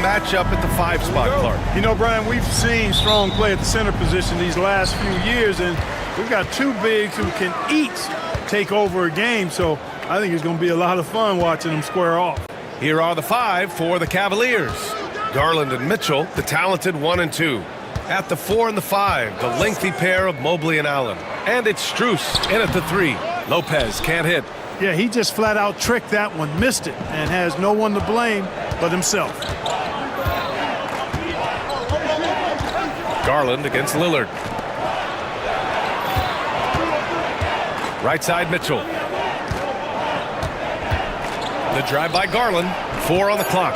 matchup at the 5 spot, Clark? You know, Brian, we've seen strong play at the center position these last few years, and we've got two bigs who can each take over a game, so I think it's going to be a lot of fun watching them square off. Here are the 5 for the Cavaliers. Garland and Mitchell, the talented 1 and 2. At the 4 and the 5, the lengthy pair of Mobley and Allen. And it's Strus in at the 3. Lopez can't hit. Yeah, he just flat out tricked that one, missed it, and has no one to blame but himself. Garland against Lillard. Right side Mitchell. The drive by Garland, 4 on the clock.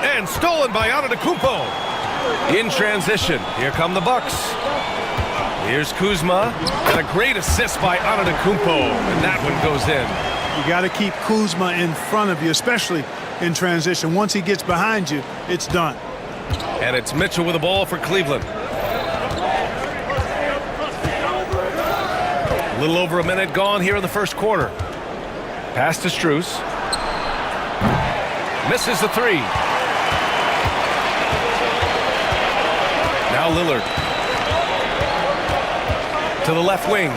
And stolen by Antetokounmpo. In transition, here come the Bucks. Here's Kuzma, and a great assist by Antetokounmpo, and that one goes in. You got to keep Kuzma in front of you, especially in transition. Once he gets behind you, it's done. And it's Mitchell with the ball for Cleveland. A little over a minute gone here in the first quarter. Pass to Strus. Misses the 3. Now Lillard. To the left wing.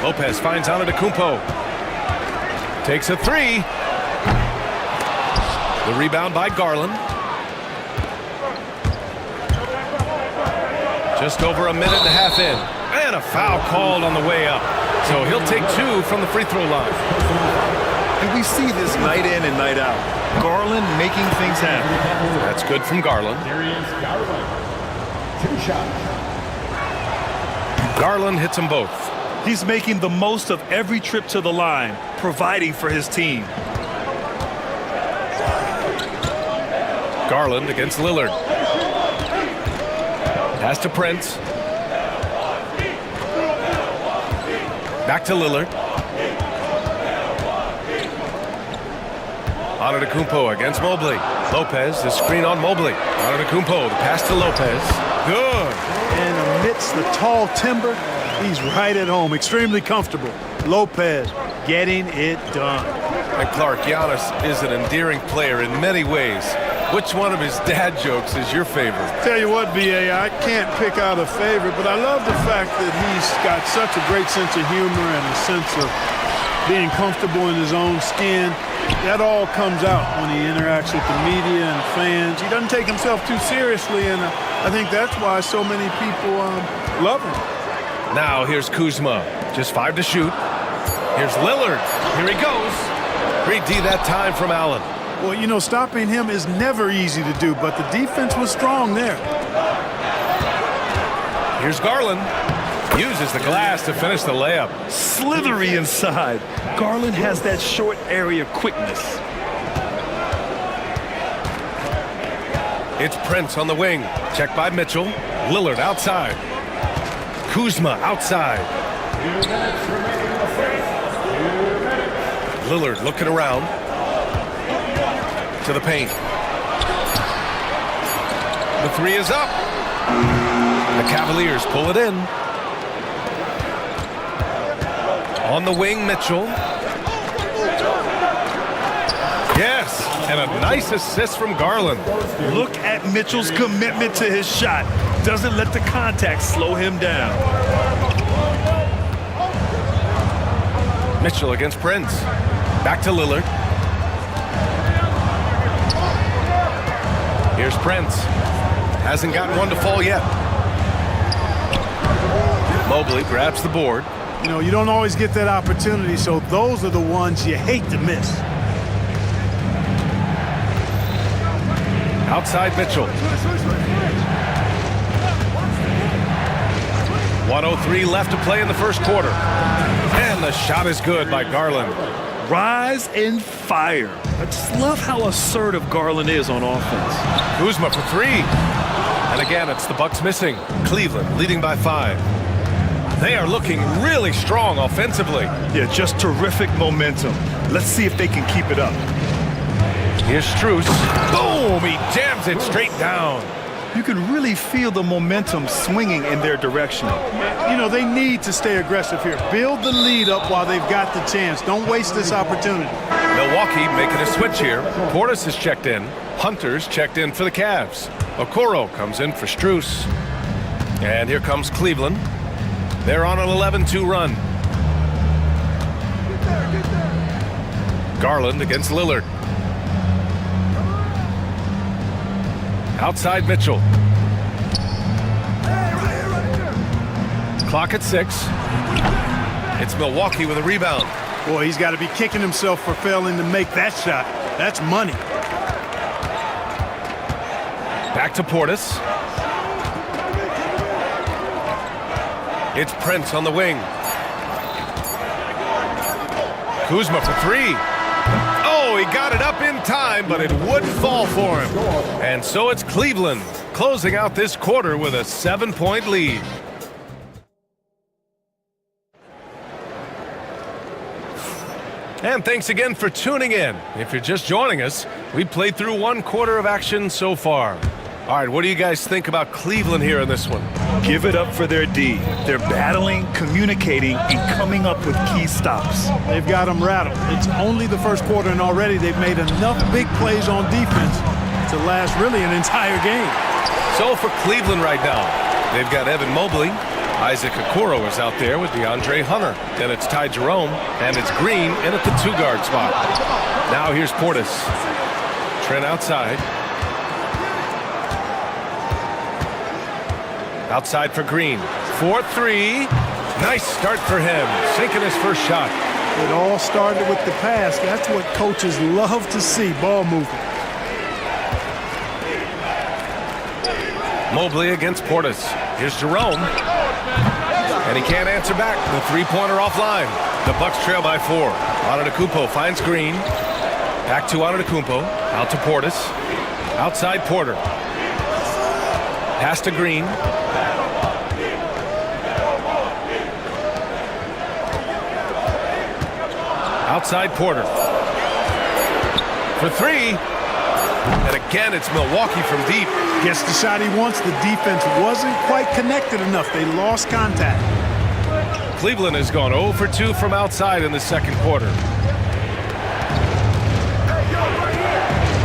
Lopez finds Antetokounmpo. Takes a 3. The rebound by Garland. Just over a minute and a half in. And a foul called on the way up. So he'll take 2 from the free throw line. And we see this night in and night out. Garland making things happen. That's good from Garland. There he is, Garland. 2 shots. Garland hits them both. He's making the most of every trip to the line, providing for his team. Garland against Lillard. Pass to Prince. Back to Lillard. Antetokounmpo against Mobley. Lopez, the screen on Mobley. Antetokounmpo, the pass to Lopez. Good. And amidst the tall timber, he's right at home, extremely comfortable. Lopez getting it done. And Clark, Giannis is an endearing player in many ways. Which one of his dad jokes is your favorite? Tell you what, B.A., I can't pick out a favorite, but I love the fact that he's got such a great sense of humor and a sense of being comfortable in his own skin. That all comes out when he interacts with the media and fans. He doesn't take himself too seriously, and I think that's why so many people love him. Now here's Kuzma. Just 5 to shoot. Here's Lillard. Here he goes. Great D that time from Allen. Well, you know, stopping him is never easy to do, but the defense was strong there. Here's Garland. Uses the glass to finish the layup. Slithery inside. Garland has that short area quickness. It's Prince on the wing. Checked by Mitchell. Lillard outside. Kuzma outside. Lillard looking around. To the paint. The 3 is up. The Cavaliers pull it in. On the wing, Mitchell. Yes, and a nice assist from Garland. Look at Mitchell's commitment to his shot. Doesn't let the contact slow him down. Mitchell against Prince. Back to Lillard. Here's Prince. Hasn't gotten one to fall yet. Mobley grabs the board. You know, you don't always get that opportunity, so those are the ones you hate to miss. Outside Mitchell. 1:03 left to play in the first quarter. And the shot is good by Garland. Rise and fire. I just love how assertive Garland is on offense. Kuzma for 3. And again, it's the Bucks missing. Cleveland leading by 5. They are looking really strong offensively. Yeah, just terrific momentum. Let's see if they can keep it up. Here's Strus. Boom! He jams it straight down. You can really feel the momentum swinging in their direction. You know, they need to stay aggressive here. Build the lead up while they've got the chance. Don't waste this opportunity. Milwaukee making a switch here. Portis is checked in. Hunter's checked in for the Cavs. Okoro comes in for Strus. And here comes Cleveland. They're on an 11-2 run. Garland against Lillard. Outside Mitchell. Clock at 6. It's Milwaukee with a rebound. Boy, he's got to be kicking himself for failing to make that shot. That's money. Back to Portis. It's Prince on the wing. Kuzma for 3. Oh, he got it up in time, but it wouldn't fall for him. And so it's Cleveland closing out this quarter with a 7-point lead. And thanks again for tuning in. If you're just joining us, we played through 1 quarter of action so far. All right, what do you guys think about Cleveland here in this one? Give it up for their D. They're battling, communicating, and coming up with key stops. They've got them rattled. It's only the first quarter, and already they've made enough big plays on defense to last really an entire game. So for Cleveland right now, they've got Evan Mobley. Isaac Okoro is out there with DeAndre Hunter. Then it's Ty Jerome, and it's Green in at the 2-guard spot. Now here's Portis. Trent outside. Outside for Green. 4-3. Nice start for him. Sinking his first shot. It all started with the pass. That's what coaches love to see, ball movement. Mobley against Portis. Here's Jerome. And he can't answer back. The 3-pointer offline. The Bucks trail by 4. Antetokounmpo finds Green. Back to Antetokounmpo. Out to Portis. Outside Porter. Pass to Green. Outside Porter. For 3. And again, it's Milwaukee from deep. Gets the shot he wants. The defense wasn't quite connected enough. They lost contact. Cleveland has gone 0 for 2 from outside in the second quarter.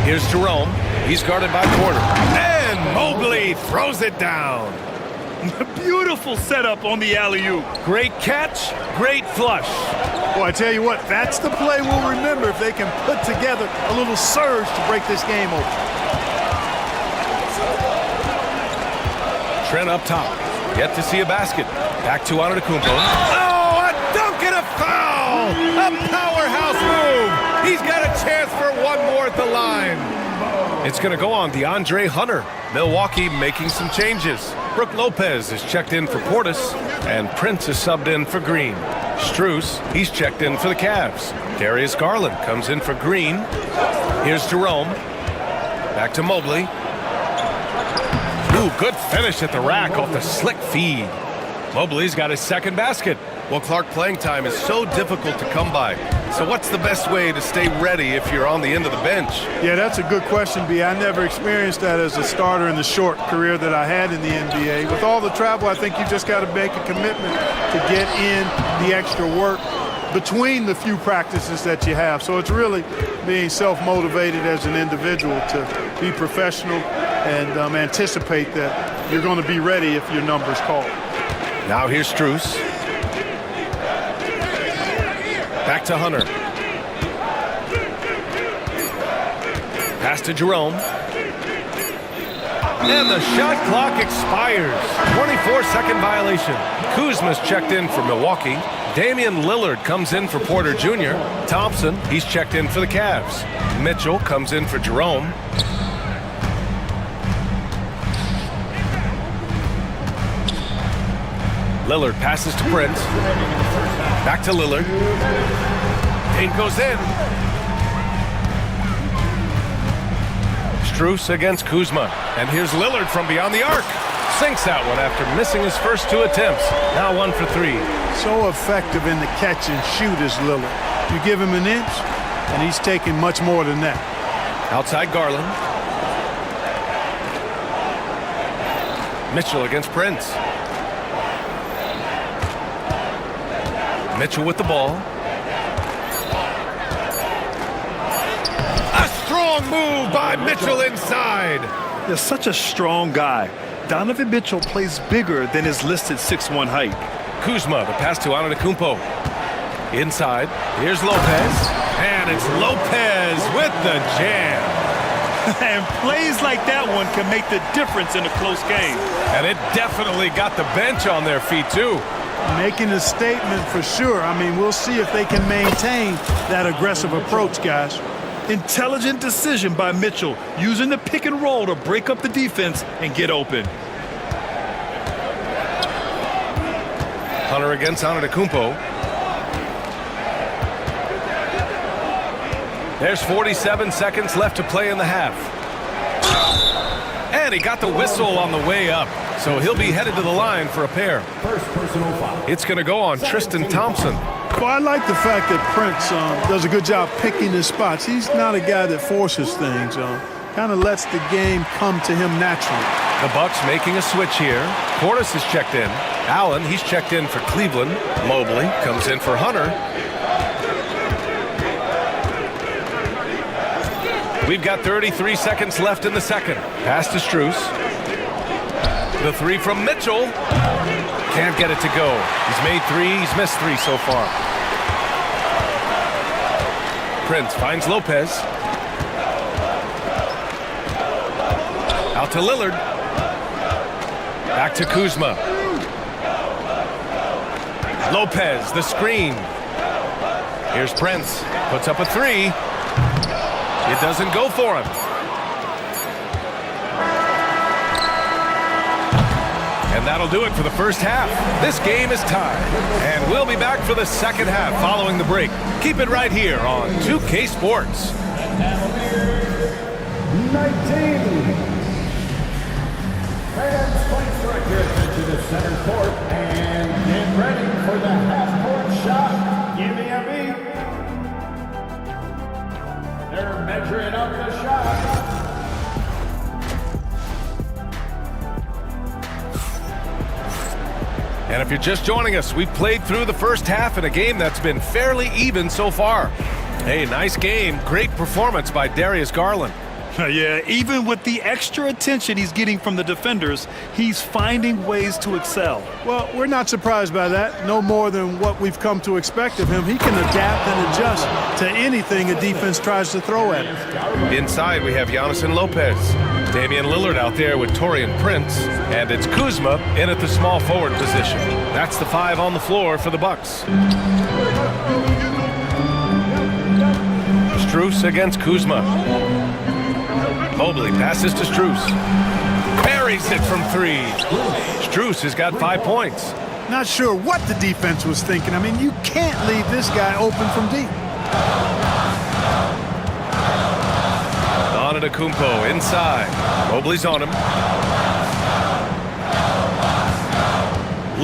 Here's Jerome. He's guarded by Porter. And Mobley throws it down. Beautiful setup on the alley-oop. Great catch, great flush. Boy, I tell you what, that's the play we'll remember if they can put together a little surge to break this game open. Trent up top. Yet to see a basket. Back to Antetokounmpo. Oh, a dunk and a foul! A powerhouse move! He's got a chance for one more at the line. It's going to go on DeAndre Hunter. Milwaukee making some changes. Brook Lopez is checked in for Portis, and Prince is subbed in for Green. Strus, he's checked in for the Cavs. Darius Garland comes in for Green. Here's Jerome. Back to Mobley. Ooh, good finish at the rack off the slick feed. Mobley's got his second basket. Well, Clark, playing time is so difficult to come by. So what's the best way to stay ready if you're on the end of the bench? Yeah, that's a good question, B. I never experienced that as a starter in the short career that I had in the NBA. With all the travel, I think you just got to make a commitment to get in the extra work between the few practices that you have. So it's really being self-motivated as an individual to be professional and anticipate that you're going to be ready if your number's called. Now here's Strus. Back to Hunter. Pass to Jerome. And the shot clock expires. 24-second violation. Kuzma's checked in for Milwaukee. Damian Lillard comes in for Porter Jr. Thompson, he's checked in for the Cavs. Mitchell comes in for Jerome. Lillard passes to Prince. Back to Lillard. Dane goes in. Strus against Kuzma. And here's Lillard from beyond the arc. Sinks that one after missing his first 2 attempts. Now 1 for 3. So effective in the catch and shoot is Lillard. You give him an inch, and he's taking much more than that. Outside Garland. Mitchell against Prince. Mitchell with the ball. A strong move by Mitchell inside. They're such a strong guy. Donovan Mitchell plays bigger than his listed 6'1" height. Kuzma, the pass to Antetokounmpo. Inside, here's Lopez. And it's Lopez with the jam. And plays like that one can make the difference in a close game. And it definitely got the bench on their feet, too. Making a statement for sure. I mean, we'll see if they can maintain that aggressive approach, guys. Intelligent decision by Mitchell, using the pick and roll to break up the defense and get open. Hunter against Antetokounmpo. There's 47 seconds left to play in the half. And he got the whistle on the way up, so he'll be headed to the line for a pair. First personal foul. It's going to go on Tristan Thompson. Well, I like the fact that Prince does a good job picking his spots. He's not a guy that forces things. Kind of lets the game come to him naturally. The Bucks making a switch here. Portis is checked in. Allen, he's checked in for Cleveland. Mobley comes in for Hunter. We've got 33 seconds left in the second. Pass to Strus. The three from Mitchell. Can't get it to go. He's made three. He's missed three so far. Prince finds Lopez. Out to Lillard. Back to Kuzma. Lopez, the screen. Here's Prince. Puts up a three. It doesn't go for him. And that'll do it for the first half. This game is tied. And we'll be back for the second half following the break. Keep it right here on 2K Sports. 19. Fans, please direct your attention to center court and get ready for the half-court shot. Give me a beat. They're measuring up the shot. And if you're just joining us, we've played through the first half in a game that's been fairly even so far. Hey, nice game. Great performance by Darius Garland. Yeah, even with the extra attention he's getting from the defenders, he's finding ways to excel. Well, we're not surprised by that. No more than what we've come to expect of him. He can adapt and adjust to anything a defense tries to throw at him. Inside, we have Giannis and Lopez. Damian Lillard out there with Taurean Prince. And it's Kuzma in at the small forward position. That's the five on the floor for the Bucks. Strus against Kuzma. Mobley passes to Strus. Buries it from three. Strus has got 5 points. Not sure what the defense was thinking. I mean, you can't leave this guy open from deep. Antetokounmpo inside. Mobley's on him.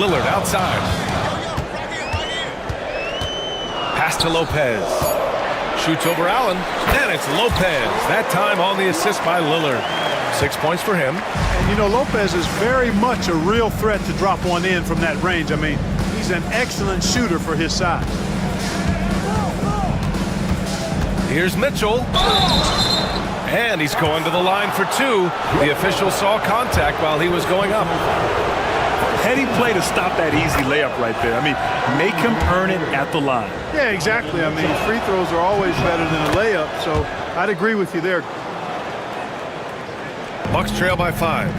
Lillard outside. Pass to Lopez. Shoots over Allen, and it's Lopez. That time on the assist by Lillard. 6 points for him. And, you know, Lopez is very much a real threat to drop one in from that range. I mean, he's an excellent shooter for his size. Here's Mitchell. And he's going to the line for two. The official saw contact while he was going up. Heady play to stop that easy layup right there. I mean, make him earn it at the line. Yeah, exactly. I mean, free throws are always better than a layup, so I'd agree with you there. Bucks trail by 5.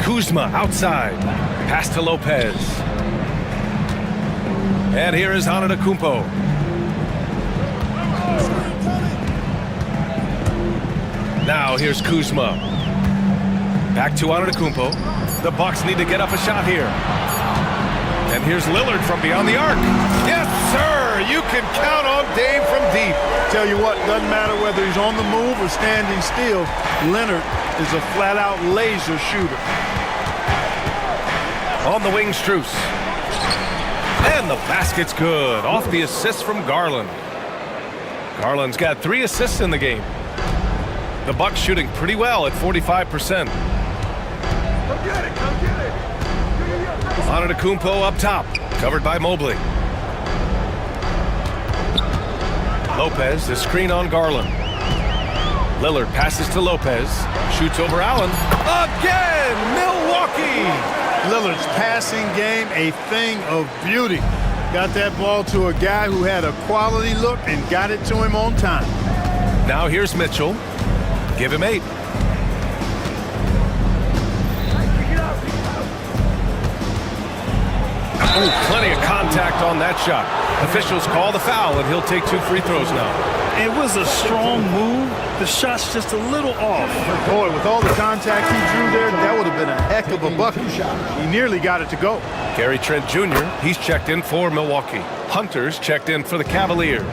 Kuzma outside. Pass to Lopez. And here is Antetokounmpo. Now here's Kuzma. Back to Antetokounmpo. The Bucks need to get up a shot here. And here's Lillard from beyond the arc. Yes, sir! You can count on Dame from deep. Tell you what, doesn't matter whether he's on the move or standing still, Leonard is a flat-out laser shooter. On the wing, Strus. And the basket's good. Off the assist from Garland. Garland's got 3 assists in the game. The Bucks shooting pretty well at 45%. Antetokounmpo up top, covered by Mobley. Lopez, the screen on Garland. Lillard passes to Lopez, shoots over Allen. Again, Milwaukee! Lillard's passing game, a thing of beauty. Got that ball to a guy who had a quality look and got it to him on time. Now here's Mitchell. Give him 8. Oh, plenty of contact on that shot. Officials call the foul, and he'll take 2 free throws now. It was a strong move. The shot's just a little off. Boy, with all the contact he drew there, that would have been a heck of a bucket. He nearly got it to go. Gary Trent Jr., he's checked in for Milwaukee. Hunter's checked in for the Cavaliers.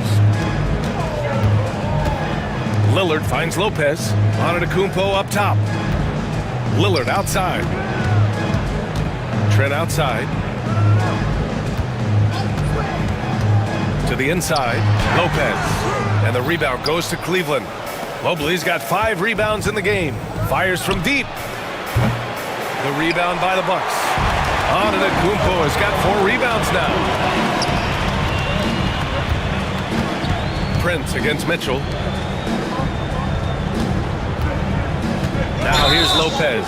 Lillard finds Lopez. Antetokounmpo up top. Lillard outside. Trent outside. To the inside, Lopez. And the rebound goes to Cleveland. Mobley's got 5 rebounds in the game. Fires from deep. The rebound by the Bucks. Antetokounmpo has got 4 rebounds now. Prince against Mitchell. Now here's Lopez.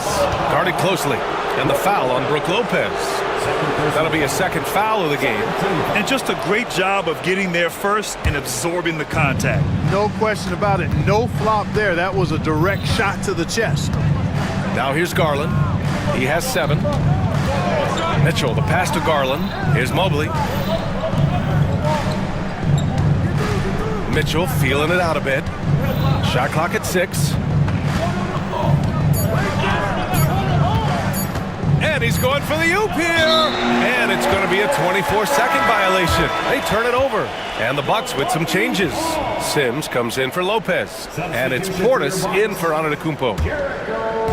Guarded closely. And the foul on Brook Lopez. That'll be a second foul of the game. And just a great job of getting there first and absorbing the contact. No question about it. No flop there. That was a direct shot to the chest. Now here's Garland. He has 7. Mitchell, the pass to Garland. Here's Mobley. Mitchell feeling it out a bit. Shot clock at 6. And he's going for the oop here. And it's going to be a 24-second violation. They turn it over. And the Bucks with some changes. Sims comes in for Lopez. And it's Portis in for Antetokounmpo.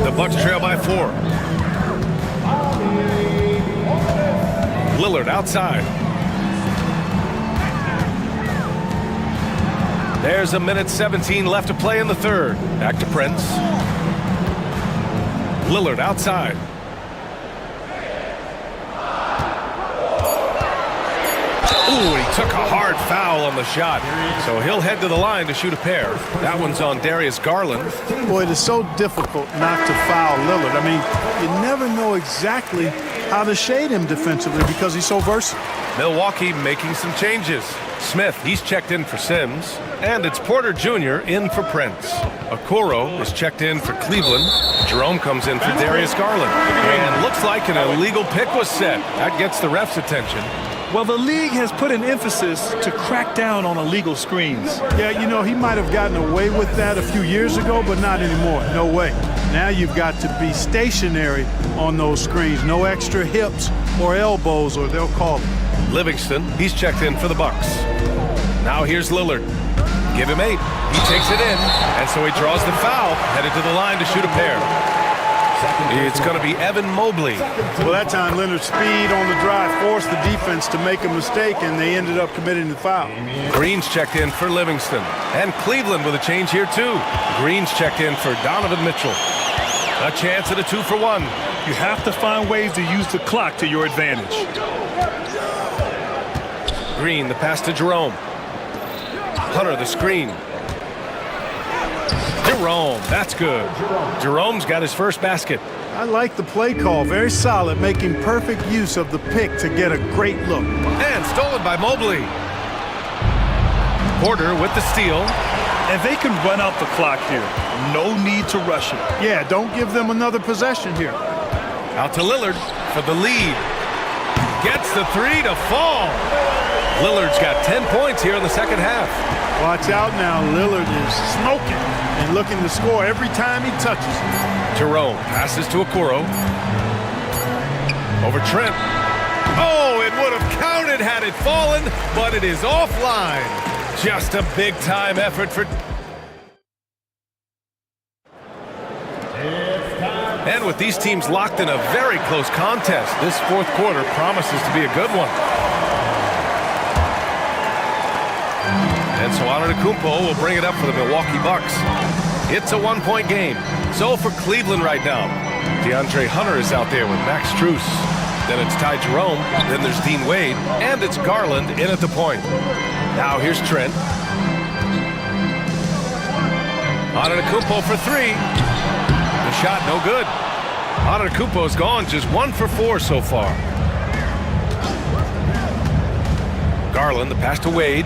The Bucks trail by 4. Lillard outside. There's a minute 17 left to play in the third. Back to Prince. Lillard outside. Ooh, he took a hard foul on the shot. So he'll head to the line to shoot a pair. That one's on Darius Garland. Boy, it is so difficult not to foul Lillard. I mean, you never know exactly how to shade him defensively because he's so versatile. Milwaukee making some changes. Smith, he's checked in for Sims. And it's Porter Jr. in for Prince. Okoro is checked in for Cleveland. Jerome comes in for Darius Garland. And looks like an illegal pick was set. That gets the ref's attention. Well, the league has put an emphasis to crack down on illegal screens. Yeah, you know, he might have gotten away with that a few years ago, but not anymore. No way. Now you've got to be stationary on those screens. No extra hips or elbows, or they'll call it. Livingston, he's checked in for the Bucks. Now here's Lillard. Give him 8. He takes it in, and so he draws the foul, headed to the line to shoot a pair. It's going to be Evan Mobley. Well, that time Leonard's speed on the drive forced the defense to make a mistake, and they ended up committing the foul. Green's checked in for Livingston. And Cleveland with a change here, too. Green's checked in for Donovan Mitchell. A chance at a 2-for-1. You have to find ways to use the clock to your advantage. Green, the pass to Jerome. Hunter, the screen. Jerome, that's good. Jerome's got his first basket. I like the play call. Very solid, making perfect use of the pick to get a great look. And stolen by Mobley. Porter with the steal. And they can run out the clock here. No need to rush it. Yeah, don't give them another possession here. Out to Lillard for the lead. Gets the 3 to fall. Lillard's got 10 points here in the second half. Watch out now. Lillard is smoking and looking to score every time he touches it. Jerome passes to Okoro. Over Trent. Oh, it would have counted had it fallen, but it is offline. Just a big-time effort for... And with these teams locked in a very close contest, this fourth quarter promises to be a good one. And so Antetokounmpo will bring it up for the Milwaukee Bucks. It's a one-point game. So for Cleveland right now, DeAndre Hunter is out there with Max Strus. Then it's Ty Jerome. Then there's Dean Wade. And it's Garland in at the point. Now here's Trent. Antetokounmpo for three. The shot no good. Antetokounmpo's gone just 1 for 4 so far. Garland, the pass to Wade.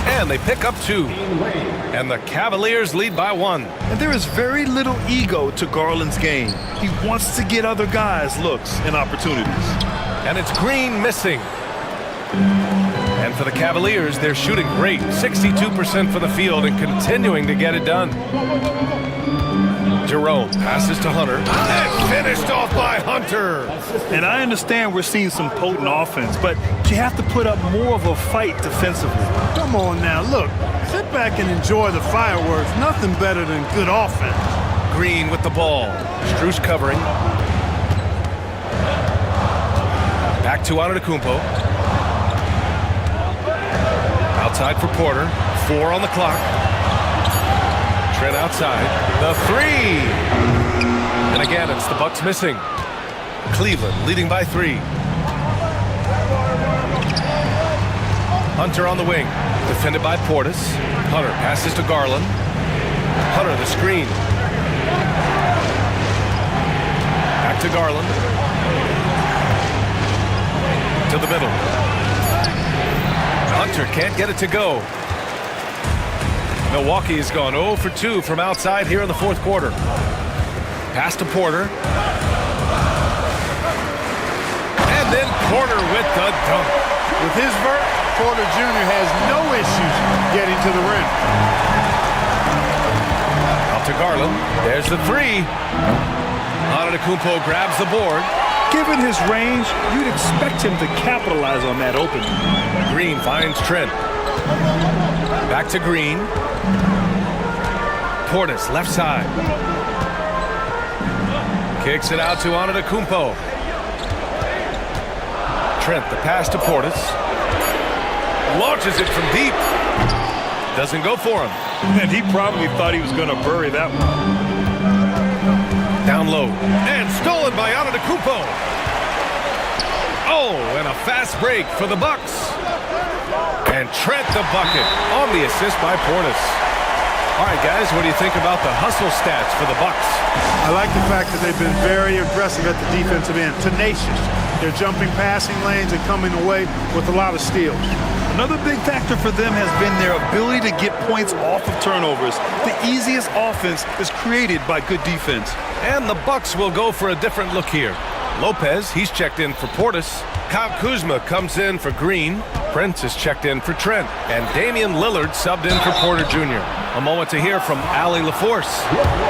And they pick up 2. And the Cavaliers lead by 1. And there is very little ego to Garland's game. He wants to get other guys looks and opportunities. And it's Green missing. And for the Cavaliers, they're shooting great. 62% for the field and continuing to get it done. Jerome passes to Hunter. And finished off by Hunter. And I understand we're seeing some potent offense, but you have to put up more of a fight defensively. Come on now, look. Sit back and enjoy the fireworks. Nothing better than good offense. Green with the ball. Strus covering. Back to Antetokounmpo. Outside for Porter. 4 on the clock. Trent outside. The 3. And again, it's the Bucks missing. Cleveland leading by 3. Hunter on the wing. Defended by Portis. Hunter passes to Garland. Hunter the screen. Back to Garland. To the middle. Hunter can't get it to go. Milwaukee has gone 0 for 2 from outside here in the fourth quarter. Pass to Porter. And then Porter with the dunk. With his vert, Porter Jr. has no issues getting to the rim. Out to Garland. There's the 3. Antetokounmpo grabs the board. Given his range, you'd expect him to capitalize on that opening. Green finds Trent. Back to Green. Portis, left side. Kicks it out to Antetokounmpo. Trent, the pass to Portis. Launches it from deep. Doesn't go for him. And he probably thought he was going to bury that one. Down low. And stolen by Antetokounmpo. Oh, and a fast break for the Bucks. And Trent the bucket on the assist by Portis. All right, guys, what do you think about the hustle stats for the Bucks? I like the fact that they've been very aggressive at the defensive end, tenacious. They're jumping passing lanes and coming away with a lot of steals. Another big factor for them has been their ability to get points off of turnovers. The easiest offense is created by good defense. And the Bucks will go for a different look here. Lopez, he's checked in for Portis. Kyle Kuzma comes in for Green. Prince is checked in for Trent. And Damian Lillard subbed in for Porter Jr. A moment to hear from Allie LaForce.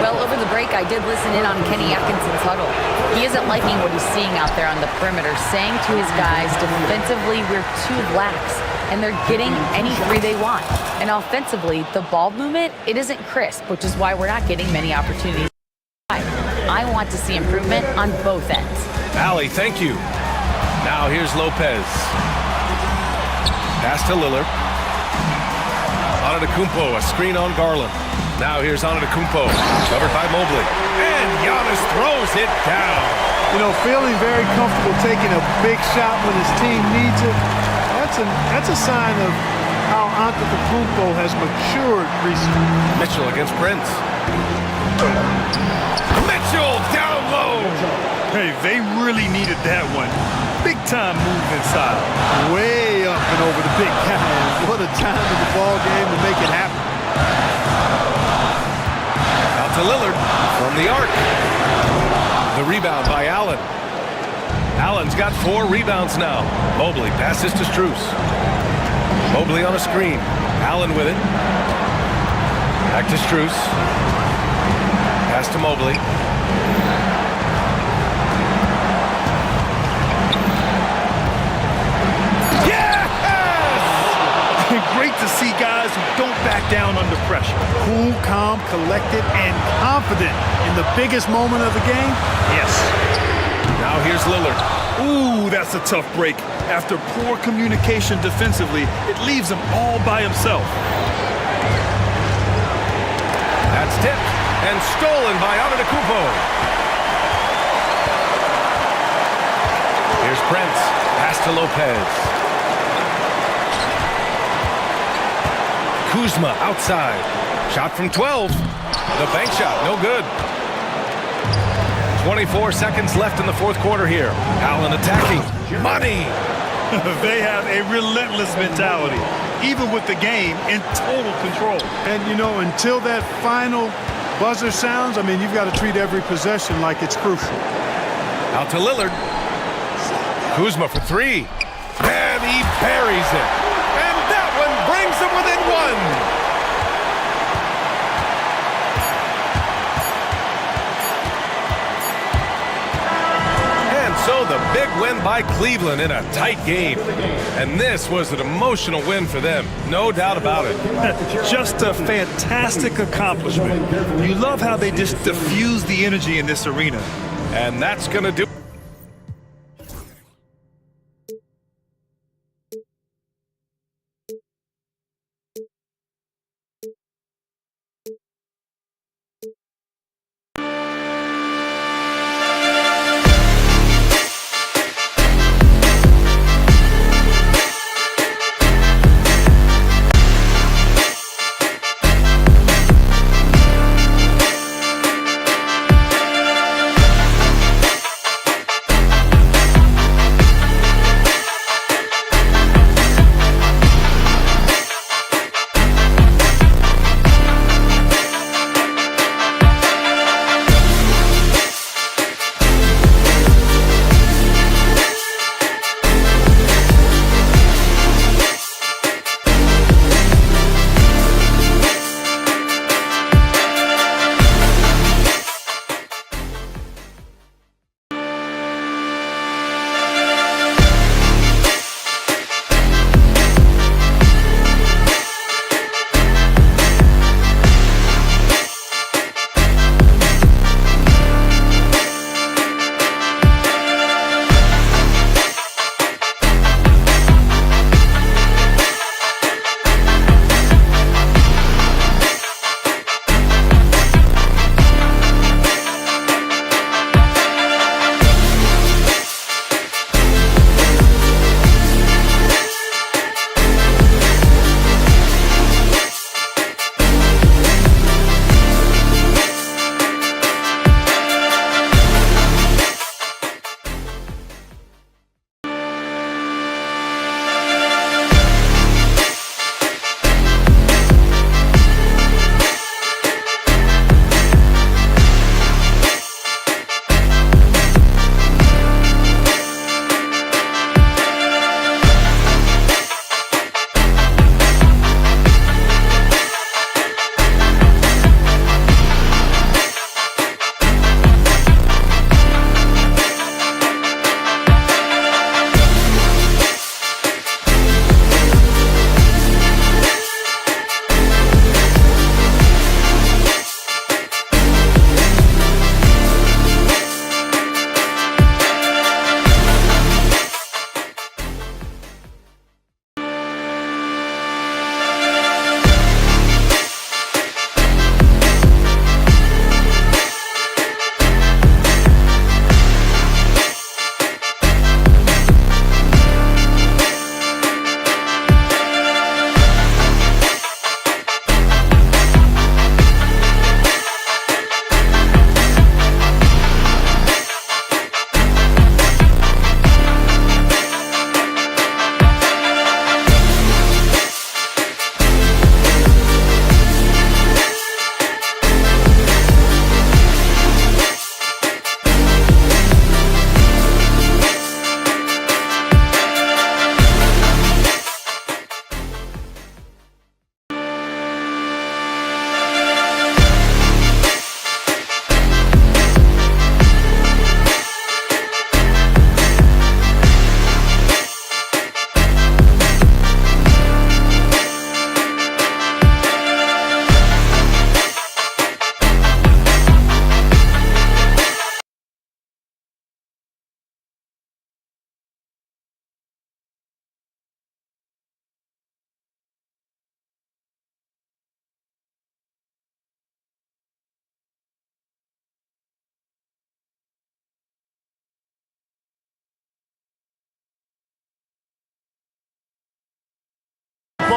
Well, over the break, I did listen in on Kenny Atkinson's huddle. He isn't liking what he's seeing out there on the perimeter, saying to his guys, defensively, we're too lax, and they're getting any 3 they want. And offensively, the ball movement, it isn't crisp, which is why we're not getting many opportunities. I want to see improvement on both ends. Allie, thank you. Now here's Lopez. Pass to Lillard. Antetokounmpo, a screen on Garland. Now here's Antetokounmpo, covered by Mobley. And Giannis throws it down. You know, feeling very comfortable taking a big shot when his team needs it. That's a sign of how Antetokounmpo has matured recently. Mitchell against Prince. Mitchell down low. Hey, they really needed that one. Big time move inside. Way up and over the big guy. What a time in the ball game to make it happen. Out to Lillard from the arc. The rebound by Allen. Allen's got 4 rebounds now. Mobley passes to Strus. Mobley on a screen. Allen with it. Back to Strus. Pass to Mobley. Great to see guys who don't back down under pressure. Cool, calm, collected, and confident in the biggest moment of the game. Yes. Now here's Lillard. Ooh, that's a tough break. After poor communication defensively, it leaves him all by himself. Shot's tipped and stolen by Antetokounmpo. Here's Prince. Pass to Lopez. Kuzma outside. Shot from 12. The bank shot, no good. 24 seconds left in the fourth quarter here. Allen attacking. Money. They have a relentless mentality, even with the game in total control. And, you know, until that final buzzer sounds, I mean, you've got to treat every possession like it's crucial. Out to Lillard. Kuzma for three. And he buries it. And that one brings them within one. So the big win by Cleveland in a tight game. And this was an emotional win for them, no doubt about it. Just a fantastic accomplishment. You love how they just diffuse the energy in this arena. And that's going to do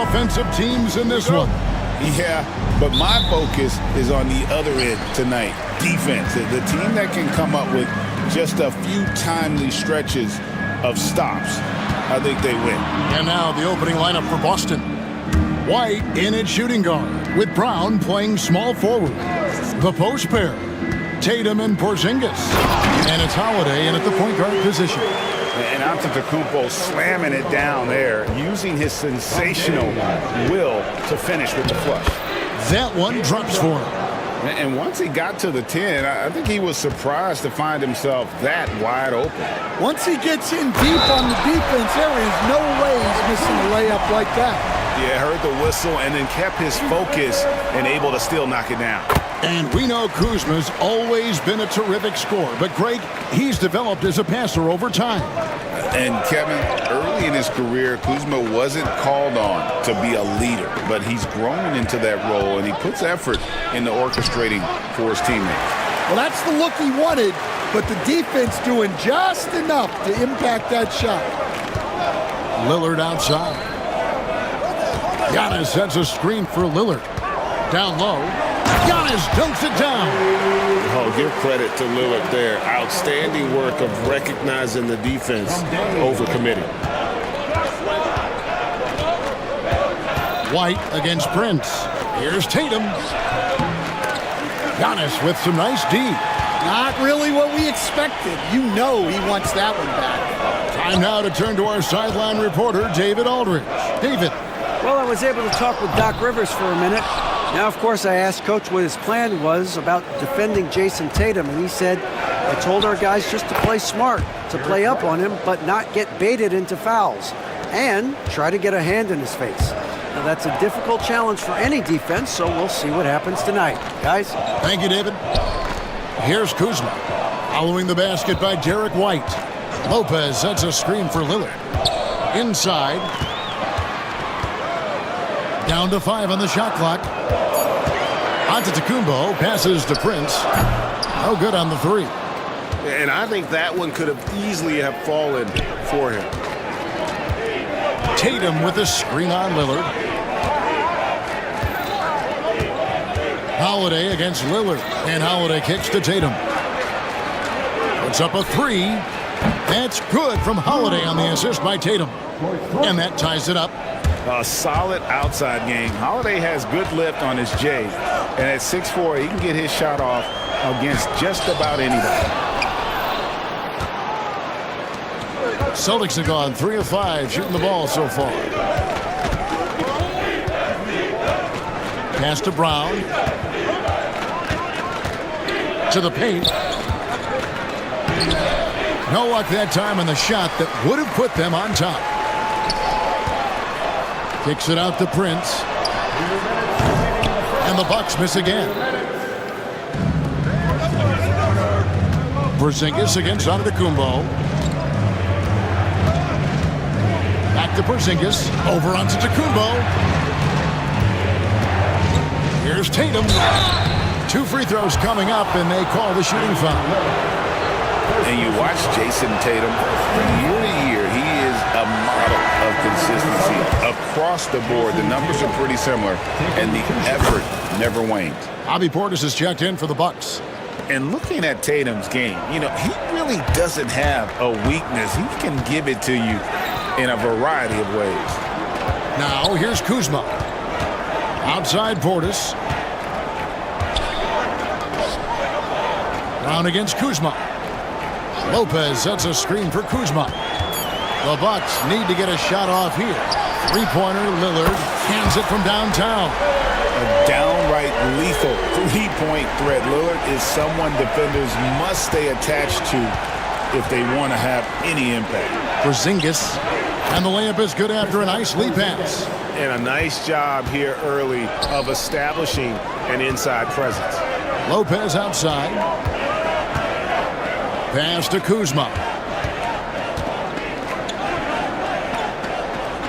offensive teams in this one. Yeah, but my focus is on the other end tonight. Defense. The team that can come up with just a few timely stretches of stops, I think they win. And now the opening lineup for Boston. White in at shooting guard, with Brown playing small forward. The post pair, Tatum and Porzingis. And it's Holiday in at the point guard position. And Antetokounmpo slamming it down there, using his sensational will to finish with the flush. That one drops for him. And once he got to the 10, I think he was surprised to find himself that wide open. Once he gets in deep on the defense, there is no way he's missing a layup like that. Yeah, heard the whistle and then kept his focus and able to still knock it down. And we know Kuzma's always been a terrific scorer, but Greg, he's developed as a passer over time. And Kevin, early in his career, Kuzma wasn't called on to be a leader, but he's grown into that role, and he puts effort into orchestrating for his teammates. Well, that's the look he wanted, but the defense doing just enough to impact that shot. Lillard outside. Giannis sets a screen for Lillard. Down low. Giannis dunks it down. Oh, give credit to Lillard there. Outstanding work of recognizing the defense over committing. White against Prince. Here's Tatum. Giannis with some nice D. Not really what we expected. You know he wants that one back. Time now to turn to our sideline reporter, David Aldridge. David. Well, I was able to talk with Doc Rivers for a minute. Now, of course, I asked Coach what his plan was about defending Jason Tatum, and he said, I told our guys just to play smart, to play up on him, but not get baited into fouls, and try to get a hand in his face. Now, that's a difficult challenge for any defense, so we'll see what happens tonight. Guys? Thank you, David. Here's Kuzma. Following the basket by Derek White. Lopez sets a screen for Lillard. Inside. Down to 5 on the shot clock. Antetokounmpo passes to Prince. No good on the 3. And I think that one could have easily have fallen for him. Tatum with a screen on Lillard. Holiday against Lillard. And Holiday kicks to Tatum. Puts up a 3. That's good from Holiday on the assist by Tatum. And that ties it up. A solid outside game. Holiday has good lift on his J. And at 6'4", he can get his shot off against just about anybody. Celtics have gone 3 of 5 shooting the ball so far. Pass to Brown. To the paint. No luck that time on the shot that would have put them on top. Kicks it out to Prince. And the Bucks miss again. Porzingis against Antetokounmpo. Back to Porzingis. Over onto Antetokounmpo. Here's Tatum. 2 free throws coming up, and they call the shooting foul. And you watch Jason Tatum year to year, he is a model of consistency across the board. The numbers are pretty similar, and the effort never wanes. Bobby Portis has checked in for the Bucks. And looking at Tatum's game, you know, he really doesn't have a weakness. He can give it to you in a variety of ways. Now here's Kuzma. Outside Portis. Brown against Kuzma. Lopez sets a screen for Kuzma. The Bucks need to get a shot off here. 3-pointer, Lillard hands it from downtown. A downright lethal 3-point threat. Lillard is someone defenders must stay attached to if they want to have any impact. Porzingis, and the layup is good after a nice lead pass. And a nice job here early of establishing an inside presence. Lopez outside. Pass to Kuzma.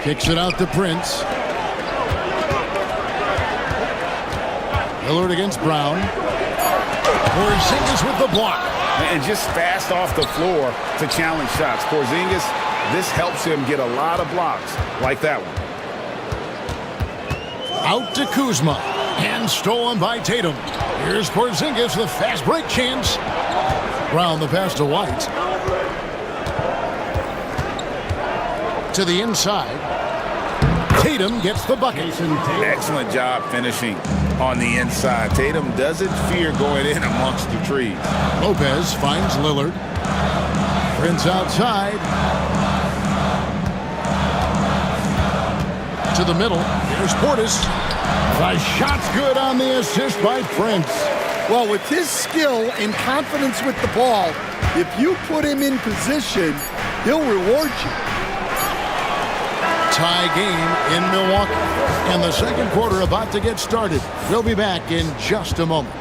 Kicks it out to Prince. Lillard against Brown. Porzingis with the block. And just fast off the floor to challenge shots. Porzingis, this helps him get a lot of blocks like that one. Out to Kuzma. And stolen by Tatum. Here's Porzingis, the fast break chance. Brown the pass to White. To the inside. Tatum gets the bucket. Excellent job finishing on the inside. Tatum doesn't fear going in amongst the trees. Lopez finds Lillard. Prince outside. To the middle. Here's Portis. The shot's good on the assist by Prince. Well, with his skill and confidence with the ball, if you put him in position, he'll reward you. Tie game in Milwaukee. And the second quarter about to get started. We'll be back in just a moment.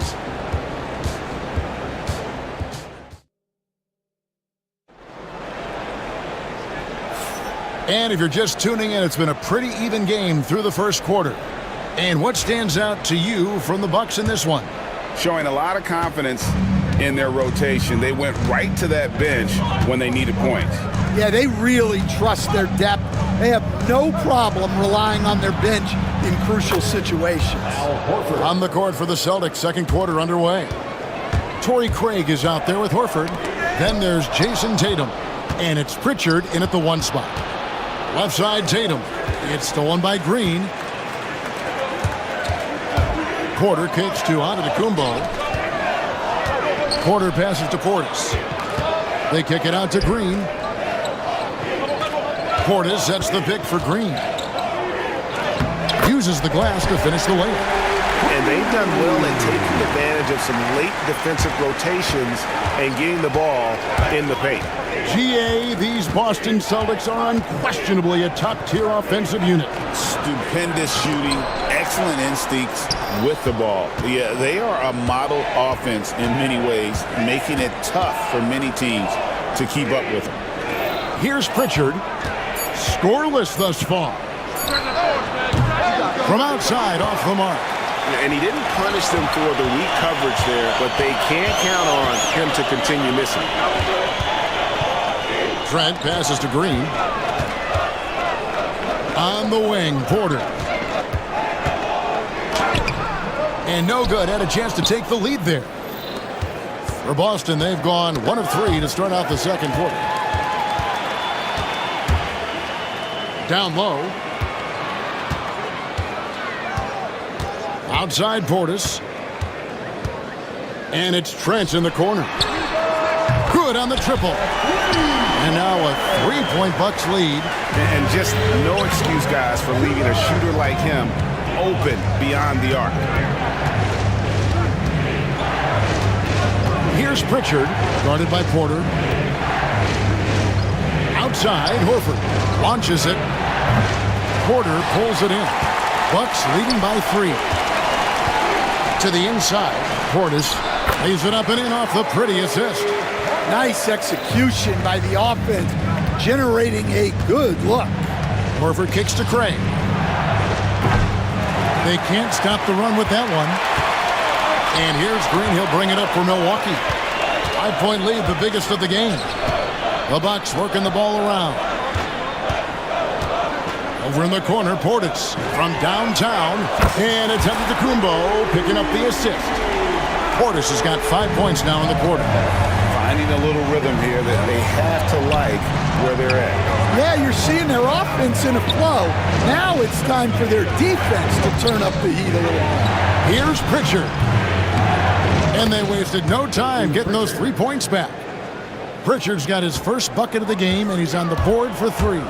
And if you're just tuning in, it's been a pretty even game through the first quarter. And what stands out to you from the Bucks in this one? Showing a lot of confidence in their rotation. They went right to that bench when they needed points. Yeah, they really trust their depth. They have no problem relying on their bench in crucial situations. On the court for the Celtics, second quarter underway. Torrey Craig is out there with Horford. Then there's Jason Tatum. And it's Pritchard in at the 1 spot. Left side Tatum. It's stolen by Green. Porter kicks to Antetokounmpo. Porter passes to Portis. They kick it out to Green. Portis sets the pick for Green. Uses the glass to finish the layup. And they've done well at taking advantage of some late defensive rotations and getting the ball in the paint. GA, these Boston Celtics are unquestionably a top-tier offensive unit. Stupendous shooting, excellent instincts with the ball. Yeah, they are a model offense in many ways, making it tough for many teams to keep up with them. Here's Pritchard. Scoreless thus far. From outside, off the mark. And he didn't punish them for the weak coverage there, but they can't count on him to continue missing. Trent passes to Green. On the wing, Porter. And no good. Had a chance to take the lead there. For Boston, they've gone 1 of 3 to start out the second quarter. Down low. Outside Portis. And it's Trent in the corner. Good on the triple. And now a 3-point Bucks lead. And just no excuse, guys, for leaving a shooter like him open beyond the arc. Here's Pritchard, guarded by Porter. Outside, Horford launches it. Porter pulls it in. Bucks leading by 3. To the inside, Portis lays it up and in off the pretty assist. Nice execution by the offense, generating a good look. Horford kicks to Craig. They can't stop the run with that one. And here's Green. He'll bring it up for Milwaukee. 5-point lead, the biggest of the game. The Bucks working the ball around. Over in the corner, Portis from downtown. And it's Antetokounmpo picking up the assist. Portis has got 5 points now in the quarter. Finding a little rhythm here that they have to like where they're at. Yeah, you're seeing their offense in a flow. Now it's time for their defense to turn up the heat a little more. Here's Pritchard. And they wasted no time getting those 3 points back. Pritchard's got his first bucket of the game, and he's on the board for 3.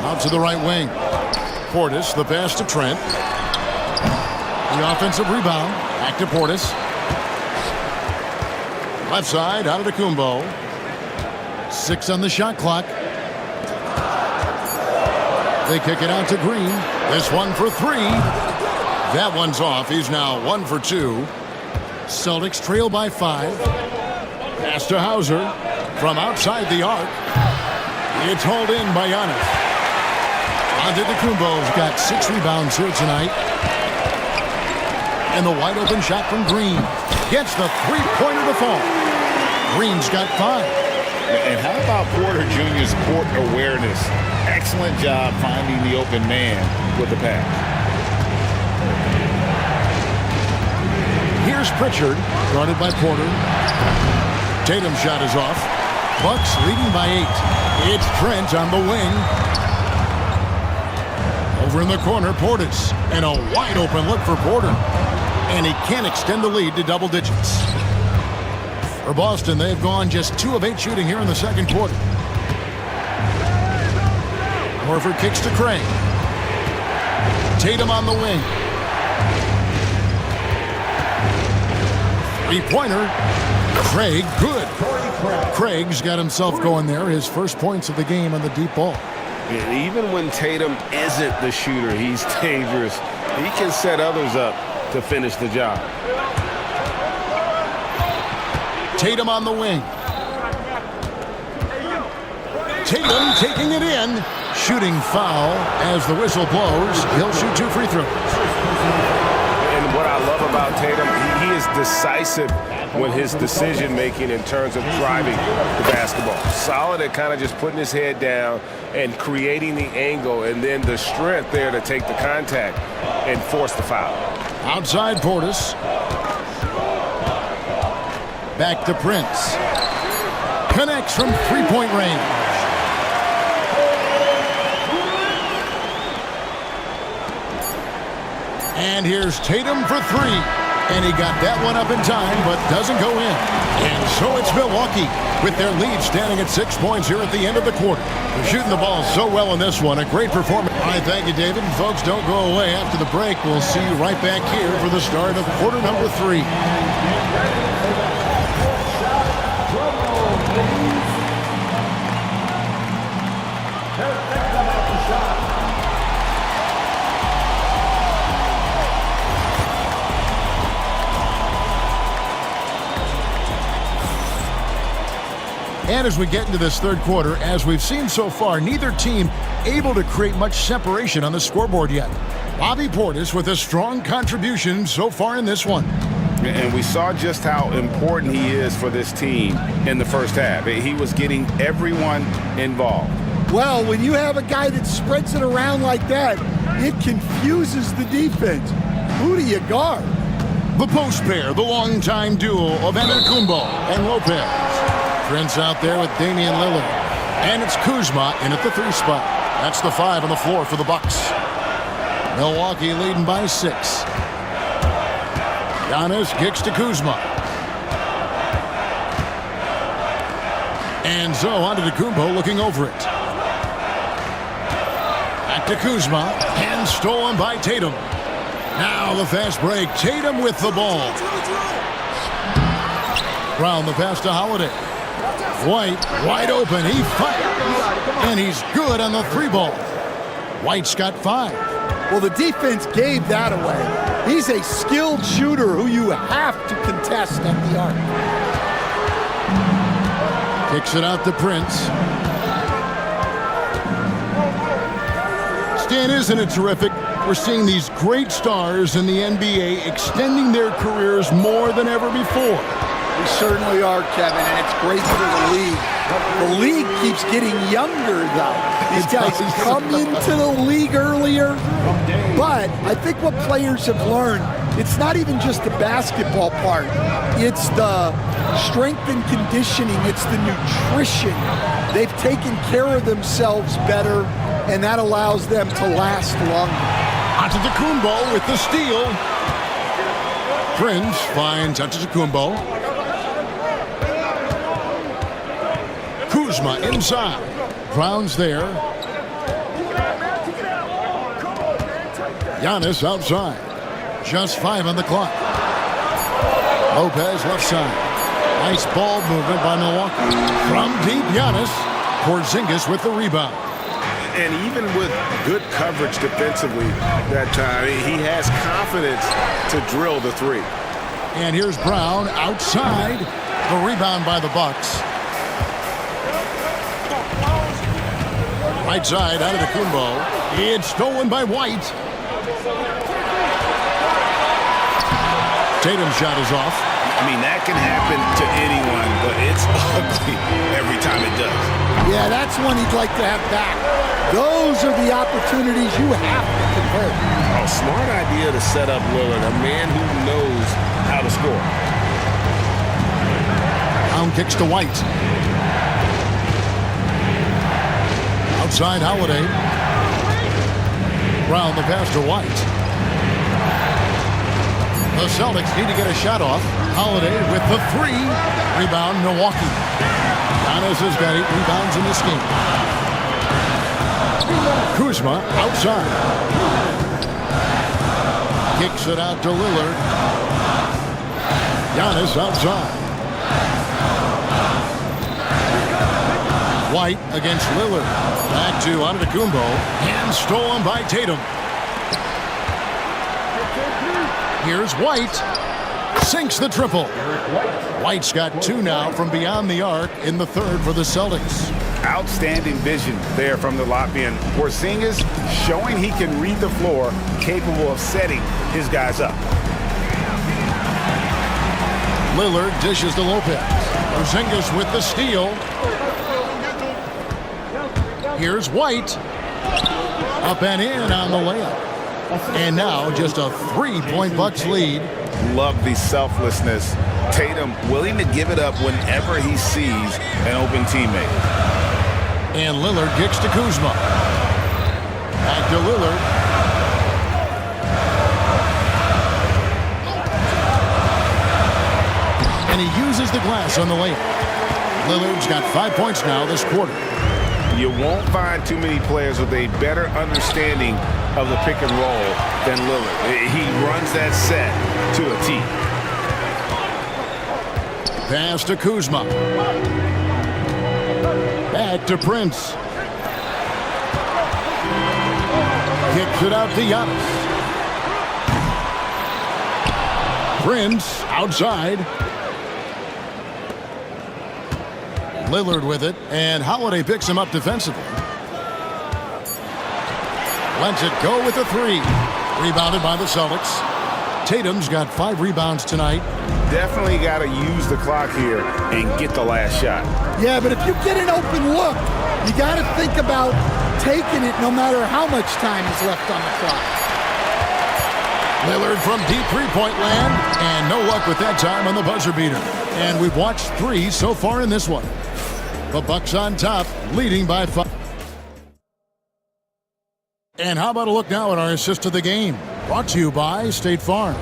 Out to the right wing. Portis, the pass to Trent. The offensive rebound. Back to Portis. Left side, Antetokounmpo. 6 on the shot clock. They kick it out to Green. This one for 3. That one's off. He's now 1 for 2. Celtics trail by 5. Pass to Hauser from outside the arc. It's hauled in by Giannis. Antetokounmpo's got 6 rebounds here tonight. And the wide open shot from Green. Gets the 3-pointer to fall. Green's got 5. And how about Porter Jr.'s court awareness? Excellent job finding the open man with the pass. Here's Pritchard, guarded by Porter. Tatum's shot is off. Bucks leading by 8. It's Trent on the wing. Over in the corner, Portis. And a wide open look for Porter. And he can't extend the lead to double digits. For Boston, they've gone just 2 of 8 shooting here in the second quarter. Horford kicks to Craig. Tatum on the wing. Three-pointer. Craig, good. Craig's got himself going there. His first points of the game on the deep ball. And even when Tatum isn't the shooter, he's dangerous. He can set others up to finish the job. Tatum on the wing. Tatum taking it in. Shooting foul as the whistle blows. He'll shoot 2 free throws. And what I love about Tatum, he is decisive when his decision-making in terms of driving the basketball. Solid at kind of just putting his head down and creating the angle, and then the strength there to take the contact and force the foul. Outside Portis. Back to Prince. Connects from three-point range. And here's Tatum for 3. And he got that one up in time, but doesn't go in. And so it's Milwaukee with their lead standing at 6 points here at the end of the quarter. They're shooting the ball so well in this one. A great performance. All right, thank you, David. And folks, don't go away. After the break, we'll see you right back here for the start of quarter number 3. And as we get into this third quarter, as we've seen so far, neither team able to create much separation on the scoreboard yet. Bobby Portis with a strong contribution so far in this one. And we saw just how important he is for this team in the first half. He was getting everyone involved. Well, when you have a guy that spreads it around like that, it confuses the defense. Who do you guard? The post pair, the longtime duo of Antetokounmpo and Lopez. Prince out there with Damian Lillard. And it's Kuzma in at the 3 spot. That's the 5 on the floor for the Bucks. Milwaukee leading by 6. Giannis kicks to Kuzma. And so on to Antetokounmpo looking over it. Back to Kuzma. And stolen by Tatum. Now the fast break. Tatum with the ball. Brown the pass to Holiday. White, wide open, he fires, and he's good on the 3 ball. White's got 5. Well, the defense gave that away. He's a skilled shooter who you have to contest at the arc. Kicks it out to Prince. Stan, isn't it terrific? We're seeing these great stars in the NBA extending their careers more than ever before. We certainly are, Kevin, and it's great for the league. The league keeps getting younger, though. These guys come into the league earlier, but I think what players have learned, it's not even just the basketball part. It's the strength and conditioning. It's the nutrition. They've taken care of themselves better, and that allows them to last longer. Antetokounmpo with the steal. Prince finds Antetokounmpo. Kuzma inside. Brown's there. Giannis outside. Just 5 on the clock. Lopez left side. Nice ball movement by Milwaukee. From deep, Giannis. Porzingis with the rebound. And even with good coverage defensively that time, he has confidence to drill the 3. And here's Brown outside. The rebound by the Bucks. Right side out of the Antetokounmpo. It's stolen by White. Tatum's shot is off. I mean, that can happen to anyone, but it's ugly every time it does. Yeah, that's one he'd like to have back. Those are the opportunities you have to convert. Oh, smart idea to set up Lillard, a man who knows how to score. Brown kicks to White. Outside Holiday. Brown the pass to White. The Celtics need to get a shot off. Holiday with the 3. Rebound Milwaukee. Giannis has got 8 rebounds in this game. Kuzma outside. Kicks it out to Lillard. Giannis outside. White against Lillard. Back to Antetokounmpo. And stolen by Tatum. Here's White. Sinks the triple. White's got 2 now from beyond the arc in the third for the Celtics. Outstanding vision there from the Latvian. Porzingis showing he can read the floor, capable of setting his guys up. Lillard dishes to Lopez. Porzingis with the steal. Here's White. Up and in on the layup. And now just a 3-point Bucks lead. Love the selflessness. Tatum willing to give it up whenever he sees an open teammate. And Lillard kicks to Kuzma. Back to Lillard. And he uses the glass on the layup. Lillard's got 5 points now this quarter. You won't find too many players with a better understanding of the pick and roll than Lillard. He runs that set to a T. Pass to Kuzma. Back to Prince. Kicks it out to Giannis. Prince outside. Lillard with it, and Holiday picks him up defensively. Lets it go with the 3. Rebounded by the Celtics. Tatum's got 5 rebounds tonight. Definitely got to use the clock here and get the last shot. Yeah, but if you get an open look, you got to think about taking it no matter how much time is left on the clock. Lillard from deep 3-point land, and no luck with that time on the buzzer beater. And we've watched 3 so far in this one. The Bucks on top, leading by 5. And how about a look now at our assist of the game? Brought to you by State Farm.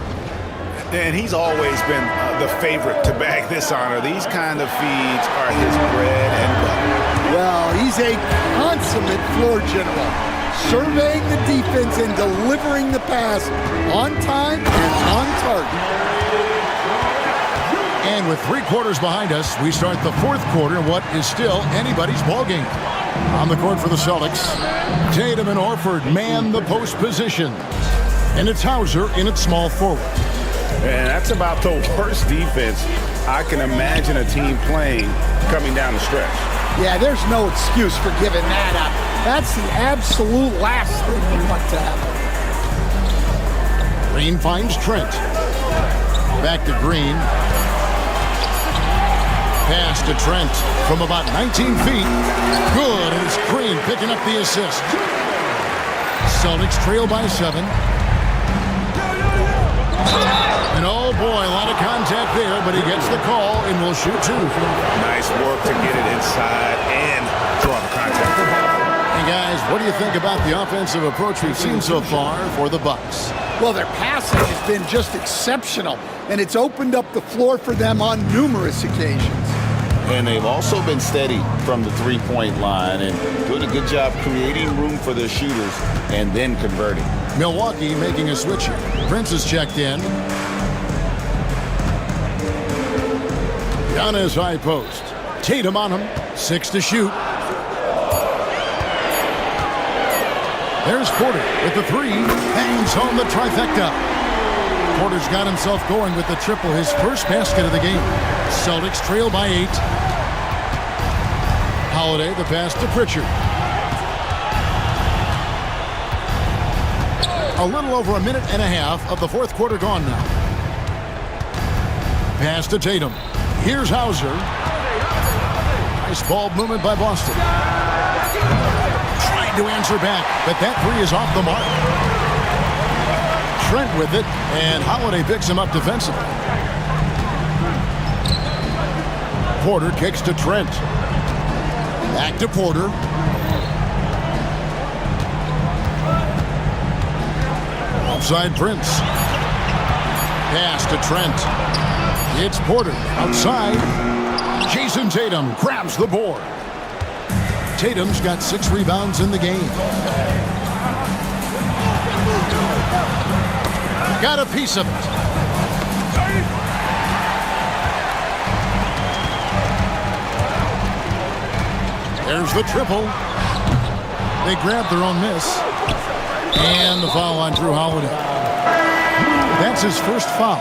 And he's always been the favorite to bag this honor. These kind of feeds are his bread and butter. Well, he's a consummate floor general, surveying the defense and delivering the pass on time and on target. And with 3 quarters behind us, we start the 4th quarter in what is still anybody's ballgame. On the court for the Celtics, Tatum and Horford man the post position. And it's Hauser in at small forward. And that's about the worst defense I can imagine a team playing coming down the stretch. Yeah, there's no excuse for giving that up. That's the absolute last thing you want to happen. Green finds Trent. Back to Green. Pass to Trent from about 19 feet. Good, and it's Green picking up the assist. Celtics trail by 7. And oh boy, a lot of contact there, but he gets the call and will shoot 2. Nice work to get it inside and draw the contact. And guys, what do you think about the offensive approach we've seen so far for the Bucks? Well, their passing has been just exceptional, and it's opened up the floor for them on numerous occasions. And they've also been steady from the 3-point line and doing a good job creating room for their shooters and then converting. Milwaukee making a switch here. Prince is checked in. Giannis high post. Tatum on him. 6 to shoot. There's Porter with the 3. Hangs home the trifecta. Porter's got himself going with the triple, his first basket of the game. Celtics trail by 8. Holiday, the pass to Pritchard. A little over a minute and a half of the 4th quarter gone now. Pass to Tatum. Here's Hauser. Nice ball movement by Boston. Trying to answer back, but that 3 is off the mark. Trent with it, and Holiday picks him up defensively. Porter kicks to Trent. Back to Porter. Offside Prince. Pass to Trent. It's Porter outside. Jason Tatum grabs the board. Tatum's got 6 rebounds in the game. Got a piece of it. There's the triple. They grabbed their own miss. And the foul on Drew Holiday. That's his first foul.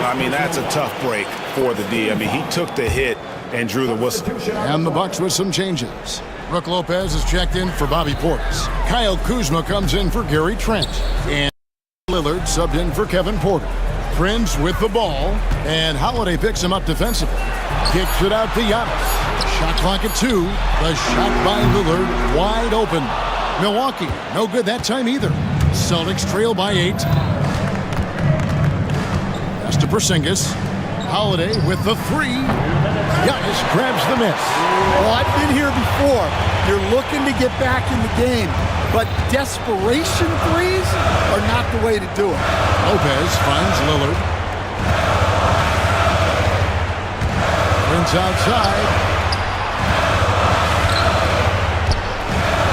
I mean, that's a tough break for the D. I mean, he took the hit and drew the whistle. And the Bucks with some changes. Brook Lopez is checked in for Bobby Portis. Kyle Kuzma comes in for Gary Trent. And Lillard subbed in for Kevin Porter. Prince with the ball. And Holiday picks him up defensively. Kicks it out to Giannis. Shot clock at 2. The shot by Lillard wide open. Milwaukee, no good that time either. Celtics trail by 8. Pass to Porzingis. Holiday with the 3. Giannis grabs the miss. Well, I've been here before. You're looking to get back in the game, but desperation threes are not the way to do it. Lopez finds Lillard. Prince outside.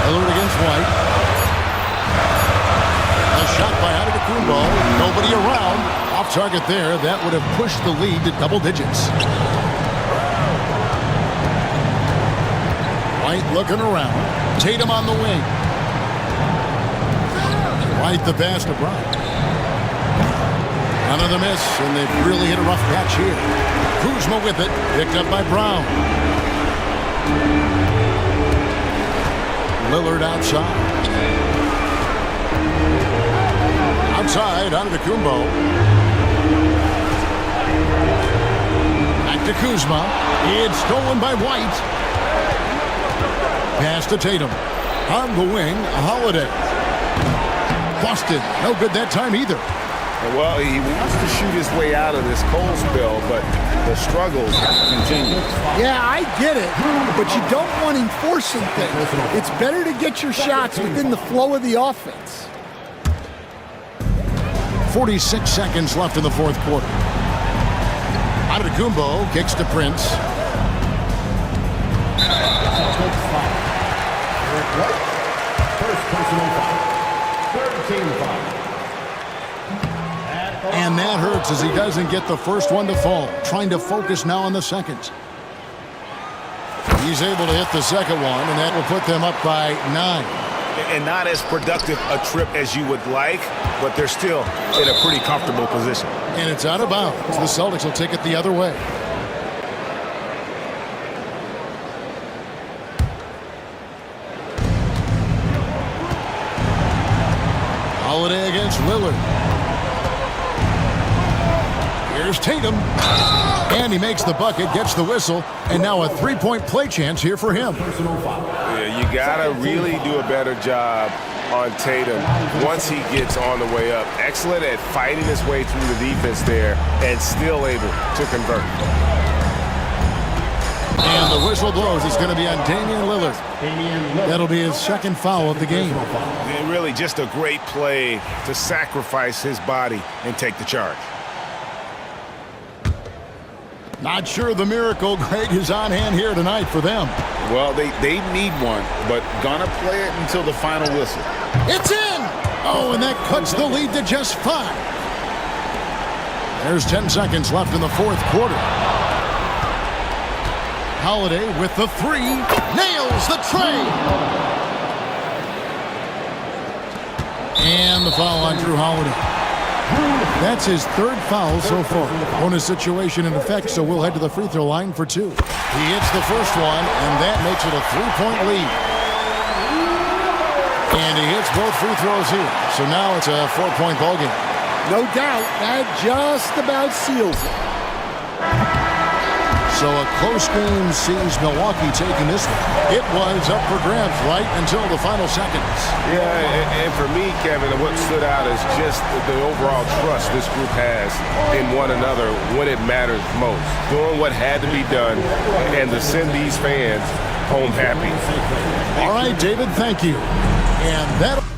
Lillard against White. A shot by Antetokounmpo. Nobody around. Off target there. That would have pushed the lead to double digits. White looking around. Tatum on the wing. White the pass to Brown. Another miss, and they've really hit a rough patch here. Kuzma with it. Picked up by Brown. Lillard outside. Outside, Antetokounmpo. Back to Kuzma. It's stolen by White. Pass to Tatum. On the wing, Holiday. Boston, no good that time either. Well, he wants to shoot his way out of this cold spell, but the struggles continue. Yeah, I get it, but you don't want him forcing things. It's better to get your shots within the flow of the offense. 46 seconds left in the fourth quarter. Antetokounmpo kicks to Prince. First personal foul. Third team foul. And that hurts as he doesn't get the first one to fall. Trying to focus now on the second. He's able to hit the second one, and that will put them up by 9. And not as productive a trip as you would like, but they're still in a pretty comfortable position. And it's out of bounds. The Celtics will take it the other way. Holiday against Lillard. Here's Tatum. And he makes the bucket, gets the whistle, and now a three-point play chance here for him. Yeah, you gotta really do a better job on Tatum once he gets on the way up. Excellent at fighting his way through the defense there and still able to convert. And the whistle blows. It's going to be on Damian Lillard. That'll be his second foul of the game. And really just a great play to sacrifice his body and take the charge. Not sure the miracle grade is on hand here tonight for them. Well, they need one, but gonna play it until the final whistle. It's in! Oh, and that cuts the lead to just 5. There's 10 seconds left in the fourth quarter. Holiday with the 3. Nails the tray! And the foul on Drew Holiday. That's his third foul so far. Bonus situation in effect, so we'll head to the free throw line for 2. He hits the first one, and that makes it a 3-point lead. And he hits both free throws here. So now it's a 4-point ballgame. No doubt, that just about seals it. So a close game sees Milwaukee taking this one. It was up for grabs right until the final seconds. Yeah, and for me, Kevin, what stood out is just the overall trust this group has in one another when it matters most. Doing what had to be done and to send these fans home happy. All right, David, thank you. And that...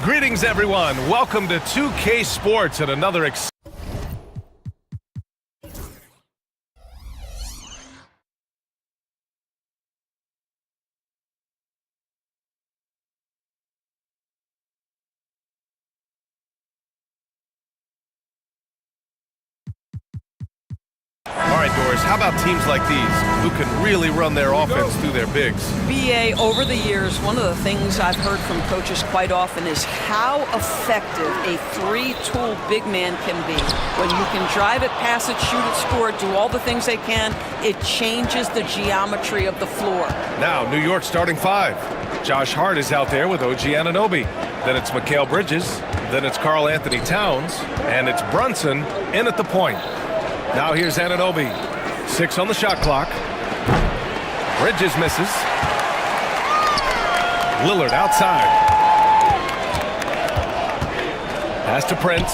Greetings, everyone. Welcome to 2K Sports and another Doris, how about teams like these who can really run their offense through their bigs? BA, over the years, one of the things I've heard from coaches quite often is how effective a three-tool big man can be. When you can drive it, pass it, shoot it, score it, do all the things they can, it changes the geometry of the floor. Now, New York starting five. Josh Hart is out there with OG Anunoby. Then it's Mikal Bridges. Then it's Karl Anthony Towns. And it's Brunson in at the point. Now here's Anunoby. 6 on the shot clock. Bridges misses. Lillard outside. Pass to Prince.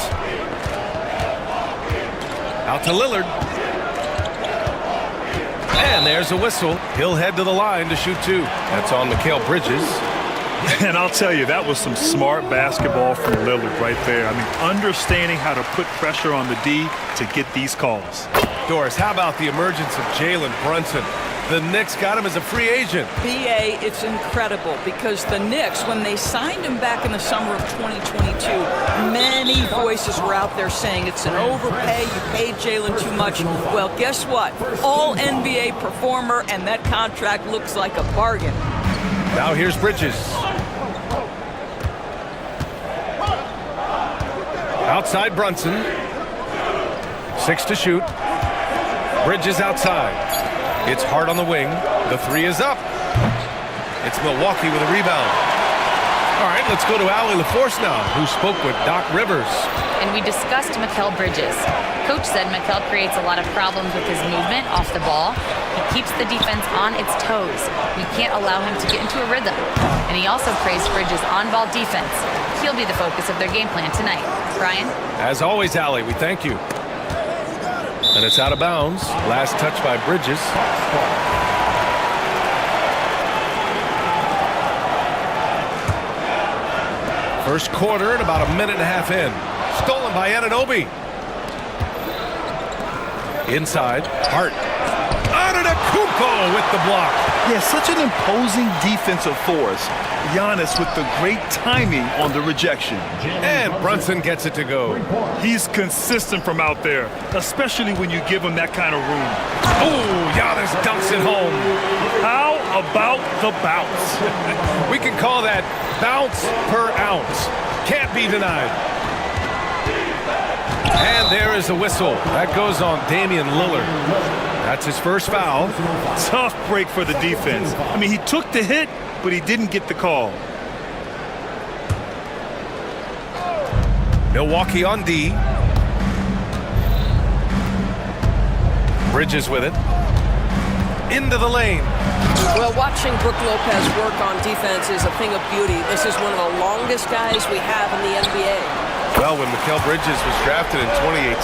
Out to Lillard. And there's a whistle. He'll head to the line to shoot 2. That's on Mikal Bridges. And I'll tell you, that was some smart basketball from Lillard right there. I mean, understanding how to put pressure on the D to get these calls. Doris, how about the emergence of Jalen Brunson? The Knicks got him as a free agent. BA, it's incredible because the Knicks, when they signed him back in the summer of 2022, many voices were out there saying it's an overpay, you paid Jalen too much. Well, guess what? All NBA performer, and that contract looks like a bargain. Now here's Bridges. Outside Brunson. 6 to shoot. Bridges outside. It's Hart on the wing. The 3 is up. It's Milwaukee with a rebound. All right, let's go to Allie LaForce now, who spoke with Doc Rivers. And we discussed Mikal Bridges. Coach said Mikal creates a lot of problems with his movement off the ball. He keeps the defense on its toes. We can't allow him to get into a rhythm. And he also praised Bridges' on-ball defense. He'll be the focus of their game plan tonight. Brian? As always, Allie, we thank you. And it's out of bounds. Last touch by Bridges. First quarter and about a minute and a half in. Stolen by Anunoby. Inside, Hart. Antetokounmpo with the block. Yeah, such an imposing defensive force. Giannis with the great timing on the rejection. And Brunson gets it to go. He's consistent from out there, especially when you give him that kind of room. Oh, Giannis dunks it home. How about the bounce? We can call that bounce per ounce. Can't be denied. And there is a whistle. That goes on Damian Lillard. That's his first foul. Tough break for the defense. I mean, he took the hit, but he didn't get the call. Milwaukee on D. Bridges with it. Into the lane. Well, watching Brook Lopez work on defense is a thing of beauty. This is one of the longest guys we have in the NBA. Well, when Mikal Bridges was drafted in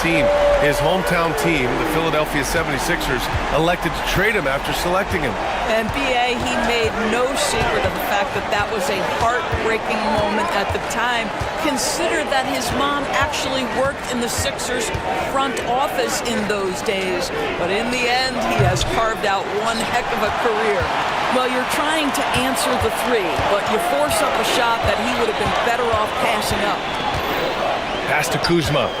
2018, his hometown team, the Philadelphia 76ers, elected to trade him after selecting him. And BA, he made no secret of the fact that that was a heartbreaking moment at the time. Consider that his mom actually worked in the Sixers front office in those days. But in the end, he has carved out one heck of a career. Well, you're trying to answer the 3, but you force up a shot that he would have been better off passing up. Pass to Kuzma.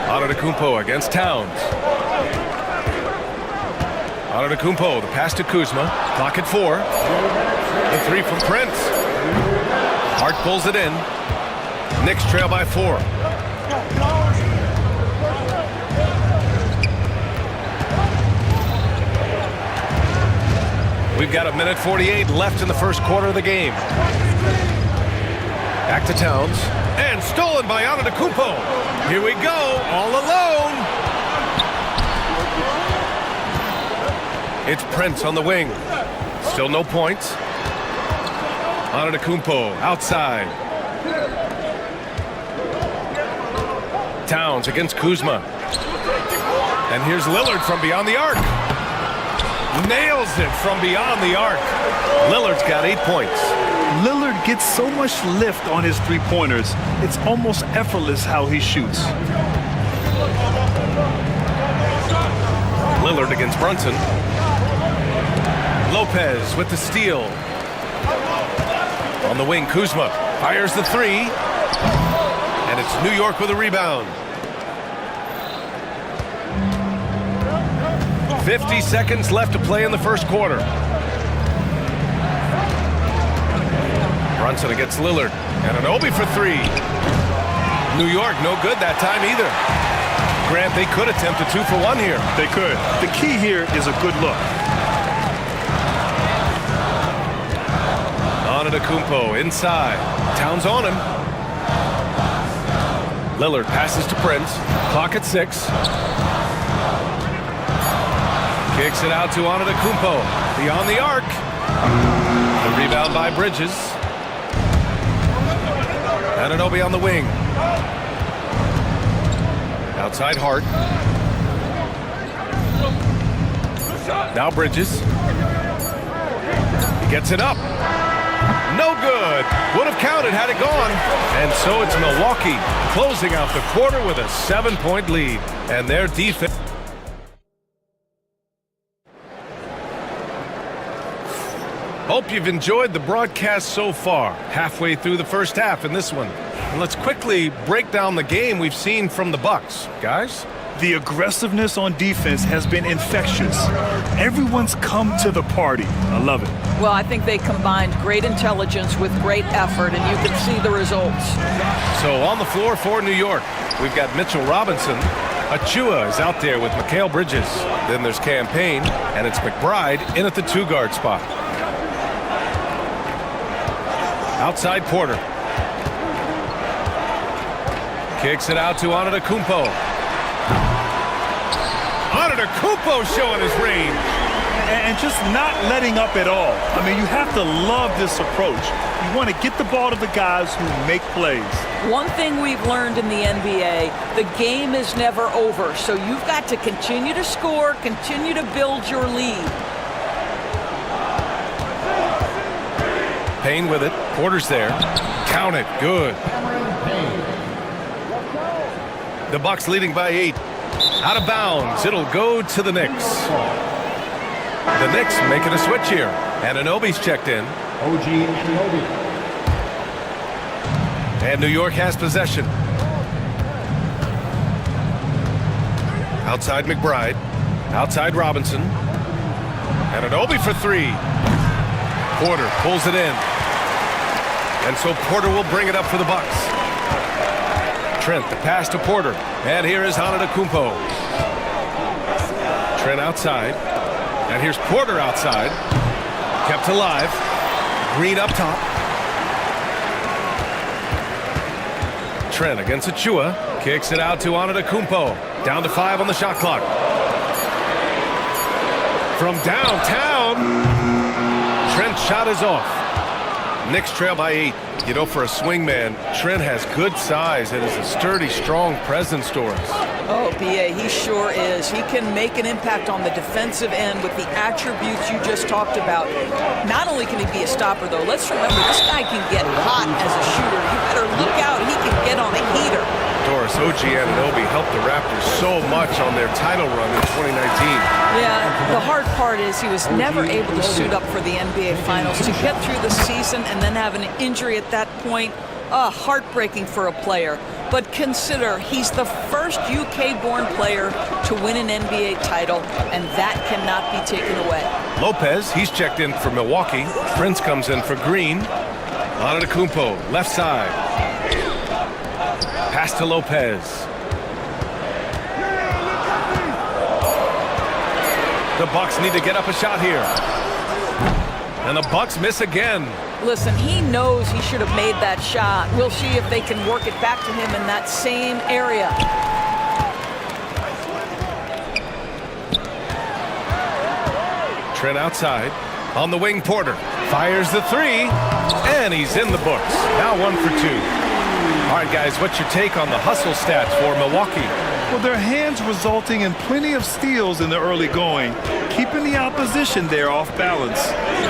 Antetokounmpo against Towns. Antetokounmpo, the pass to Kuzma. Clock at 4. The 3 from Prince. Hart pulls it in. Knicks trail by 4. We've got a minute 48 left in the first quarter of the game. Back to Towns. And stolen by Antetokounmpo. Here we go, all alone. It's Prince on the wing. Still no points. Antetokounmpo outside. Towns against Kuzma. And here's Lillard from beyond the arc. Nails it from beyond the arc. Lillard's got 8 points. Lillard gets so much lift on his three-pointers, it's almost effortless how he shoots. Lillard against Brunson. Lopez with the steal. On the wing, Kuzma fires the 3. And it's New York with a rebound. 50 seconds left to play in the first quarter. Brunson against Lillard. And an Obi for three. New York, no good that time either. Grant, they could attempt a 2 for 1 here. They could. The key here is a good look. Antetokounmpo inside. Towns on him. Lillard passes to Prince. Clock at 6. Kicks it out to Antetokounmpo. Beyond the arc. The rebound by Bridges. Anunoby on the wing. Outside Hart. Now Bridges. He gets it up. No good. Would have counted had it gone. And so it's Milwaukee closing out the quarter with a 7-point lead. And their defense. Hope you've enjoyed the broadcast so far. Halfway through the first half in this one. And let's quickly break down the game we've seen from the Bucks. Guys? The aggressiveness on defense has been infectious. Everyone's come to the party. I love it. Well, I think they combined great intelligence with great effort, and you can see the results. So on the floor for New York, we've got Mitchell Robinson. Achua is out there with Mikal Bridges. Then there's Campaign, and it's McBride in at the 2-guard spot. Outside Porter. Kicks it out to Antetokounmpo. Antetokounmpo showing his range. And just not letting up at all. I mean, you have to love this approach. You want to get the ball to the guys who make plays. One thing we've learned in the NBA, the game is never over. So you've got to continue to score, continue to build your lead. Payne with it. Porter's there. Count it. Good. The Bucks leading by 8. Out of bounds. It'll go to the Knicks. The Knicks making a switch here. And Anunoby's checked in. OG Anunoby. And New York has possession. Outside McBride. Outside Robinson. And Anunoby for 3. Porter pulls it in. And so Porter will bring it up for the Bucks. Trent, the pass to Porter. And here is Antetokounmpo. Trent outside. And here's Porter outside. Kept alive. Green up top. Trent against Achua. Kicks it out to Antetokounmpo. Down to 5 on the shot clock. From downtown. Trent's shot is off. Knicks trail by 8. You know, for a swingman, Trent has good size and is a sturdy, strong presence, Doris. Oh, B.A., he sure is. He can make an impact on the defensive end with the attributes you just talked about. Not only can he be a stopper, though, let's remember, this guy can get hot as a shooter. You better look out. He can get on a heater. Doris, OG Anunoby helped the Raptors so much on their title run in 2019. Yeah, the hard part is he was never able to suit up for the NBA Finals. To get through the season and then have an injury at that point, heartbreaking for a player. But consider, he's the first UK-born player to win an NBA title, and that cannot be taken away. Lopez, he's checked in for Milwaukee. Prince comes in for Green. Antetokounmpo, left side. Pass to Lopez. The Bucks need to get up a shot here. And the Bucks miss again. Listen, he knows he should have made that shot. We'll see if they can work it back to him in that same area. Trent outside. On the wing, Porter. Fires the 3. And he's in the books. Now 1 for 2. All right, guys, what's your take on the hustle stats for Milwaukee? Well, their hands resulting in plenty of steals in the early going, keeping the opposition there off balance.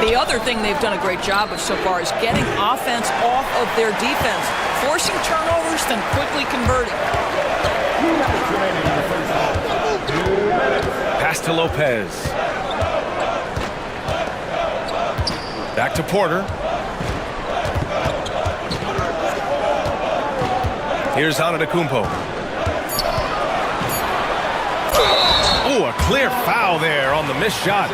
The other thing they've done a great job of so far is getting offense off of their defense, forcing turnovers, then quickly converting. Pass to Lopez. Back to Porter. Here's Antetokounmpo. Ooh, a a clear foul there on the missed shot.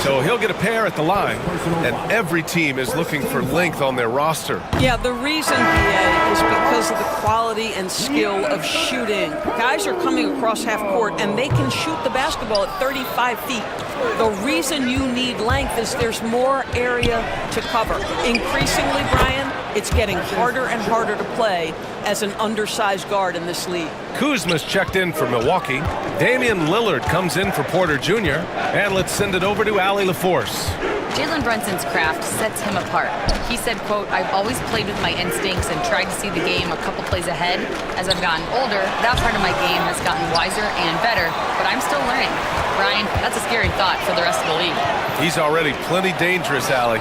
So he'll get a pair at the line, and every team is looking for length on their roster. Yeah, the reason, BA, is because of the quality and skill of shooting. Guys are coming across half court, and they can shoot the basketball at 35 feet. The reason you need length is there's more area to cover. Increasingly, Brian, it's getting harder and harder to play as an undersized guard in this league. Kuzma's checked in for Milwaukee. Damian Lillard comes in for Porter Jr. And let's send it over to Allie LaForce. Jalen Brunson's craft sets him apart. He said, quote, "I've always played with my instincts and tried to see the game a couple plays ahead. As I've gotten older, that part of my game has gotten wiser and better, but I'm still learning." Brian, that's a scary thought for the rest of the league. He's already plenty dangerous, Allie.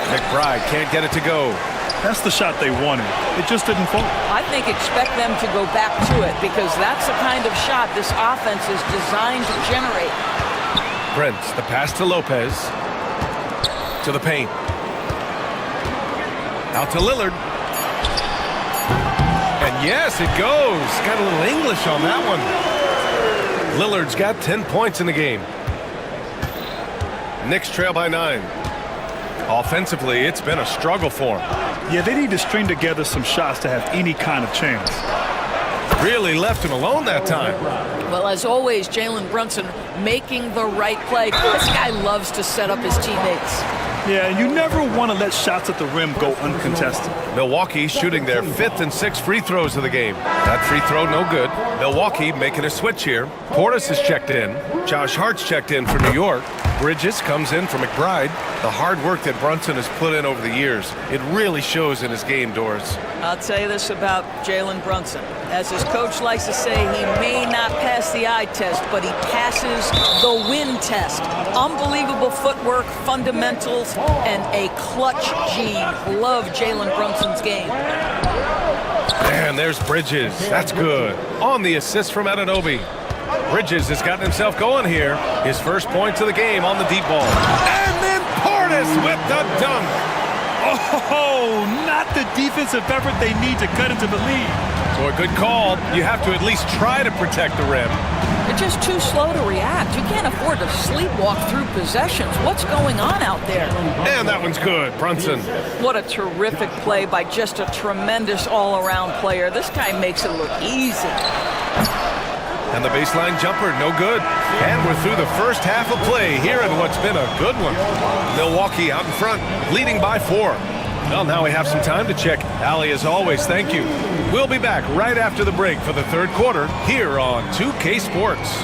McBride can't get it to go. That's the shot they wanted. It just didn't fall. I think expect them to go back to it because that's the kind of shot this offense is designed to generate. Prince, the pass to Lopez. To the paint. Out to Lillard. And yes, it goes. Got a little English on that one. Lillard's got 10 points in the game. Knicks trail by 9. Offensively, it's been a struggle for him. Yeah, they need to string together some shots to have any kind of chance. Really left him alone that time. Well, as always, Jalen Brunson making the right play. This guy loves to set up his teammates. Yeah, and you never want to let shots at the rim go uncontested. Milwaukee shooting their 5th and 6th free throws of the game. That free throw no good. Milwaukee making a switch here. Portis has checked in. Josh Hart's checked in for New York. Bridges comes in for McBride. The hard work that Brunson has put in over the years, it really shows in his game, Doris. I'll tell you this about Jalen Brunson. As his coach likes to say, he may not pass the eye test, but he passes the win test. Unbelievable footwork, fundamentals, and a clutch gene. Love Jalen Brunson's game. And there's Bridges. That's good. On the assist from Anunoby. Bridges has gotten himself going here. His first points of the game on the deep ball. And then Portis with the dunk. Oh, not the defensive effort they need to cut into the lead. So a good call. You have to at least try to protect the rim. They're just too slow to react. You can't afford to sleepwalk through possessions. What's going on out there? And that one's good. Brunson. What a terrific play by just a tremendous all-around player. This guy makes it look easy. And the baseline jumper, no good. And we're through the first half of play here in what's been a good one. Milwaukee out in front, leading by 4. Well, now we have some time to check. Allie, as always, thank you. We'll be back right after the break for the third quarter here on 2K Sports.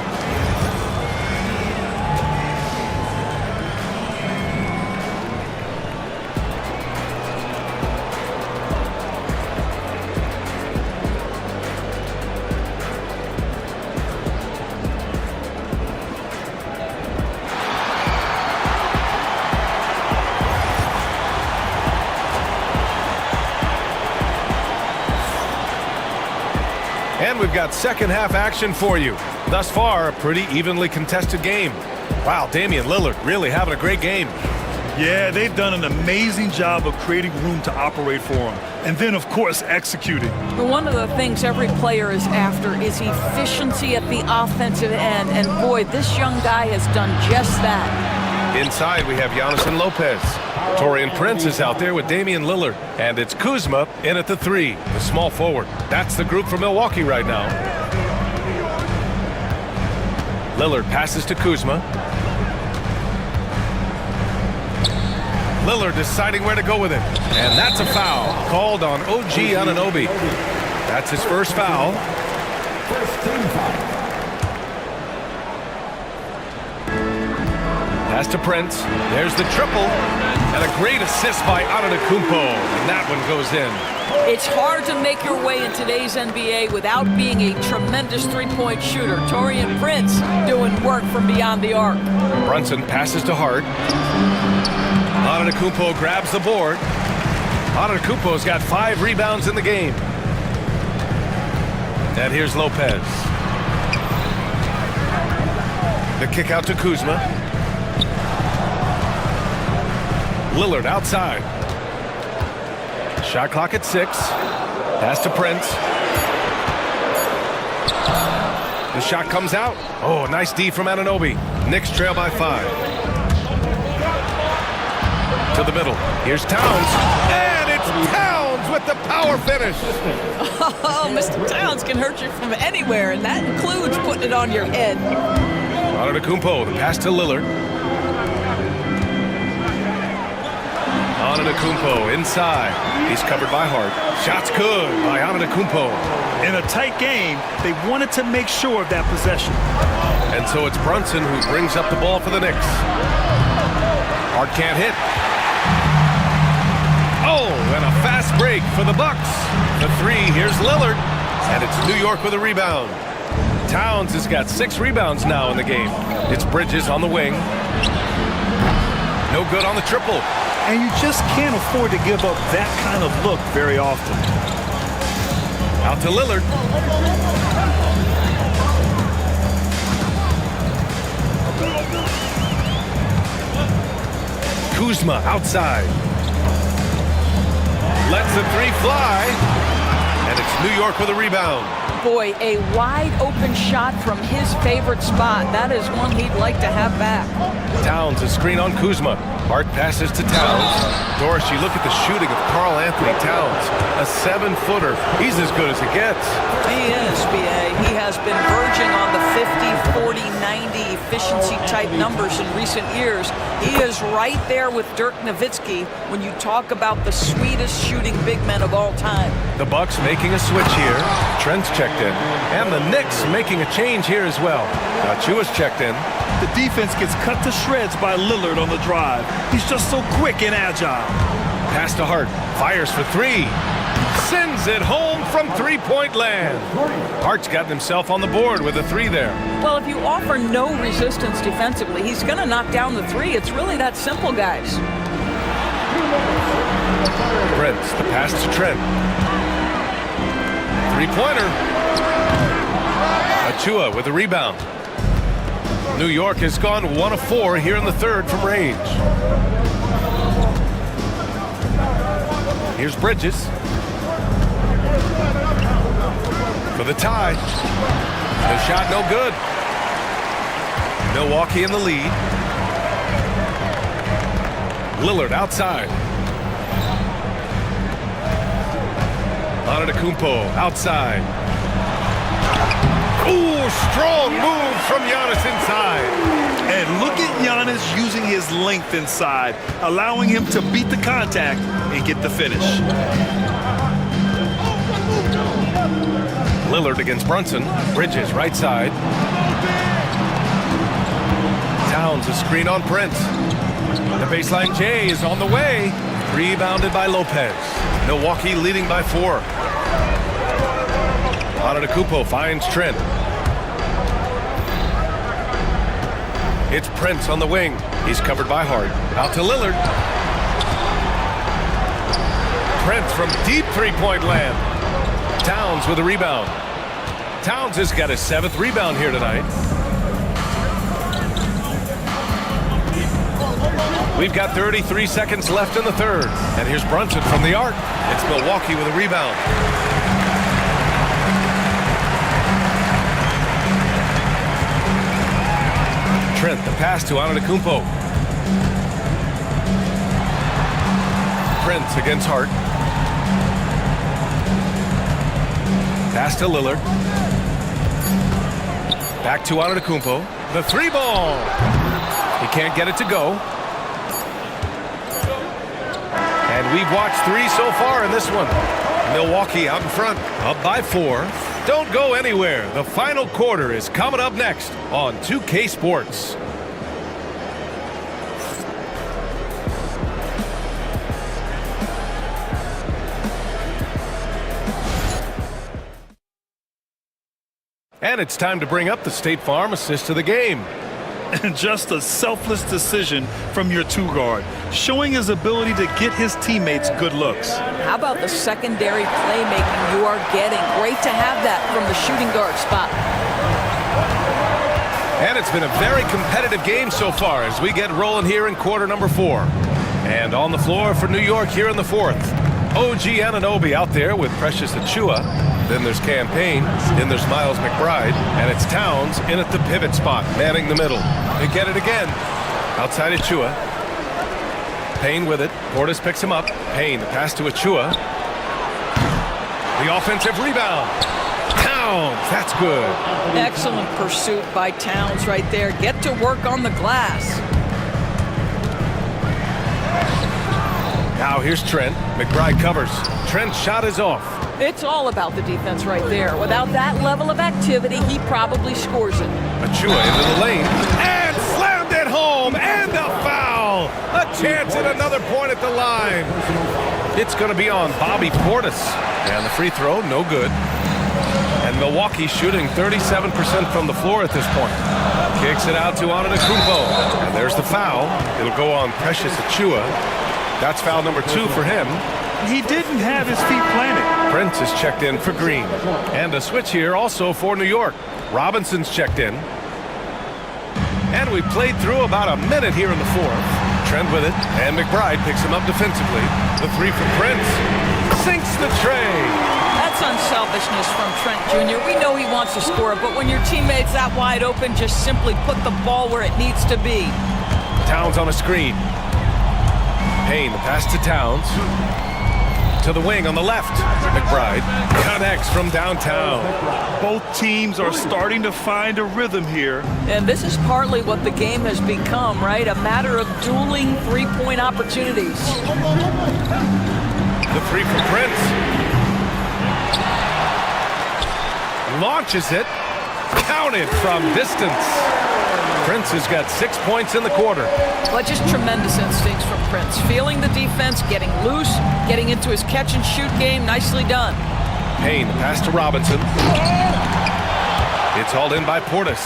And we've got second half action for you. Thus far, a pretty evenly contested game. Wow, Damian Lillard really having a great game. Yeah, they've done an amazing job of creating room to operate for him. And then, of course, executing. One of the things every player is after is efficiency at the offensive end. And boy, this young guy has done just that. Inside, we have Giannis and Lopez. Taurean Prince is out there with Damian Lillard. And it's Kuzma in at the 3, the small forward. That's the group for Milwaukee right now. Lillard passes to Kuzma. Lillard deciding where to go with it. And that's a foul called on OG Anunoby. That's his first foul. Pass to Prince. There's the triple. And a great assist by Antetokounmpo. And that one goes in. It's hard to make your way in today's NBA without being a tremendous three-point shooter. Taurean Prince doing work from beyond the arc. Brunson passes to Hart. Antetokounmpo grabs the board. Antetokounmpo's got 5 rebounds in the game. And here's Lopez. The kick out to Kuzma. Lillard outside. Shot clock at 6. Pass to Prince. The shot comes out. Oh, nice D from Anunoby. Knicks trail by 5. To the middle. Here's Towns. And it's Towns with the power finish. Oh, Mr. Towns can hurt you from anywhere, and that includes putting it on your head. Antetokounmpo, the pass to Lillard. Antetokounmpo inside. He's covered by Hart. Shot's good by Antetokounmpo. In a tight game, they wanted to make sure of that possession. And so it's Brunson who brings up the ball for the Knicks. Hart can't hit. Oh, and a fast break for the Bucks. The 3, here's Lillard. And it's New York with a rebound. Towns has got 6 rebounds now in the game. It's Bridges on the wing. No good on the triple. And you just can't afford to give up that kind of look very often. Out to Lillard. Kuzma outside. Lets the 3 fly. And it's New York with a rebound. Boy, a wide open shot from his favorite spot. That is one he'd like to have back. Towns, a screen on Kuzma. Hart passes to Towns. Doris, you look at the shooting of Karl Anthony Towns. A 7-footer. He's as good as it gets. He is, B.A. He has been verging on the 50, 40, 90 efficiency type numbers in recent years. He is right there with Dirk Nowitzki when you talk about the sweetest shooting big men of all time. The Bucks making a switch here. Trent's checked in. And the Knicks making a change here as well. Achua's checked in. The defense gets cut to shreds by Lillard on the drive. He's just so quick and agile. Pass to Hart. Fires for 3. Sends it home from three-point land. Hart's gotten himself on the board with a 3 there. Well, if you offer no resistance defensively, he's going to knock down the 3. It's really that simple, guys. Prince, the pass to Trent. 3-pointer. Achua with a rebound. New York has gone 1 of 4 here in the 3rd from range. Here's Bridges. For the tie. The shot no good. Milwaukee in the lead. Lillard outside. Antetokounmpo outside. Ooh, strong move from Giannis inside. And look at Giannis using his length inside, allowing him to beat the contact and get the finish. Lillard against Brunson. Bridges right side. Towns a screen on Prince. The baseline J is on the way. Rebounded by Lopez. Milwaukee leading by 4. Antetokounmpo finds Trent. It's Prince on the wing. He's covered by Hart. Out to Lillard. Prince from deep 3-point land. Towns with a rebound. Towns has got his 7th rebound here tonight. We've got 33 seconds left in the 3rd. And here's Brunson from the arc. It's Milwaukee with a rebound. Trent, the pass to Antetokounmpo. Prince against Hart. Pass to Lillard. Back to Antetokounmpo. The 3-ball. He can't get it to go. And we've watched 3 so far in this one. Milwaukee out in front, up by 4. Don't go anywhere. The final quarter is coming up next on 2K Sports. And it's time to bring up the State Farm assist of the game. And just a selfless decision from your 2-guard, showing his ability to get his teammates good looks. How about the secondary playmaking you are getting? Great to have that from the shooting guard spot. And it's been a very competitive game so far as we get rolling here in quarter number 4. And on the floor for New York here in the 4th. OG Anunoby out there with Precious Achua. Then there's Campaign. Then there's Miles McBride. And it's Towns in at the pivot spot, manning the middle. They get it again. Outside Achua. Payne with it. Portis picks him up. Payne, the pass to Achua. The offensive rebound. Towns, that's good. Excellent pursuit by Towns right there. Get to work on the glass. Now here's Trent. McBride covers. Trent's shot is off. It's all about the defense right there. Without that level of activity, he probably scores it. Achua into the lane. And slammed it home. And a foul. A chance at another point at the line. It's going to be on Bobby Portis. And the free throw, no good. And Milwaukee shooting 37% from the floor at this point. Kicks it out to Antetokounmpo. And there's the foul. It'll go on Precious Achua. That's foul number 2 for him. He didn't have his feet planted. Prince is checked in for Green. And a switch here also for New York. Robinson's checked in. And we played through about a minute here in the fourth. Trent with it. And McBride picks him up defensively. The three from Prince. Sinks the tray. That's unselfishness from Trent Jr. We know he wants to score, but when your teammate's that wide open, just simply put the ball where it needs to be. Towns on a screen. Payne, the pass to Towns. To the wing on the left. McBride connects from downtown. Both teams are starting to find a rhythm here. And this is partly what the game has become, right? A matter of dueling three-point opportunities. The three from Prince. Launches it. Counted from distance. Prince has got 6 points in the quarter. But just tremendous instincts from Prince. Feeling the defense, getting loose, getting into his catch-and-shoot game. Nicely done. Payne, the pass to Robinson. It's hauled in by Portis.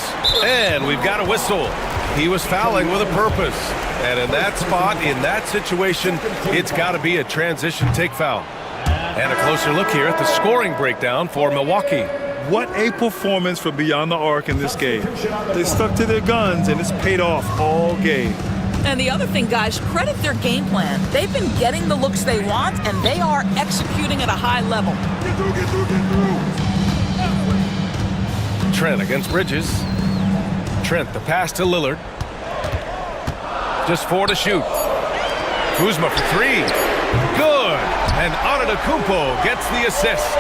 And we've got a whistle. He was fouling with a purpose. And in that spot, in that situation, it's got to be a transition take foul. And a closer look here at the scoring breakdown for Milwaukee. What a performance from beyond the arc in this game. They stuck to their guns, and it's paid off all game. And the other thing, guys, credit their game plan. They've been getting the looks they want, and they are executing at a high level. Trent against Bridges. Trent, the pass to Lillard. Just 4 to shoot. Kuzma for 3. Good. And Antetokounmpo gets the assist.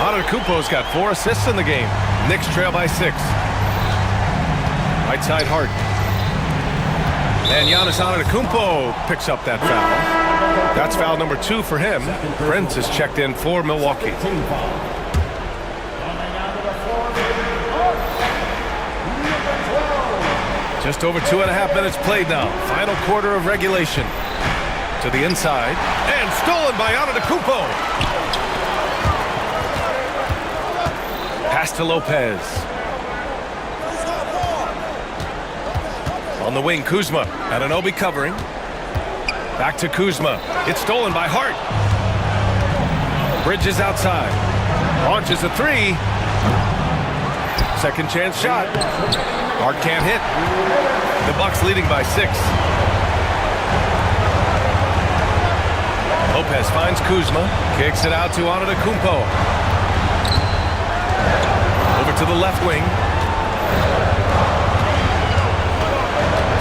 Antetokounmpo's got 4 assists in the game. Knicks trail by 6. Right side Hart. And Giannis Antetokounmpo picks up that foul. That's foul number 2 for him. Prince is checked in for Milwaukee. Just over 2.5 minutes played now. Final quarter of regulation. To the inside. And stolen by Antetokounmpo. Pass to Lopez. On the wing, Kuzma. Anunoby covering. Back to Kuzma. It's stolen by Hart. Bridges outside. Launches a 3. Second chance shot. Hart can't hit. The Bucks leading by 6. Lopez finds Kuzma. Kicks it out to Antetokounmpo. Over to the left wing.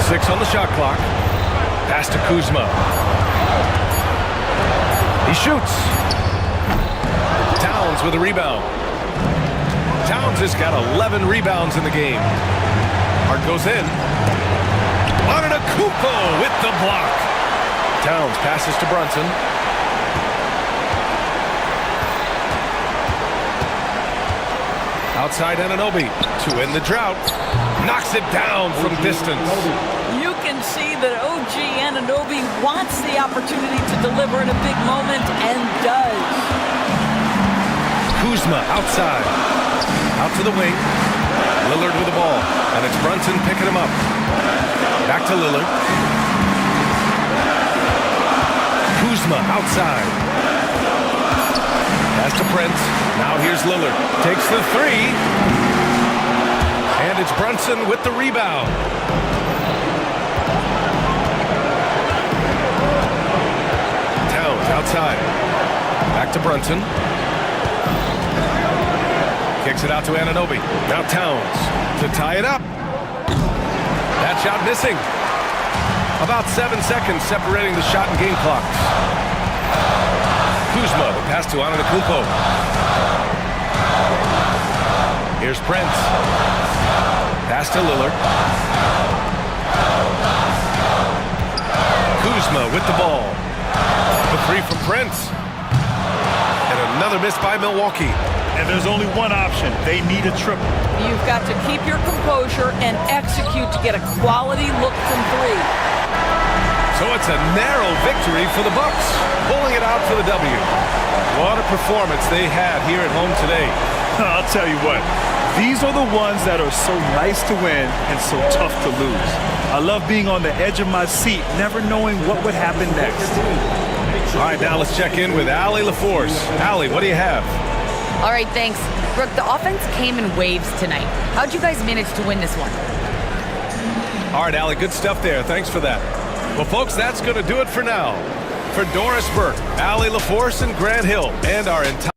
6 on the shot clock. Pass to Kuzma. He shoots. Towns with a rebound. Towns has got 11 rebounds in the game. Hart goes in. Antetokounmpo with the block. Towns passes to Brunson. Outside Anunoby to end the drought. Knocks it down from distance. You can see that OG Anunoby wants the opportunity to deliver in a big moment and does. Kuzma outside. Out to the wing. Lillard with the ball. And it's Brunson picking him up. Back to Lillard. Kuzma outside. Pass to Prince. Now here's Lillard. Takes the 3. And it's Brunson with the rebound. Towns outside. Back to Brunson. Kicks it out to Anunoby. Now Towns to tie it up. That shot missing. About 7 seconds separating the shot and game clocks. Kuzma, the pass to Antetokounmpo. Here's Prince. Pass to Lillard. Kuzma with the ball. The three from Prince. And another miss by Milwaukee. And there's only one option. They need a triple. You've got to keep your composure and execute to get a quality look from three. So it's a narrow victory for the Bucks, pulling it out for the W. What a performance they had here at home today. I'll tell you what, these are the ones that are so nice to win and so tough to lose. I love being on the edge of my seat, never knowing what would happen next. All right, now let's check in with Allie LaForce. Allie, what do you have? All right, thanks. Brooke, the offense came in waves tonight. How'd you guys manage to win this one? All right, Allie, good stuff there. Thanks for that. Well, folks, that's going to do it for now. For Doris Burke, Allie LaForce, and Grant Hill, and our entire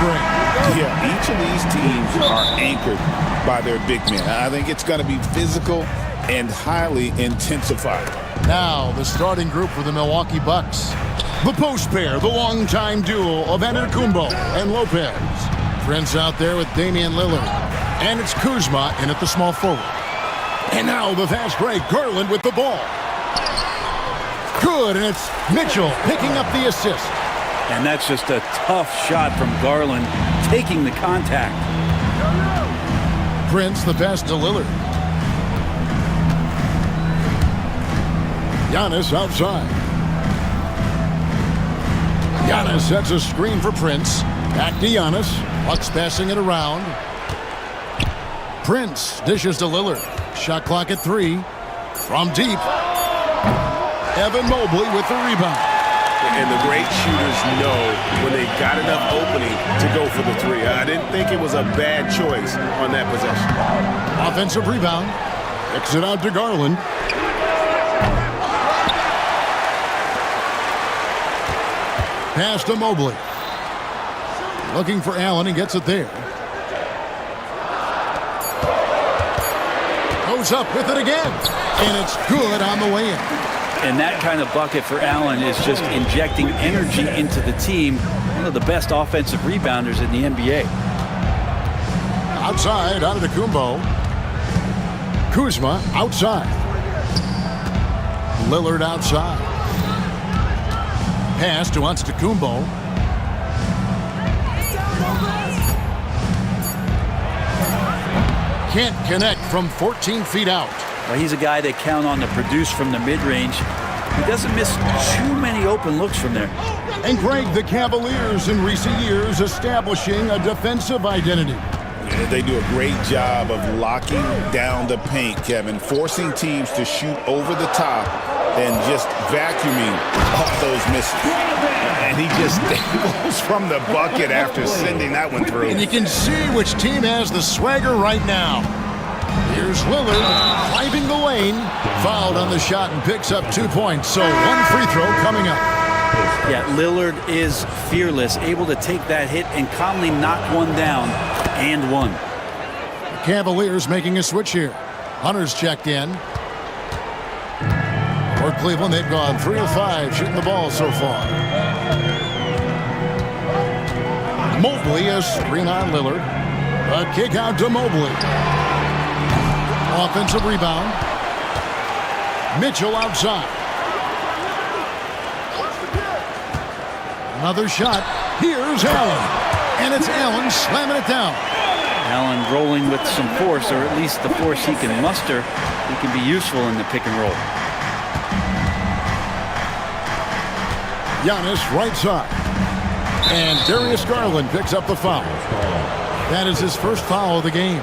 break. Yeah, each of these teams are anchored by their big men. I think it's going to be physical and highly intensified. Now, the starting group for the Milwaukee Bucks. The post pair, the longtime duo of Antetokounmpo and Lopez. Prince out there with Damian Lillard. And it's Kuzma in at the small forward. And now the fast break, Garland with the ball. Good, and it's Mitchell picking up the assist. And that's just a tough shot from Garland, taking the contact. Prince the pass to Lillard. Giannis outside. Giannis sets a screen for Prince. Back to Giannis. Bucks passing it around. Prince dishes to Lillard. Shot clock at 3. From deep. Evan Mobley with the rebound. And the great shooters know when they got enough opening to go for the 3. I didn't think it was a bad choice on that possession. Offensive rebound. Kicks it out to Garland. Pass to Mobley. Looking for Allen and gets it there. Goes up with it again. And it's good on the way in. And that kind of bucket for Allen is just injecting energy into the team. One of the best offensive rebounders in the NBA. Outside, Antetokounmpo. Kuzma outside. Lillard outside. Pass to Antetokounmpo. Can't connect from 14 feet out. Well, he's a guy they count on to produce from the mid-range. He doesn't miss too many open looks from there. And Greg, the Cavaliers in recent years establishing a defensive identity. Yeah, they do a great job of locking down the paint, Kevin, forcing teams to shoot over the top and just vacuuming off those misses. And he just dangles from the bucket after sending that one through. And you can see which team has the swagger right now. Here's Lillard driving the lane. Fouled on the shot and picks up 2 points. So one free throw coming up. Yeah, Lillard is fearless, able to take that hit and calmly knock one down and one. The Cavaliers making a switch here. Hunter's checked in. For Cleveland, they've gone 3 of 5 shooting the ball so far. Mobley, a screen on Lillard. A kick out to Mobley. Offensive rebound. Mitchell outside. Another shot. Here's Allen. And it's Allen slamming it down. Allen rolling with some force, or at least the force he can muster. He can be useful in the pick and roll. Giannis right side. And Darius Garland picks up the foul. That is his first foul of the game.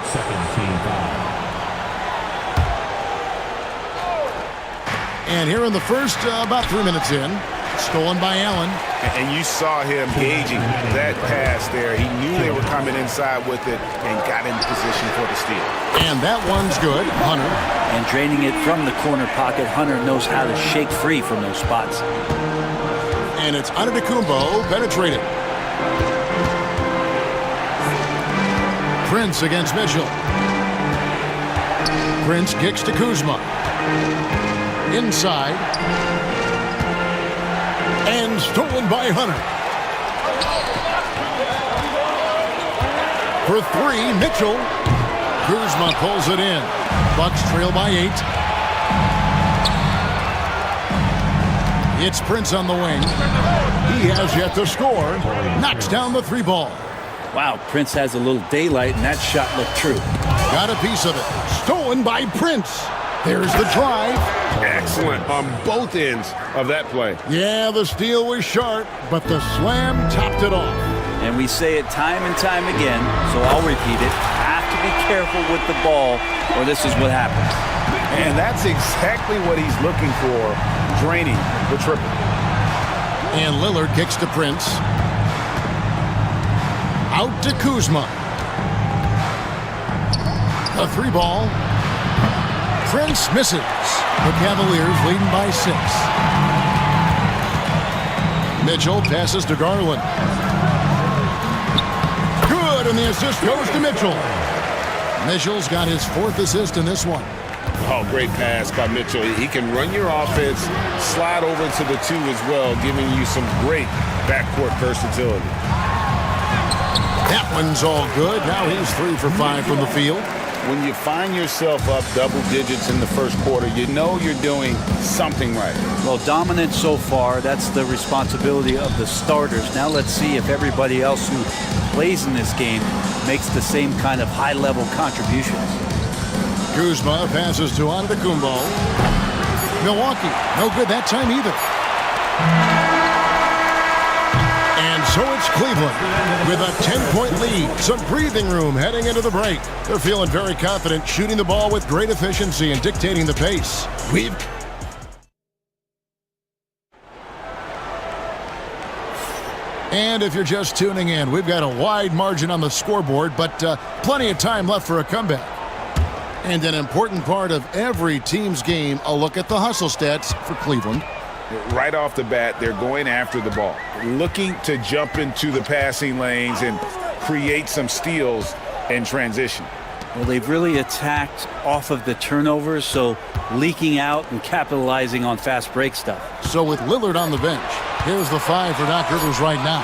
And here in the first, about 3 minutes in, stolen by Allen. And you saw him gauging that pass there. He knew they were coming inside with it and got in position for the steal. And that one's good. Hunter. And draining it from the corner pocket, Hunter knows how to shake free from those spots. And it's Antetokounmpo penetrated. Prince against Mitchell. Prince kicks to Kuzma. Inside. And stolen by Hunter. For 3, Mitchell. Kuzma pulls it in. Bucks trail by 8. It's Prince on the wing. He has yet to score. Knocks down the 3 ball. Wow, Prince has a little daylight, and that shot looked true. Got a piece of it. Stolen by Prince. There's the drive. Excellent on both ends of that play. Yeah, the steal was sharp, but the slam topped it off. And we say it time and time again, so I'll repeat it. Have to be careful with the ball, or this is what happens. And that's exactly what he's looking for, draining the triple. And Lillard kicks to Prince. Out to Kuzma. A 3 ball. Prince misses. The Cavaliers leading by 6. Mitchell passes to Garland. assist goes to Mitchell. Mitchell's got his 4th assist in this one. Oh, great pass by Mitchell. He can run your offense, slide over to the 2 as well, giving you some great backcourt versatility. That one's all good. Now he's 3 for 5 from the field. When you find yourself up double digits in the first quarter, you know you're doing something right. Well, dominant so far. That's the responsibility of the starters. Now let's see if everybody else who plays in this game makes the same kind of high-level contributions. Kuzma passes to Antetokounmpo. Milwaukee, no good that time either. And so it's Cleveland with a 10-point lead. Some breathing room heading into the break. They're feeling very confident, shooting the ball with great efficiency and dictating the pace. And if you're just tuning in, we've got a wide margin on the scoreboard, but plenty of time left for a comeback. And an important part of every team's game, a look at the hustle stats for Cleveland. Right off the bat, they're going after the ball, looking to jump into the passing lanes and create some steals in transition. Well, they've really attacked off of the turnovers, so leaking out and capitalizing on fast break stuff. So with Lillard on the bench, here's the 5 for Doc Rivers right now.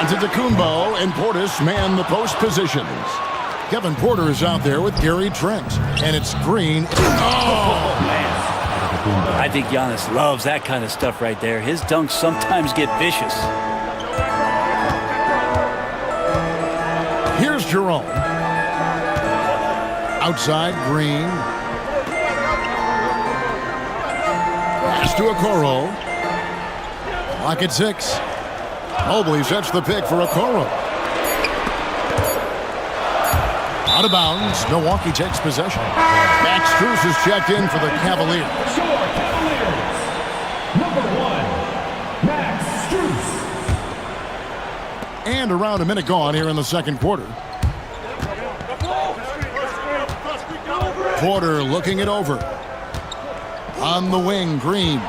Antetokounmpo and Portis man the post positions. Kevin Porter is out there with Gary Trent, and it's Green. Oh, man. I think Giannis loves that kind of stuff right there. His dunks sometimes get vicious. Here's Jerome. Outside, Green. Pass to Okoro. Clock at 6. Mobley sets the pick for Okoro. Out of bounds. Milwaukee takes possession. Max Strus is checked in for the Cavaliers. Number 1, Max Strus. And around a minute gone here in the second quarter. Porter looking it over. On the wing, Green.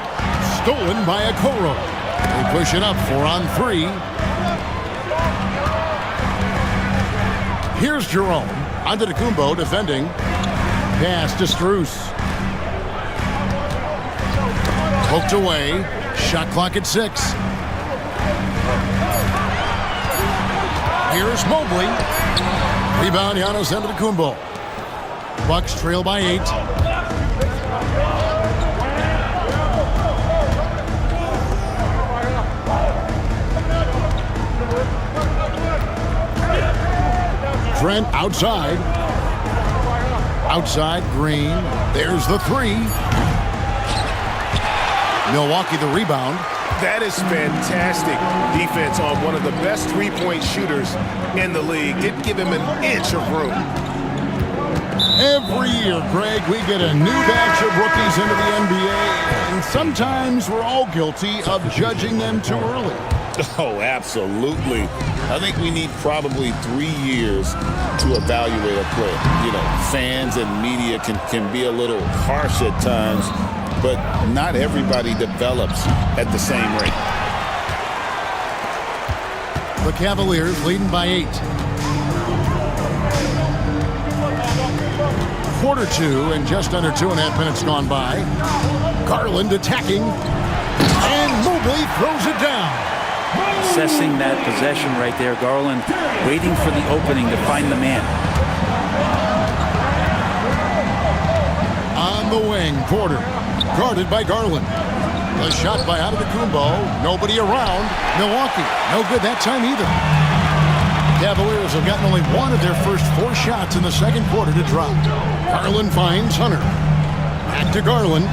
Stolen by Okoro. They push it up 4 on 3. Here's Jerome. Antetokounmpo defending. Pass to Strus. Poked away. Shot clock at 6. Here's Mobley. Rebound, Giannis Antetokounmpo. Bucks trail by 8. Trent outside. Outside, Green. There's the 3. Milwaukee the rebound. That is fantastic defense on one of the best three-point shooters in the league. Didn't give him an inch of room. Every year, Greg, we get a new batch of rookies into the NBA, and sometimes we're all guilty of judging them too early. Oh, absolutely. I think we need probably 3 years to evaluate a player. You know, fans and media can be a little harsh at times, but not everybody develops at the same rate. The Cavaliers leading by 8. Quarter 2 and just under 2.5 minutes gone by. Garland attacking, and Mobley throws it down. Assessing that possession right there, Garland waiting for the opening to find the man. On the wing, Porter, guarded by Garland. The shot by Antetokounmpo, nobody around. Milwaukee, no good that time either. Cavaliers have gotten only one of their first 4 shots in the second quarter to drop. Garland finds Hunter. Back to Garland.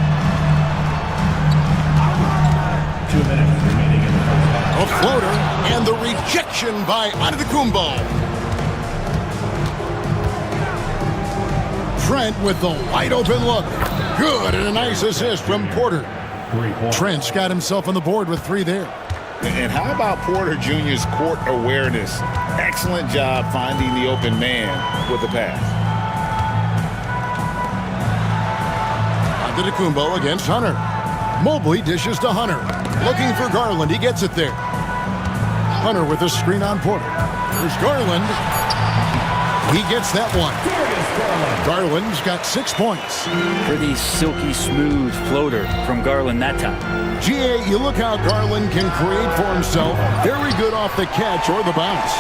2 minutes remaining in the first half. A floater, and the rejection by Antetokounmpo. Trent with the wide open look. Good, and a nice assist from Porter. Trent's got himself on the board with 3 there. And how about Porter Jr.'s court awareness? Excellent job finding the open man with the pass. Antetokounmpo against Hunter. Mobley dishes to Hunter. Looking for Garland. He gets it there. Hunter with a screen on Porter. There's Garland. He gets that one. Garland's got 6 points. Pretty silky smooth floater from Garland that time. GA, you look how Garland can create for himself. Very good off the catch or the bounce.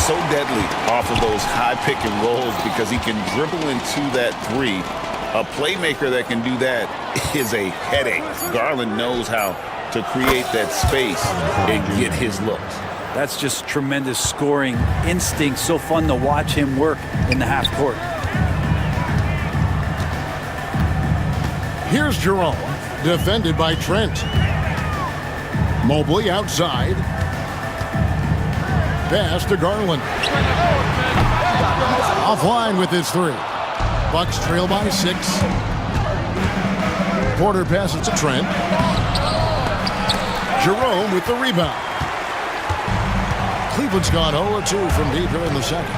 So deadly off of those high pick and rolls because he can dribble into that three. A playmaker that can do that is a headache. Garland knows how to create that space and get his looks. That's just tremendous scoring instinct. So fun to watch him work in the half court. Here's Jerome, defended by Trent. Mobley outside. Pass to Garland. Offline with his three. Bucks trail by 6. Porter passes to Trent. Jerome with the rebound. Cleveland's gone 0-2 from deep here in the second.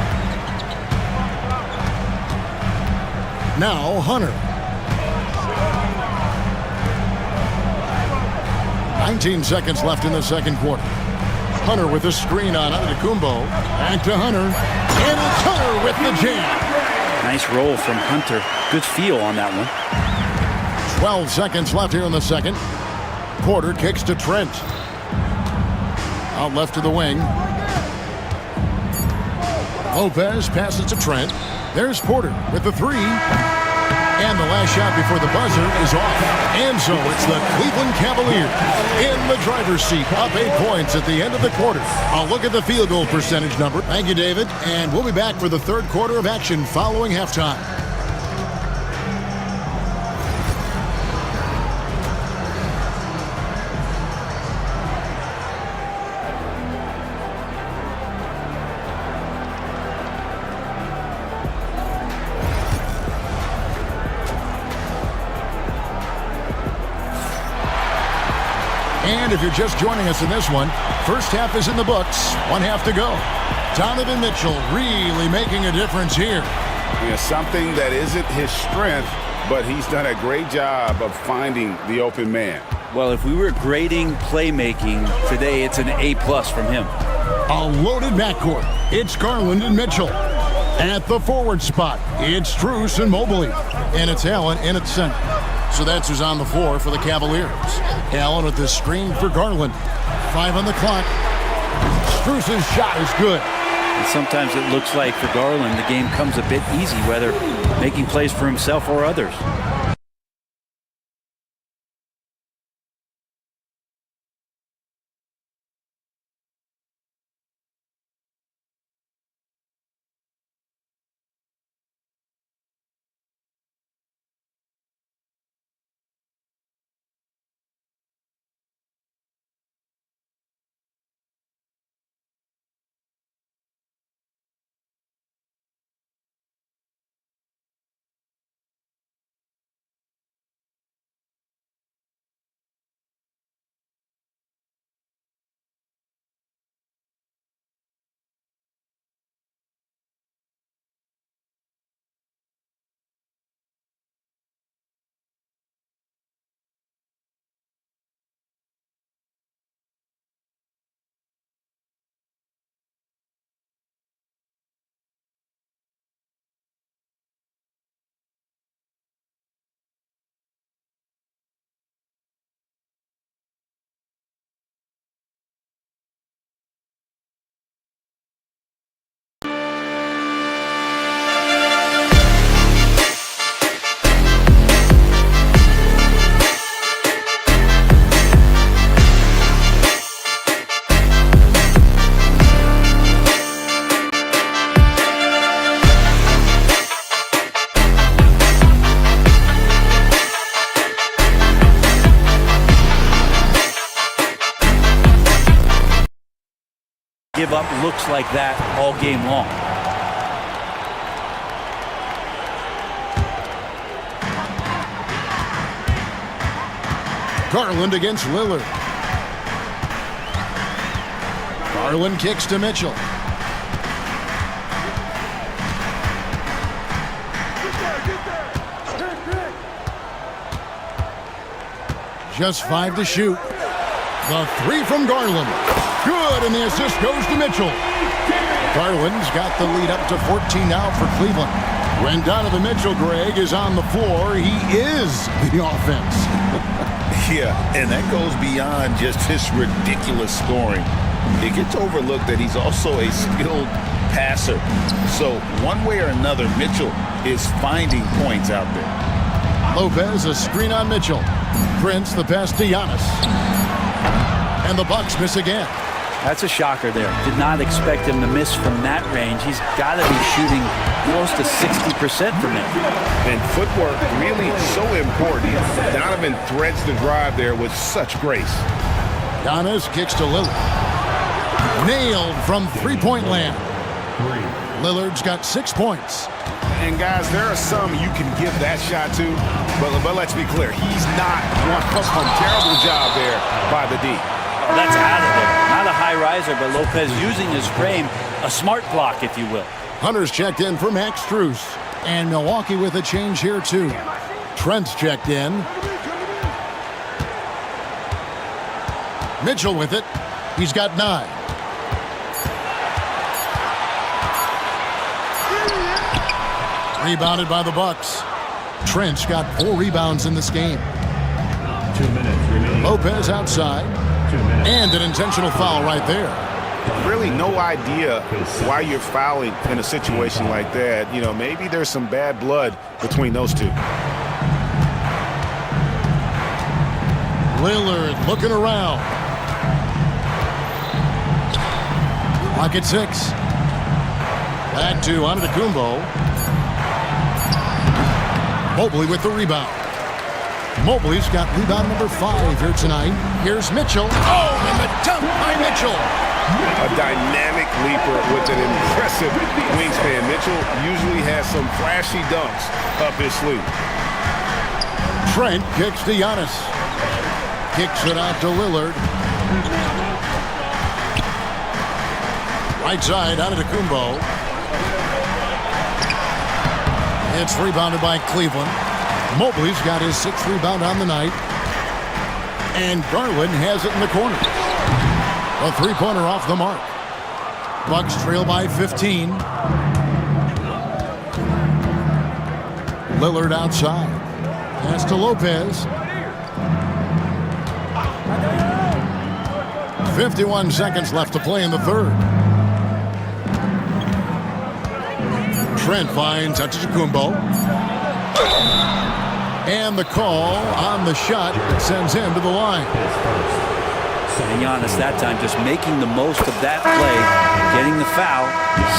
Now Hunter. 19 seconds left in the second quarter. Hunter with a screen on Antetokounmpo. Back to Hunter. And it's Hunter with the jam. Nice roll from Hunter. Good feel on that one. 12 seconds left here in the second. Porter kicks to Trent. Out left to the wing. Lopez passes to Trent. There's Porter with the three. And the last shot before the buzzer is off. And so it's the Cleveland Cavaliers in the driver's seat, up 8 points at the end of the quarter. I'll look at the field goal percentage number. Thank you, David. And we'll be back for the third quarter of action following halftime. And if you're just joining us in this one, first half is in the books. 1 half to go. Donovan Mitchell really making a difference here. Something that isn't his strength, but he's done a great job of finding the open man. Well, if we were grading playmaking today, it's an A+ from him. A loaded backcourt. It's Garland and Mitchell. At the forward spot, it's Strus and Mobley. And it's Allen in at center. So that's who's on the floor for the Cavaliers. Allen with the screen for Garland. 5 on the clock. Strus's shot is good. And sometimes it looks like for Garland, the game comes a bit easy, whether making plays for himself or others. Give up looks like that all game long. Garland against Lillard. Garland kicks to Mitchell. Just 5 to shoot. The three from Garland. Good, and the assist goes to Mitchell. Garland's got the lead up to 14 now for Cleveland. When Donovan Mitchell, Greg, is on the floor, he is the offense. Yeah, and that goes beyond just his ridiculous scoring. It gets overlooked that he's also a skilled passer. So one way or another, Mitchell is finding points out there. Lopez, a screen on Mitchell. Prince, the pass to Giannis. And the Bucks miss again. That's a shocker there. Did not expect him to miss from that range. He's got to be shooting close to 60% from it. And footwork really so important. Donovan threads the drive there with such grace. Giannis kicks to Lillard. Nailed from three-point land. Lillard's got 6 points. And guys, there are some you can give that shot to, but let's be clear, he's not one terrible job there by the D. Oh, that's out of there. Not a high riser, but Lopez using his frame, a smart block, if you will. Hunter's checked in for Max Strus. And Milwaukee with a change here, too. Trent's checked in. Mitchell with it. He's got 9. Rebounded by the Bucks. Trent's got 4 rebounds in this game. 2 minutes remaining. Lopez outside. And an intentional foul right there. Really no idea why you're fouling in a situation like that. You know, maybe there's some bad blood between those two. Lillard looking around. Lock at 6. Back to Antetokounmpo. Mobley with the rebound. Mobley's got rebound number 5 here tonight. Here's Mitchell. Oh, and the dunk by Mitchell. A dynamic leaper with an impressive wingspan. Mitchell usually has some flashy dunks up his sleeve. Trent kicks to Giannis. Kicks it out to Lillard. Right side, Antetokounmpo. It's rebounded by Cleveland. Mobley's got his 6th rebound on the night. And Garland has it in the corner. A three-pointer off the mark. Bucks trail by 15. Lillard outside. Pass to Lopez. 51 seconds left to play in the third. Trent finds Antetokounmpo. And the call on the shot sends him to the line. And Giannis that time just making the most of that play, getting the foul,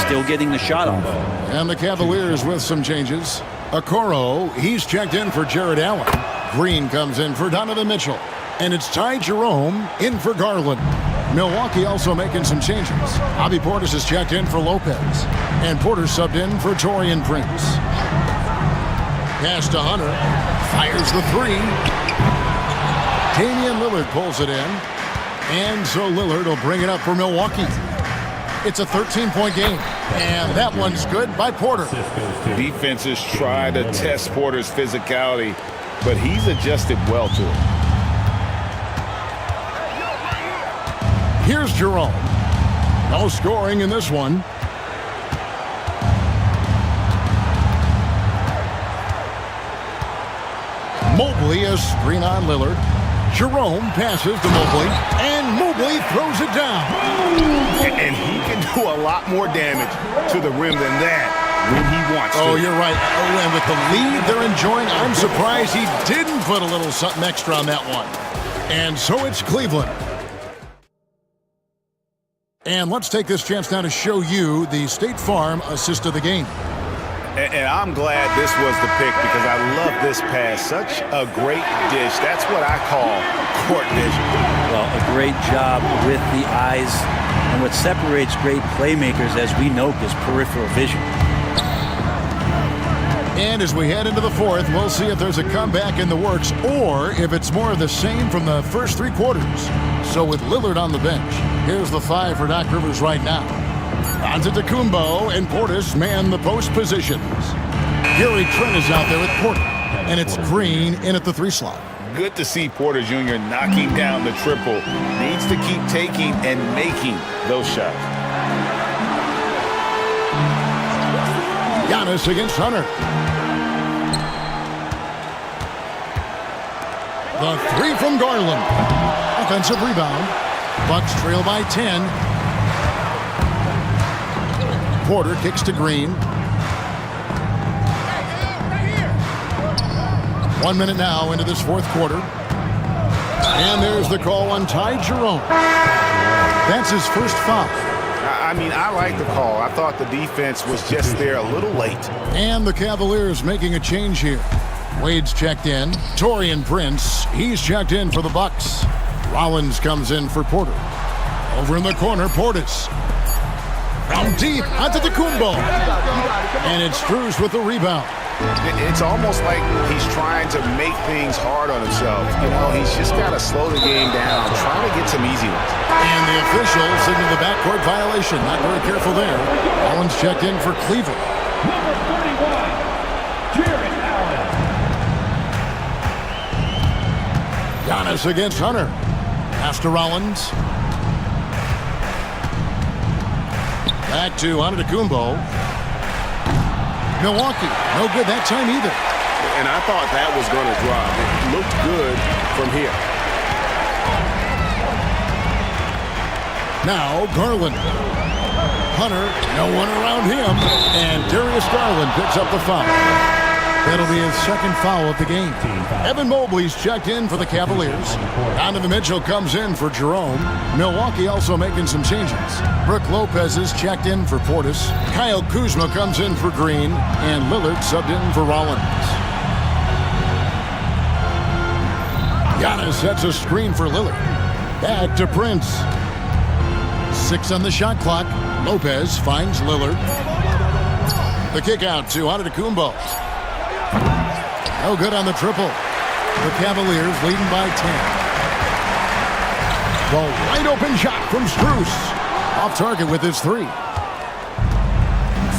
still getting the shot off. And the Cavaliers with some changes. Okoro, he's checked in for Jared Allen. Green comes in for Donovan Mitchell. And it's Ty Jerome in for Garland. Milwaukee also making some changes. Bobby Portis is checked in for Lopez. And Porter subbed in for Taurean Prince. Pass to Hunter. Fires the 3. Damian Lillard pulls it in. And so Lillard will bring it up for Milwaukee. It's a 13-point game. And that one's good by Porter. Defenses try to test Porter's physicality, but he's adjusted well to it. Here's Jerome. No scoring in this one. Mobley a screen on Lillard. Jerome passes to Mobley, and Mobley throws it down. And he can do a lot more damage to the rim than that when he wants to. Oh, you're right. Oh, and with the lead they're enjoying, I'm surprised he didn't put a little something extra on that one. And so it's Cleveland. And let's take this chance now to show you the State Farm assist of the game. And I'm glad this was the pick because I love this pass. Such a great dish. That's what I call court vision. Well, a great job with the eyes. And what separates great playmakers, as we know, is peripheral vision. And as we head into the fourth, we'll see if there's a comeback in the works or if it's more of the same from the first 3 quarters. So with Lillard on the bench, here's the 5 for Doc Rivers right now. Antetokounmpo and Portis man the post positions. Gary Trent is out there with Porter. And it's Green in at the 3 slot. Good to see Porter Jr. knocking down the triple. Needs to keep taking and making those shots. Giannis against Hunter. The three from Garland. Offensive rebound. Bucks trail by 10. Porter kicks to Green. 1 minute now into this fourth quarter. And there's the call on Ty Jerome. That's his first foul. I mean, I like the call. I thought the defense was just there a little late. And the Cavaliers making a change here. Wade's checked in. Taurean Prince, he's checked in for the Bucks. Rollins comes in for Porter. Over in the corner, Portis. From deep, Antetokounmpo. And it's Strus with the rebound. It's almost like he's trying to make things hard on himself. You know, he's just got to slow the game down, trying to get some easy ones. And the official signal the backcourt violation. Not very careful there. Rollins checked in for Cleveland. Number 31, Jared Allen. Giannis against Hunter. Pass to Rollins. Back to Antetokounmpo. Milwaukee, no good that time either. And I thought that was going to drop. It looked good from here. Now Garland. Hunter, no one around him. And Darius Garland picks up the foul. That'll be his second foul of the game. Evan Mobley's checked in for the Cavaliers. Donovan Mitchell comes in for Jerome. Milwaukee also making some changes. Brook Lopez is checked in for Portis. Kyle Kuzma comes in for Green. And Lillard subbed in for Rollins. Giannis sets a screen for Lillard. Back to Prince. 6 on the shot clock. Lopez finds Lillard. The kick out to Antetokounmpo. No good on the triple. The Cavaliers leading by 10. The wide open shot from Strus. Off target with his three.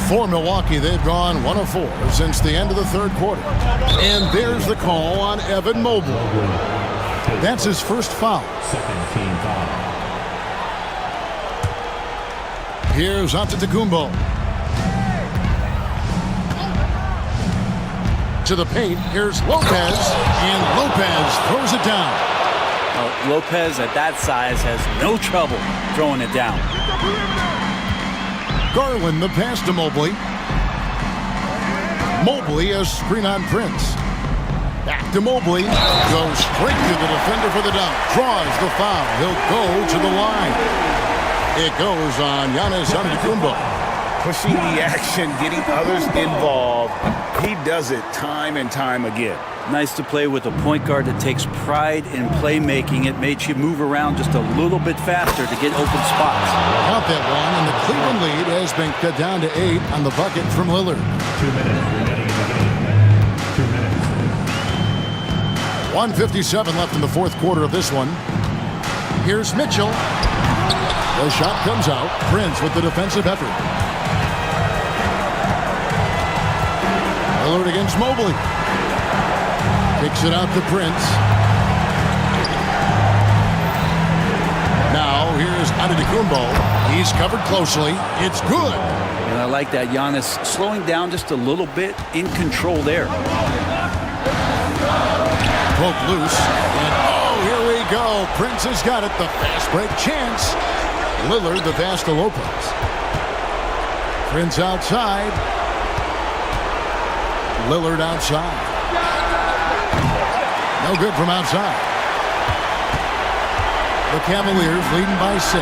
For Milwaukee, they've gone 1 of 4 since the end of the third quarter. And there's the call on Evan Mobley. That's his first foul. Second team foul. Here's Antetokounmpo. To the paint, here's Lopez, and Lopez throws it down. Lopez at that size has no trouble throwing it down. Garland the pass to Mobley. Mobley a screen on Prince. Back to Mobley, goes straight to the defender for the dunk. Draws the foul, he'll go to the line. It goes on Giannis Antetokounmpo. Pushing the action, getting others involved. He does it time and time again. Nice to play with a point guard that takes pride in playmaking. It makes you move around just a little bit faster to get open spots. Count that one, and the Cleveland lead has been cut down to 8 on the bucket from Lillard. 2 minutes remaining in the game. 2 minutes. 1:57 left in the fourth quarter of this one. Here's Mitchell. The shot comes out. Prince with the defensive effort. Lillard against Mobley. Kicks it out to Prince. Now here's Antetokounmpo. He's covered closely. It's good. And I like that Giannis slowing down just a little bit, in control there. Poke loose. And oh, here we go. Prince has got it. The fast break chance. Lillard the pass to Lopez. Prince outside. Lillard outside. No good from outside. The Cavaliers leading by 6.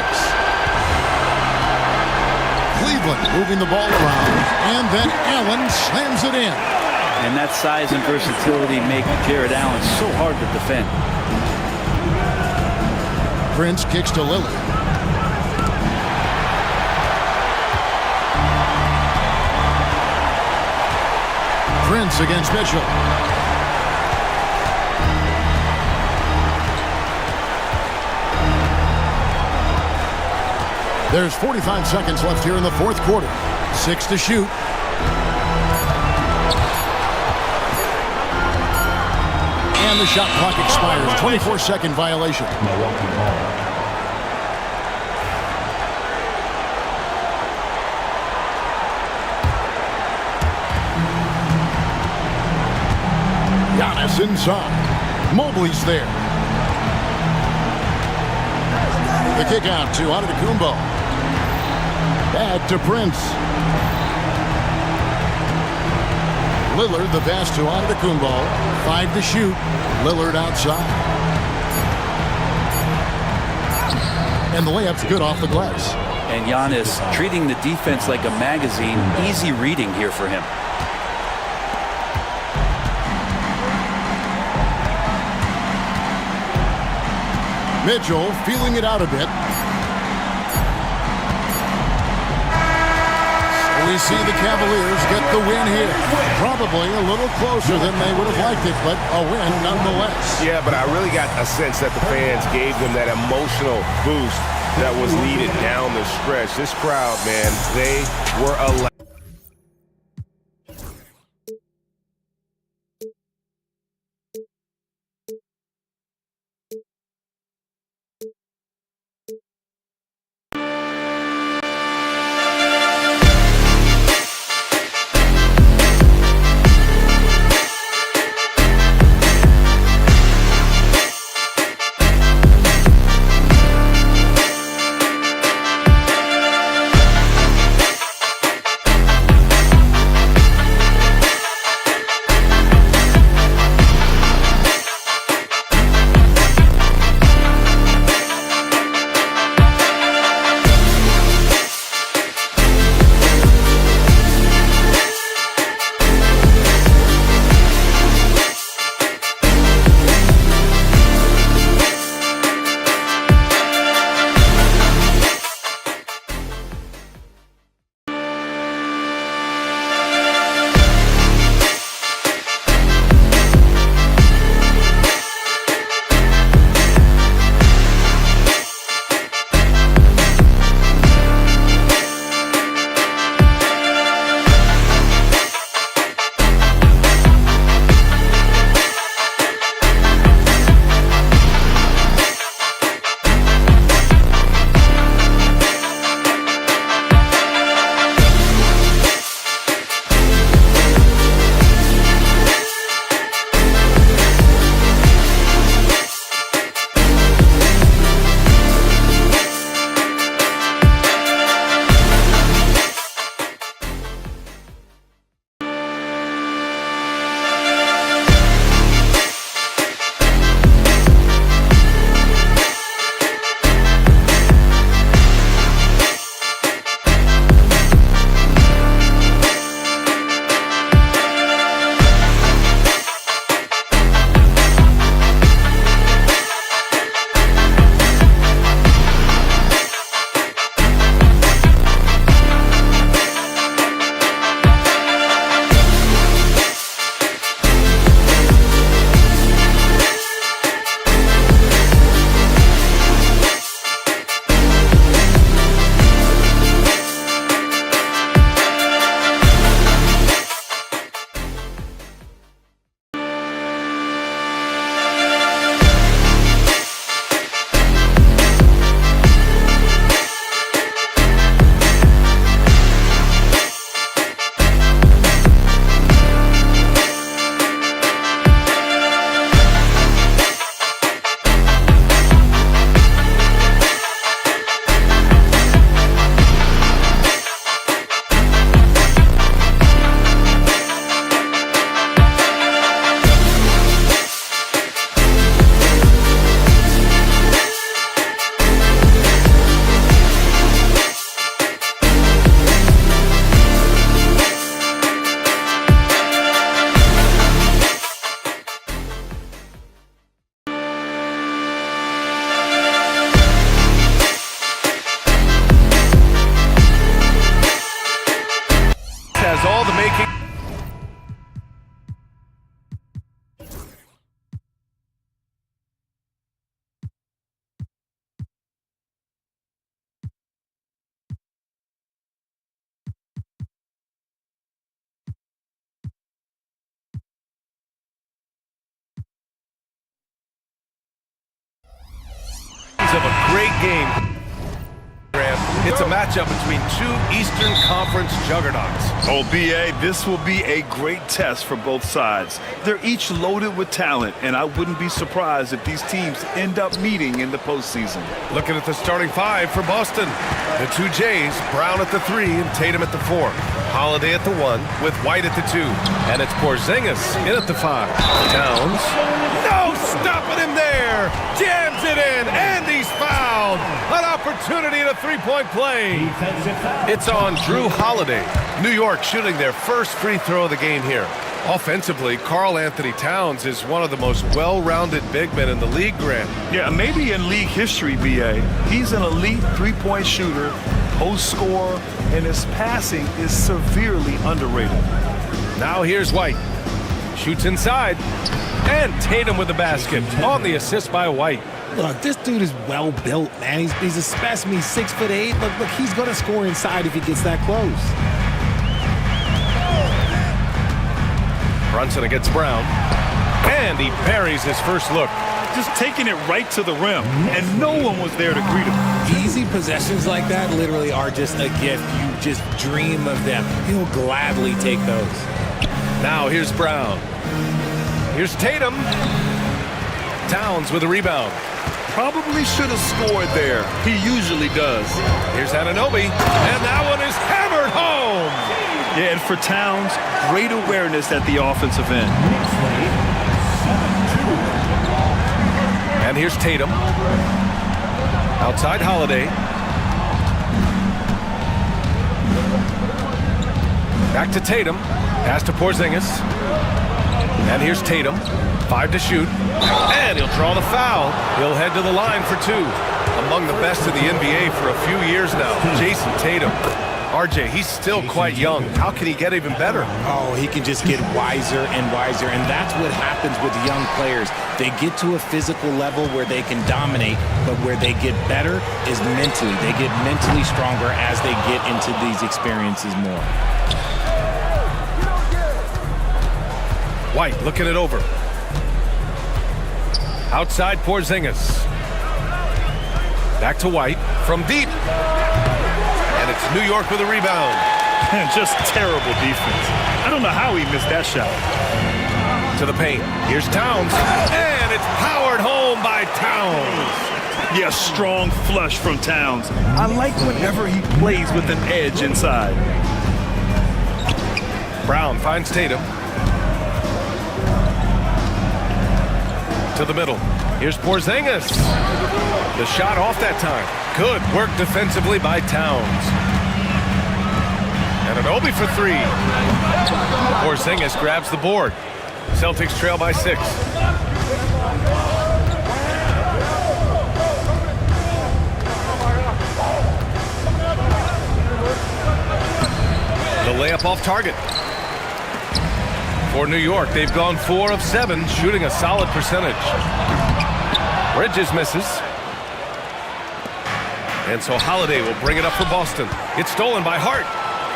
Cleveland moving the ball around. And then Allen slams it in. And that size and versatility make Jared Allen so hard to defend. Prince kicks to Lillard. Prince against Mitchell. There's 45 seconds left here in the fourth quarter. 6 to shoot. And the shot clock expires. 24-second violation. Milwaukee ball. Prince inside. Mobley's there. The kick out to Antetokounmpo. Back to Prince. Lillard, the pass to Antetokounmpo. 5 to shoot. Lillard outside. And the layup's good off the glass. And Giannis treating the defense like a magazine. Easy reading here for him. Mitchell feeling it out a bit. We see the Cavaliers get the win here. Probably a little closer than they would have liked it, but a win nonetheless. Yeah, but I really got a sense that the fans gave them that emotional boost that was needed down the stretch. This crowd, man, they were electric. Of a great game. It's a matchup between two Eastern Conference juggernauts. Oh, B.A., this will be a great test for both sides. They're each loaded with talent, and I wouldn't be surprised if these teams end up meeting in the postseason. Looking at the starting five for Boston. The two Jays, Brown at the 3 and Tatum at the 4. Holiday at the 1 with White at the 2. And it's Porzingis in at the 5. Towns. No stopping him there. Jams it in, and he's fouled. An opportunity at a three-point play. It's on Drew Holiday. New York shooting their first free throw of the game here. Offensively, Karl Anthony Towns is one of the most well-rounded big men in the league, Grant. Yeah, maybe in league history, B.A. He's an elite three-point shooter, post scorer, and his passing is severely underrated. Now here's White. Shoots inside. And Tatum with the basket on the assist by White. Look, this dude is well built, man. He's a specimen. He's 6'8". Look, he's going to score inside if he gets that close. Brunson against Brown. And he buries his first look. Just taking it right to the rim, and no one was there to greet him. Easy possessions like that literally are just a gift. You just dream of them. He'll gladly take those. Now here's Brown. Here's Tatum. Towns with a rebound. Probably should have scored there. He usually does. Here's Anunoby, and that one is hammered home. Yeah, and for Towns, great awareness at the offensive end. And here's Tatum. Outside Holiday. Back to Tatum. Pass to Porzingis. And here's Tatum. 5 to shoot. And he'll draw the foul. He'll head to the line for 2. Among the best in the NBA for a few years now. Jason Tatum. RJ, he's still quite young. How can he get even better? Oh, he can just get wiser and wiser, and that's what happens with young players. They get to a physical level where they can dominate, but where they get better is mentally. They get mentally stronger as they get into these experiences more. White looking it over. Outside Porzingis. Back to White from deep. And it's New York with a rebound. Just terrible defense. I don't know how he missed that shot. To the paint. Here's Towns. And it's powered home by Towns. Yeah, strong flush from Towns. I like whenever he plays with an edge inside. Brown finds Tatum. To the middle. Here's Porzingis. The shot off that time. Good work defensively by Towns. And Anunoby for 3. Porzingis grabs the board. Celtics trail by 6. The layup off target. For New York, they've gone 4 of 7, shooting a solid percentage. Bridges misses. And so Holiday will bring it up for Boston. It's stolen by Hart.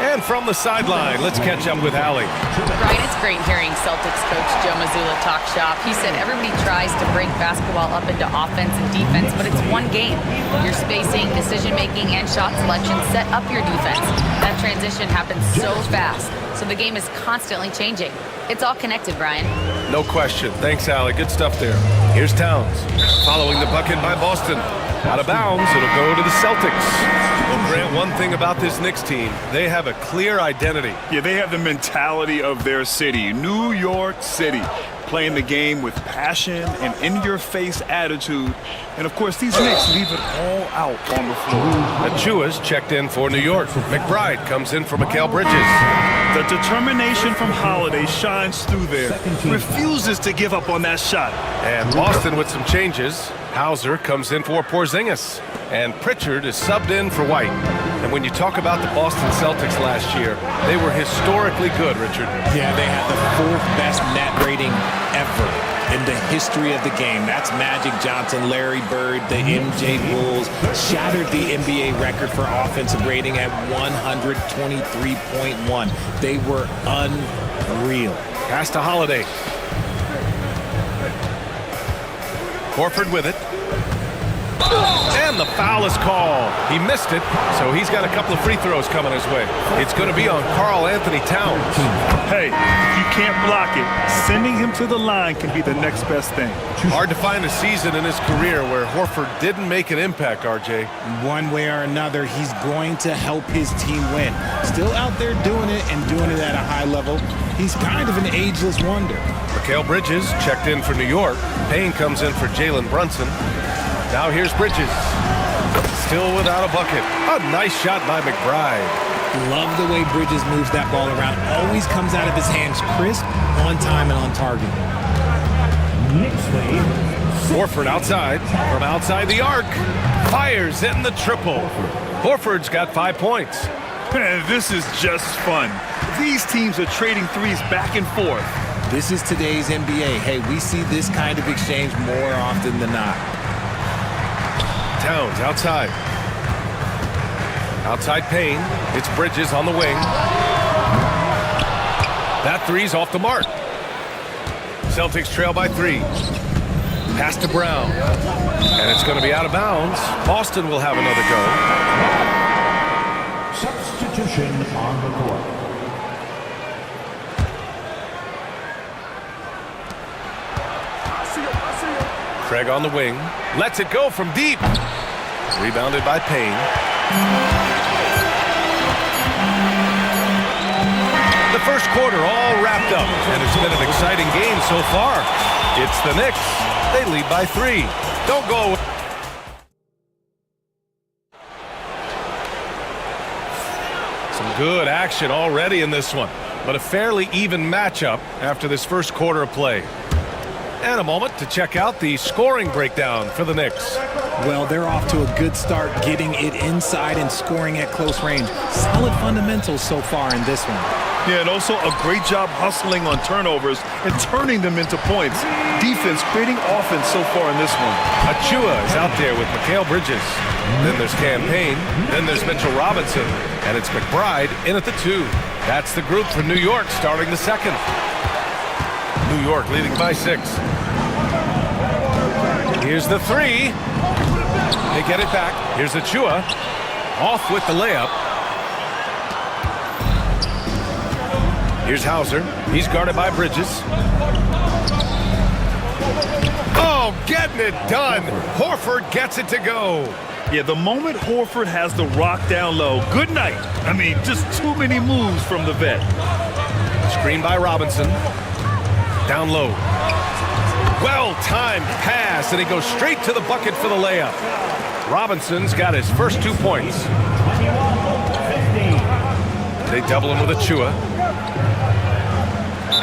And from the sideline, let's catch up with Allie. Brian, it's great hearing Celtics coach Joe Mazzulla talk shop. He said everybody tries to break basketball up into offense and defense, but it's one game. Your spacing, decision-making, and shot selection set up your defense. That transition happens so fast, so the game is constantly changing. It's all connected, Brian. No question. Thanks, Allie. Good stuff there. Here's Towns. Following the bucket by Boston. Out of bounds, it'll go to the Celtics. Well, Grant, one thing about this Knicks team, they have a clear identity. Yeah, they have the mentality of their city, New York City, playing the game with passion and in-your-face attitude. And, of course, these Knicks leave it all out on the floor. Achua's checked in for New York. McBride comes in for Mikal Bridges. The determination from Holiday shines through there. Refuses to give up on that shot. And Boston with some changes. Hauser comes in for Porzingis. And Pritchard is subbed in for White. And when you talk about the Boston Celtics last year, they were historically good, Richard. Yeah, they had the 4th best net rating ever in the history of the game. That's Magic Johnson, Larry Bird, the MJ Bulls. Shattered the NBA record for offensive rating at 123.1. They were unreal. Pass to Holiday. And the foul is called. He missed it, so he's got a couple of free throws coming his way. It's going to be on Karl Anthony Towns. Hey, you can't block it. Sending him to the line can be the next best thing. Hard to find a season in his career where Horford didn't make an impact, RJ. One way or another, he's going to help his team win. Still out there doing it and doing it at a high level. He's kind of an ageless wonder. Mikal Bridges checked in for New York. Payne comes in for Jalen Brunson. Now here's Bridges. Still without a bucket. A nice shot by McBride. Love the way Bridges moves that ball around. Always comes out of his hands crisp, on time, and on target. Horford outside, from outside the arc. Fires in the triple. Horford's got 5 points. Man, this is just fun. These teams are trading threes back and forth. This is today's NBA. Hey, we see this kind of exchange more often than not. Towns outside. Outside Payne. It's Bridges on the wing. That three's off the mark. Celtics trail by 3. Pass to Brown. And it's going to be out of bounds. Boston will have another go. Substitution on the court. Craig on the wing. Lets it go from deep. Rebounded by Payne. The first quarter all wrapped up, and it's been an exciting game so far. It's the Knicks. They lead by 3. Don't go away. Some good action already in this one, but a fairly even matchup after this first quarter of play. And a moment to check out the scoring breakdown for the Knicks. Well, they're off to a good start getting it inside and scoring at close range. Solid fundamentals so far in this one. Yeah, and also a great job hustling on turnovers and turning them into points. Defense creating offense so far in this one. Achua is out there with Mikal Bridges. Then there's Cam Payne. Then there's Mitchell Robinson. And it's McBride in at the 2. That's the group for New York starting the second. New York leading by 6. Here's the 3. They get it back. Here's Achua. Off with the layup. Here's Hauser. He's guarded by Bridges. Oh, getting it done. Horford gets it to go. Yeah, the moment Horford has the rock down low, good night. I mean, just too many moves from the vet. Screen by Robinson. Down low. Well-timed pass, and he goes straight to the bucket for the layup. Robinson's got his first 2 points. They double him with Achua.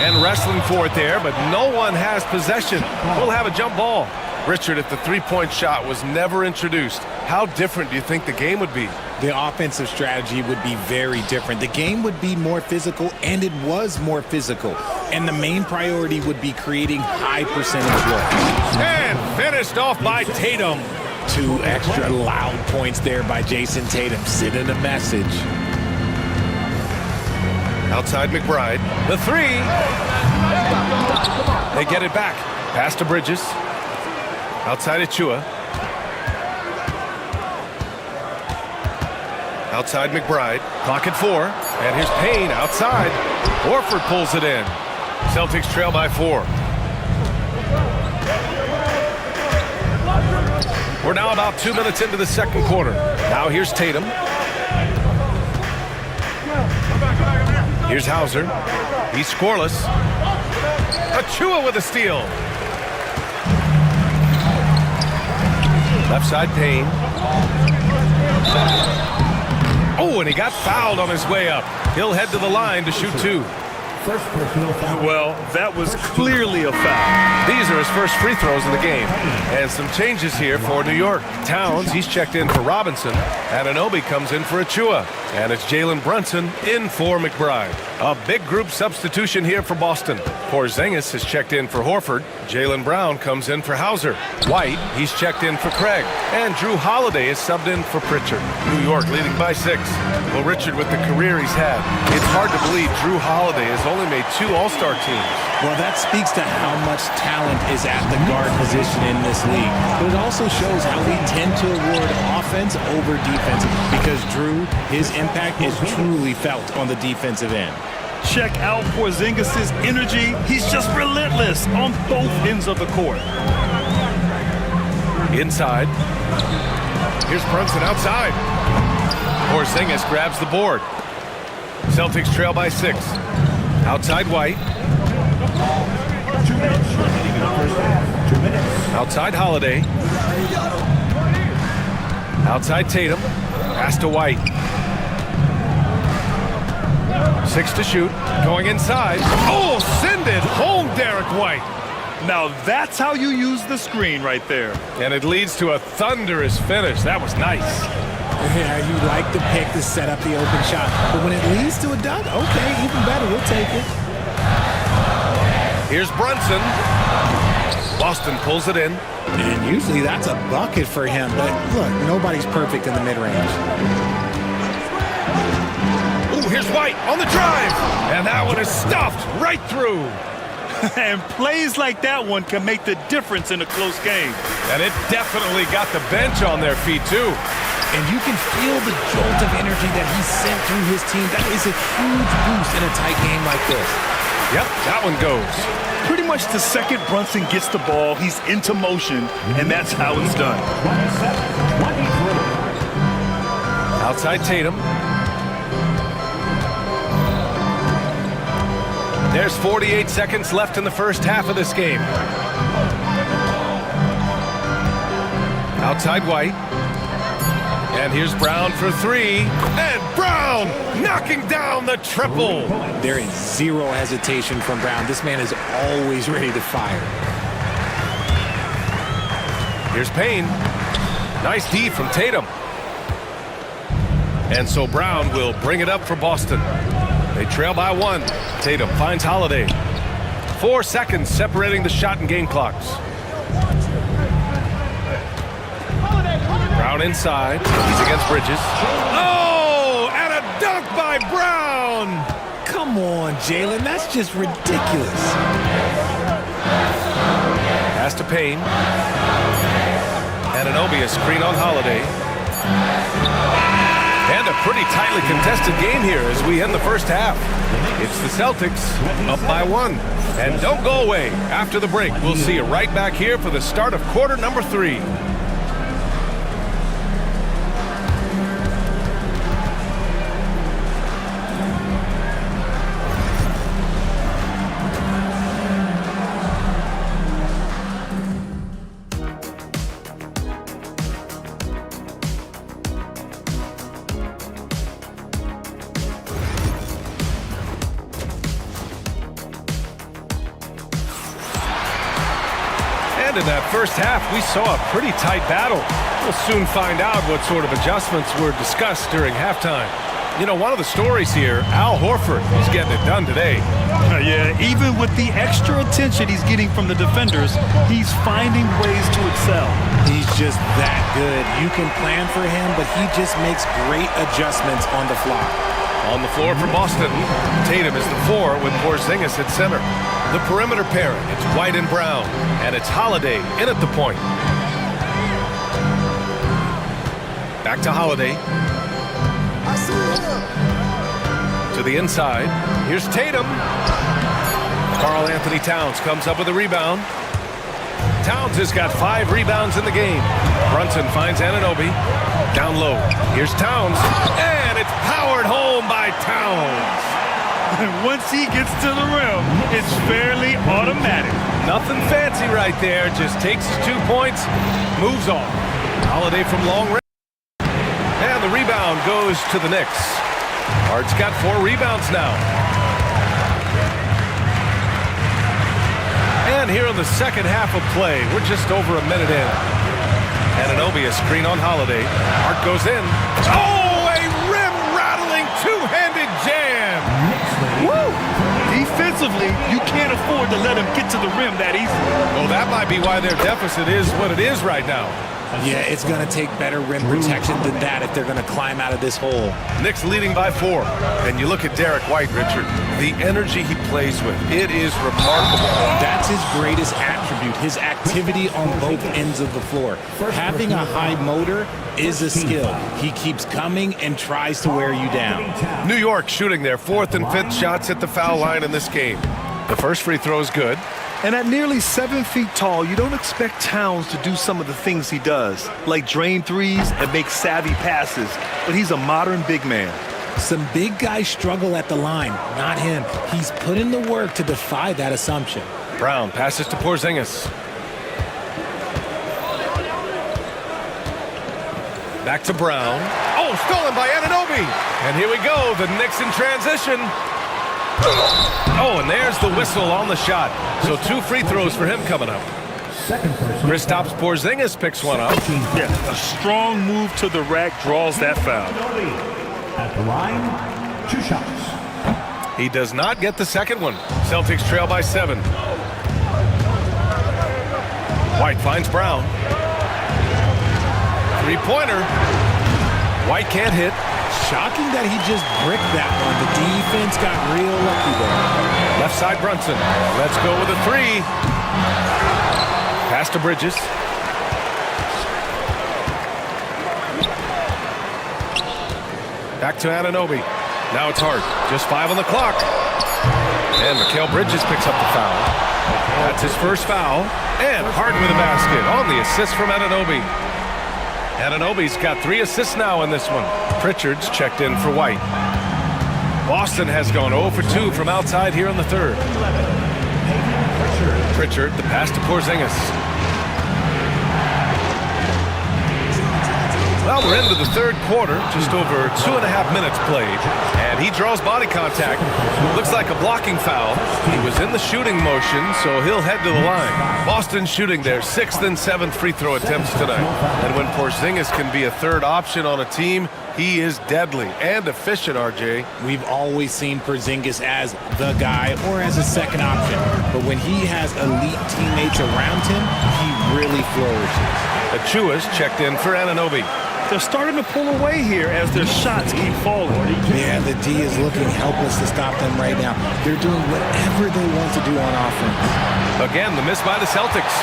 And wrestling for it there, but no one has possession. We'll have a jump ball. Richard, if the three-point shot was never introduced, how different do you think the game would be? The offensive strategy would be very different. The game would be more physical, and it was more physical. And the main priority would be creating high percentage looks. And finished off by Tatum. 2 extra loud points there by Jason Tatum, sending a message. Outside McBride. The 3. They get it back. Pass to Bridges. Outside Achua. Outside McBride. Clock at 4. And here's Payne outside. Horford pulls it in. Celtics trail by 4. We're now about 2 minutes into the second quarter. Now here's Tatum. Here's Hauser. He's scoreless. Achua with a steal. Left side Payne. Oh, and he got fouled on his way up. He'll head to the line to shoot 2. Well, that was clearly a foul. These are his first free throws of the game. And some changes here for New York. Towns, he's checked in for Robinson. Anunoby comes in for Achua. And it's Jalen Brunson in for McBride. A big group substitution here for Boston. Porzingis has checked in for Horford. Jalen Brown comes in for Hauser. White, he's checked in for Craig. And Drew Holiday is subbed in for Pritchard. New York leading by 6. Well, Richard, with the career he's had, it's hard to believe Drew Holiday has only made 2 All-Star teams. Well, that speaks to how much talent is at the guard position in this league. But it also shows how we tend to award offense over defense because Drew, his impact is truly felt on the defensive end. Check out Porzingis' energy. He's just relentless on both ends of the court. Inside. Here's Brunson outside. Porzingis grabs the board. Celtics trail by 6. Outside White. Outside Holiday. Outside Tatum. Pass to White. 6 to shoot. Going inside. Oh, send it home, Derek White. Now that's how you use the screen right there. And it leads to a thunderous finish. That was nice. Yeah, you like the pick to set up the open shot. But when it leads to a dunk, okay, even better. We'll take it. Here's Brunson. Boston pulls it in. And usually that's a bucket for him. But look, nobody's perfect in the mid-range. Ooh, here's White on the drive. And that one is stuffed right through. And plays like that one can make the difference in a close game. And it definitely got the bench on their feet, too. And you can feel the jolt of energy that he sent through his team. That is a huge boost in a tight game like this. Yep, that one goes. Pretty much the second Brunson gets the ball, he's into motion, and that's how it's done. Outside Tatum. There's 48 seconds left in the first half of this game. Outside White. And here's Brown for 3. And Brown knocking down the triple. There is zero hesitation from Brown. This man is always ready to fire. Here's Payne. Nice D from Tatum. And so Brown will bring it up for Boston. They trail by 1. Tatum finds Holiday. 4 seconds separating the shot and game clocks. Brown inside. He's against Bridges. Oh, and a dunk by Brown. Come on, Jalen. That's just ridiculous. Pass to Payne. Anunoby, a screen on Holiday. And a pretty tightly contested game here as we end the first half. It's the Celtics up by 1. And don't go away. After the break, we'll see you right back here for the start of quarter number 3. And in that first half, we saw a pretty tight battle. We'll soon find out what sort of adjustments were discussed during halftime. You know, one of the stories here, Al Horford is getting it done today. Yeah, even with the extra attention he's getting from the defenders, he's finding ways to excel. He's just that good. You can plan for him, but he just makes great adjustments on the fly. On the floor for Boston, Tatum is the 4 with Porzingis at center. The perimeter pairing, it's White and Brown, and it's Holiday in at the point. Back to Holiday. To the inside. Here's Tatum. Karl Anthony Towns comes up with a rebound. Towns has got 5 rebounds in the game. Brunson finds Anunoby. Down low. Here's Towns. And it's powered home by Towns. Once he gets to the rim, it's fairly automatic. Nothing fancy right there. Just takes his 2 points, moves on. Holiday from long range. And the rebound goes to the Knicks. Hart's got 4 rebounds now. And here in the second half of play, we're just over a minute in. Anunoby, a screen on Holiday. Hart goes in. Oh, a rim-rattling Defensively, you can't afford to let him get to the rim that easily. Well, that might be why their deficit is what it is right now. Yeah, it's going to take better rim protection than that if they're going to climb out of this hole. Knicks leading by 4. And you look at Derek White, Richard, the energy he plays with, it is remarkable. That's his greatest attribute, his activity on both ends of the floor. Having a high motor is a skill. He keeps coming and tries to wear you down. New York shooting their 4th and 5th shots at the foul line in this game. The first free throw is good. And at nearly 7 feet tall, you don't expect Towns to do some of the things he does, like drain threes and make savvy passes, but he's a modern big man. Some big guys struggle at the line, not him. He's put in the work to defy that assumption. Brown passes to Porzingis. Back to Brown. Oh, stolen by Anunoby. And here we go, the Knicks in transition. Oh, and there's the whistle on the shot. So 2 free throws for him coming up. Kristaps Porzingis picks one up. Yeah, a strong move to the rack draws that foul. At the line, 2 shots. He does not get the second one. Celtics trail by 7. White finds Brown. 3-pointer. White can't hit. Shocking that he just bricked that one. The defense got real lucky there. Left side Brunson. Let's go with a 3. Pass to Bridges. Back to Anunoby. Now it's Hart. Just 5 on the clock. And Mikal Bridges picks up the foul. That's his first foul. And Hart with a basket on the assist from Anunoby. Anunoby's got 3 assists now in this one. Pritchard's checked in for White. Boston has gone 0 for 2 from outside here in the 3rd. Pritchard, the pass to Porzingis. Well, we're into the 3rd quarter, just over 2.5 minutes played, and he draws body contact. Looks like a blocking foul. He was in the shooting motion, so he'll head to the line. Boston shooting their 6th and 7th free throw attempts tonight. And when Porzingis can be a 3rd option on a team, he is deadly and efficient, RJ. We've always seen Porzingis as the guy or as a second option. But when he has elite teammates around him, he really flourishes. Achua's checked in for Anunoby. They're starting to pull away here as their shots keep falling. Yeah, the D is looking helpless to stop them right now. They're doing whatever they want to do on offense. Again, the miss by the Celtics.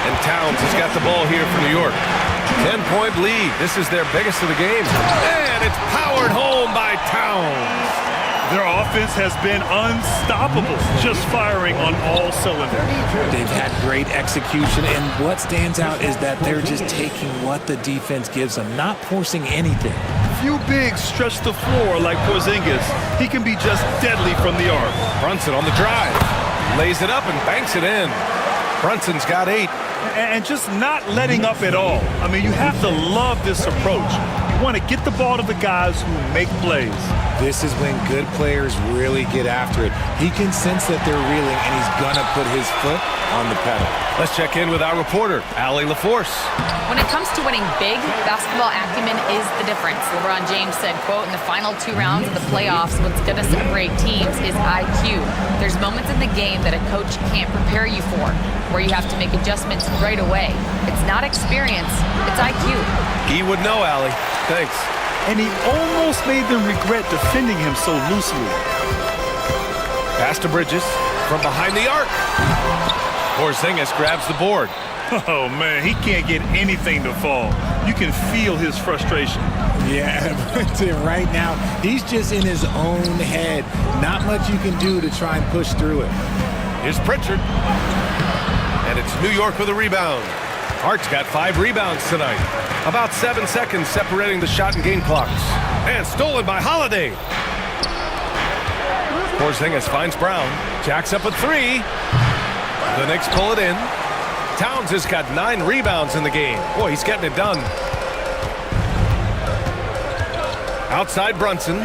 And Towns has got the ball here for New York. 10-point lead. This is their biggest of the game. And it's powered home by Towns. Their offense has been unstoppable, just firing on all cylinders. They've had great execution, and what stands out is that they're just taking what the defense gives them, not forcing anything. Few bigs stretch the floor like Porzingis. He can be just deadly from the arc. Brunson on the drive. Lays it up and banks it in. Brunson's got 8. And just not letting up at all. I mean, you have to love this approach. You want to get the ball to the guys who make plays. This is when good players really get after it. He can sense that they're reeling, and he's going to put his foot on the pedal. Let's check in with our reporter, Allie LaForce. When it comes to winning big, basketball acumen is the difference. LeBron James said, quote, in the final 2 rounds of the playoffs, what's going to separate teams is IQ. There's moments in the game that a coach can't prepare you for, where you have to make adjustments right away. It's not experience, it's IQ. He would know, Allie. Thanks. And he almost made them regret defending him so loosely. Pass to Bridges from behind the arc. Porzingis grabs the board. Oh, man, he can't get anything to fall. You can feel his frustration. Yeah, but right now, he's just in his own head. Not much you can do to try and push through it. Here's Pritchard. And it's New York with a rebound. Hart's got 5 rebounds tonight. About 7 seconds separating the shot and game clocks. And stolen by Holiday. Porzingis finds Brown. Jacks up a 3. The Knicks pull it in. Towns has got 9 rebounds in the game. Boy, he's getting it done. Outside Brunson.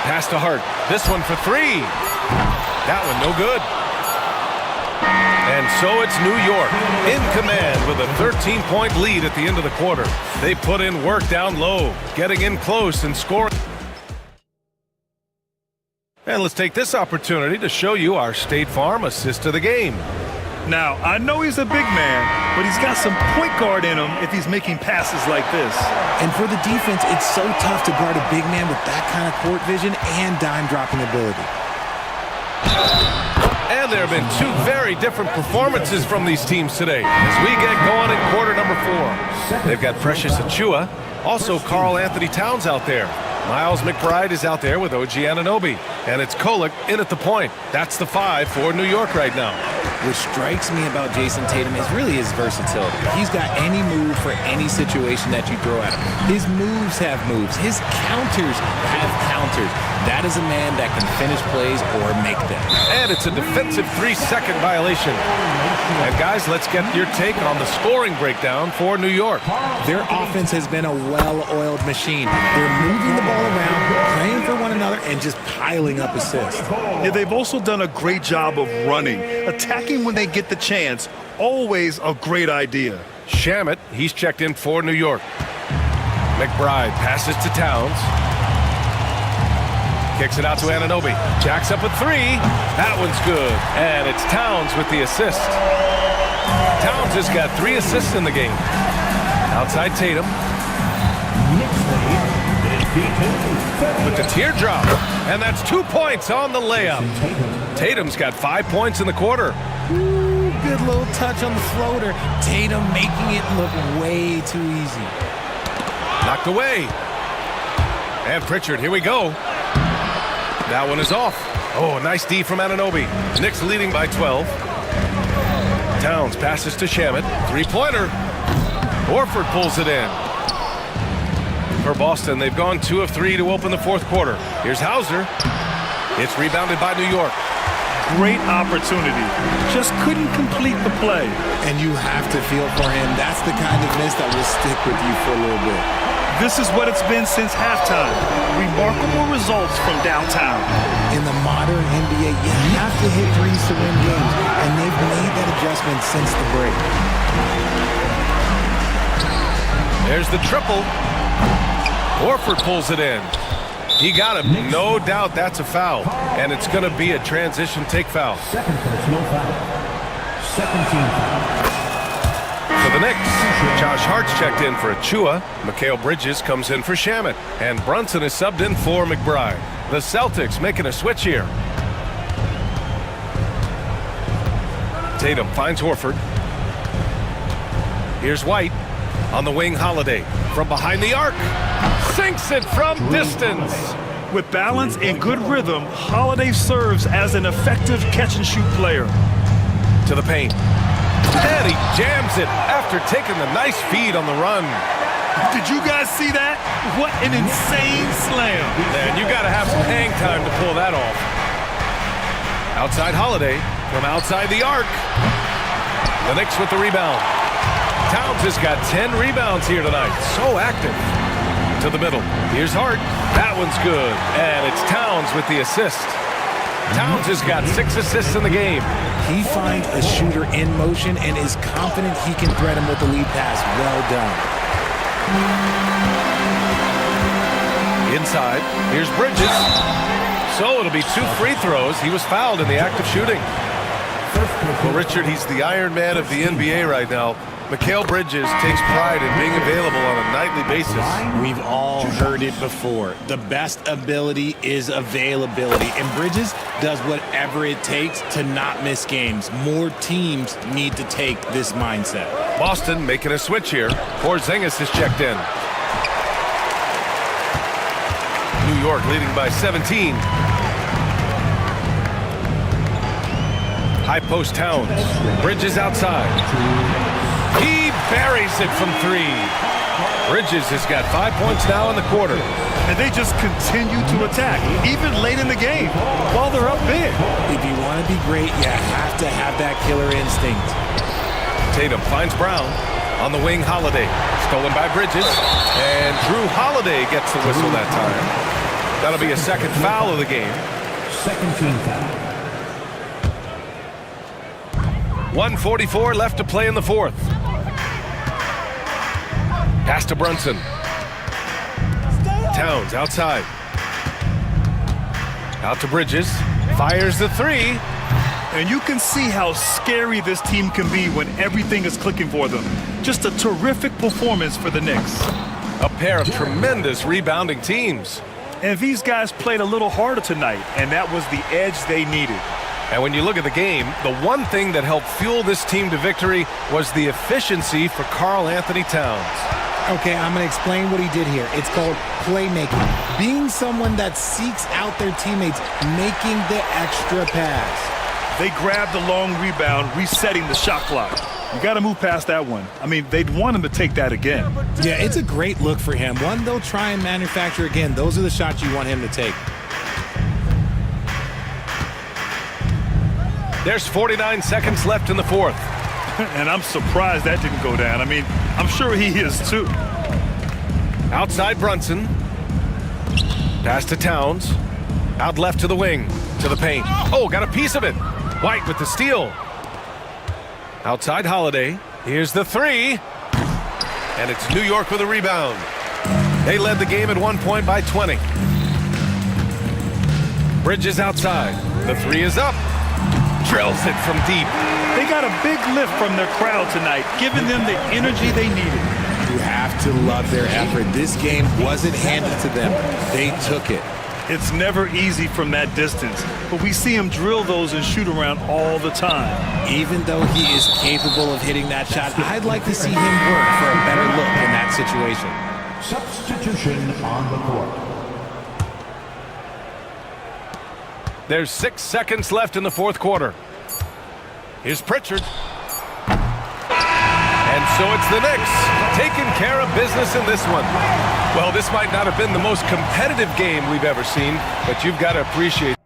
Pass to Hart. This one for 3. That one no good. And so it's New York in command with a 13-point lead at the end of the quarter. They put in work down low, getting in close and scoring. And let's take this opportunity to show you our State Farm assist of the game. Now, I know he's a big man, but he's got some point guard in him if he's making passes like this. And for the defense, it's so tough to guard a big man with that kind of court vision and dime dropping ability. And there have been two very different performances from these teams today as we get going in quarter number 4. They've got Precious Achua, also Karl Anthony Towns out there. Miles McBride is out there with OG Anunoby. And it's Kolek in at the point. That's the 5 for New York right now. What strikes me about Jason Tatum is really his versatility. He's got any move for any situation that you throw at him. His moves have moves. His counters have counters. That is a man that can finish plays or make them. And it's a defensive 3-second violation. And guys, let's get your take on the scoring breakdown for New York. Their offense has been a well-oiled machine. They're moving the ball around, playing for one another, and just piling up assists. Yeah, they've also done a great job of running. Attacking when they get the chance, always a great idea. Shamet, he's checked in for New York. McBride passes to Towns. Kicks it out to Anunoby. Jacks up with 3. That one's good. And it's Towns with the assist. Towns has got 3 assists in the game. Outside Tatum. With the teardrop. And that's 2 points on the layup. Tatum's got 5 points in the quarter. Ooh, good little touch on the floater. Tatum making it look way too easy. Knocked away. And Pritchard, here we go. That one is off. Oh, nice D from Anunoby. Knicks leading by 12. Towns passes to Shamet. 3-pointer. Horford pulls it in. For Boston, they've gone 2 of 3 to open the 4th quarter. Here's Hauser. It's rebounded by New York. Great opportunity. Just couldn't complete the play. And you have to feel for him. That's the kind of miss that will stick with you for a little bit. This is what it's been since halftime. Remarkable results from downtown. In the modern NBA, you have to hit threes to win games, and they've made that adjustment since the break. There's the triple. Horford pulls it in. He got him. No doubt that's a foul, and it's going to be a transition take foul. Second personal foul. Second team foul. For the Knicks, Josh Hart's checked in for Achua. Mikal Bridges comes in for Shamet. And Brunson is subbed in for McBride. The Celtics making a switch here. Tatum finds Horford. Here's White. On the wing, Holiday. From behind the arc. Sinks it from distance. With balance and good rhythm, Holiday serves as an effective catch-and-shoot player. To the paint. And he jams it after taking the nice feed on the run. Did you guys see that? What an insane slam. Man, you got to have some hang time to pull that off. Outside Holiday from outside the arc. The Knicks with the rebound. Towns has got 10 rebounds here tonight. So active. To the middle. Here's Hart. That one's good. And it's Towns with the assist. Towns has got 6 assists in the game. He finds a shooter in motion and is confident he can thread him with the lead pass. Well done. Inside, here's Bridges. So it'll be 2 free throws. He was fouled in the act of shooting. Well, Richard, he's the Iron Man of the NBA right now. Mikal Bridges takes pride in being available on a nightly basis. We've all heard it before. The best ability is availability. And Bridges does whatever it takes to not miss games. More teams need to take this mindset. Boston making a switch here. Porzingis is checked in. New York leading by 17. High post Towns. Bridges outside. He buries it from 3. Bridges has got 5 points now in the quarter. And they just continue to attack, even late in the game, while they're up big. If you want to be great, you have to have that killer instinct. Tatum finds Brown. On the wing, Holiday. Stolen by Bridges. And Drew Holiday gets the whistle that time. That'll be a second foul of the game. Second team foul. 1:44 left to play in the 4th. Pass to Brunson. Towns outside. Out to Bridges. Fires the three. And you can see how scary this team can be when everything is clicking for them. Just a terrific performance for the Knicks. A pair of tremendous rebounding teams. And these guys played a little harder tonight, and that was the edge they needed. And when you look at the game, the one thing that helped fuel this team to victory was the efficiency for Karl Anthony Towns. Okay, I'm going to explain what he did here. It's called playmaking. Being someone that seeks out their teammates, making the extra pass. They grabbed the long rebound, resetting the shot clock. You got to move past that one. I mean, they'd want him to take that again. Yeah, it's a great look for him. One they'll try and manufacture again. Those are the shots you want him to take. There's 49 seconds left in the fourth. And I'm surprised that didn't go down. I mean, I'm sure he is too. Outside Brunson. Pass to Towns. Out left to the wing. To the paint. Oh, got a piece of it. White with the steal. Outside Holiday. Here's the three. And it's New York with a rebound. They led the game at 1 point by 20. Bridges outside. The three is up. Drills it from deep. They got a big lift from their crowd tonight, giving them the energy they needed. You have to love their effort. This game wasn't handed to them. They took it. It's never easy from that distance, but we see him drill those and shoot around all the time. Even though he is capable of hitting that shot, I'd like to see him work for a better look in that situation. Substitution on the court. There's 6 seconds left in the fourth quarter. Here's Pritchard. And so it's the Knicks taking care of business in this one. Well, this might not have been the most competitive game we've ever seen, but you've got to appreciate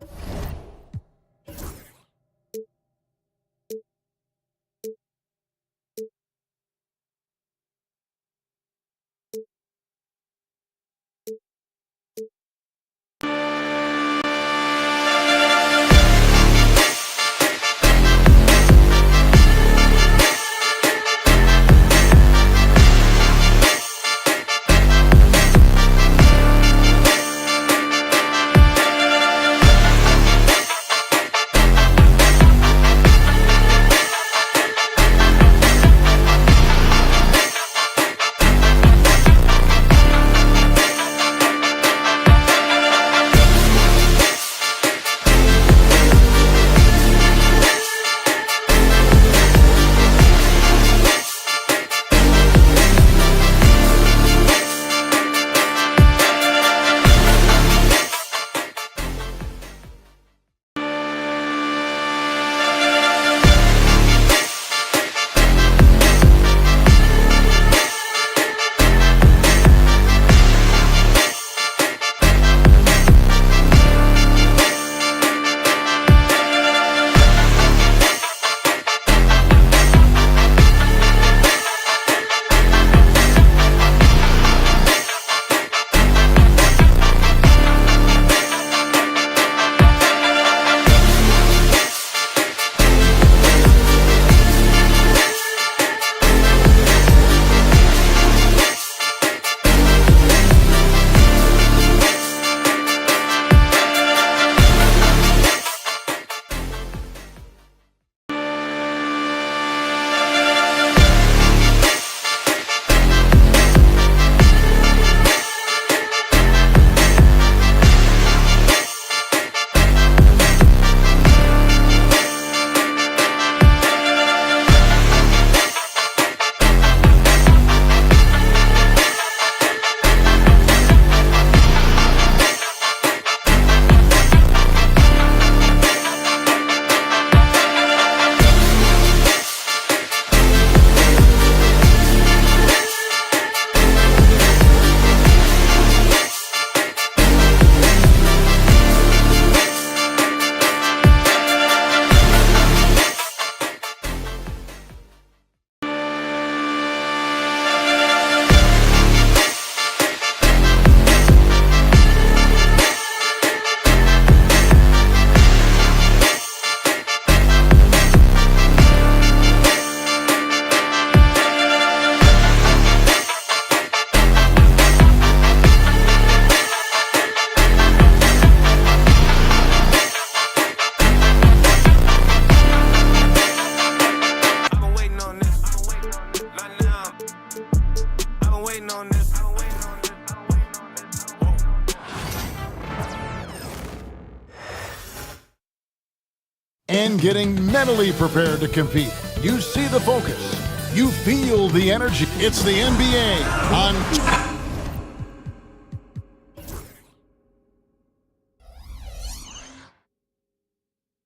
and getting mentally prepared to compete. You see the focus. You feel the energy. It's the NBA on...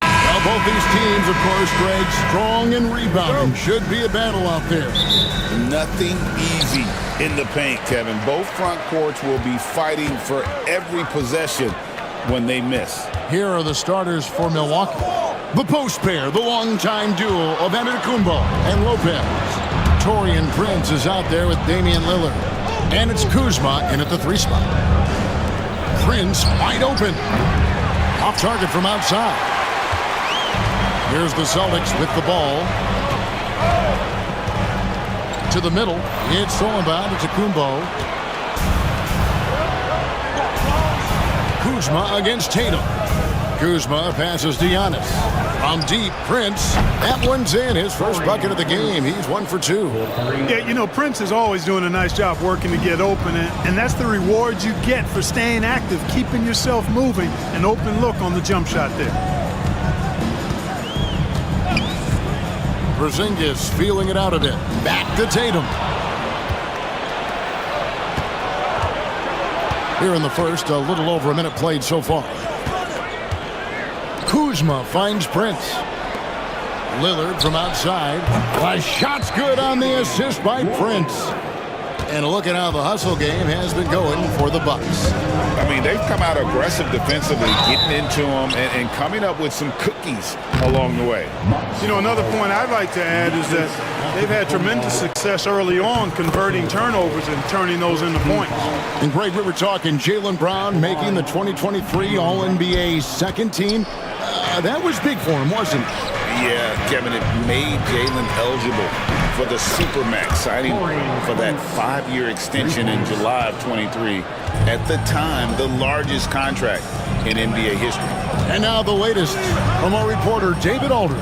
Now both these teams, of course, Greg, strong and rebounding. Should be a battle out there. Nothing easy in the paint, Kevin. Both front courts will be fighting for every possession when they miss. Here are the starters for Milwaukee. The post pair, the longtime duo of Antetokounmpo and Lopez. Taurean Prince is out there with Damian Lillard. And it's Kuzma in at the 3 spot. Prince wide open. Off target from outside. Here's the Celtics with the ball. To the middle. It's stolen by Antetokounmpo. Kuzma against Tatum. Kuzma passes to Giannis. From deep, Prince. That one's in. His first bucket of the game. He's 1 for 2. Yeah, you know, Prince is always doing a nice job working to get open, and that's the reward you get for staying active, keeping yourself moving, an open look on the jump shot there. Porzingis feeling it out a bit. Back to Tatum. Here in the first, a little over a minute played so far. Kuzma finds Prince. Lillard from outside. A shot's good on the assist by Prince. And look at how the hustle game has been going for the Bucks. I mean, they've come out aggressive defensively, getting into them and coming up with some cookies along the way. You know, another point I'd like to add is that they've had tremendous success early on converting turnovers and turning those into points. And Greg, we were talking Jaylen Brown making the 2023 All-NBA second team. That was big for him, wasn't it? Yeah, Kevin, it made Jaylen eligible for the Supermax, signing for that 5-year extension in July of 23. At the time, the largest contract in NBA history. And now the latest from our reporter, David Aldridge.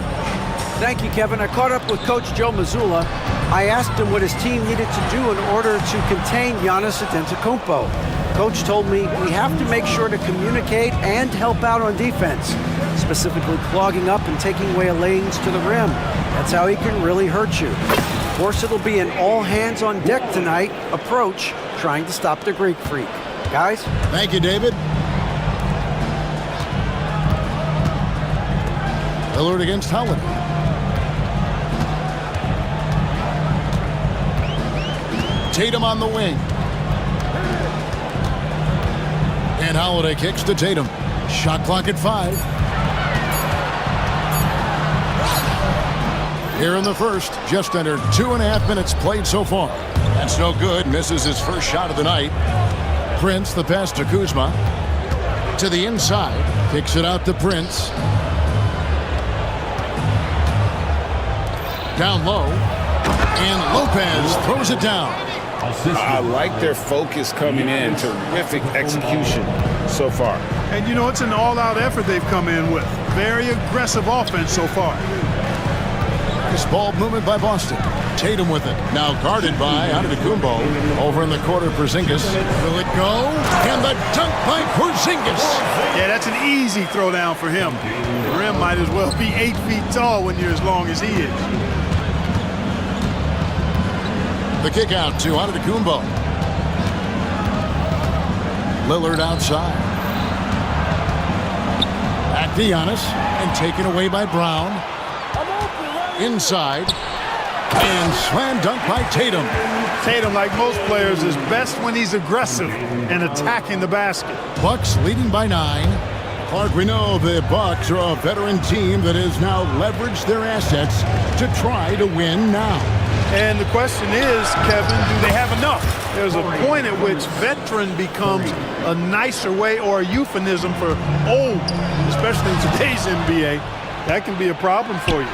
Thank you, Kevin. I caught up with Coach Joe Mazzulla. I asked him what his team needed to do in order to contain Giannis Antetokounmpo. Coach told me we have to make sure to communicate and help out on defense, specifically clogging up and taking away lanes to the rim. That's how he can really hurt you. Of course, it'll be an all-hands-on-deck tonight approach, trying to stop the Greek Freak. Guys? Thank you, David. Lillard against Holiday. Tatum on the wing. And Holiday kicks to Tatum. Shot clock at 5. Here in the first, just under 2.5 minutes played so far. That's no good. Misses his first shot of the night. Prince, the pass to Kuzma. To the inside. Kicks it out to Prince. Down low. And Lopez throws it down. I like their focus coming in. Terrific execution so far. And, you know, it's an all-out effort they've come in with. Very aggressive offense so far. Nice ball movement by Boston. Tatum with it. Now guarded by Antetokounmpo. Over in the corner, Porzingis. Will it go? And the dunk by Porzingis. Yeah, that's an easy throwdown for him. The rim might as well be 8 feet tall when you're as long as he is. The kick out to Antetokounmpo. Lillard outside. Back to Giannis. And taken away by Brown. Inside. And slam dunk by Tatum. Tatum, like most players, is best when he's aggressive and attacking the basket. Bucks leading by 9. Clark, we know the Bucks are a veteran team that has now leveraged their assets to try to win now. And the question is, Kevin, do they have enough? There's a point at which veteran becomes a nicer way or a euphemism for old, especially in today's NBA. That can be a problem for you.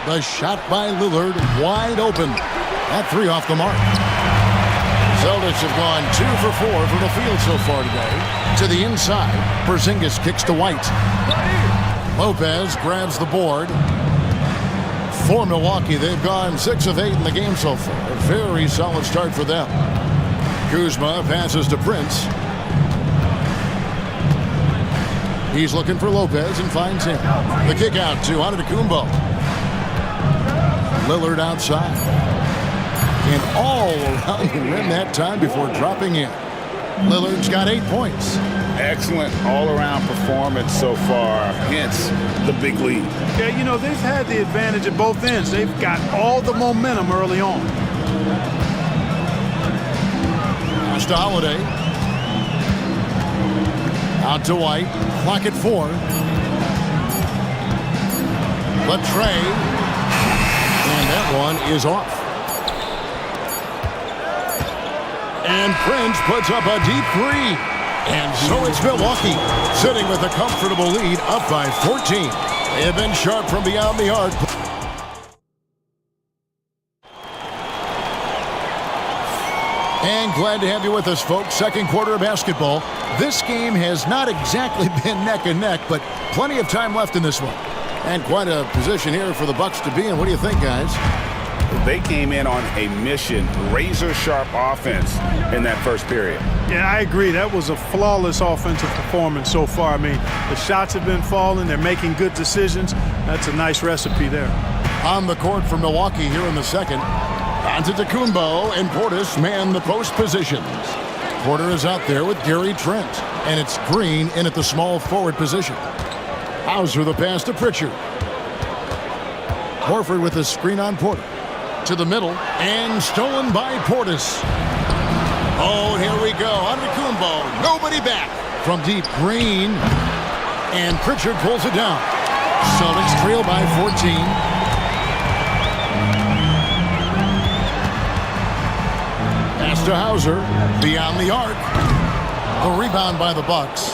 The shot by Lillard, wide open. That 3 off the mark. Celtics have gone 2 for 4 from the field so far today. To the inside, Porzingis kicks to White. Lopez grabs the board. For Milwaukee, they've gone 6 of 8 in the game so far. A very solid start for them. Kuzma passes to Prince. He's looking for Lopez and finds him. The kick out to Antetokounmpo. Lillard outside. And all around the rim that time before dropping in. Lillard's got 8 points. Excellent all-around performance so far, hence the big lead. Yeah, you know, they've had the advantage at both ends. They've got all the momentum early on. Pass to Holiday. Out to White. Clock at 4. Latrey. And that one is off. And Prince puts up a deep 3. And so it's Milwaukee sitting with a comfortable lead up by 14. They have been sharp from beyond the arc. And glad to have you with us, folks. Second quarter of basketball. This game has not exactly been neck and neck, but plenty of time left in this one. And quite a position here for the Bucks to be in. What do you think, guys? They came in on a mission, razor-sharp offense in that first period. Yeah, I agree. That was a flawless offensive performance so far. I mean, the shots have been falling. They're making good decisions. That's a nice recipe there. On the court for Milwaukee here in the second. Antetokounmpo and Portis man the post positions. Porter is out there with Gary Trent. And it's Green in at the small forward position. Hauser the pass to Pritchard. Horford with a screen on Porter. To the middle, and stolen by Portis. Oh, here we go. Antetokounmpo, nobody back. From deep, Green. And Pritchard pulls it down. Celtics trail by 14. Pass to Hauser, beyond the arc. The rebound by the Bucks.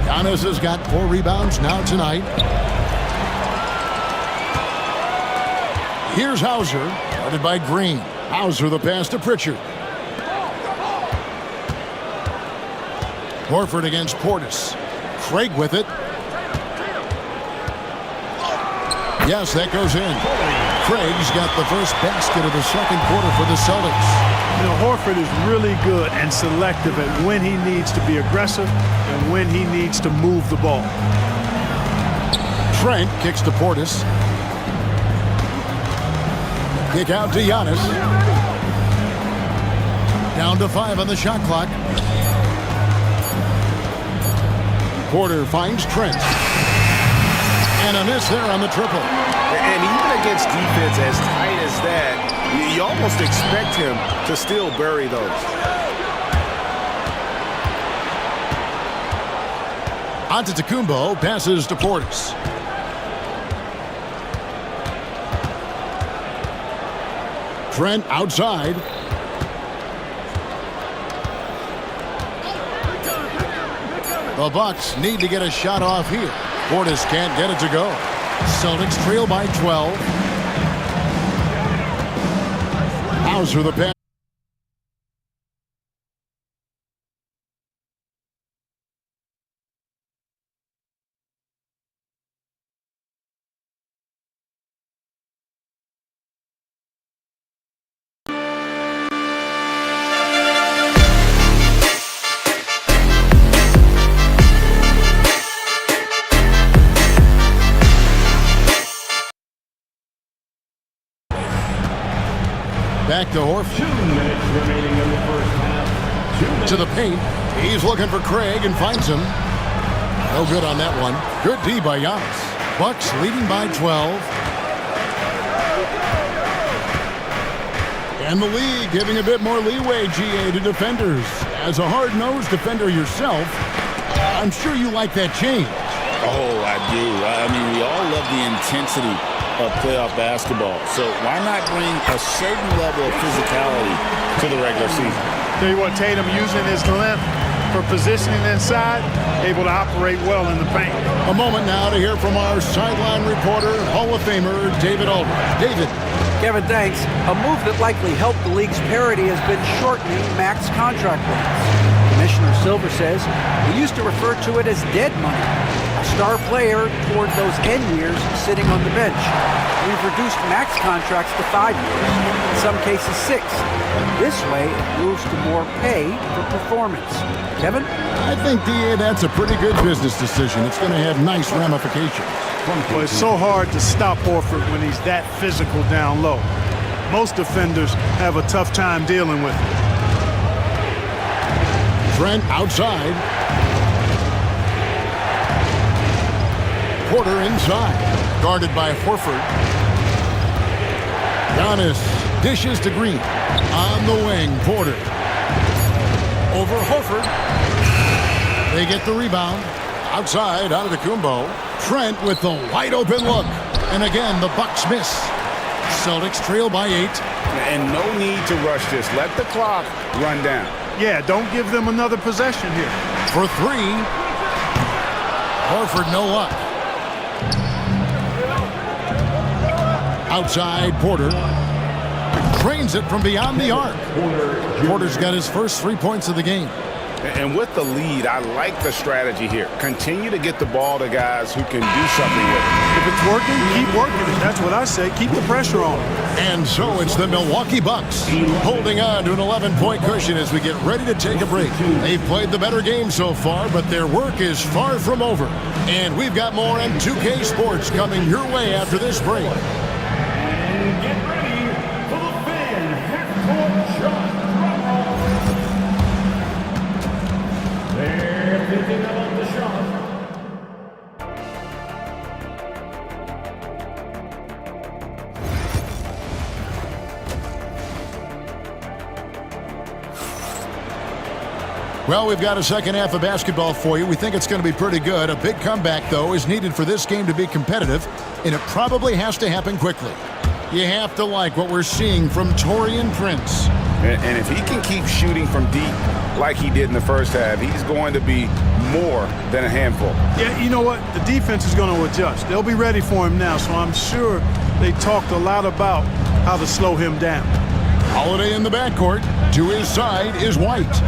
Giannis has got 4 rebounds now tonight. Here's Hauser, guarded by Green. Hauser the pass to Pritchard. Horford against Portis. Craig with it. Yes, that goes in. Craig's got the first basket of the second quarter for the Celtics. You know, Horford is really good and selective at when he needs to be aggressive and when he needs to move the ball. Trent kicks to Portis. Kick out to Giannis. Down to 5 on the shot clock. Porter finds Trent. And a miss there on the triple. And even against defense as tight as that, you almost expect him to still bury those. Antetokounmpo passes to Portis. Trent outside. The Bucks need to get a shot off here. Portis can't get it to go. Celtics trail by 12. Hauser the pass. Back to Horford. 2 minutes remaining in the first half. To the paint. He's looking for Craig and finds him. No good on that one. Good D by Giannis. Bucks leading by 12. And the league giving a bit more leeway, GA, to defenders. As a hard-nosed defender yourself, I'm sure you like that change. Oh, I do. I mean, we all love the intensity of playoff basketball. So why not bring a certain level of physicality to the regular season? Tell you what, Tatum using his length for positioning inside, able to operate well in the paint. A moment now to hear from our sideline reporter, Hall of Famer David Aldridge. David. Kevin, thanks. A move that likely helped the league's parity has been shortening max contract lengths. Commissioner Silver says we used to refer to it as dead money. A star player toward those end years sitting on the bench. We've reduced max contracts to 5 years, in some cases 6. This way, it moves to more pay for performance. Kevin? I think, DA, that's a pretty good business decision. It's going to have nice ramifications. Well, it's so hard to stop Horford when he's that physical down low. Most defenders have a tough time dealing with it. Trent outside. Porter inside. Guarded by Horford. Giannis dishes to Green. On the wing, Porter. Over Horford. They get the rebound. Outside, Antetokounmpo. Trent with the wide open look. And again, the Bucks miss. Celtics trail by 8. And no need to rush this. Let the clock run down. Yeah, don't give them another possession here. For 3. Horford, no luck. Outside, Porter. Trains it from beyond the arc. Porter's got his first 3 points of the game. And with the lead, I like the strategy here. Continue to get the ball to guys who can do something with it. If it's working, keep working it. That's what I say. Keep the pressure on. And so it's the Milwaukee Bucks holding on to an 11-point cushion as we get ready to take a break. They've played the better game so far, but their work is far from over. And we've got more on 2K Sports coming your way after this break. And get ready for the fan half-court shot. They're picking up the shot. Well, we've got a second half of basketball for you. We think it's going to be pretty good. A big comeback, though, is needed for this game to be competitive, and it probably has to happen quickly. You have to like what we're seeing from Taurean Prince. And if he can keep shooting from deep like he did in the first half, he's going to be more than a handful. Yeah, you know what? The defense is going to adjust. They'll be ready for him now, so I'm sure they talked a lot about how to slow him down. Holiday in the backcourt. To his side is White.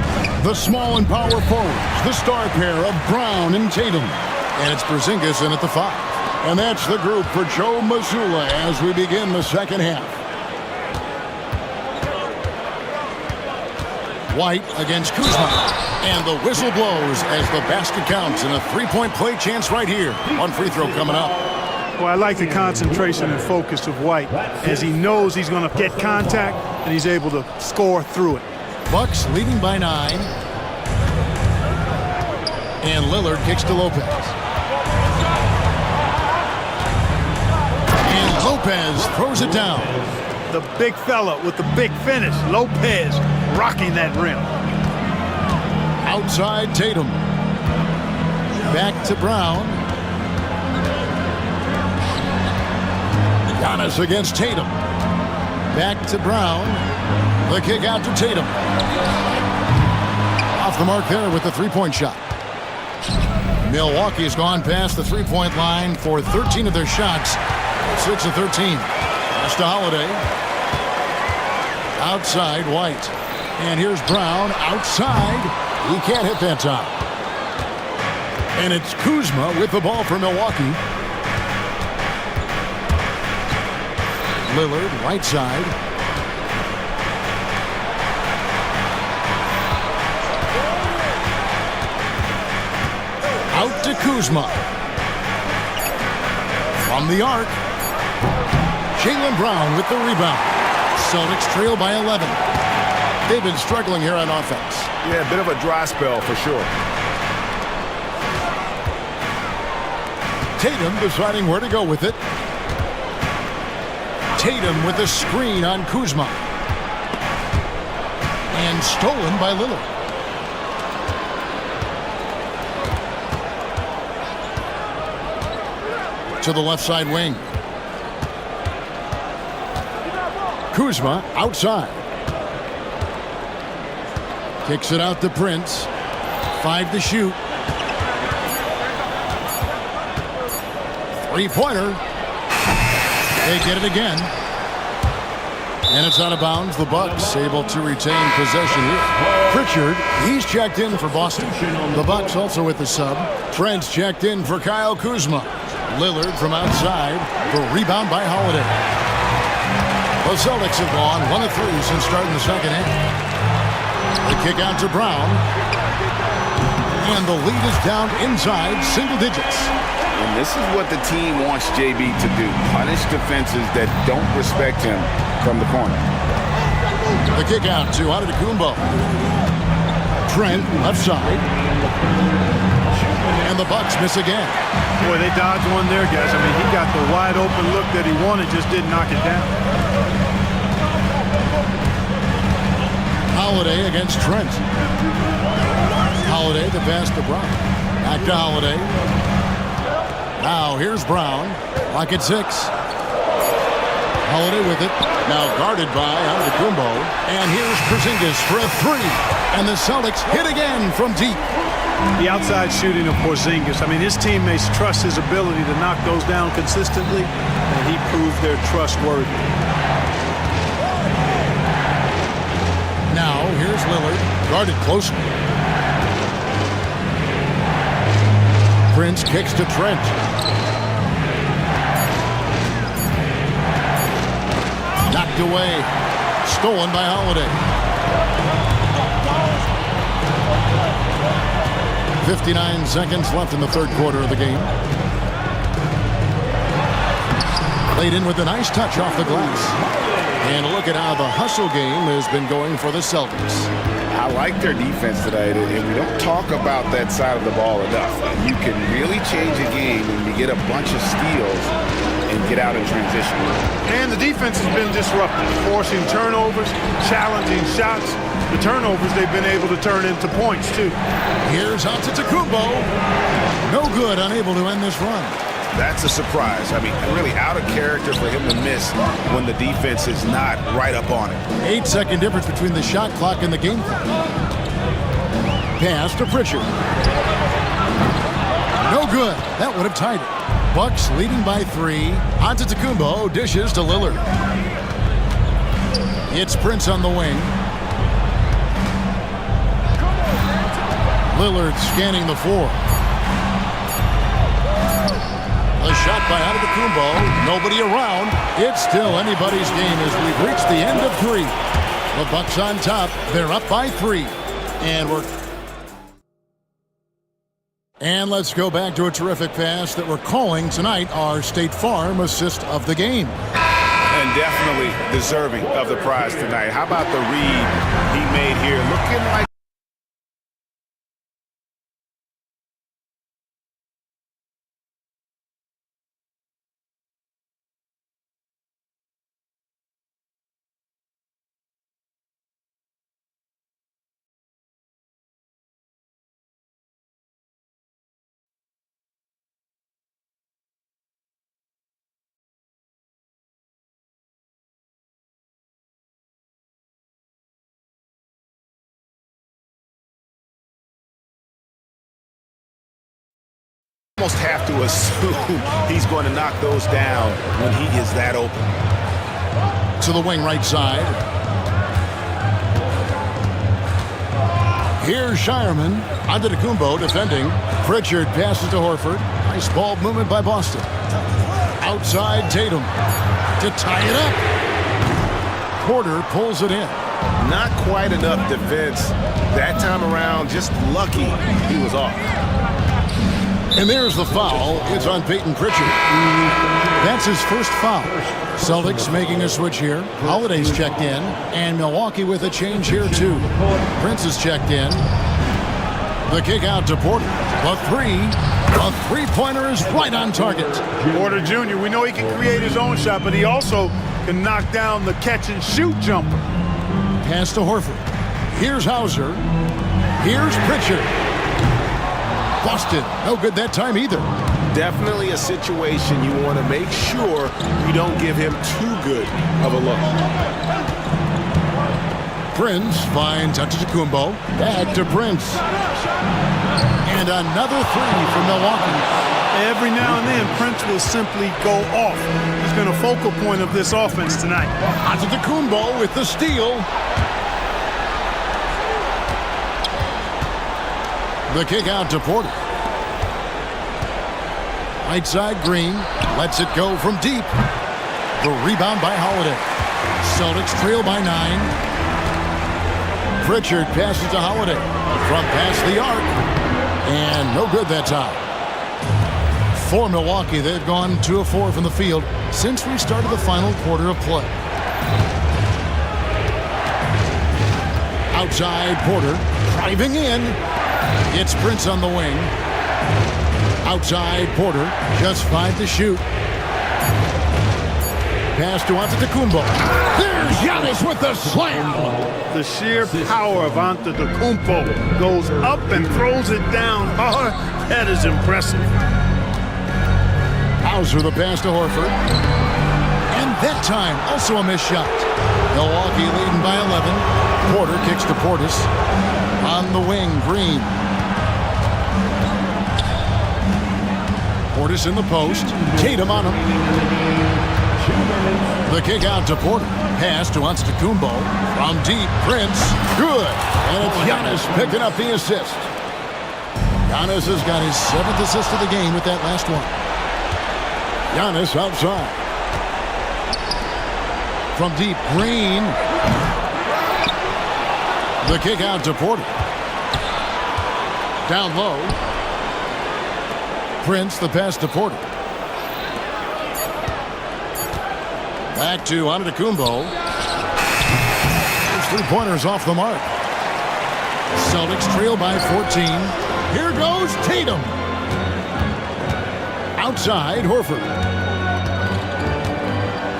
The small and power forwards, the star pair of Brown and Tatum. And it's Porzingis in at the 5. And that's the group for Joe Mazzulla as we begin the second half. White against Kuzma. And the whistle blows as the basket counts and a 3-point play chance right here. One free throw coming up. Well, I like the concentration and focus of White as he knows he's going to get contact and he's able to score through it. Bucks leading by 9. And Lillard kicks to Lopez. And Lopez throws it down. The big fella with the big finish. Lopez rocking that rim. Outside Tatum. Back to Brown. Giannis against Tatum. Back to Brown. The kick out to Tatum. Off the mark there with the 3-point shot. Milwaukee's gone past the 3-point line for 13 of their shots. 6 of 13. Pass to Holiday. Outside White. And here's Brown outside. He can't hit that time. And it's Kuzma with the ball for Milwaukee. Lillard, right side. Out to Kuzma. From the arc. Jaylen Brown with the rebound. Celtics trail by 11. They've been struggling here on offense. Yeah, a bit of a dry spell for sure. Tatum deciding where to go with it. Tatum with a screen on Kuzma. And stolen by Lillard. To the left side wing. Kuzma outside. Kicks it out to Prince. 5 to shoot. 3-pointer. They get it again. And it's out of bounds. The Bucks able to retain possession here. Pritchard, he's checked in for Boston. The Bucks also with the sub. Trent's checked in for Kyle Kuzma. Lillard from outside. The rebound by Holiday. The Celtics have gone 1 of 3 since starting the second half. The kick out to Brown. And the lead is down inside single digits. And this is what the team wants JB to do. Punish defenses that don't respect him from the corner. The kick out to Antetokounmpo. Trent left side. And the Bucks miss again. Boy, they dodged one there, guys. I mean, he got the wide open look that he wanted, just didn't knock it down. Holiday against Trent. Holiday the pass to Brown. Back to Holiday. Now here's Brown. Lock at 6. Holiday with it. Now guarded by Antetokounmpo. And here's Porzingis for a 3. And the Celtics hit again from deep. The outside shooting of Porzingis. I mean, his teammates trust his ability to knock those down consistently, and he proved they're trustworthy. Now here's Lillard. Guarded closely. Prince kicks to Trent. Knocked away. Stolen by Holiday. 59 seconds left in the third quarter of the game. Laid in with a nice touch off the glass. And a look at how the hustle game has been going for the Celtics. I like their defense tonight, and we don't talk about that side of the ball enough. You can really change a game when you get a bunch of steals and get out in transition. And the defense has been disruptive, forcing turnovers, challenging shots. The turnovers they've been able to turn into points, too. Here's Antetokounmpo. No good, unable to end this run. That's a surprise. I mean, really out of character for him to miss when the defense is not right up on it. 8-second difference between the shot clock and the game clock. Pass to Pritchard. No good. That would have tied it. Bucks leading by 3. Antetokounmpo dishes to Lillard. It's Prince on the wing. Lillard scanning the floor. A shot by Antetokounmpo. Nobody around. It's still anybody's game as we've reached the end of 3. The Bucks on top. They're up by 3. And let's go back to a terrific pass that we're calling tonight our State Farm assist of the game. And definitely deserving of the prize tonight. How about the read he made here? Looking like almost have to assume he's going to knock those down when he is that open. To the wing right side. Here's Shireman. Antetokounmpo defending. Pritchard passes to Horford. Nice ball movement by Boston. Outside Tatum to tie it up. Porter pulls it in. Not quite enough defense that time around. Just lucky he was off. And there's the foul. It's on Peyton Pritchard. That's his first foul. Celtics making a switch here. Holiday's checked in. And Milwaukee with a change here, too. Prince is checked in. The kick out to Porter. A three-pointer is right on target. Porter Jr., we know he can create his own shot, but he also can knock down the catch-and-shoot jumper. Pass to Horford. Here's Hauser. Here's Pritchard. Boston, no good that time either. Definitely a situation you want to make sure you don't give him too good of a look. Prince finds Antetokounmpo. Back to Prince. And another three from Milwaukee. Every now and then, Prince will simply go off. He's been a focal point of this offense tonight. Antetokounmpo with the steal. The kick out to Porter. Right side, Green lets it go from deep. The rebound by Holiday. Celtics trail by 9. Pritchard passes to Holiday. From past the arc. And no good that time. For Milwaukee, they've gone 2 of 4 from the field since we started the final quarter of play. Outside, Porter driving in. It's Prince on the wing. Outside, Porter, just 5 to shoot. Pass to Antetokounmpo. There's Giannis with the slam. The sheer power of Antetokounmpo goes up and throws it down hard. That is impressive. Hauser the pass to Horford. And that time, also a missed shot. Milwaukee leading by 11. Porter kicks to Portis. On the wing, Green. Portis in the post. Tatum on him. The kick out to Porter. Pass to Antetokounmpo. From deep, Prince. Good. And it's Giannis picking up the assist. Giannis has got his 7th assist of the game with that last one. Giannis outside. From deep, Green. The kick out to Porter. Down low. Prince, the pass to Porter. Back to Antetokounmpo. Those 3-pointers off the mark. Celtics trail by 14. Here goes Tatum. Outside, Horford.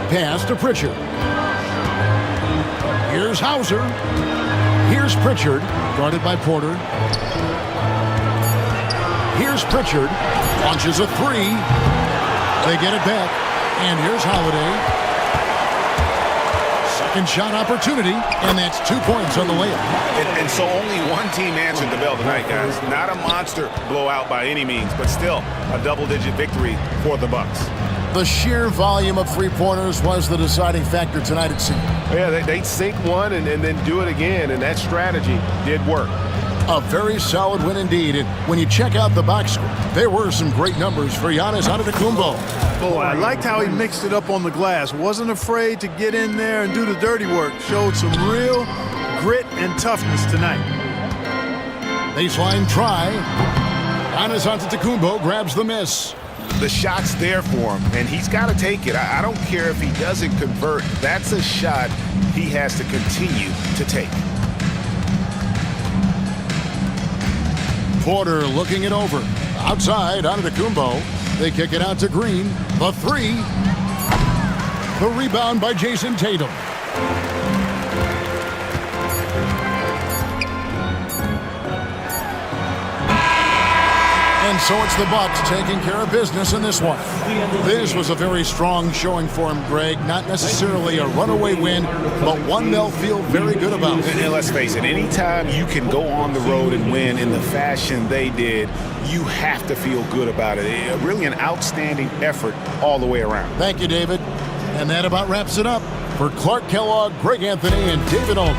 Pass to Pritchard. Here's Hauser. Here's Pritchard, guarded by Porter. Here's Pritchard. Launches a 3. They get it back. And here's Holiday. Second shot opportunity, and that's 2 points on the layup. And so only one team answered the bell tonight, guys. Not a monster blowout by any means, but still a double-digit victory for the Bucks. The sheer volume of 3-pointers was the deciding factor tonight, it seemed. Yeah, they sink one and then do it again, and that strategy did work. A very solid win indeed. And when you check out the box score, there were some great numbers for Giannis Antetokounmpo. Boy, I liked how he mixed it up on the glass. Wasn't afraid to get in there and do the dirty work. Showed some real grit and toughness tonight. Baseline try. Giannis Antetokounmpo grabs the miss. The shot's there for him, and he's got to take it. I don't care if he doesn't convert. That's a shot he has to continue to take. Porter looking it over. Outside, Antetokounmpo. They kick it out to Green. The 3. The rebound by Jason Tatum. And so it's the Bucks taking care of business in this one. This was a very strong showing for him, Greg. Not necessarily a runaway win, but one they'll feel very good about. And let's face it, anytime you can go on the road and win in the fashion they did, you have to feel good about it. Really an outstanding effort all the way around. Thank you, David. And that about wraps it up. For Clark Kellogg, Greg Anthony, and David Oak.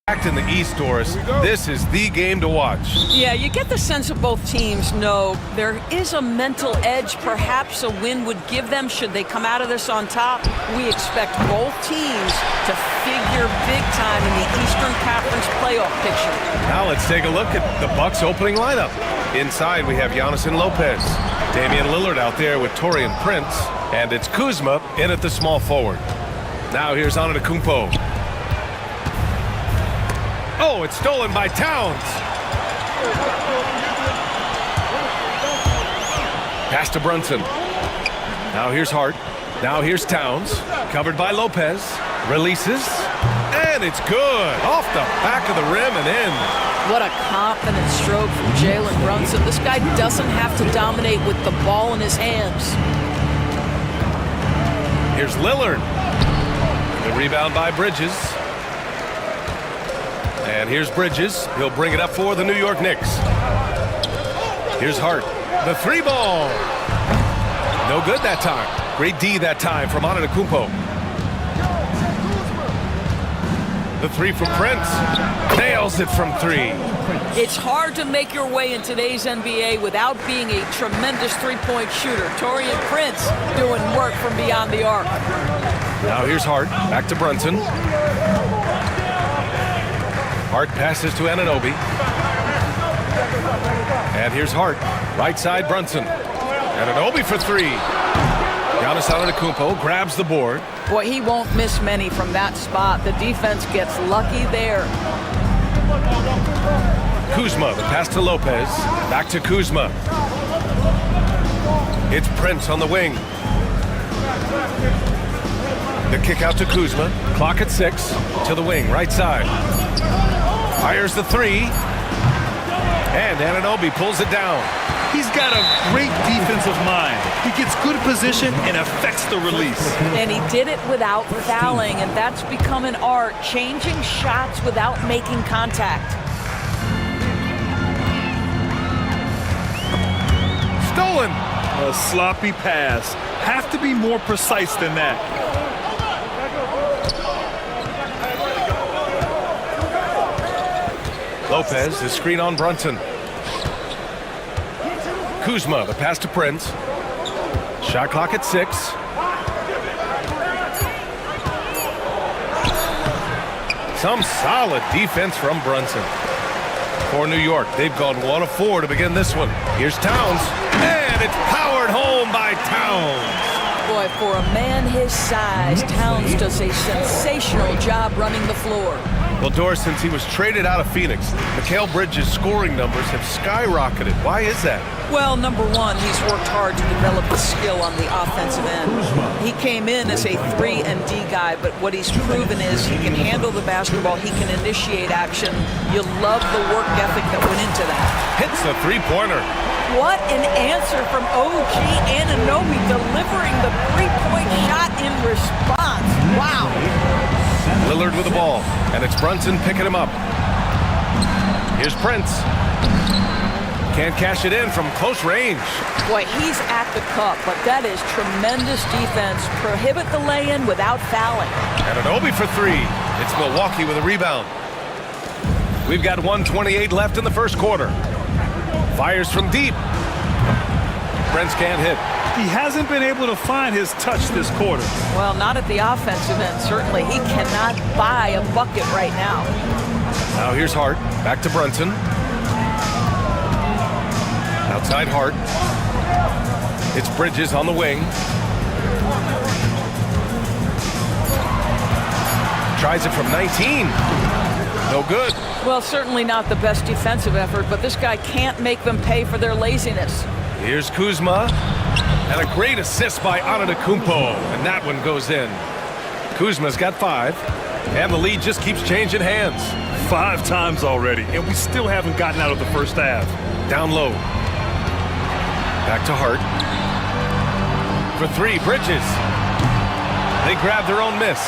Back in the East, Doris, this is the game to watch. Yeah, you get the sense of both teams know there is a mental edge perhaps a win would give them should they come out of this on top. We expect both teams to figure big time in the Eastern Conference playoff picture. Now let's take a look at the Bucks opening lineup. Inside we have Giannis and Lopez. Damian Lillard out there with Taurean Prince. And it's Kuzma in at the small forward. Now here's Antetokounmpo. Oh, it's stolen by Towns. Pass to Brunson. Now here's Hart. Now here's Towns. Covered by Lopez. Releases. And it's good. Off the back of the rim and in. What a confident stroke from Jalen Brunson. This guy doesn't have to dominate with the ball in his hands. Here's Lillard. The rebound by Bridges. And here's Bridges. He'll bring it up for the New York Knicks. Here's Hart. The three ball. No good that time. Great D that time from Antetokounmpo. The three from Prince. Nails it from three. It's hard to make your way in today's NBA without being a tremendous three-point shooter. Taurean Prince doing work from beyond the arc. Now here's Hart. Back to Brunson. Hart passes to Anunoby. And here's Hart. Right side, Brunson. Anunoby for three. Giannis Antetokounmpo grabs the board. Boy, he won't miss many from that spot. The defense gets lucky there. Kuzma, the pass to Lopez. Back to Kuzma. It's Prince on the wing. The kick out to Kuzma. Clock at 6. To the wing, right side. Fires the three. And Anunoby pulls it down. He's got a great defensive mind. He gets good position and affects the release. And he did it without fouling, and that's become an art, changing shots without making contact. Stolen. A sloppy pass. Have to be more precise than that. Lopez, the screen on Brunson. Kuzma, the pass to Prince. Shot clock at 6. Some solid defense from Brunson. For New York, they've gone 1 of 4 to begin this one. Here's Towns, and it's powered home by Towns. Boy, for a man his size, Towns does a sensational job running the floor. Well, Doris, since he was traded out of Phoenix, Mikal Bridges' scoring numbers have skyrocketed. Why is that? Well, number one, he's worked hard to develop his skill on the offensive end. He came in as a 3 and D guy, but what he's proven is he can handle the basketball, he can initiate action. You love the work ethic that went into that. Hits the three-pointer. What an answer from OG Anunoby, delivering the three-point shot in response. Wow. Lillard with the ball, and it's Brunson picking him up. Here's Prince. Can't cash it in from close range. Boy, he's at the cup, but that is tremendous defense. Prohibit the lay-in without fouling. Anunoby for 3. It's Milwaukee with a rebound. We've got 1:28 left in the first quarter. Fires from deep. Prince can't hit. He hasn't been able to find his touch this quarter. Well, not at the offensive end. Certainly, he cannot buy a bucket right now. Now here's Hart. Back to Brunson. Outside Hart. It's Bridges on the wing. Tries it from 19. No good. Well, certainly not the best defensive effort, but this guy can't make them pay for their laziness. Here's Kuzma. And a great assist by Antetokounmpo. And that one goes in. Kuzma's got 5. And the lead just keeps changing hands. 5 times already, and we still haven't gotten out of the first half. Down low. Back to Hart. For 3, Bridges. They grab their own miss.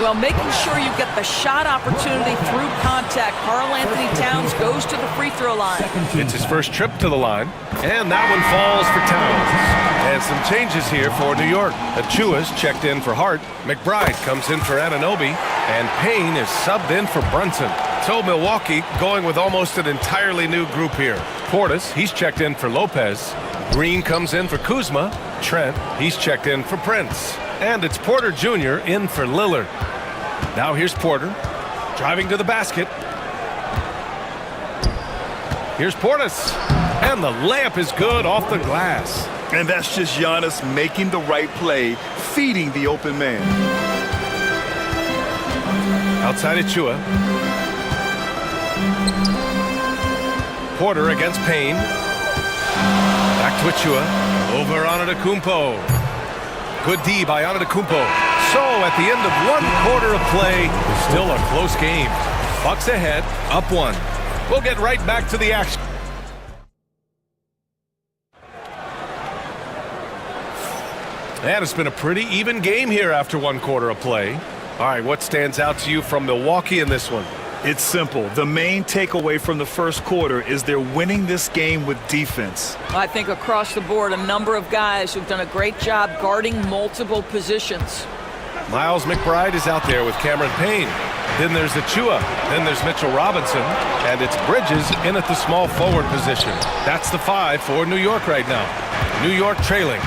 Well, making sure you get the shot opportunity through contact. Karl Anthony Towns goes to the free throw line. It's his first trip to the line. And that one falls for Towns. And some changes here for New York. Achua's checked in for Hart. McBride comes in for Anunoby. And Payne is subbed in for Brunson. So Milwaukee going with almost an entirely new group here. Portis, he's checked in for Lopez. Green comes in for Kuzma. Trent, he's checked in for Prince. And it's Porter Jr. in for Lillard. Now here's Porter, driving to the basket. Here's Portis. And the layup is good off the glass. And that's just Giannis making the right play, feeding the open man. Outside Achua. Porter against Payne. Back to Achua. Over Antetokounmpo. Good D by Antetokounmpo. So at the end of 1 quarter of play, still a close game. Bucks ahead, up 1. We'll get right back to the action. And it's been a pretty even game here after 1 quarter of play. All right, what stands out to you from Milwaukee in this one? It's simple. The main takeaway from the first quarter is they're winning this game with defense. I think across the board, a number of guys who've done a great job guarding multiple positions. Miles McBride is out there with Cameron Payne. Then there's Achua. Then there's Mitchell Robinson. And it's Bridges in at the small forward position. That's the 5 for New York right now. New York trailing.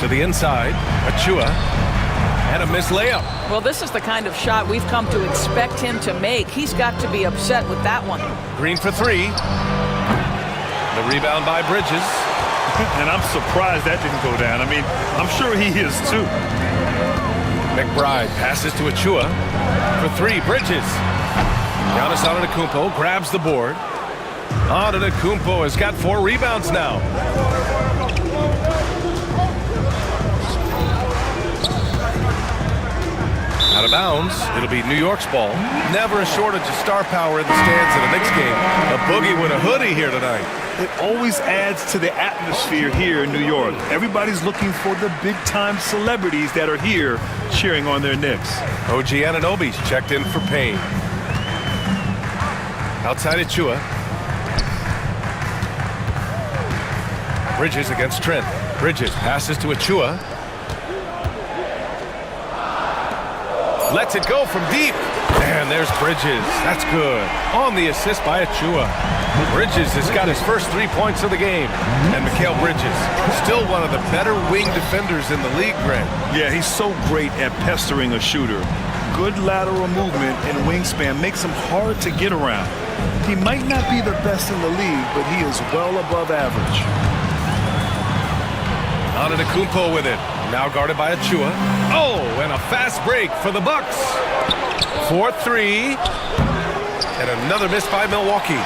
To the inside, Achua. And a missed layup. Well, this is the kind of shot we've come to expect him to make. He's got to be upset with that one. Green for 3. The rebound by Bridges. And I'm surprised that didn't go down. I mean, I'm sure he is too. McBride passes to Achua. For 3, Bridges. Giannis Antetokounmpo grabs the board. Antetokounmpo has got 4 rebounds now. Out of bounds. It'll be New York's ball. Never a shortage of star power in the stands in a Knicks game. A boogie with a hoodie here tonight. It always adds to the atmosphere here in New York. Everybody's looking for the big-time celebrities that are here cheering on their Knicks. OG Anunoby's checked in for Payne. Outside Achua. Bridges against Trent. Bridges passes to Achua. Lets it go from deep. And there's Bridges. That's good. On the assist by Achua. Bridges has got his first 3 points of the game. And Mikal Bridges, still one of the better wing defenders in the league, Grant. Yeah, he's so great at pestering a shooter. Good lateral movement and wingspan makes him hard to get around. He might not be the best in the league, but he is well above average. Antetokounmpo with it. Now guarded by Achua. Oh, and a fast break for the Bucks. 4-3. And another miss by Milwaukee.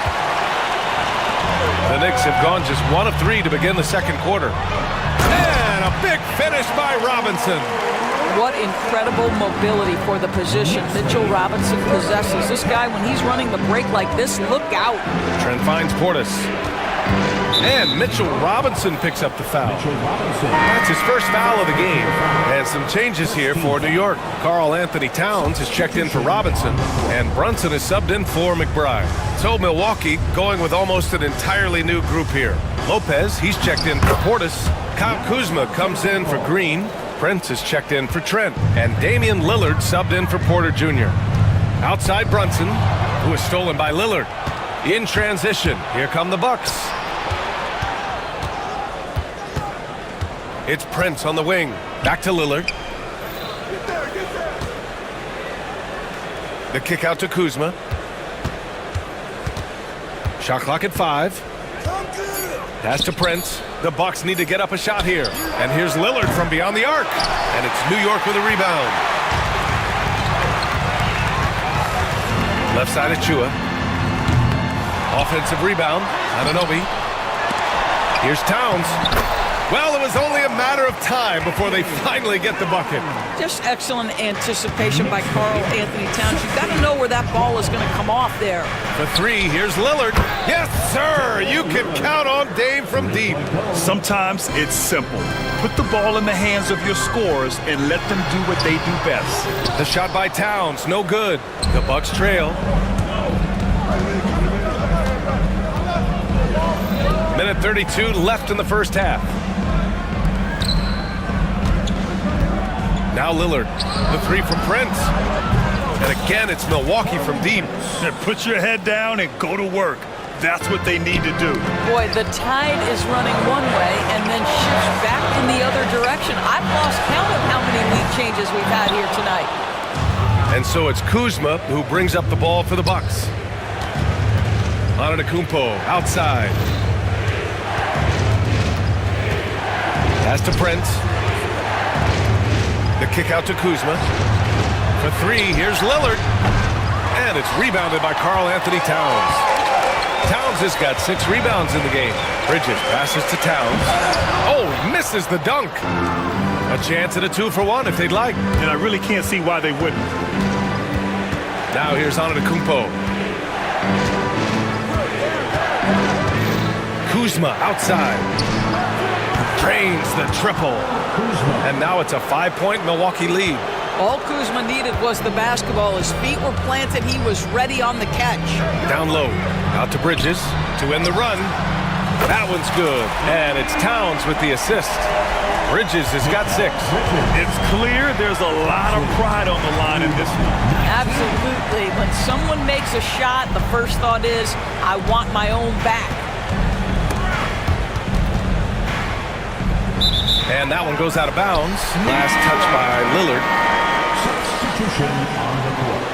The Knicks have gone just 1 of 3 to begin the second quarter. And a big finish by Robinson. What incredible mobility for the position Mitchell Robinson possesses. This guy, when he's running the break like this, look out. Trent finds Portis. And Mitchell Robinson picks up the foul. That's his first foul of the game. And some changes here for New York. Karl Anthony Towns is checked in for Robinson. And Brunson is subbed in for McBride. So Milwaukee going with almost an entirely new group here. Lopez, he's checked in for Portis. Kyle Kuzma comes in for Green. Prince is checked in for Trent. And Damian Lillard subbed in for Porter Jr. Outside Brunson, who is stolen by Lillard. In transition, here come the Bucks. It's Prince on the wing. Back to Lillard. The kick out to Kuzma. Shot clock at 5. Pass to Prince. The Bucks need to get up a shot here. And here's Lillard from beyond the arc. And it's New York with a rebound. Left side Achua. Offensive rebound. Anunoby. Here's Towns. Well, it was only a matter of time before they finally get the bucket. Just excellent anticipation by Karl Anthony Towns. You've got to know where that ball is going to come off there. For 3, here's Lillard. Yes, sir! You can count on Dame from deep. Sometimes it's simple. Put the ball in the hands of your scorers and let them do what they do best. The shot by Towns, no good. The Bucks trail. Minute 32 left in the first half. Now Lillard, the three from Prince. And again, it's Milwaukee from deep. Put your head down and go to work. That's what they need to do. Boy, the tide is running one way and then shifts back in the other direction. I've lost count of how many lead changes we've had here tonight. And so it's Kuzma who brings up the ball for the Bucks. Antetokounmpo outside. Pass to Prince. The kick out to Kuzma. For three, here's Lillard. And it's rebounded by Karl Anthony Towns. Towns has got 6 rebounds in the game. Bridges passes to Towns. Oh, misses the dunk. A chance at a 2-for-1 if they'd like. And I really can't see why they wouldn't. Now here's Antetokounmpo. Kuzma outside. Drains the triple. And now it's a 5-point Milwaukee lead. All Kuzma needed was the basketball. His feet were planted. He was ready on the catch. Down low. Out to Bridges to end the run. That one's good. And it's Towns with the assist. Bridges has got 6. It's clear there's a lot of pride on the line in this one. Absolutely. When someone makes a shot, the first thought is, I want my own back. And that one goes out of bounds. Last touch by Lillard. Substitution on the court.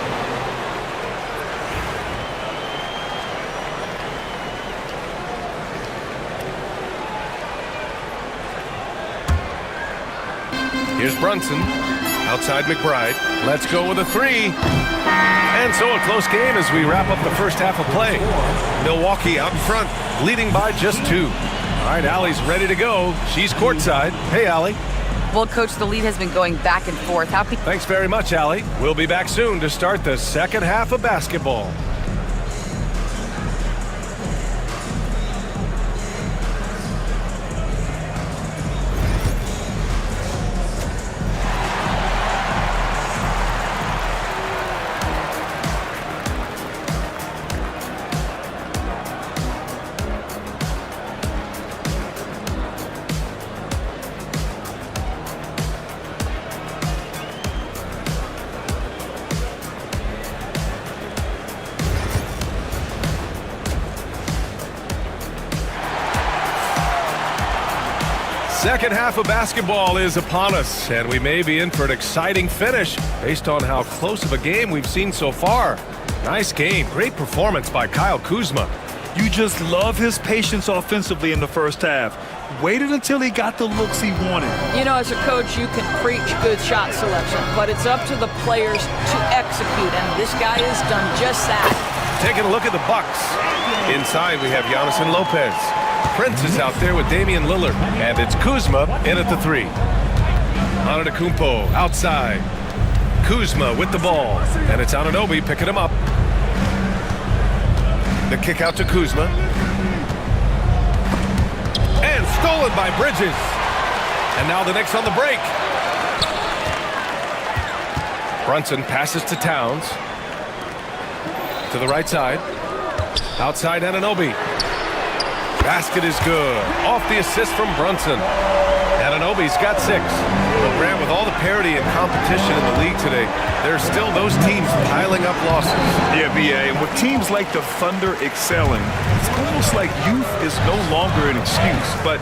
Here's Brunson. Outside McBride. Let's go with a 3. And so a close game as we wrap up the first half of play. Milwaukee out in front, leading by just 2. All right, Allie's ready to go. She's courtside. Hey, Allie. Well, Coach, the lead has been going back and forth. How could... Thanks very much, Allie. We'll be back soon to start the second half of basketball. Second half of basketball is upon us, and we may be in for an exciting finish based on how close of a game we've seen so far. Nice game. Great performance by Kyle Kuzma. You just love his patience offensively in the first half. Waited until he got the looks he wanted. You know, as a coach, you can preach good shot selection, but it's up to the players to execute, and this guy has done just that. Taking a look at the Bucks. Inside, we have Giannis and Lopez. Prince is out there with Damian Lillard, and it's Kuzma in at the 3. Antetokounmpo outside. Kuzma with the ball, and it's Anunoby picking him up. The kick out to Kuzma. And stolen by Bridges. And now the Knicks on the break. Brunson passes to Towns. To the right side. Outside Anunoby. Basket is good. Off the assist from Brunson. Anunoby's got 6. But Grant, with all the parity and competition in the league today, there's still those teams piling up losses. Yeah, B.A., and with teams like the Thunder excelling, it's almost like youth is no longer an excuse, but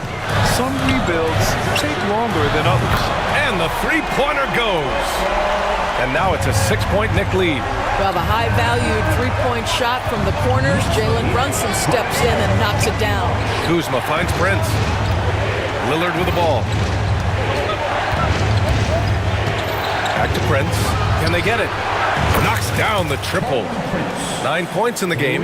some rebuilds take longer than others. And the 3-pointer goes. And now it's a 6-point Knick lead. Well, the high-valued 3-point shot from the corners, Jalen Brunson steps in and knocks it down. Kuzma finds Prince. Lillard with the ball. Back to Prince. Can they get it? Knocks down the triple. 9 points in the game.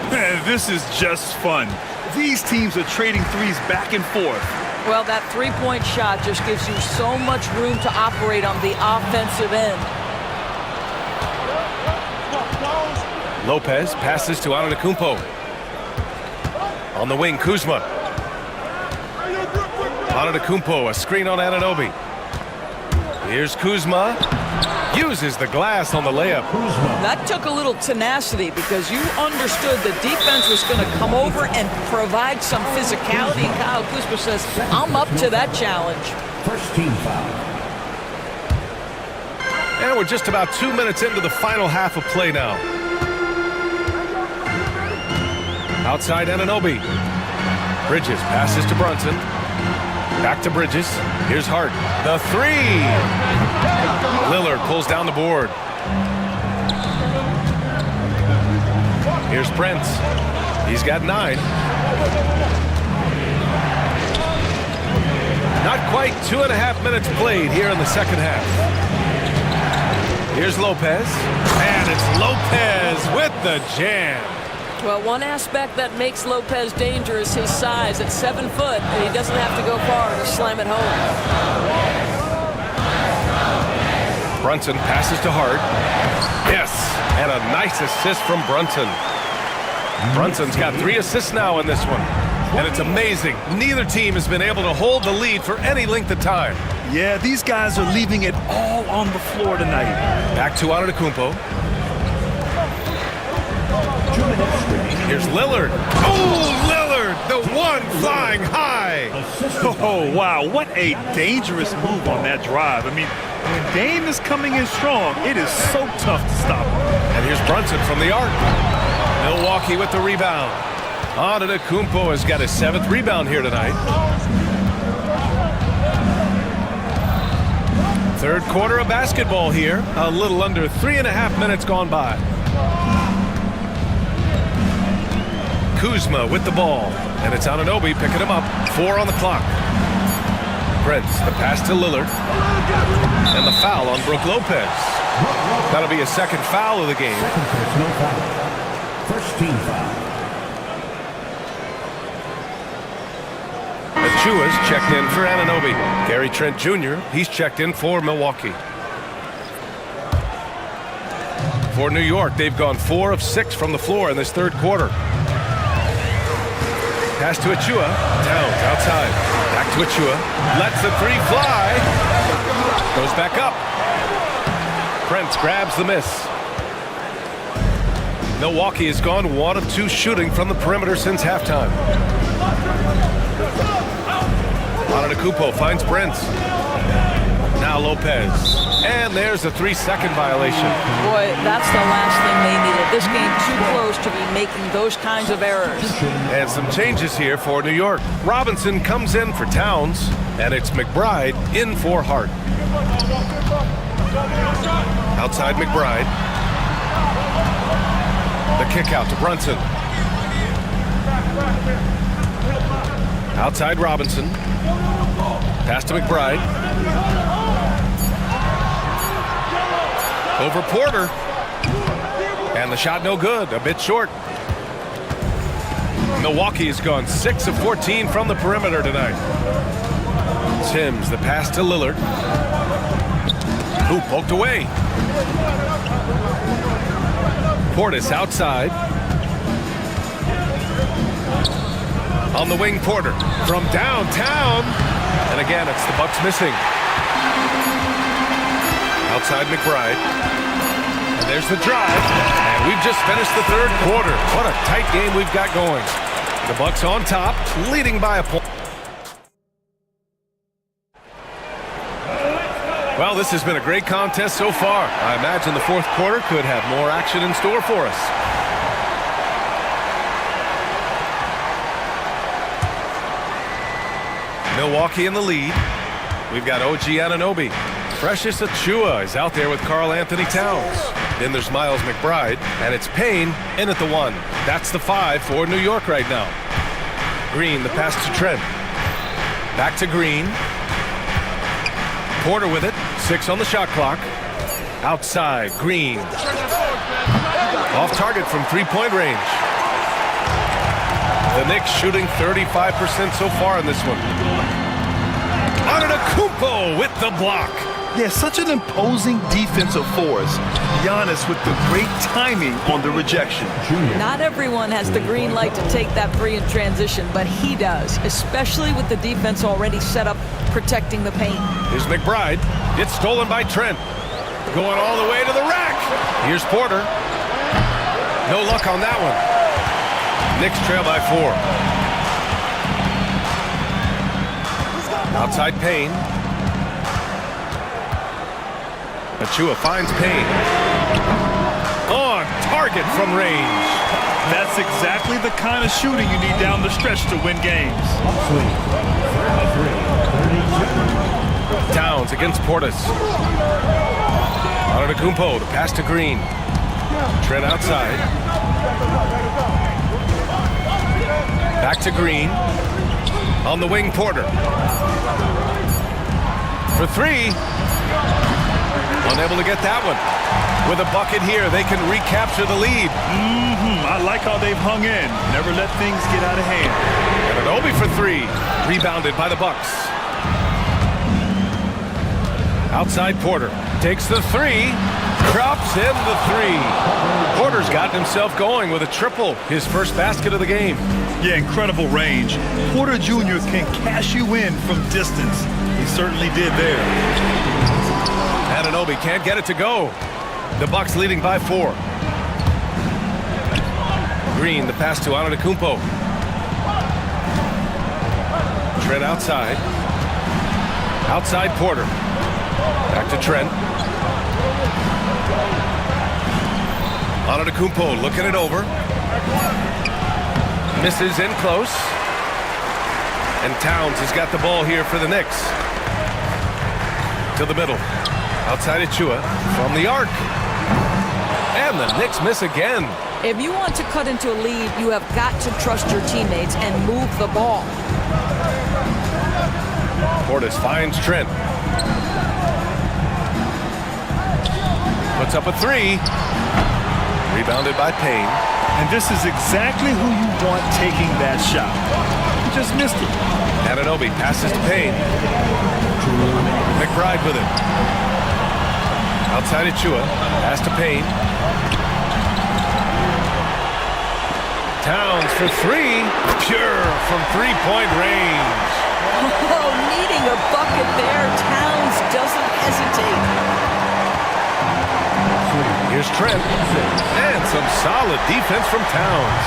Man, this is just fun. These teams are trading threes back and forth. Well, that 3-point shot just gives you so much room to operate on the offensive end. Lopez passes to Antetokounmpo. On the wing, Kuzma. Antetokounmpo, a screen on Anunoby. Here's Kuzma. Uses the glass on the layup. That took a little tenacity because you understood the defense was going to come over and provide some physicality. And Kyle Kuzma says, I'm up to that challenge. First team foul. And we're just about 2 minutes into the final half of play now. Outside Anunoby. Bridges passes to Brunson. Back to Bridges. Here's Hart. The three. Lillard pulls down the board. Here's Brent. He's got 9. Not quite 2.5 minutes played here in the second half. Here's Lopez. And it's Lopez with the jam. Well, one aspect that makes Lopez dangerous, his size at 7 foot, and he doesn't have to go far to slam it home. Brunson passes to Hart. Yes, and a nice assist from Brunson. Brunson's got 3 assists now in this one. And it's amazing. Neither team has been able to hold the lead for any length of time. Yeah, these guys are leaving it all on the floor tonight. Back to Antetokounmpo. Here's Lillard. Oh, Lillard, the one flying high. Oh, wow, what a dangerous move on that drive. I mean, when Dame is coming in strong, it is so tough to stop him. And here's Brunson from the arc. Milwaukee with the rebound. Antetokounmpo has got his 7th rebound here tonight. Third quarter of basketball here. A little under 3.5 minutes gone by. Kuzma with the ball, and it's Anunoby picking him up. 4 on the clock. Prince, the pass to Lillard, and the foul on Brook Lopez. That'll be a second foul of the game. First team foul. Achua's checked in for Anunoby. Gary Trent Jr., he's checked in for Milwaukee. For New York, they've gone 4 of 6 from the floor in this third quarter. Pass to Achua. Towns outside. Back to Achua. Lets the 3 fly. Goes back up. Prince grabs the miss. Milwaukee has gone 1 of 2 shooting from the perimeter since halftime. Antetokounmpo finds Prince. Now Lopez. And there's a 3-second violation. Boy, that's the last thing they needed. This game too close to be making those kinds of errors. And some changes here for New York. Robinson comes in for Towns, and it's McBride in for Hart. Outside McBride. The kick out to Brunson. Outside Robinson. Pass to McBride. Over Porter. And the shot no good, a bit short. Milwaukee has gone 6 of 14 from the perimeter tonight. Sims, the pass to Lillard. Who poked away. Portis outside. On the wing, Porter from downtown. And again, it's the Bucks missing. Outside McBride. And there's the drive. And we've just finished the third quarter. What a tight game we've got going. The Bucks on top, leading by a point. Well, this has been a great contest so far. I imagine the fourth quarter could have more action in store for us. Milwaukee in the lead. We've got OG Anunoby. Precious Achua is out there with Karl Anthony Towns. Then there's Miles McBride, and it's Payne in at the 1. That's the 5 for New York right now. Green, the pass to Trent. Back to Green. Porter with it. 6 on the shot clock. Outside, Green. Off target from 3-point range. The Knicks shooting 35% so far in this one. Antetokounmpo with the block. Yeah, such an imposing defensive force. Giannis with the great timing on the rejection. Not everyone has the green light to take that 3 in transition, but he does, especially with the defense already set up protecting the paint. Here's McBride. It's stolen by Trent. Going all the way to the rack. Here's Porter. No luck on that one. Knicks trail by 4. Outside Payne. Achua finds Payne. On target from range. That's exactly the kind of shooting you need down the stretch to win games. Towns against Portis. Antetokounmpo, the pass to Green. Trent outside. Back to Green. On the wing, Porter. For 3. Unable to get that one. With a bucket here, they can recapture the lead. I like how they've hung in. Never let things get out of hand. And an Obi for 3. Rebounded by the Bucks. Outside Porter. Takes the 3. Drops in the 3. Porter's gotten himself going with a triple. His first basket of the game. Yeah, incredible range. Porter Jr. can cash you in from distance. He certainly did there. Anunoby can't get it to go. The Bucks leading by 4. Green, the pass to Antetokounmpo. Trent outside. Outside Porter. Back to Trent. Antetokounmpo looking it over. Misses in close. And Towns has got the ball here for the Knicks. To the middle. Outside Achua from the arc. And the Knicks miss again. If you want to cut into a lead, you have got to trust your teammates and move the ball. Portis finds Trent. Puts up a 3. Rebounded by Payne. And this is exactly who you want taking that shot. He just missed it. Anunoby passes to Payne. McBride with it. Outside Achua. Pass to Payne. Towns for 3. Pure from 3-point range. Oh, needing a bucket there. Towns doesn't hesitate. Here's Trent. And some solid defense from Towns.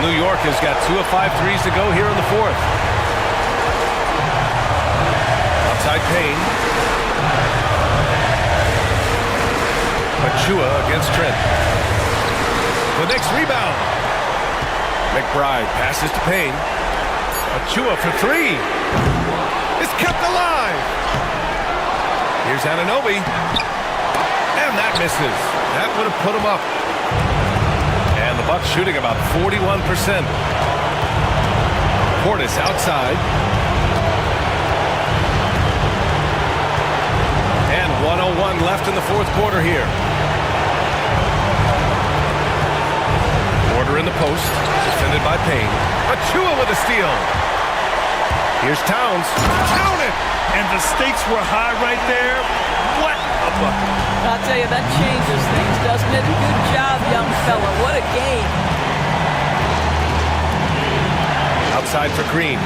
New York has got 2 of 5 threes to go here in the 4th. Outside Payne. Achua against Trent. The Knicks rebound. McBride passes to Payne. Achua for 3. It's kept alive. Here's Anunoby. And that misses. That would have put him up. And the Bucks shooting about 41%. Portis outside. And 1:01 left in the 4th quarter here. Porter in the post. Defended by Payne. Achua with a steal. Here's Towns. Count it! And the stakes were high right there. What a bucket. I'll tell you, that changes things, doesn't it? Good job, young fella. What a game. Outside for Green.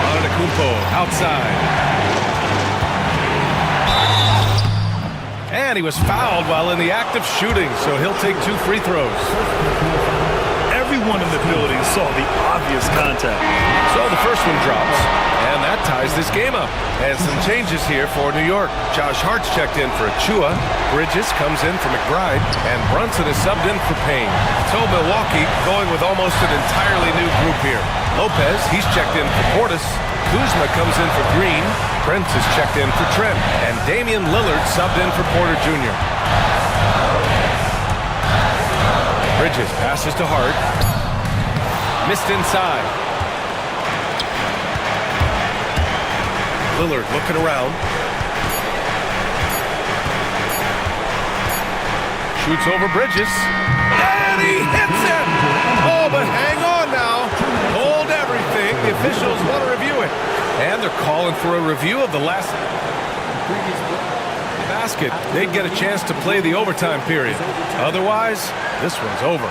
Antetokounmpo outside. And he was fouled while in the act of shooting, so he'll take 2 free throws. Everyone in the building saw the obvious contact. So the first one drops, and that ties this game up. And some changes here for New York. Josh Hart's checked in for Achua. Bridges comes in for McBride, and Brunson is subbed in for Payne. So Milwaukee going with almost an entirely new group here. Lopez, he's checked in for Portis. Kuzma comes in for Green. Prince is checked in for Trent. And Damian Lillard subbed in for Porter Jr. Bridges passes to Hart. Missed inside. Lillard looking around. Shoots over Bridges. And he hits it! Oh, but hang on now. Hold everything. The officials want to review it. And they're calling for a review of the last basket. They'd get a chance to play the overtime period. Otherwise, this one's over.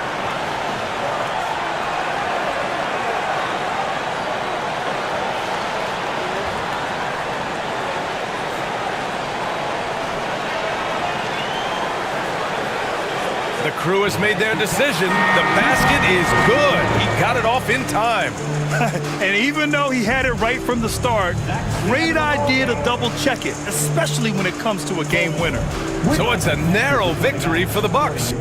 crew has made their decision. The basket is good. He got it off in time. And even though he had it right from the start, great idea to double check it, especially when it comes to a game winner. So it's a narrow victory for the Bucks.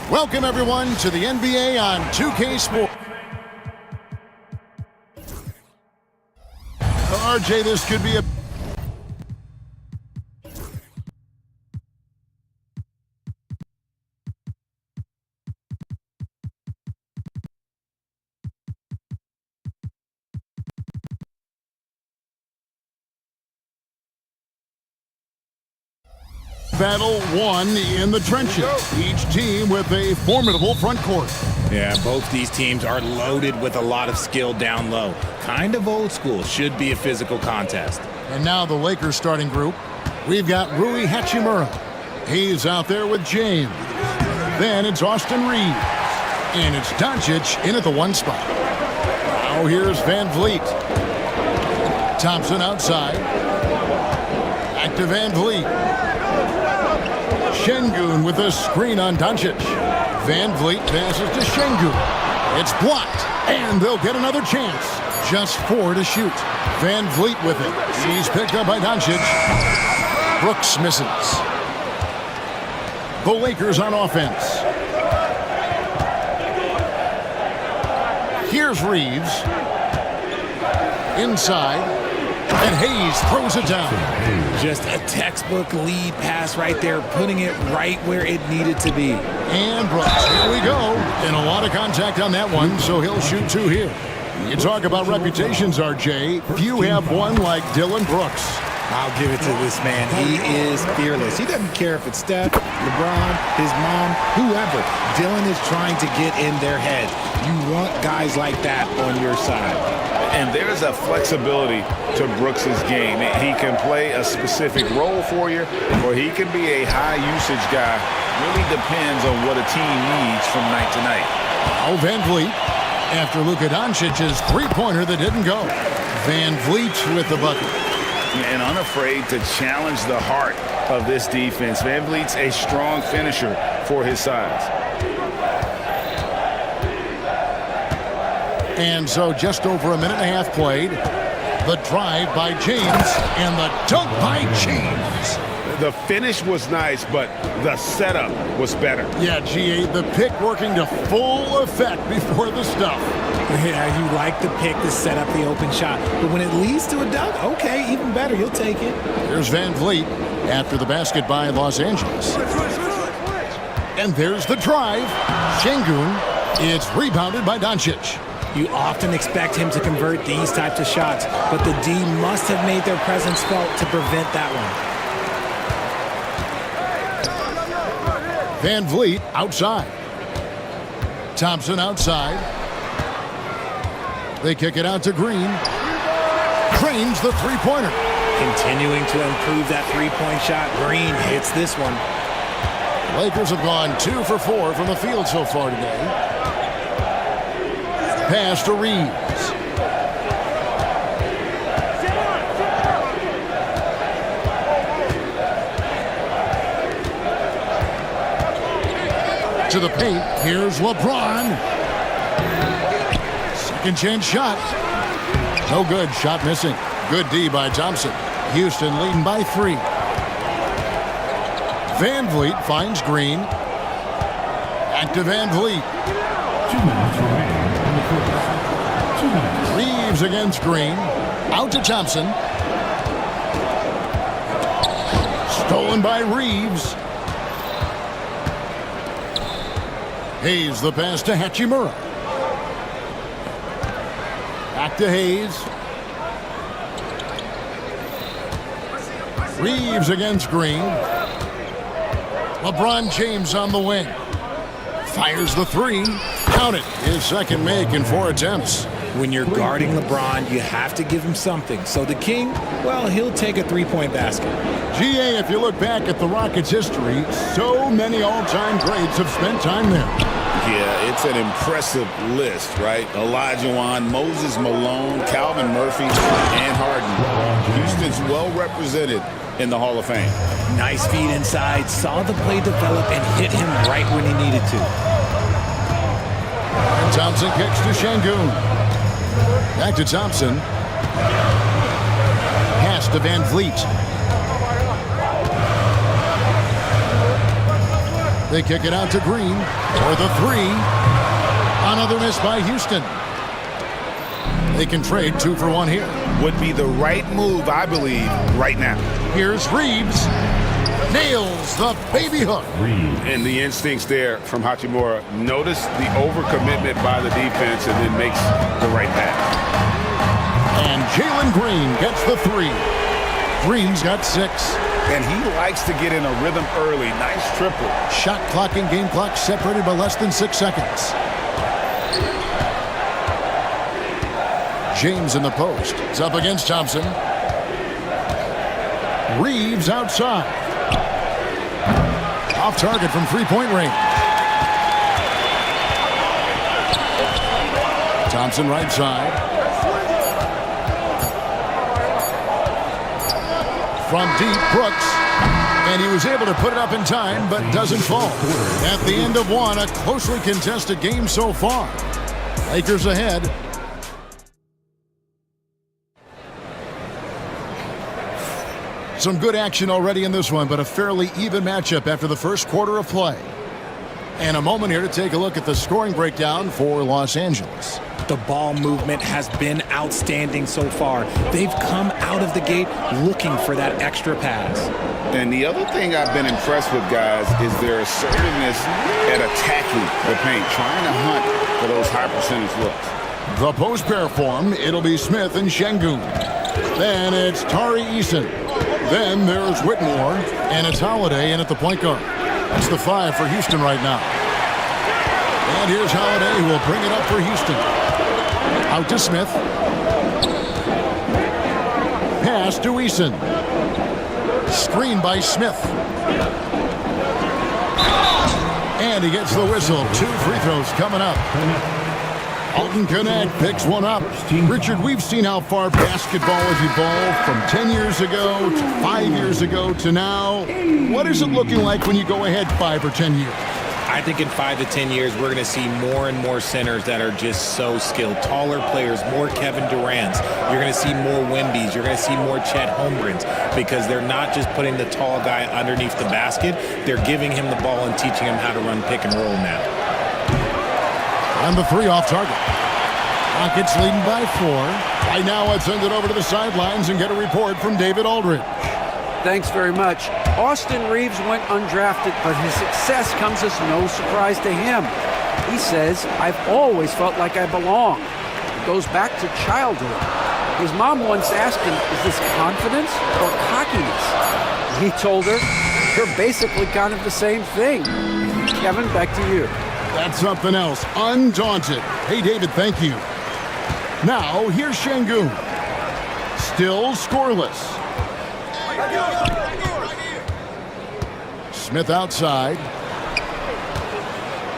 Welcome, everyone, to the NBA on 2K Sports. RJ, this could be a... Battle won in the trenches, each team with a formidable front court. Yeah, both these teams are loaded with a lot of skill down low. Kind of old school, should be a physical contest. And now the Lakers starting group. We've got Rui Hachimura. He's out there with James. Then it's Austin Reeves. And it's Doncic in at the 1 spot. Now here's Van Vliet. Thompson outside. Back to Van Vliet. Şengün with a screen on Doncic. Van Vliet passes to Şengün. It's blocked, and they'll get another chance. Just 4 to shoot. Van Vliet with it. He's picked up by Doncic. Brooks misses. The Lakers on offense. Here's Reeves. Inside. And Hayes throws it down. Just a textbook lead pass right there, putting it right where it needed to be. And Brooks, here we go. And a lot of contact on that one, so he'll shoot 2 here. You talk about reputations, RJ. Few have one like Dylan Brooks. I'll give it to this man. He is fearless. He doesn't care if it's Steph, LeBron, his mom, whoever. Dylan is trying to get in their head. You want guys like that on your side. And there's a flexibility to Brooks's game. He can play a specific role for you, or he can be a high-usage guy. Really depends on what a team needs from night to night. Oh, Van Vliet, after Luka Doncic's three-pointer that didn't go. Van Vliet with the bucket. And unafraid to challenge the heart of this defense. Van Vliet's a strong finisher for his size. And so just over a minute and a half played. The drive by James and the dunk by James. The finish was nice, but the setup was better. Yeah, GA, the pick working to full effect before the stuff. Yeah, you like the pick to set up the open shot. But when it leads to a dunk, okay, even better. You'll take it. Here's Van Vliet after the basket by Los Angeles. And there's the drive. Şengün. It's rebounded by Doncic. You often expect him to convert these types of shots, but the D must have made their presence felt to prevent that one. Van Vliet outside. Thompson outside. They kick it out to Green. Drains the three-pointer. Continuing to improve that three-point shot. Green hits this one. Lakers have gone 2 for 4 from the field so far today. Pass to Reeves. To the paint. Here's LeBron. Second chance shot. No good. Shot missing. Good D by Thompson. Houston leading by 3. Van Vliet finds Green. Back to Van Vliet. 2 minutes remaining. Reeves against Green. Out to Thompson. Stolen by Reeves. Hayes the pass to Hachimura. Back to Hayes. Reeves against Green. LeBron James on the wing. Fires the 3. Count it. His second make in 4 attempts. When you're guarding LeBron, you have to give him something. So the King, well, he'll take a three-point basket. GA, if you look back at the Rockets' history, so many all-time greats have spent time there. Yeah, it's an impressive list, right? Olajuwon, Moses Malone, Calvin Murphy, and Harden. Houston's well represented in the Hall of Fame. Nice feed inside, saw the play develop, and hit him right when he needed to. And Thompson kicks to Şengün. Back to Thompson. Pass to Van Vliet. They kick it out to Green for the 3. Another miss by Houston. They can trade 2 for 1 here. Would be the right move, I believe, right now. Here's Reeves. Nails the baby hook. And the instincts there from Hachimura. Notice the overcommitment by the defense and then makes the right pass. And Jalen Green gets the 3. Green's got 6. And he likes to get in a rhythm early. Nice triple. Shot clock and game clock separated by less than 6 seconds. James in the post. It's up against Thompson. Reeves outside. Off target from three-point range. Thompson right side. From deep, Brooks. And he was able to put it up in time, but doesn't fall. At the end of one, a closely contested game so far. Lakers ahead. Some good action already in this one, but a fairly even matchup after the first quarter of play. And a moment here to take a look at the scoring breakdown for Los Angeles. The ball movement has been outstanding so far. They've come out of the gate looking for that extra pass. And the other thing I've been impressed with, guys, is their assertiveness at attacking the paint, trying to hunt for those high percentage looks. The post pair form, it'll be Smith and Şengün. Then it's Tari Eason. Then there's Whitmore, and it's Holiday in at the point guard. That's the 5 for Houston right now. And here's Holiday, who will bring it up for Houston. Out to Smith. Pass to Eason. Screen by Smith. And he gets the whistle. 2 free throws coming up. Alton Connect picks one up. Richard, we've seen how far basketball has evolved from 10 years ago to 5 years ago to now. What is it looking like when you go ahead 5 or 10 years? I think in 5 to 10 years, we're going to see more and more centers that are just so skilled. Taller players, more Kevin Durant's. You're going to see more Wemby's. You're going to see more Chet Holmgrens because they're not just putting the tall guy underneath the basket. They're giving him the ball and teaching him how to run pick and roll now. And the 3 off target. Rockets leading by 4. Right now, let's send it over to the sidelines and get a report from David Aldridge. Thanks very much. Austin Reeves went undrafted, but his success comes as no surprise to him. He says, "I've always felt like I belong." It goes back to childhood. His mom once asked him, "Is this confidence or cockiness?" He told her, "You're basically kind of the same thing." Kevin, back to you. That's something else. Undaunted. Hey, David, thank you. Now, here's Şengün. Still scoreless. Smith outside.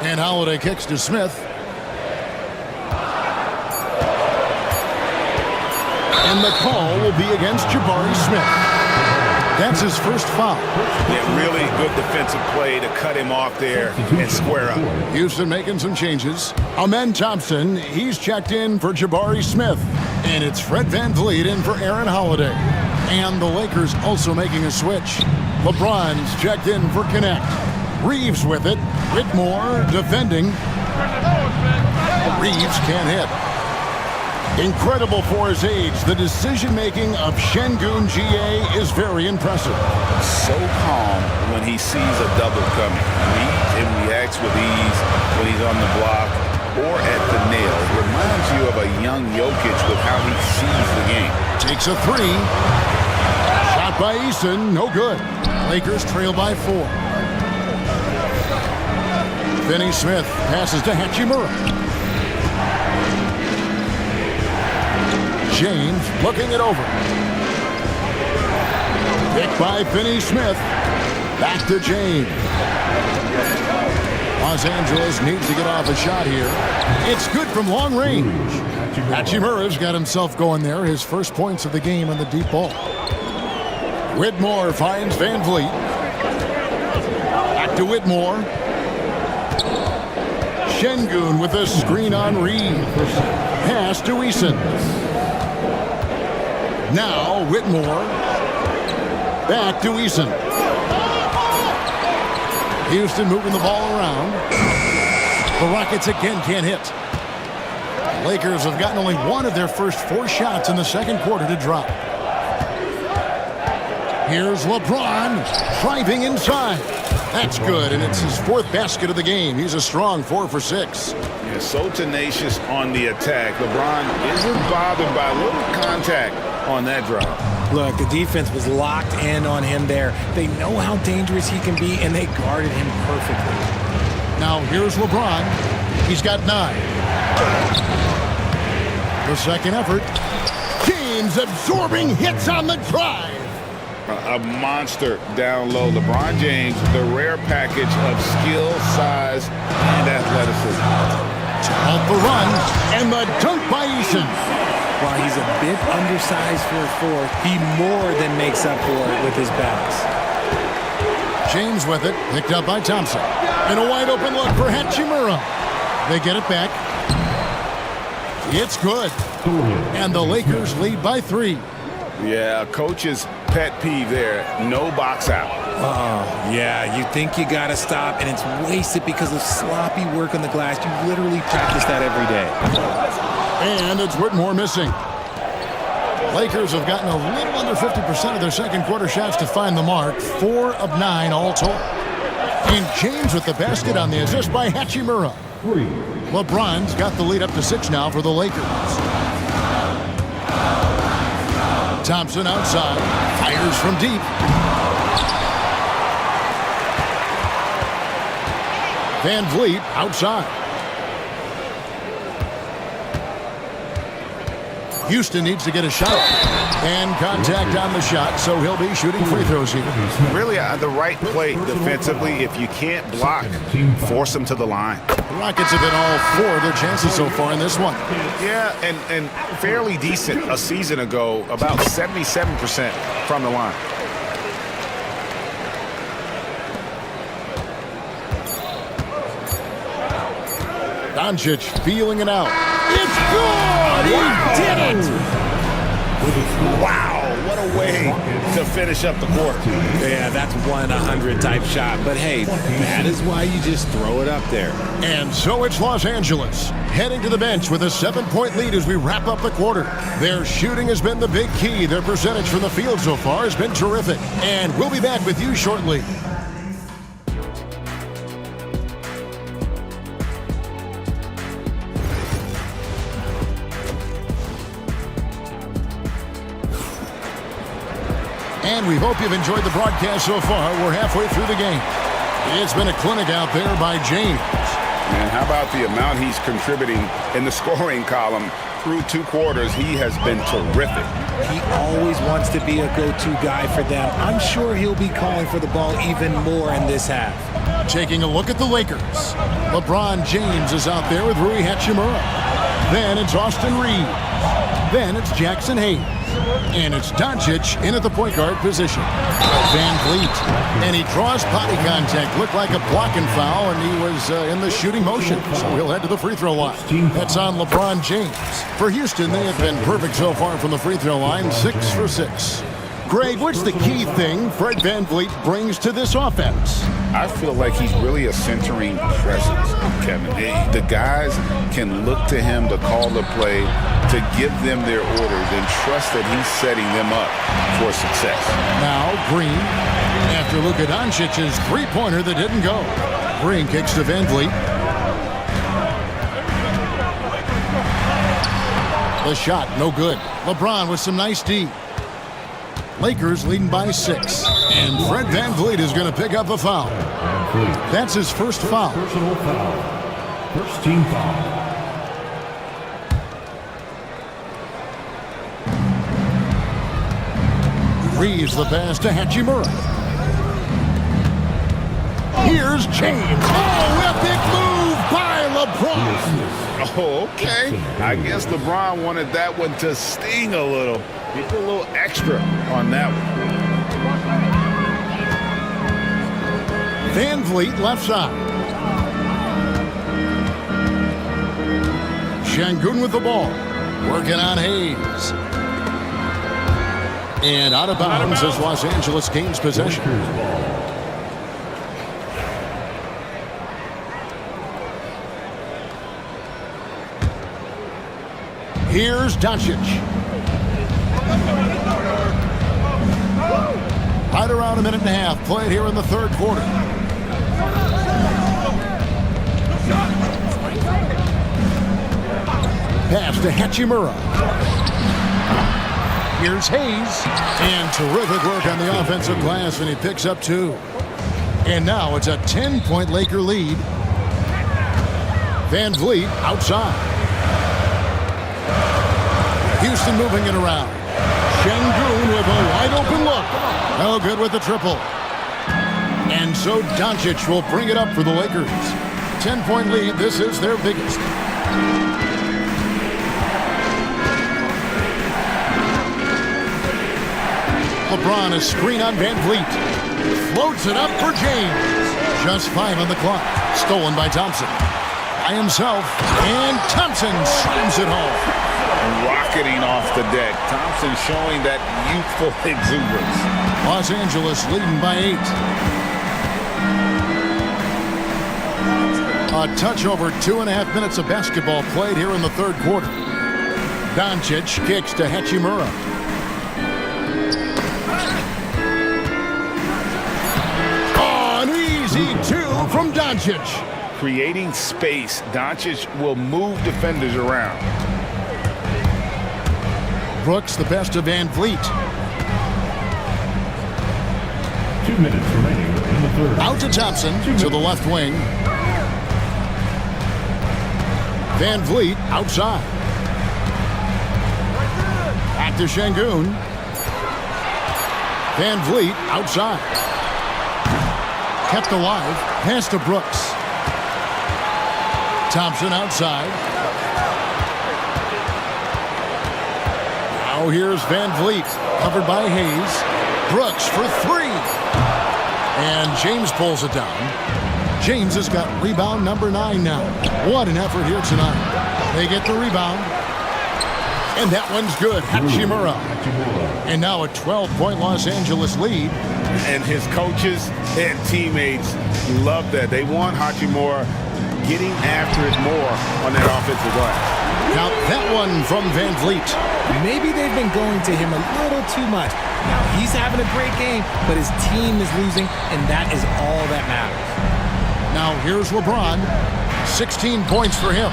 And Holiday kicks to Smith. And the call will be against Jabari Smith. That's his first foul. Yeah, really good defensive play to cut him off there and square up. Houston making some changes. Amen Thompson, he's checked in for Jabari Smith. And it's Fred VanVleet in for Aaron Holiday. And the Lakers also making a switch. LeBron's checked in for Connect. Reeves with it. Whitmore defending. Reeves can't hit. Incredible for his age. The decision-making of Şengün GA is very impressive. So calm when he sees a double coming. And reacts with ease when he's on the block or at the nail. Reminds you of a young Jokic with how he sees the game. Takes a 3. Shot by Eason, no good. Lakers trail by 4. Finney Smith passes to Hachimura. James looking it over. Picked by Finney Smith. Back to James. Los Angeles needs to get off a shot here. It's good from long range. Hachimura's got himself going there. His first points of the game on the deep ball. Whitmore finds VanVleet. Back to Whitmore. Şengün with a screen on Reed. Pass to Eason. Now Whitmore. Back to Eason. Houston moving the ball around. The Rockets again can't hit. Lakers have gotten only one of their first 4 shots in the second quarter to drop. Here's LeBron driving inside. That's good, and it's his 4th basket of the game. He's a strong 4 for 6. Yeah, so tenacious on the attack. LeBron isn't bothered by a little contact on that drive. Look, the defense was locked in on him there. They know how dangerous he can be, and they guarded him perfectly. Now here's LeBron. He's got 9. The second effort. James absorbing hits on the drive. A monster down low. LeBron James, the rare package of skill, size, and athleticism. Off the run, and the dunk by Eason. While he's a bit undersized for a 4, he more than makes up for it with his bounce. James with it, picked up by Thompson. And a wide open look for Hachimura. They get it back. It's good. And the Lakers lead by 3. Yeah, coach's pet peeve there. No box out. Yeah, you think you got to stop, and it's wasted because of sloppy work on the glass. You literally practice that every day. And it's Whitmore missing. Lakers have gotten a little under 50% of their second quarter shots to find the mark. 4 of 9 all told. And James with the basket on the assist by Hachimura. LeBron's got the lead up to 6 now for the Lakers. Thompson outside, fires from deep. Van Vliet outside. Houston needs to get a shot. And contact on the shot, so he'll be shooting free throws here. Really the right play defensively. If you can't block, force them to the line. The Rockets have been all 4 of their chances so far in this one. Yeah, and fairly decent a season ago, about 77% from the line. Doncic feeling it out. It's good! He did it! Wow, what a way to finish up the quarter. Yeah, that's 1-100 type shot. But hey, that is why you just throw it up there. And so it's Los Angeles heading to the bench with a 7-point lead as we wrap up the quarter. Their shooting has been the big key. Their percentage from the field so far has been terrific. And we'll be back with you shortly. And we hope you've enjoyed the broadcast so far. We're halfway through the game. It's been a clinic out there by James. Man, how about the amount he's contributing in the scoring column? Through 2 quarters, he has been terrific. He always wants to be a go-to guy for them. I'm sure he'll be calling for the ball even more in this half. Taking a look at the Lakers. LeBron James is out there with Rui Hachimura. Then it's Austin Reeves. Then it's Jackson Hayes. And it's Doncic in at the point guard position. Van Vliet. And he draws body contact. Looked like a blocking foul, and he was in the shooting motion. So he'll head to the free throw line. That's on LeBron James. For Houston, they have been perfect so far from the free throw line. 6 for 6. Greg, what's the key thing Fred Van Vliet brings to this offense? I feel like he's really a centering presence, Kevin. The guys can look to him to call the play, to give them their orders, and trust that he's setting them up for success. Now Green, after Luka Doncic's three-pointer that didn't go. Green kicks to Van Vliet. The shot, no good. LeBron with some nice D. Lakers leading by 6. And Fred Van Vliet is going to pick up a foul. That's his first foul. Personal foul. First team foul. Reeves the pass to Hachimura. Here's James. Oh, epic move by LeBron. Oh, okay. I guess LeBron wanted that one to sting a little. He put a little extra on that one. Van Vliet left side. Şengün with the ball. Working on Hayes. And out of bounds as Los Angeles gains possession. Here's Doncic. Right around a minute and a half played here in the third quarter. Pass to Hachimura. Here's Hayes. And terrific work on the offensive glass, and he picks up 2. And now it's a 10-point Laker lead. Van Vliet outside. Houston moving it around. Şengün with a wide open look. No good with the triple. And so Doncic will bring it up for the Lakers. 10-point lead. This is their biggest. LeBron a screen on Van Vliet. Floats it up for James. Just 5 on the clock. Stolen by Thompson. By himself. And Thompson slams it home. Rocketing off the deck. Thompson showing that youthful exuberance. Los Angeles leading by 8. A touch over 2.5 minutes of basketball played here in the third quarter. Doncic kicks to Hachimura. Oh, an easy 2 from Doncic. Creating space. Doncic will move defenders around. Brooks the best of Van Vliet. 2 minutes remaining in the third. Out to Thompson to the left wing. Van Vliet outside. Back to Şengün. Van Vliet outside. Kept alive. Pass to Brooks. Thompson outside. Now here's Van Vliet. Covered by Hayes. Brooks for 3. And James pulls it down. James has got rebound number 9 now. What an effort here tonight. They get the rebound. And that one's good. Hachimura. And now a 12-point Los Angeles lead. And his coaches and teammates love that. They want Hachimura getting after it more on that offensive glass. Now that one from Van Vliet. Maybe they've been going to him a little too much. Now he's having a great game, but his team is losing, and that is all that matters. Now here's LeBron. 16 points for him.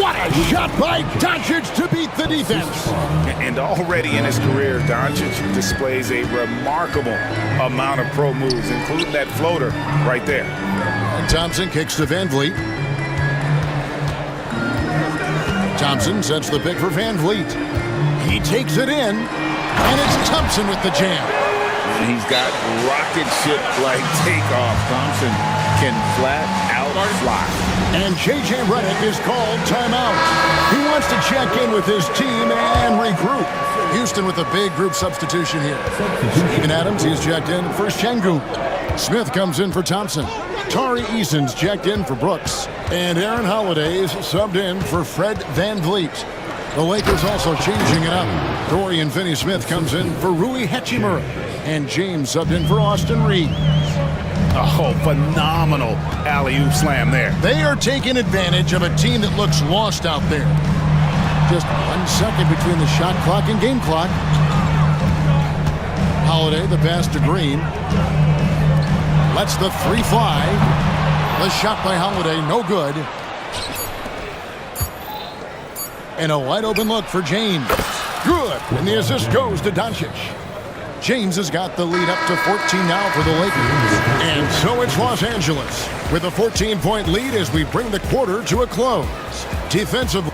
What a shot by Doncic to beat the defense. And already in his career, Doncic displays a remarkable amount of pro moves, including that floater right there. And Thompson kicks to Van Vliet. Thompson sets the pick for Van Vliet. He takes it in, and it's Thompson with the jam. And he's got rocket ship-like takeoff. Thompson can flat out fly. And J.J. Redick is called timeout. He wants to check in with his team and regroup. Houston with a big group substitution here. Steven Adams, he's checked in for Şengün. Smith comes in for Thompson. Tari Eason's checked in for Brooks. And Aaron Holiday is subbed in for Fred Van Vliet. The Lakers also changing it up. Dorian Finney-Smith comes in for Rui Hachimura. And James subbed in for Austin Reeves. Oh, phenomenal alley-oop slam there. They are taking advantage of a team that looks lost out there. Just 1 second between the shot clock and game clock. Holiday, the pass to Green. Lets the 3 fly. The shot by Holiday, no good. And a wide open look for James. Good. And the assist goes to Doncic. James has got the lead up to 14 now for the Lakers. And so it's Los Angeles with a 14-point lead as we bring the quarter to a close. Defensively.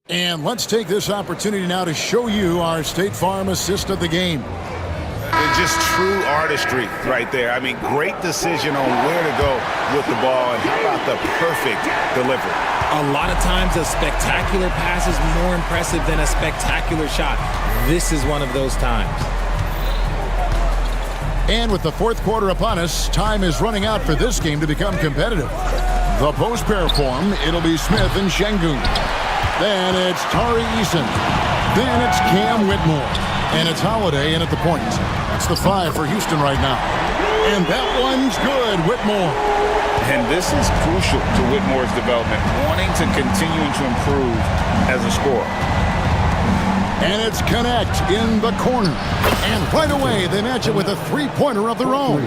And let's take this opportunity now to show you our State Farm assist of the game. It's just true artistry right there. I mean, great decision on where to go with the ball, and how about the perfect delivery. A lot of times a spectacular pass is more impressive than a spectacular shot. This is one of those times. And with the fourth quarter upon us, time is running out for this game to become competitive. The post pair form, it'll be Smith and Şengün. Then it's Tari Eason. Then it's Cam Whitmore. And it's Holiday in at the point. That's the 5 for Houston right now. And that one's good, Whitmore. And this is crucial to Whitmore's development, wanting to continue to improve as a scorer. And it's Connect in the corner. And right away, they match it with a three-pointer of their own.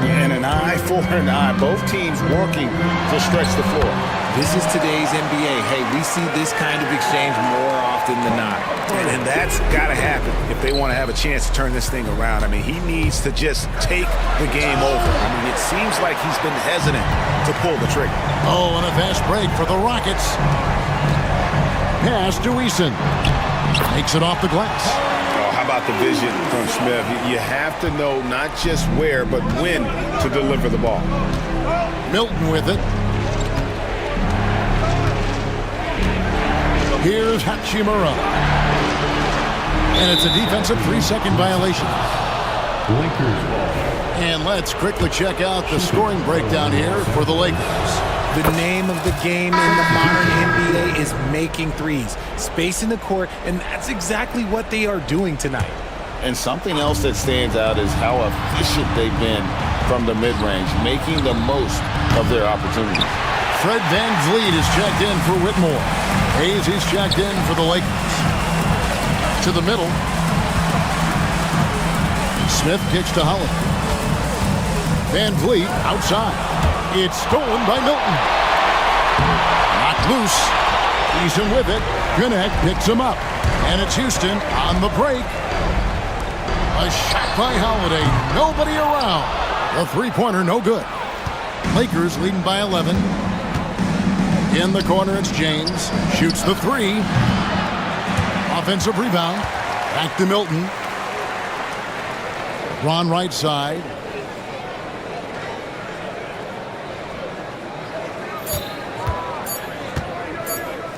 And an eye for an eye. Both teams working to stretch the floor. This is today's NBA. Hey, we see this kind of exchange more often than not. And that's got to happen if they want to have a chance to turn this thing around. I mean, he needs to just take the game over. I mean, it seems like he's been hesitant to pull the trigger. Oh, and a fast break for the Rockets. Pass to Eason. Takes it off the glass. Oh, how about the vision from Smith? You have to know not just where, but when to deliver the ball. Milton with it. Here's Hachimura. And it's a defensive 3-second violation. And let's quickly check out the scoring breakdown here for the Lakers. The name of the game in the modern NBA is making threes. Space in the court, and that's exactly what they are doing tonight. And something else that stands out is how efficient they've been from the mid-range, making the most of their opportunities. Fred VanVleet is checked in for Whitmore. Hayes is checked in for the Lakers. To the middle. Smith kicks to Holiday. VanVleet outside. It's stolen by Milton. Knocked loose. Eason with it. Connect picks him up. And it's Houston on the break. A shot by Holiday. Nobody around. The three-pointer no good. Lakers leading by 11. In the corner, it's James. Shoots the three. Offensive rebound. Back to Milton. Ron right side.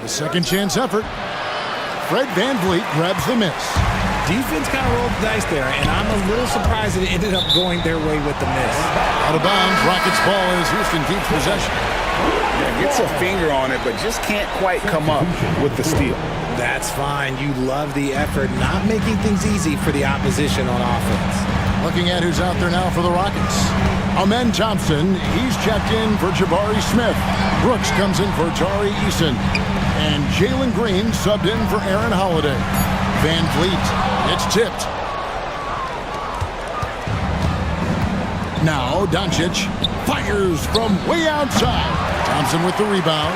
The second chance effort. Fred VanVleet grabs the miss. Defense kind of rolled the dice there, and I'm a little surprised that it ended up going their way with the miss. Out of bounds. Rockets ball as Houston keeps possession. Yeah, gets a finger on it, but just can't quite come up with the steal. That's fine. You love the effort, not making things easy for the opposition on offense. Looking at who's out there now for the Rockets. Amen Thompson, he's checked in for Jabari Smith. Brooks comes in for Tari Eason. And Jalen Green subbed in for Aaron Holiday. VanVleet, it's tipped. Now Doncic fires from way outside. Thompson with the rebound.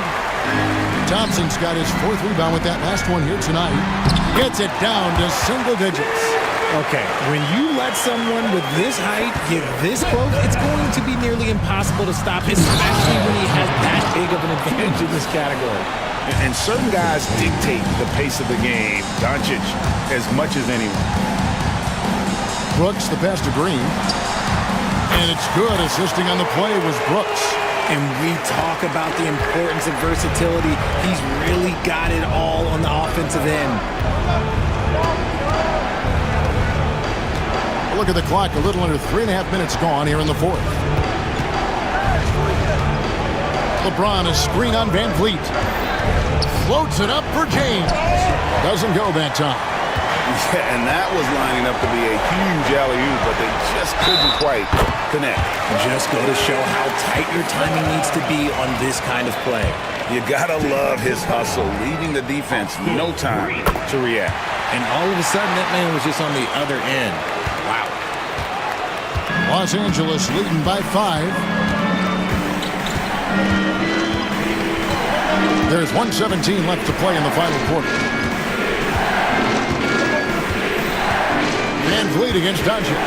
Thompson's got his fourth rebound with that last one here tonight. Gets it down to single digits. Okay, when you let someone with this height get this close, it's going to be nearly impossible to stop, especially when he has that big of an advantage in this category. And certain guys dictate the pace of the game, Doncic, as much as anyone. Brooks, the pass to Green. And it's good. Assisting on the play was Brooks. And we talk about the importance of versatility. He's really got it all on the offensive end. Look at the clock. A little under 3.5 minutes gone here in the fourth. LeBron, a screen on VanVleet. Floats it up for James. Doesn't go that time. Yeah, and that was lining up to be a huge alley-oop, but they just couldn't quite connect. Just go to show how tight your timing needs to be on this kind of play. You gotta love his hustle, leaving the defense no time to react. And all of a sudden, that man was just on the other end. Wow. Los Angeles leading by 5. There's 1:17 left to play in the final quarter. VanVleet against Doncic.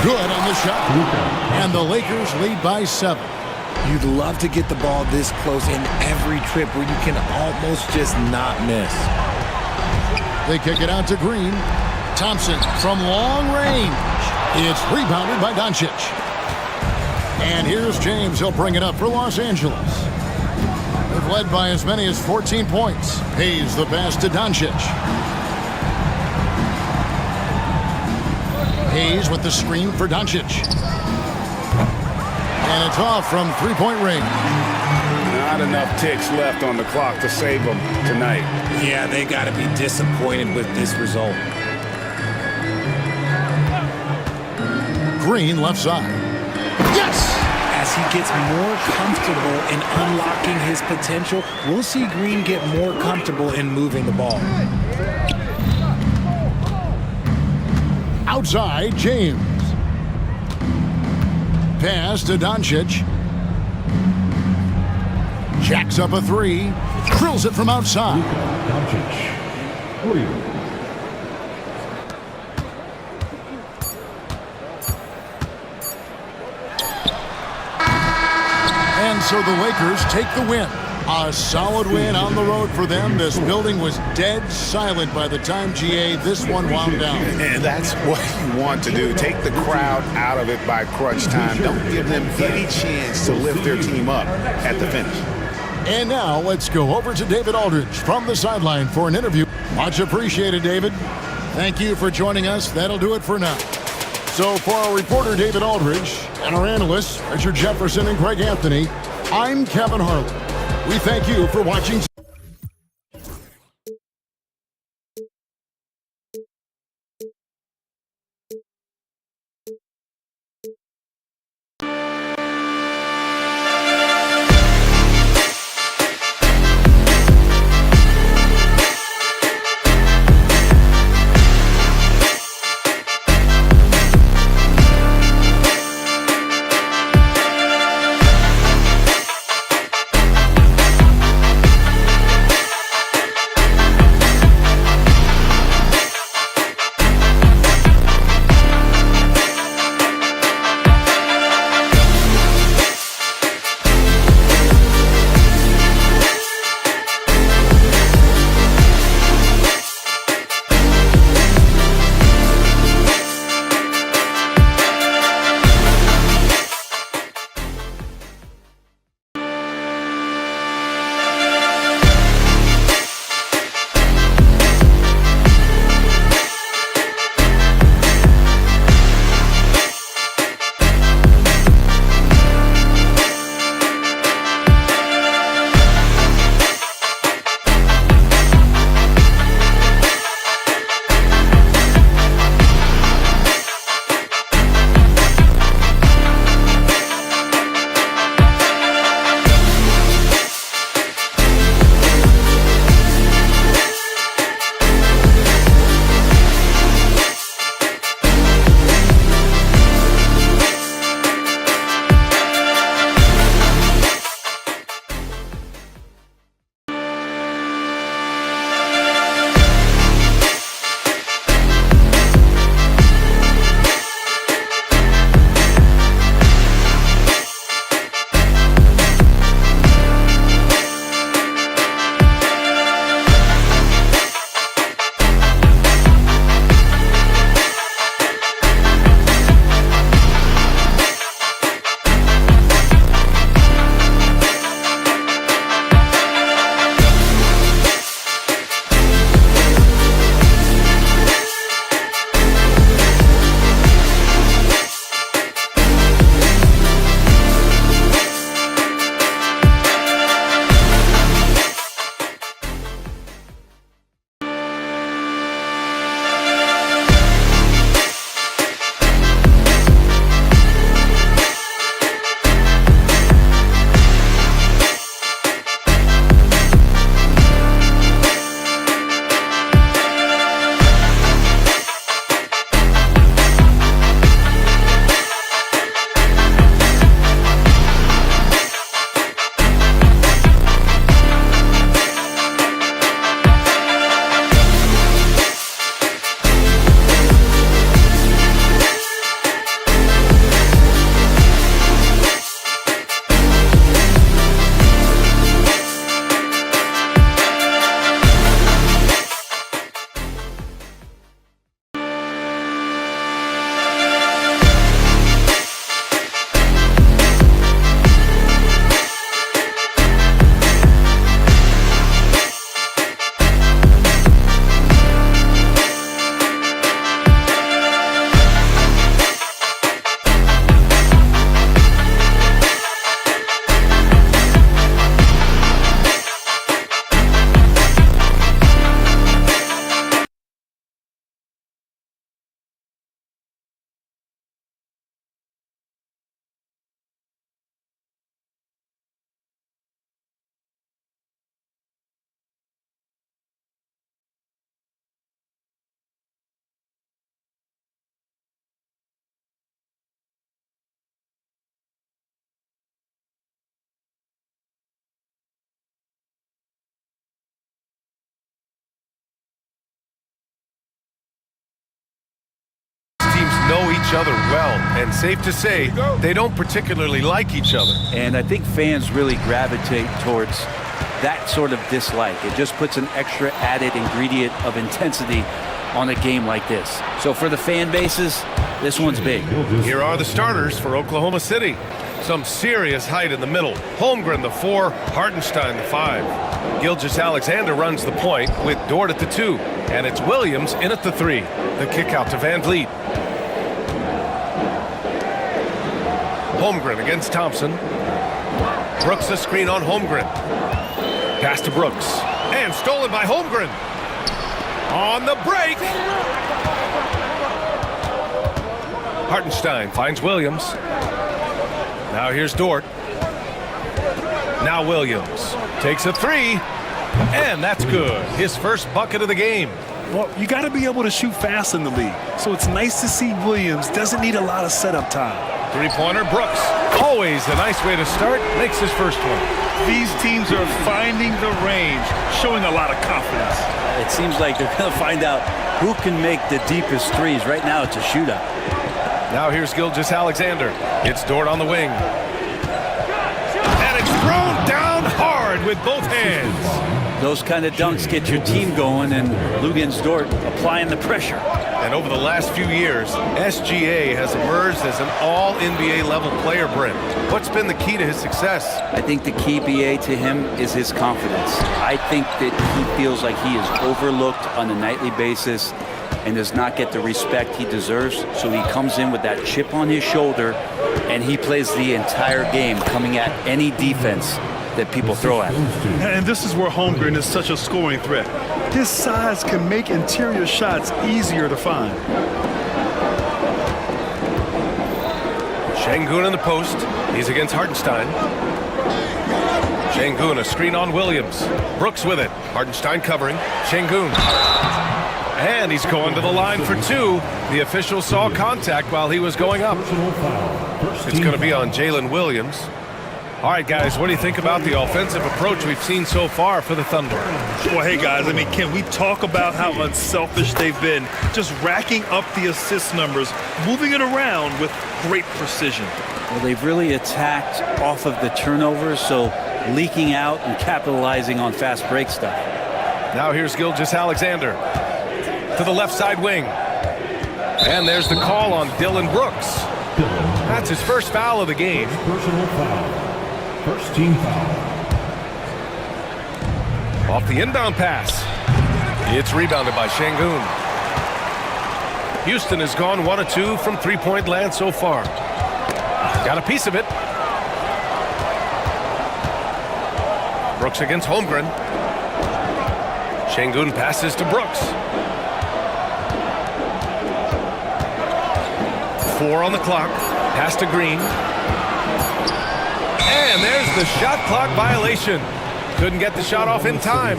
Good on the shot. And the Lakers lead by 7. You'd love to get the ball this close in every trip where you can almost just not miss. They kick it out to Green. Thompson from long range. It's rebounded by Doncic. And here's James. He'll bring it up for Los Angeles. They've led by as many as 14 points. Hayes the pass to Doncic. Hayes with the screen for Doncic. And it's off from three-point range. Not enough ticks left on the clock to save them tonight. Yeah, they got to be disappointed with this result. Green left side. Yes! As he gets more comfortable in unlocking his potential, we'll see Green get more comfortable in moving the ball. Outside, James. Pass to Doncic. Jacks up a three. Drills it from outside. And so the Lakers take the win. A solid win on the road for them. This building was dead silent by the time, GA, this one wound down. And that's what you want to do. Take the crowd out of it by crunch time. Don't give them any chance to lift their team up at the finish. And now let's go over to David Aldridge from the sideline for an interview. Much appreciated, David. Thank you for joining us. That'll do it for now. So for our reporter, David Aldridge, and our analysts, Richard Jefferson and Greg Anthony, I'm Kevin Harlan. We thank you for watching. each other well, and safe to say, they don't particularly like each other. And I think fans really gravitate towards that sort of dislike. It just puts an extra added ingredient of intensity on a game like this. So for the fan bases, this one's big. Here are the starters for Oklahoma City. Some serious height in the middle. Holmgren, the 4, Hartenstein, the 5. Gilgeous-Alexander runs the point with Dort at the 2. And it's Williams in at the 3. The kick out to Van Vliet. Holmgren against Thompson. Brooks a screen on Holmgren. Pass to Brooks. And stolen by Holmgren. On the break. Hartenstein finds Williams. Now here's Dort. Now Williams takes a 3. And that's good. His first bucket of the game. Well, you got to be able to shoot fast in the league. So it's nice to see Williams doesn't need a lot of setup time. Three-pointer, Brooks. Always a nice way to start. Makes his first one. These teams are finding the range, showing a lot of confidence. It seems like they're going to find out who can make the deepest threes. Right now, it's a shootout. Now here's Gilgeous-Alexander. It's Dort on the wing. And it's thrown down hard with both hands. Those kind of dunks get your team going, and Luguentz Dort applying the pressure. And over the last few years, SGA has emerged as an all-NBA level player, Brent. What's been the key to his success? I think the key, BA, to him is his confidence. I think that he feels like he is overlooked on a nightly basis and does not get the respect he deserves. So he comes in with that chip on his shoulder, and he plays the entire game, coming at any defense that people throw at him. And this is where Holmgren is such a scoring threat. His size can make interior shots easier to find. Şengün in the post. He's against Hartenstein. Şengün, a screen on Williams. Brooks with it. Hartenstein covering. Şengün. And he's going to the line for 2. The official saw contact while he was going up. It's going to be on Jalen Williams. All right, guys, what do you think about the offensive approach we've seen so far for the Thunder? Well, hey, guys, I mean, can we talk about how unselfish they've been? Just racking up the assist numbers, moving it around with great precision. Well, they've really attacked off of the turnovers, so leaking out and capitalizing on fast break stuff. Now here's Gilgeous-Alexander to the left side wing. And there's the call on Dylan Brooks. That's his first foul of the game. Personal foul. First team foul. Off the inbound pass. It's rebounded by Şengün. Houston has gone 1 of 2 from three-point land so far. Got a piece of it. Brooks against Holmgren. Şengün passes to Brooks. 4 on the clock. Pass to Green. And there's the shot clock violation. Couldn't get the shot off in time.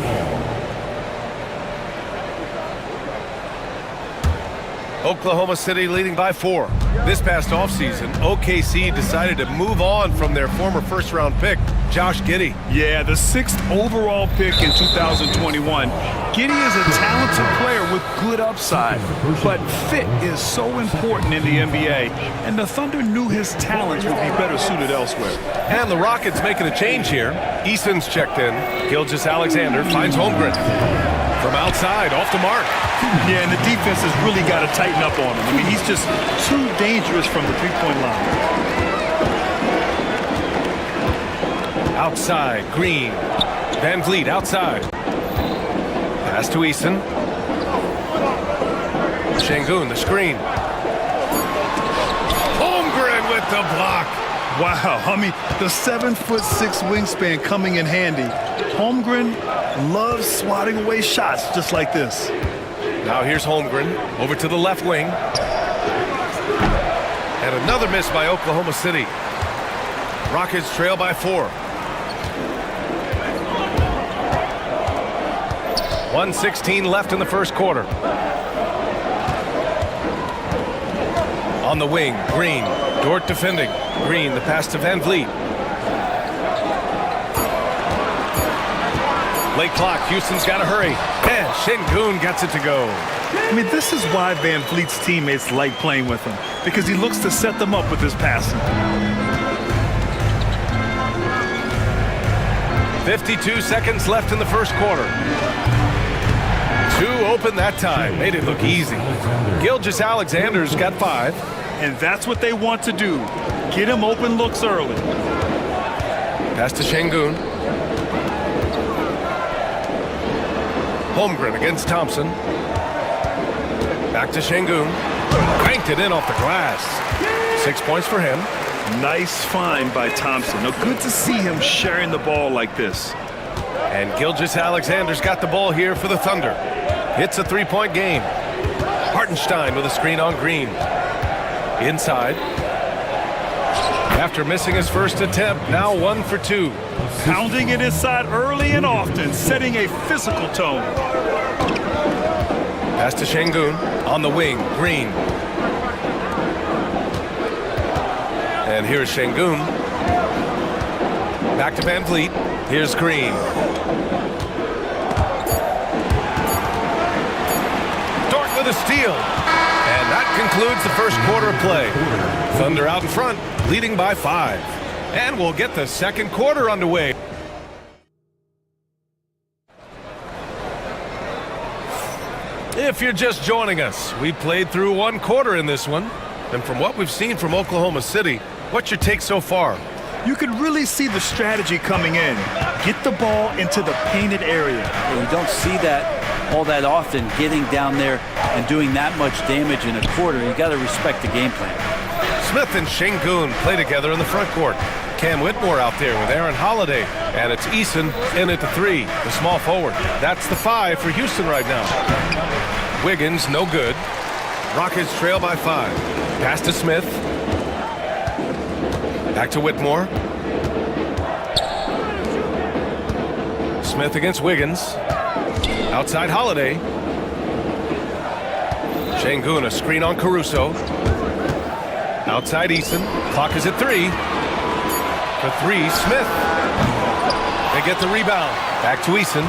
Oklahoma City leading by 4. This past offseason, OKC decided to move on from their former first-round pick, Josh Giddey. Yeah, the 6th overall pick in 2021. Giddey is a talented player with good upside, but fit is so important in the NBA, and the Thunder knew his talents would be better suited elsewhere. And the Rockets making a change here. Eason's checked in. Gilgeous-Alexander finds Holmgren. From outside, off the mark. Yeah, and the defense has really got to tighten up on him. I mean, he's just too dangerous from the three-point line. Outside, Green. Van Vliet outside. Pass to Eason. Şengün, the screen. Holmgren with the block. Wow, I mean, the 7'6" wingspan coming in handy. Holmgren loves swatting away shots just like this. Now here's Holmgren over to the left wing. And another miss by Oklahoma City. Rockets trail by 4. 1:16 left in the first quarter. On the wing, Green. Dort defending. Green, the pass to Van Vliet. Late clock, Houston's got to hurry. And Şengün gets it to go. I mean, this is why Van Vliet's teammates like playing with him. because he looks to set them up with his passing. 52 seconds left in the first quarter. 2 open that time. Made it look easy. Gilgeous-Alexander's got 5. And that's what they want to do. Get him open looks early. Pass to Şengün. Holmgren against Thompson. Back to Şengün. Banked it in off the glass. 6 points for him. Nice find by Thompson. Now, good to see him sharing the ball like this. And Gilgeous-Alexander's got the ball here for the Thunder. It's a 3-point game. Hartenstein with a screen on Green. Inside. After missing his first attempt, now 1 for 2. Pounding it inside early and often, setting a physical tone. Pass to Şengün on the wing. Green. And here's Şengün. Back to Van Vliet. Here's Green. Dort with a steal. And that concludes the first quarter of play. Thunder out in front, leading by 5. And we'll get the second quarter underway. If you're just joining us, we played through 1 quarter in this one. And from what we've seen from Oklahoma City, what's your take so far? You can really see the strategy coming in. Get the ball into the painted area. You don't see that all that often, getting down there and doing that much damage in a quarter. You got to respect the game plan. Smith and Şengün play together in the front court. Cam Whitmore out there with Aaron Holiday. And it's Eason in at the 3, the small forward. That's the 5 for Houston right now. Wiggins, no good. Rockets trail by 5. Pass to Smith. Back to Whitmore. Smith against Wiggins. Outside Holiday. Şengün, a screen on Caruso. Outside Eason. Clock is at 3. For 3, Smith. They get the rebound. Back to Eason.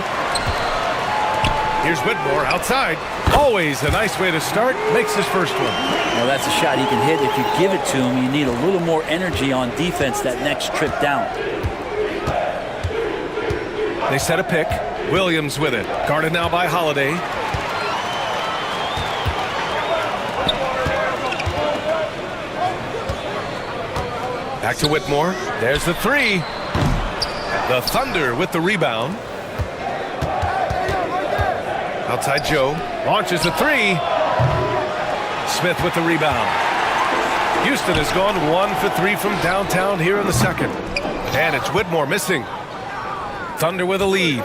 Here's Whitmore outside. Always a nice way to start. Makes his first one. Well, that's a shot he can hit. If you give it to him, you need a little more energy on defense that next trip down. They set a pick. Williams with it. Guarded now by Holiday. Back to Whitmore. There's the 3. The Thunder with the rebound. Outside Joe. Launches the 3. Smith with the rebound. Houston has gone 1 for 3 from downtown here in the second. And it's Whitmore missing. Thunder with a lead.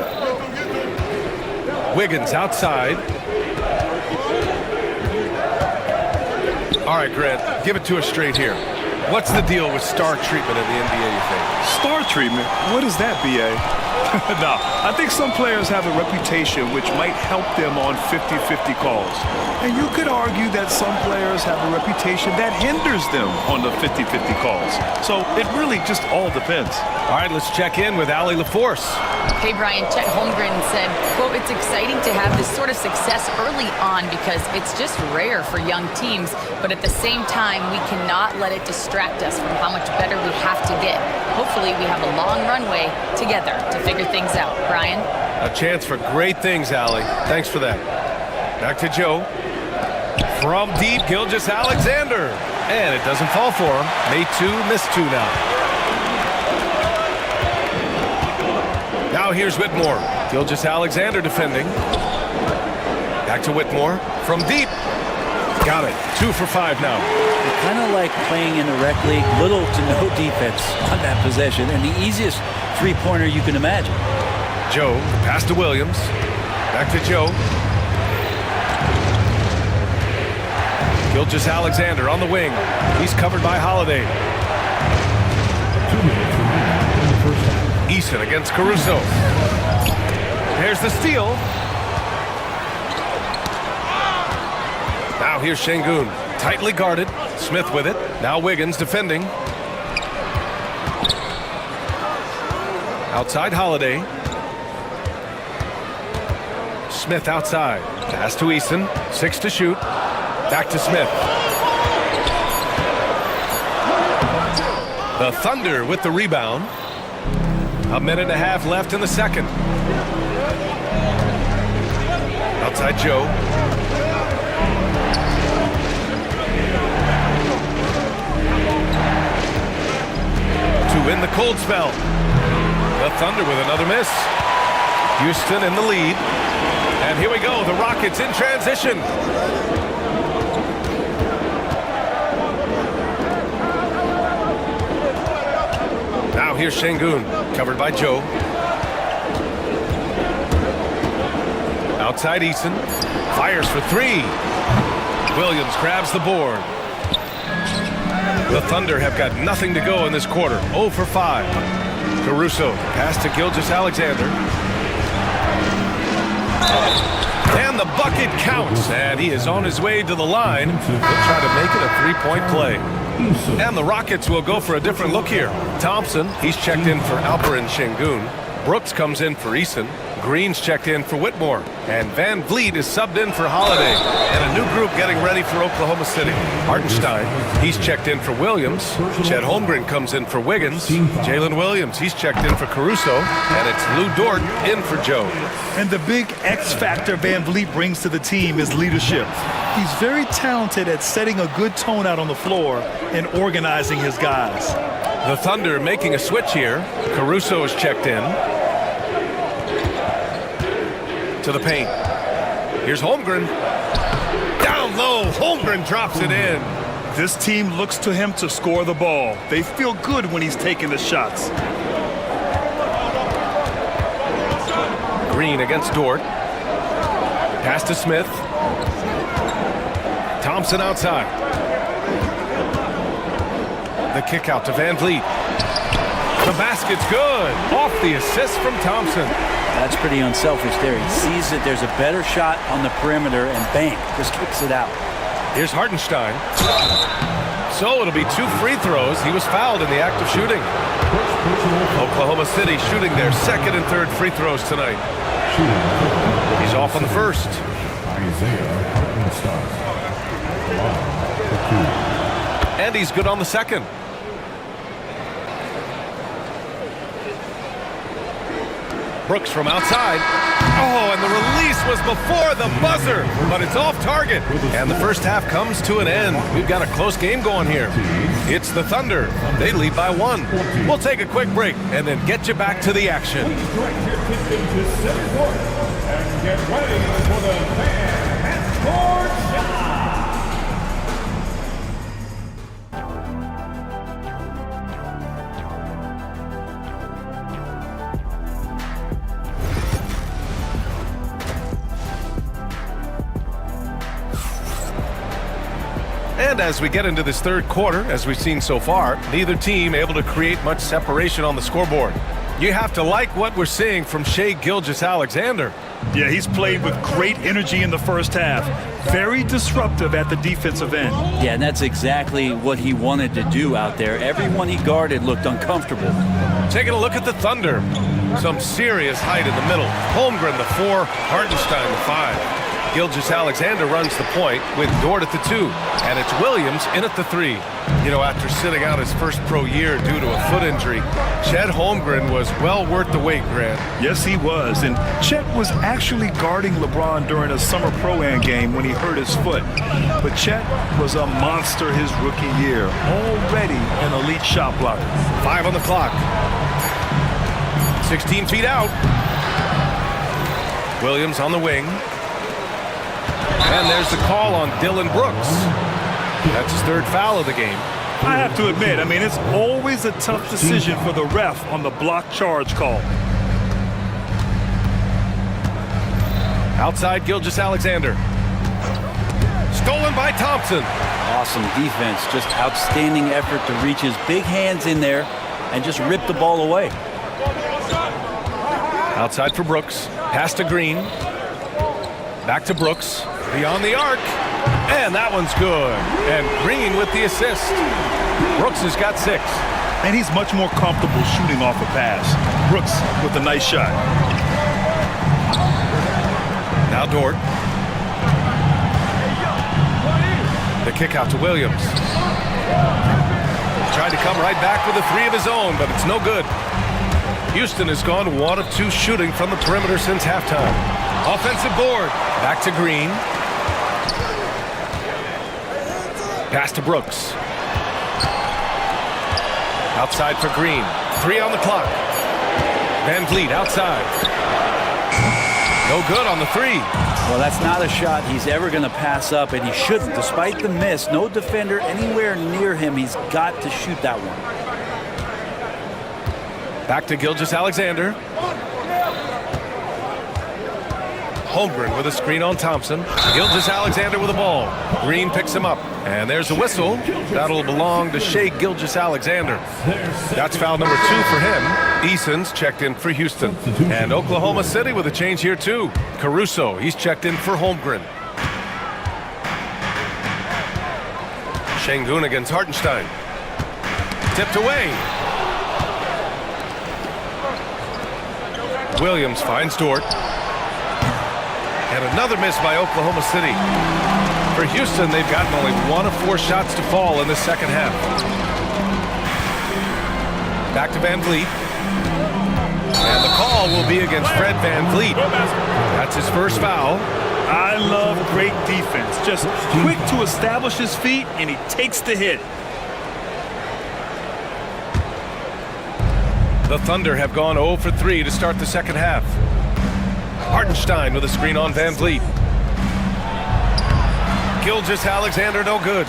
Wiggins outside. All right, Grant, give it to us straight here. What's the deal with star treatment in the NBA, you think? Star treatment? What is that, B.A.? No, I think some players have a reputation which might help them on 50-50 calls. And you could argue that some players have a reputation that hinders them on the 50-50 calls. So it really just all depends. All right, let's check in with Allie LaForce. Hey, Brian, Chet Holmgren said, quote, "It's exciting to have this sort of success early on because it's just rare for young teams. But at the same time, we cannot let it distract us from how much better we have to get. Hopefully, we have a long runway together to figure things out." Brian? A chance for great things, Allie. Thanks for that. Back to Joe. From deep, Gilgeous-Alexander. And it doesn't fall for him. Made 2, missed 2 now. Now here's Whitmore. Gilgeous-Alexander defending. Back to Whitmore. From deep. Got it. 2 for 5 now. Kind of like playing in the rec league, little to no defense on that possession, and the easiest three-pointer you can imagine. Joe, pass to Williams. Back to Joe. Gilgeous-Alexander on the wing. He's covered by Holiday. Eason against Caruso. There's the steal. Now here's Şengün. Tightly guarded. Smith with it. Now Wiggins defending. Outside Holiday. Smith outside. Pass to Eason. 6 to shoot. Back to Smith. The Thunder with the rebound. A minute and a half left in the second. Outside Joe. To win the cold spell. The Thunder with another miss. Houston in the lead. And here we go, the Rockets in transition. Now here's Şengün, covered by Joe. Outside Eason, fires for three. Williams grabs the board. The Thunder have got nothing to go in this quarter, 0 for 5. Caruso, pass to Gilgeous-Alexander. And the bucket counts, and he is on his way to the line. He'll try to make it a three-point play. And the Rockets will go for a different look here. Thompson, he's checked in for Alperen Şengün. Brooks comes in for Eason. Green's checked in for Whitmore. And Van Vliet is subbed in for Holiday. And a new group getting ready for Oklahoma City. Hartenstein, he's checked in for Williams. Chet Holmgren comes in for Wiggins. Jalen Williams, he's checked in for Caruso. And it's Lou Dort in for Joe. And the big X factor Van Vliet brings to the team is leadership. He's very talented at setting a good tone out on the floor and organizing his guys. The Thunder making a switch here. Caruso is checked in. To the paint. Here's Holmgren. Down low, Holmgren drops it in. This team looks to him to score the ball. They feel good when he's taking the shots. Green against Dort. Pass to Smith. Thompson outside. The kick out to Van Vliet. The basket's good. Off the assist from Thompson. That's pretty unselfish there. He sees that there's a better shot on the perimeter and bang, just kicks it out. Here's Hartenstein. So it'll be 2 free throws. He was fouled in the act of shooting. Oklahoma City shooting their second and third free throws tonight. He's off on the first. And he's good on the second. Brooks from outside. Oh, and the release was before the buzzer, but it's off target. And the first half comes to an end. We've got a close game going here. It's the Thunder. They lead by 1. We'll take a quick break and then get you back to the action. And get ready for the fan half-court shot. And as we get into this third quarter, as we've seen so far, neither team able to create much separation on the scoreboard. You have to like what we're seeing from Shai Gilgeous-Alexander. Yeah, he's played with great energy in the first half. Very disruptive at the defensive end. Yeah, and that's exactly what he wanted to do out there. Everyone he guarded looked uncomfortable. Taking a look at the Thunder. Some serious height in the middle. Holmgren the 4, Hartenstein the 5. Gilgeous-Alexander runs the point with Dort at the 2, and it's Williams in at the 3. You know, after sitting out his first pro year due to a foot injury, Chet Holmgren was well worth the wait, Grant. Yes, he was, and Chet was actually guarding LeBron during a summer pro-am game when he hurt his foot. But Chet was a monster his rookie year, already an elite shot blocker. 5 on the clock. 16 feet out. Williams on the wing. And there's the call on Dylan Brooks. That's his 3rd foul of the game. I have to admit, it's always a tough decision for the ref on the block charge call. Outside Gilgeous-Alexander. Stolen by Thompson. Awesome defense, just outstanding effort to reach his big hands in there and just rip the ball away. Outside for Brooks. Pass to Green. Back to Brooks. Beyond the arc. And that one's good. And Green with the assist. Brooks has got 6. And he's much more comfortable shooting off a pass. Brooks with a nice shot. Now Dort. The kick out to Williams. tried to come right back with a three of his own, but it's no good. Houston has gone 1 of 2 shooting from the perimeter since halftime. Offensive board. Back to Green. Pass to Brooks. Outside for Green. 3 on the clock. Van Vliet outside. No good on the 3. Well, that's not a shot he's ever going to pass up, and he shouldn't. Despite the miss, no defender anywhere near him. He's got to shoot that one. Back to Gilgeous-Alexander. Holmgren with a screen on Thompson. Gilgeous-Alexander with the ball. Green picks him up. And there's a whistle. That'll belong to Shai Gilgeous-Alexander. That's foul number 2 for him. Eason's checked in for Houston. And Oklahoma City with a change here too. Caruso, he's checked in for Holmgren. Şengün against Hartenstein. Tipped away. Williams finds Dort. And another miss by Oklahoma City. For Houston, they've gotten only 1 of 4 shots to fall in the second half. Back to Van Vliet. And the call will be against Fred Van Vliet. That's his first foul. I love great defense. Just quick to establish his feet, and he takes the hit. The Thunder have gone 0 for 3 to start the second half. Hartenstein with a screen on Van Vliet. Gilgeous-Alexander no good.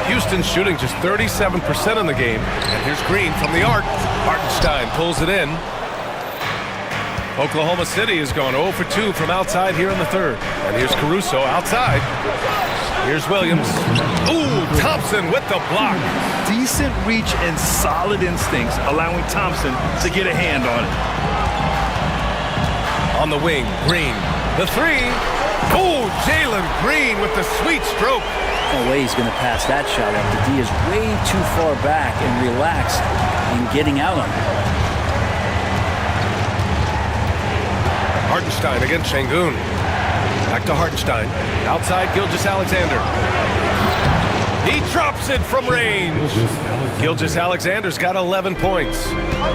Houston shooting just 37% in the game. And here's Green from the arc. Hartenstein pulls it in. Oklahoma City has gone 0 for 2 from outside here in the third. And here's Caruso outside. Here's Williams. Ooh, Thompson with the block. Decent reach and solid instincts, allowing Thompson to get a hand on it. On the wing, Green. The 3. Oh, Jalen Green with the sweet stroke. No way he's going to pass that shot up. The D is way too far back and relaxed in getting out on it. Hartenstein against Şengün. Back to Hartenstein. Outside Gilgeous-Alexander. He drops it from range. Gilgeous-Alexander's got 11 points.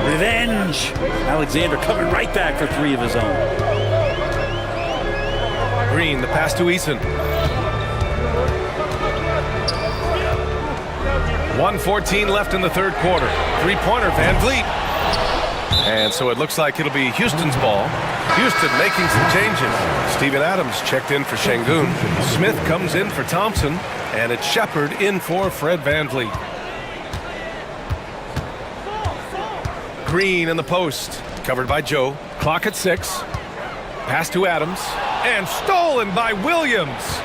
Revenge. Alexander coming right back for 3 of his own. Green, the pass to Eason. 1:14 left in the third quarter. 3-pointer, Van Vliet. And so it looks like it'll be Houston's ball. Houston making some changes. Steven Adams checked in for Şengün. Smith comes in for Thompson. And it's Shepard in for Fred Van Vliet. Green in the post. Covered by Joe. Clock at 6. Pass to Adams. And stolen by Williams.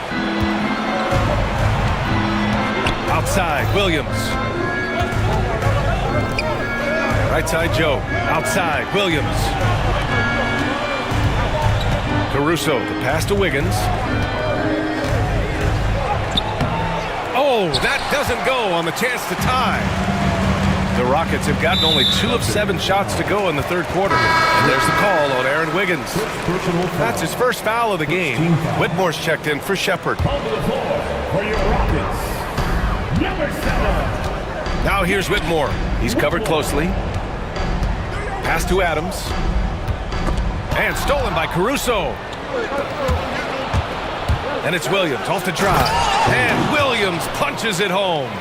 Outside, Williams. Right side, Joe. Outside, Williams. Caruso, the pass to Wiggins. Oh, that doesn't go on the chance to tie. The Rockets have gotten only 2 of 7 shots to go in the third quarter. And there's the call on Aaron Wiggins. That's his first foul of the game. Whitmore's checked in for Shepard. For your Rockets, number 7. Now here's Whitmore. He's covered closely. Pass to Adams. And stolen by Caruso. And it's Williams off the drive. And Williams punches it home.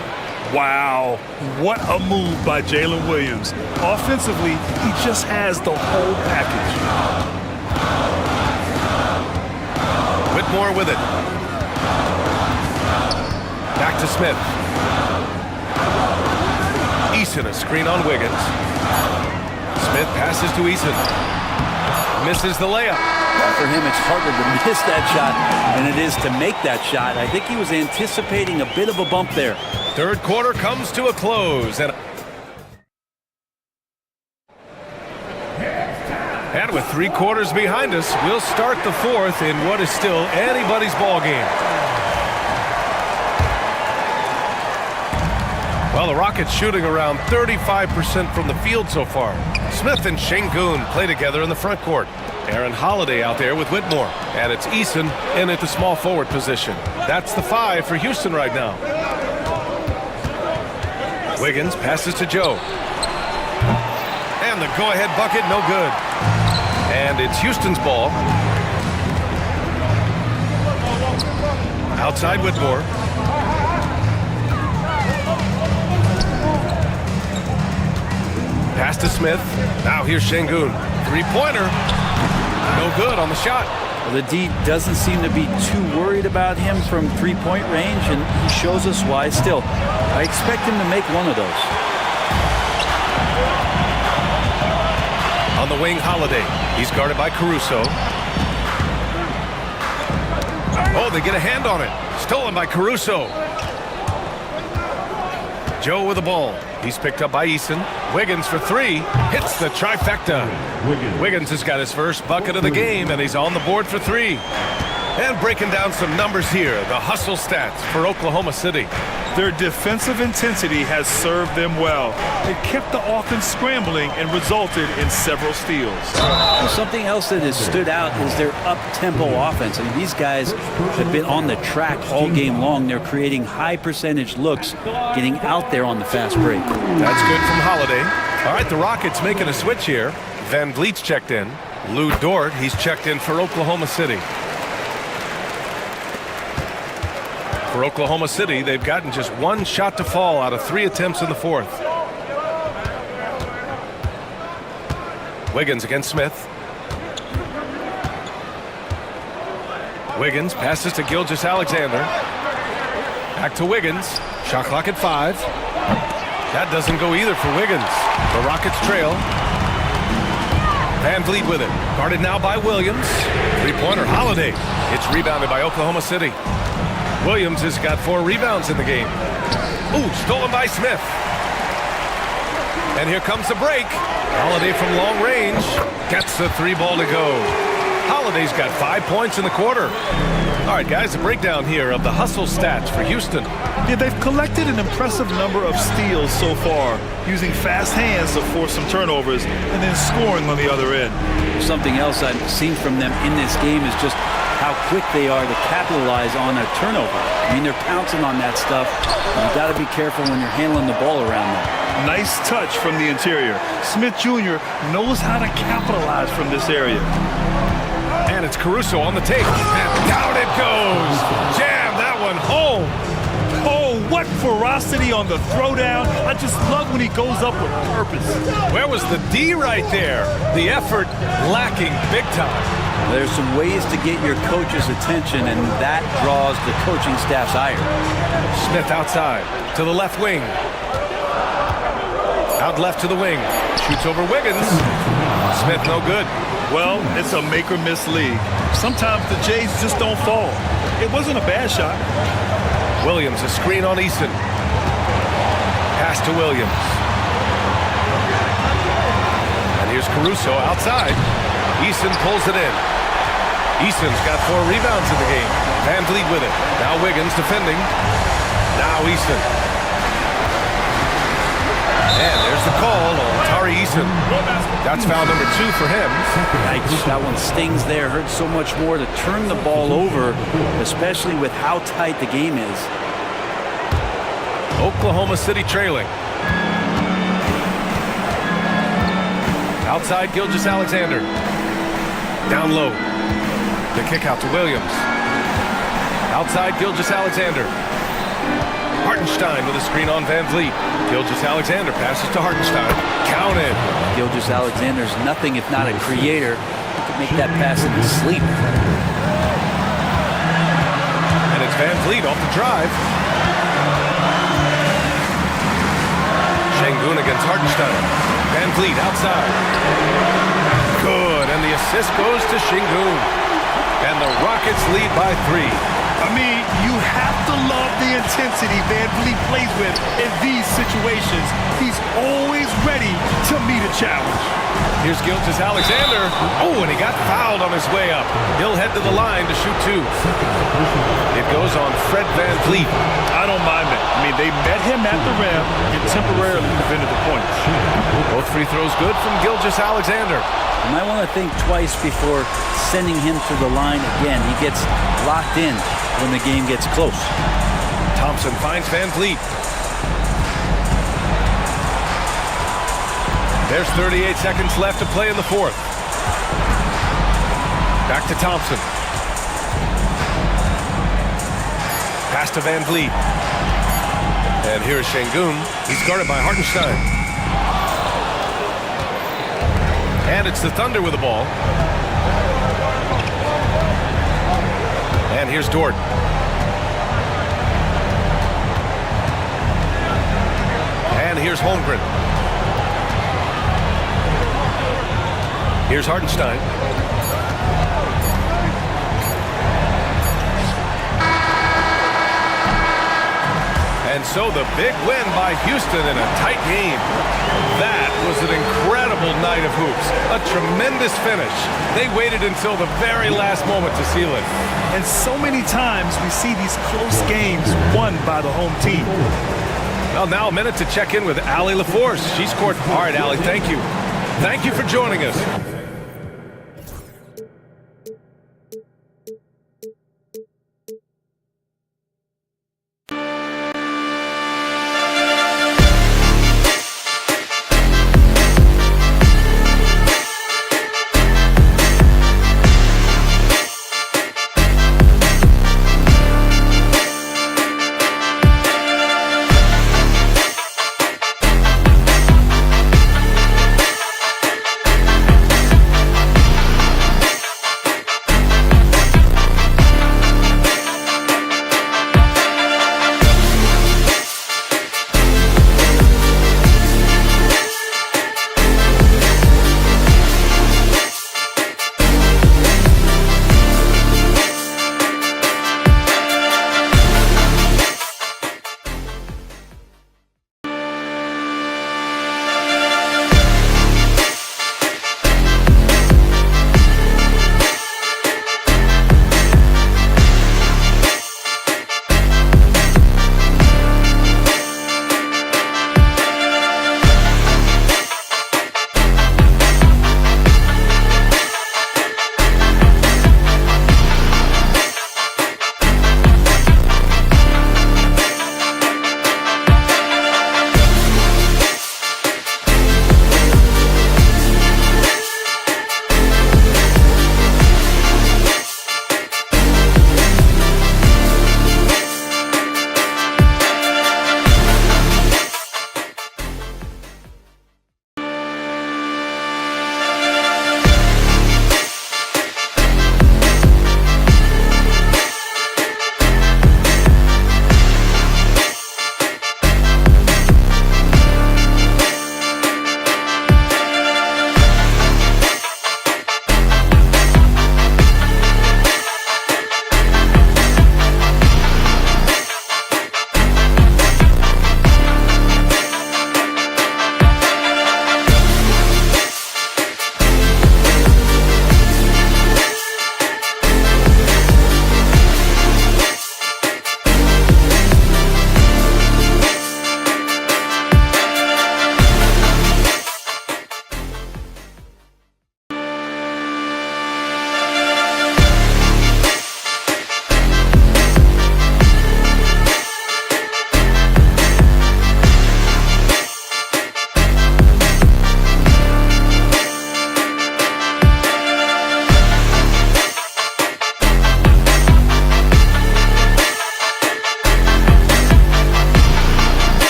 Wow, what a move by Jalen Williams. Offensively, he just has the whole package. Whitmore with it. Back to Smith. Eason, a screen on Wiggins. Smith passes to Eason. Misses the layup. For him, it's harder to miss that shot than it is to make that shot. I think he was anticipating a bit of a bump there. Third quarter comes to a close. And with 3 quarters behind us, we'll start the fourth in what is still anybody's ball game. Well, the Rockets shooting around 35% from the field so far. Smith and Şengün play together in the front court. Aaron Holiday out there with Whitmore. And it's Eason in at the small forward position. That's the 5 for Houston right now. Wiggins passes to Joe. And the go-ahead bucket, no good. And it's Houston's ball. Outside Whitmore. Pass to Smith. Now here's Şengün. Three-pointer. No good on the shot. Well, the D doesn't seem to be too worried about him from three-point range, and he shows us why still. I expect him to make one of those. On the wing, Holiday. He's guarded by Caruso. Oh, they get a hand on it. Stolen by Caruso. Joe with the ball. He's picked up by Eason. Wiggins for three. Hits the trifecta. Wiggins has got his first bucket of the game, and he's on the board for three. And breaking down some numbers here, the hustle stats for Oklahoma City. Their defensive intensity has served them well. It kept the offense scrambling and resulted in several steals. And something else that has stood out is their up-tempo offense. I mean, these guys have been on the track all game long. They're creating high-percentage looks, getting out there on the fast break. That's good from Holiday. All right, the Rockets making a switch here. Van Vliet's checked in. Lou Dort, he's checked in for Oklahoma City. For Oklahoma City, they've gotten just one shot to fall out of 3 attempts in the fourth. Wiggins against Smith. Wiggins passes to Gilgeous-Alexander. Back to Wiggins. Shot clock at 5. That doesn't go either for Wiggins. The Rockets trail. Van Vliet with it. Guarded now by Williams. Three-pointer, Holiday. It's rebounded by Oklahoma City. Williams has got 4 rebounds in the game. Ooh, stolen by Smith. And here comes the break. Holiday from long range gets the 3 ball to go. Holiday's got 5 points in the quarter. All right, guys, a breakdown here of the hustle stats for Houston. Yeah, they've collected an impressive number of steals so far, using fast hands to force some turnovers and then scoring on the other end. Something else I've seen from them in this game is just how quick they are to capitalize on a turnover. I mean, they're pouncing on that stuff. You've got to be careful when you're handling the ball around them. Nice touch from the interior. Smith Jr. knows how to capitalize from this area. And it's Caruso on the take. And down it goes. Jam that one home. Oh, what ferocity on the throwdown. I just love when he goes up with purpose. Where was the D right there? The effort lacking big time. There's some ways to get your coach's attention, and that draws the coaching staff's ire. Smith outside to the left wing. Out left to the wing. Shoots over Wiggins. Smith no good. Well, it's a make-or-miss league. Sometimes the Jays just don't fall. It wasn't a bad shot. Williams, a screen on Eason. Pass to Williams. And here's Caruso outside. Eason pulls it in. Eason's got 4 rebounds in the game. Van Vliet with it. Now Wiggins defending. Now Eason. And there's the call on Tari Eason. That's foul number 2 for him. Yikes, that one stings there. Hurts so much more to turn the ball over, especially with how tight the game is. Oklahoma City trailing. Outside Gilgeous-Alexander. Down low. The kick out to Williams. Outside Gilgeous-Alexander. Hartenstein with a screen on Van Vliet. Gilgeous-Alexander passes to Hartenstein. Counted. Gilgeous-Alexander's nothing if not a creator. He could make that pass in his sleep. And it's Van Vliet off the drive. Şengün against Hartenstein. Van Vliet outside. Good, and the assist goes to Şengün. And the Rockets lead by 3. I mean, you have to love the intensity Van Vliet plays with in these situations. He's always ready to meet a challenge. Here's Gilgeous-Alexander. Oh, and he got fouled on his way up. He'll head to the line to shoot 2. It goes on Fred Van Vliet. I don't mind that. I mean, they met him at the rim and temporarily prevented the points. Both free throws good from Gilgeous-Alexander. You might want to think twice before sending him to the line again. He gets locked in when the game gets close. Thompson finds Van Vliet. There's 38 seconds left to play in the fourth. Back to Thompson. Pass to Van Vliet. And here's Şengün. He's guarded by Hartenstein. And it's the Thunder with the ball. And here's Dort. And here's Holmgren. Here's Hartenstein. And so the big win by Houston in a tight game. That was an incredible night of hoops. A tremendous finish. They waited until the very last moment to seal it. And so many times we see these close games won by the home team. Well, now a minute to check in with Allie LaForce. She scored. All right, Allie, thank you. Thank you for joining us.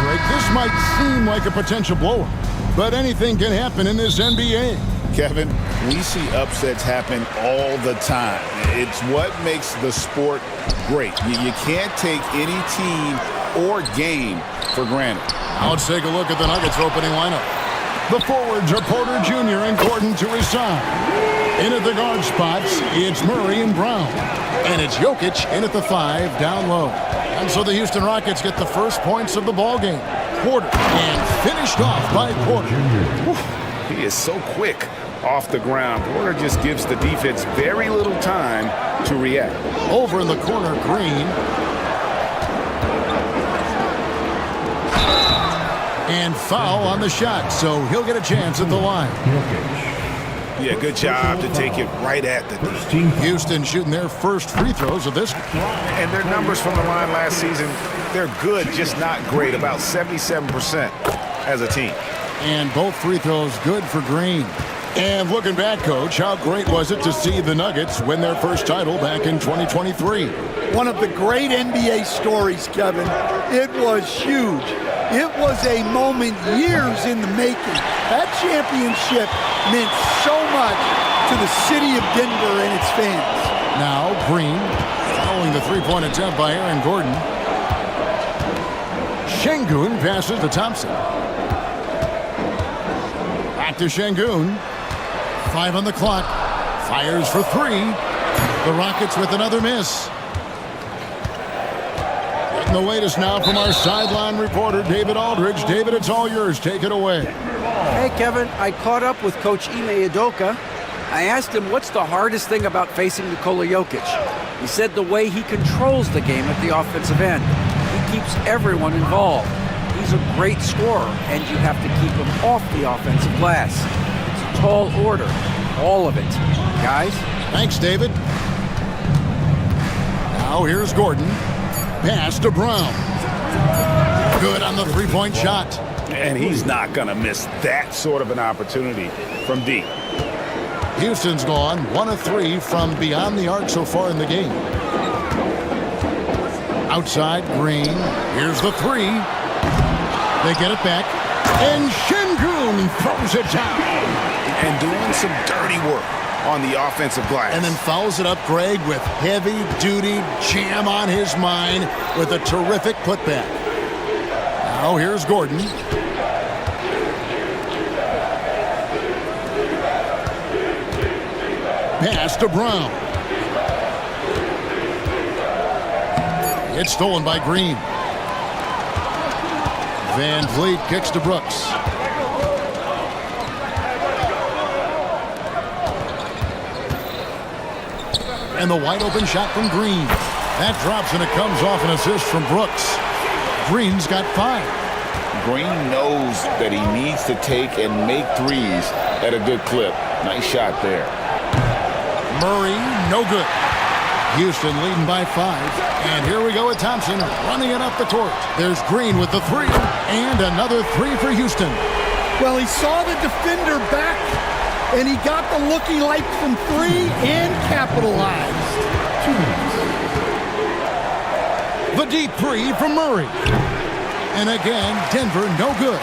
Greg, this might seem like a potential blowout, but anything can happen in this NBA. Kevin, we see upsets happen all the time. It's what makes the sport great. You can't take any team or game for granted. Now let's take a look at the Nuggets opening lineup. The forwards are Porter Jr. and Gordon to his side. In at the guard spots, it's Murray and Brown. And it's Jokic in at the 5 down low. And so the Houston Rockets get the first points of the ballgame. Porter, and finished off by Porter. He is so quick off the ground. Porter just gives the defense very little time to react. Over in the corner, Green. And foul on the shot, so he'll get a chance at the line. Yeah, good job to take it right at the D. Houston shooting their first free throws of this. And their numbers from the line last season, they're good, just not great, about 77% as a team. And both free throws good for Green. And looking back, Coach, how great was it to see the Nuggets win their first title back in 2023? One of the great NBA stories, Kevin. It was huge. It was a moment years in the making. That championship meant so much to the city of Denver and its fans. Now Green following the three-point attempt by Aaron Gordon. Şengün passes to Thompson. Back to Şengün. 5 on the clock. Fires for 3. The Rockets with another miss. Getting the latest now from our sideline reporter, David Aldridge. David, it's all yours. Take it away. Hey, Kevin, I caught up with Coach Ime Udoka. I asked him what's the hardest thing about facing Nikola Jokic. He said the way he controls the game at the offensive end. He keeps everyone involved. He's a great scorer, and you have to keep him off the offensive glass. It's a tall order, all of it. Guys? Thanks, David. Now here's Gordon. Pass to Brown. Good on the three-point shot. And he's not going to miss that sort of an opportunity from deep. Houston's gone 1 of 3 from beyond the arc so far in the game. Outside, Green. Here's the 3. They get it back. And Şengün throws it down. And doing some dirty work on the offensive glass. And then fouls it up, Greg, with heavy-duty jam on his mind with a terrific putback. Now here's Gordon. Pass to Brown. It's stolen by Green. Van Vliet kicks to Brooks. And the wide open shot from Green. That drops and it comes off an assist from Brooks. Green's got 5. Green knows that he needs to take and make threes at a good clip. Nice shot there. Murray, no good. Houston leading by 5. And here we go with Thompson running it up the court. There's Green with the 3. And another 3 for Houston. Well, he saw the defender back, and he got the looky like from 3 and capitalized. The deep 3 from Murray. And again, Denver no good.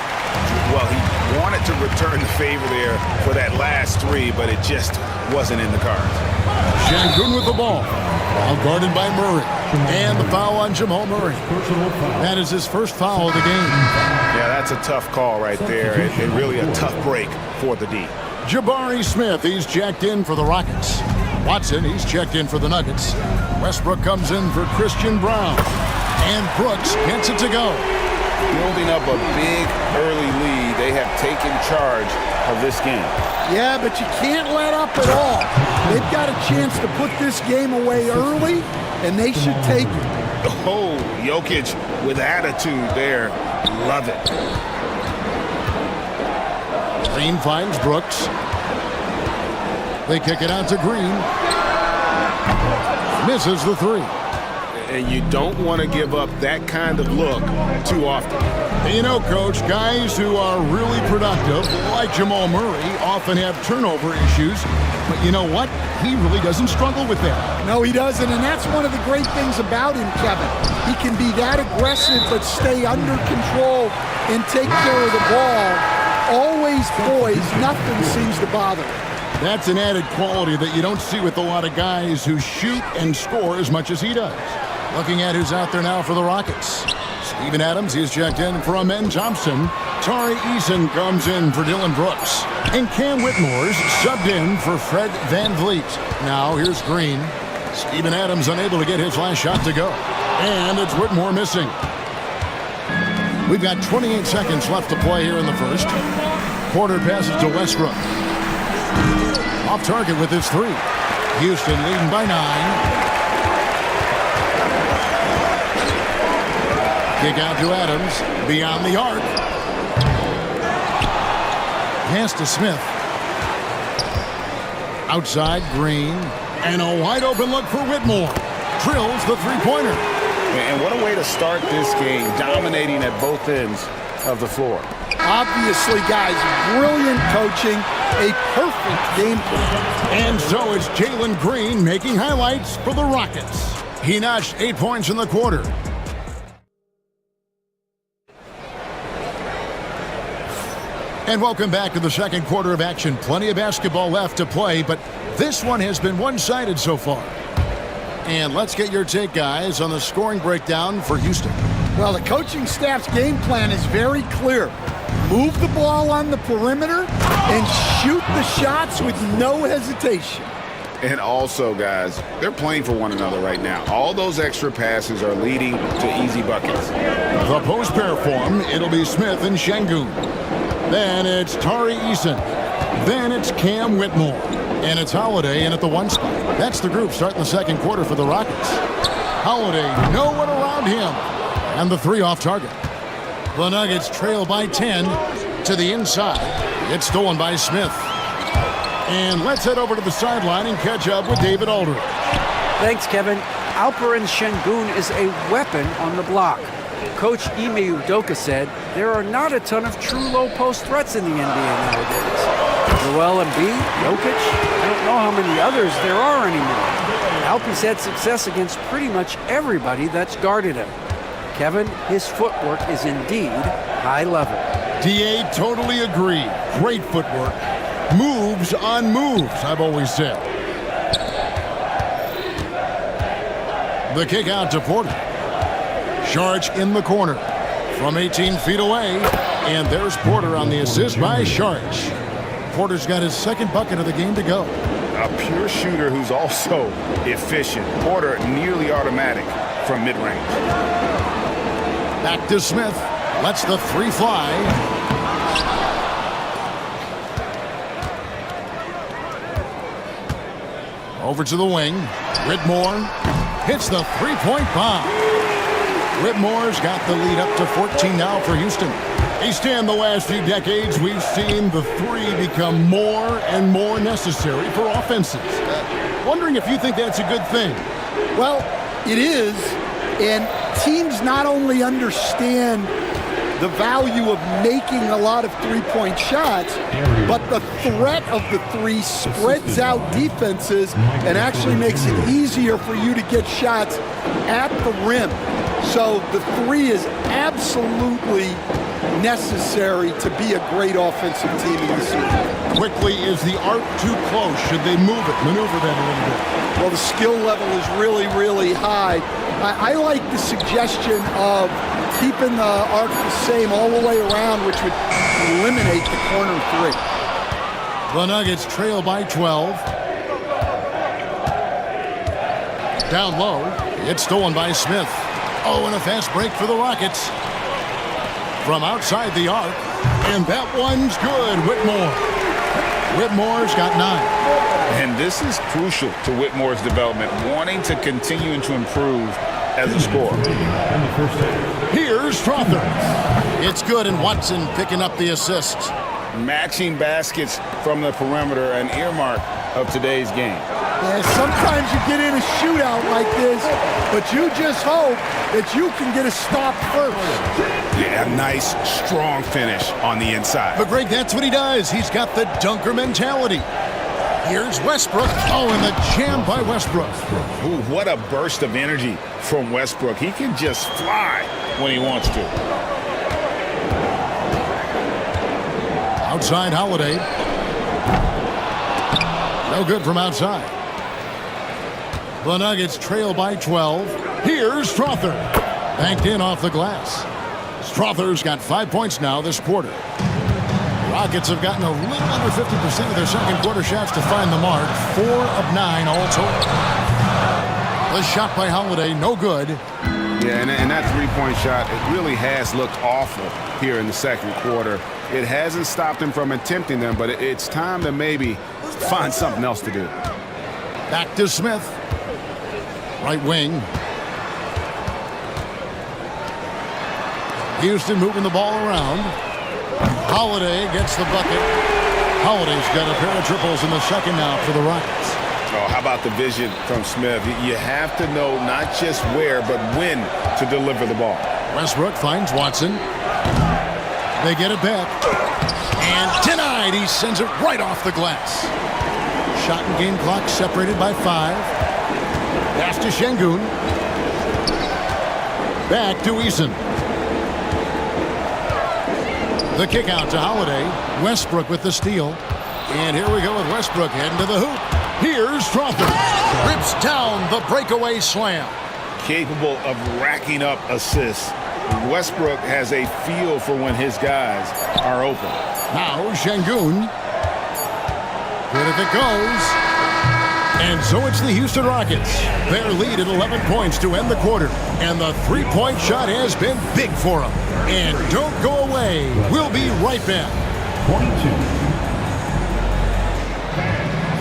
Well, he wanted to return the favor there for that last 3, but it just wasn't in the cards. Şengün with the ball. All guarded by Murray. And the foul on Jamal Murray. That is his first foul of the game. Yeah, that's a tough call right there, and really a tough break for the D. Jabari Smith, he's checked in for the Rockets. Watson, he's checked in for the Nuggets. Westbrook comes in for Christian Brown. And Brooks gets it to go. Building up a big early lead, they have taken charge of this game. Yeah, but you can't let up at all. They've got a chance to put this game away early, and they should take it. Oh, Jokic with attitude there. Love it. Green finds Brooks. They kick it out to Green. Misses the 3. And you don't want to give up that kind of look too often. You know, Coach, guys who are really productive, like Jamal Murray, often have turnover issues. But you know what? He really doesn't struggle with that. No, he doesn't, and that's one of the great things about him, Kevin. He can be that aggressive but stay under control and take care of the ball. always poised. Nothing seems to bother him. That's an added quality that you don't see with a lot of guys who shoot and score as much as he does. Looking at who's out there now for the Rockets. Steven Adams, he's checked in for Amen Thompson. Tari Eason comes in for Dylan Brooks. And Cam Whitmore's subbed in for Fred Van Vliet. Now here's Green. Steven Adams unable to get his last shot to go. And it's Whitmore missing. We've got 28 seconds left to play here in the first. Porter passes to Westbrook. Off target with his three. Houston leading by 9. Kick out to Adams. Beyond the arc. Pass to Smith. Outside, Green. And a wide open look for Whitmore. Drills the three-pointer. And what a way to start this game, dominating at both ends of the floor. Obviously, guys, brilliant coaching, a perfect game plan. And so it's Jalen Green making highlights for the Rockets. He notched 8 points in the quarter. And welcome back to the second quarter of action. Plenty of basketball left to play, but this one has been one-sided so far. And let's get your take, guys, on the scoring breakdown for Houston. Well, the coaching staff's game plan is very clear. Move the ball on the perimeter and shoot the shots with no hesitation. And also, guys, they're playing for one another right now. All those extra passes are leading to easy buckets. The post pair form, it'll be Smith and Şengün. Then it's Tari Eason. Then it's Cam Whitmore. And it's Holiday in at the 1 spot. That's the group starting the second quarter for the Rockets. Holiday, no one around him. And the 3 off target. The Nuggets trail by 10 to the inside. It's stolen by Smith. And let's head over to the sideline and catch up with David Aldridge. Thanks, Kevin. Alperen Şengün is a weapon on the block. Coach Ime Udoka said there are not a ton of true low-post threats in the NBA nowadays. Joel Embiid, Jokic, I don't know how many others there are anymore. Alpy's had success against pretty much everybody that's guarded him. Kevin, his footwork is indeed high level. DA, totally agree. Great footwork. Moves on moves, I've always said. The kick out to Porter. Saric in the corner from 18 feet away. And there's Porter on the assist by Saric. Porter's got his second bucket of the game to go. A pure shooter who's also efficient. Porter nearly automatic from mid-range. Back to Smith. Lets the 3 fly. Over to the wing. Whitmore hits the three-point bomb. Whitmore's got the lead up to 14 now for Houston. East End, the last few decades, we've seen the 3 become more and more necessary for offenses. Wondering if you think that's a good thing. Well, it is, and teams not only understand the value of making a lot of three-point shots, but the threat of the 3 spreads out defenses and actually makes it easier for you to get shots at the rim. So the 3 is absolutely necessary to be a great offensive team in this league. Quickly, is the arc too close? Should they maneuver that a little bit? Well, the skill level is really, really high. I like the suggestion of keeping the arc the same all the way around, which would eliminate the corner 3. The Nuggets trail by 12. Down low, it's stolen by Smith. Oh, and a fast break for the Rockets. From outside the arc, and that one's good. Whitmore's got 9. And this is crucial to Whitmore's development, wanting to continue to improve as a scorer. Here's Strother. It's good, and Watson picking up the assist. Matching baskets from the perimeter, an earmark of today's game. Yeah, sometimes you get in a shootout like this, but you just hope that you can get a stop first. Yeah, nice, strong finish on the inside. But Greg, that's what he does. He's got the dunker mentality. Here's Westbrook. Oh, and the jam by Westbrook. Ooh, what a burst of energy from Westbrook. He can just fly when he wants to. Outside Holiday. No good from outside. The Nuggets trail by 12. Here's Strother. Banked in off the glass. Strother's got 5 points now this quarter. Rockets have gotten a little under 50% of their second quarter shots to find the mark. 4 of 9 all total. The shot by Holiday, no good. Yeah, and that three-point shot, it really has looked awful here in the second quarter. It hasn't stopped him from attempting them, but it's time to maybe find something else to do. Back to Smith. Right wing. Houston moving the ball around. Holiday gets the bucket. Holiday's got a pair of triples in the second now for the Rockets. Oh, how about the vision from Smith? You have to know not just where, but when to deliver the ball. Westbrook finds Watson. They get it back. And denied. He sends it right off the glass. Shot and game clock separated by 5. Pass to Şengün. Back to Eason. The kick out to Holiday. Westbrook with the steal. And here we go with Westbrook heading to the hoop. Here's Strother. Rips down the breakaway slam. Capable of racking up assists. Westbrook has a feel for when his guys are open. Now Şengün. Good if it goes. And so it's the Houston Rockets. Their lead at 11 points to end the quarter. And the three-point shot has been big for them. And don't go away. We'll be right back. 22.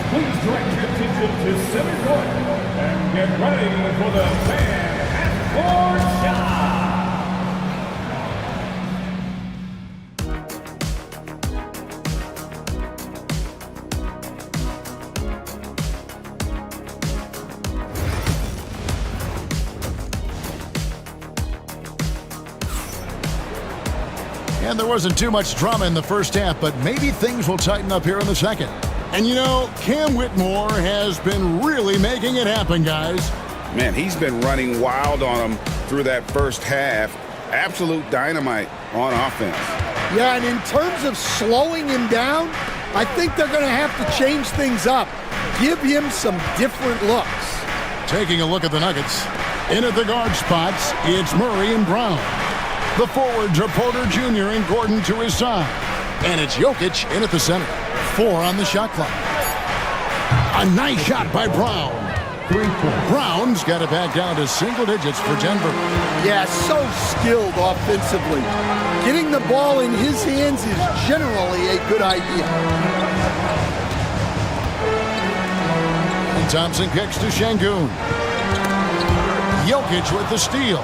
Please direct your attention to center court and get ready for the fan half-court shot. And there wasn't too much drama in the first half, but maybe things will tighten up here in the second. And you know, Cam Whitmore has been really making it happen, guys. Man, he's been running wild on them through that first half. Absolute dynamite on offense. Yeah, and in terms of slowing him down, I think they're going to have to change things up. Give him some different looks. Taking a look at the Nuggets. In at the guard spots, it's Murray and Brown. The forwards are Porter Jr. and Gordon to his side. And it's Jokic in at the center. 4 on the shot clock. A nice shot by Brown. Brown's got it back down to single digits for Denver. Yeah, so skilled offensively. Getting the ball in his hands is generally a good idea. And Thompson kicks to Şengün. Jokic with the steal.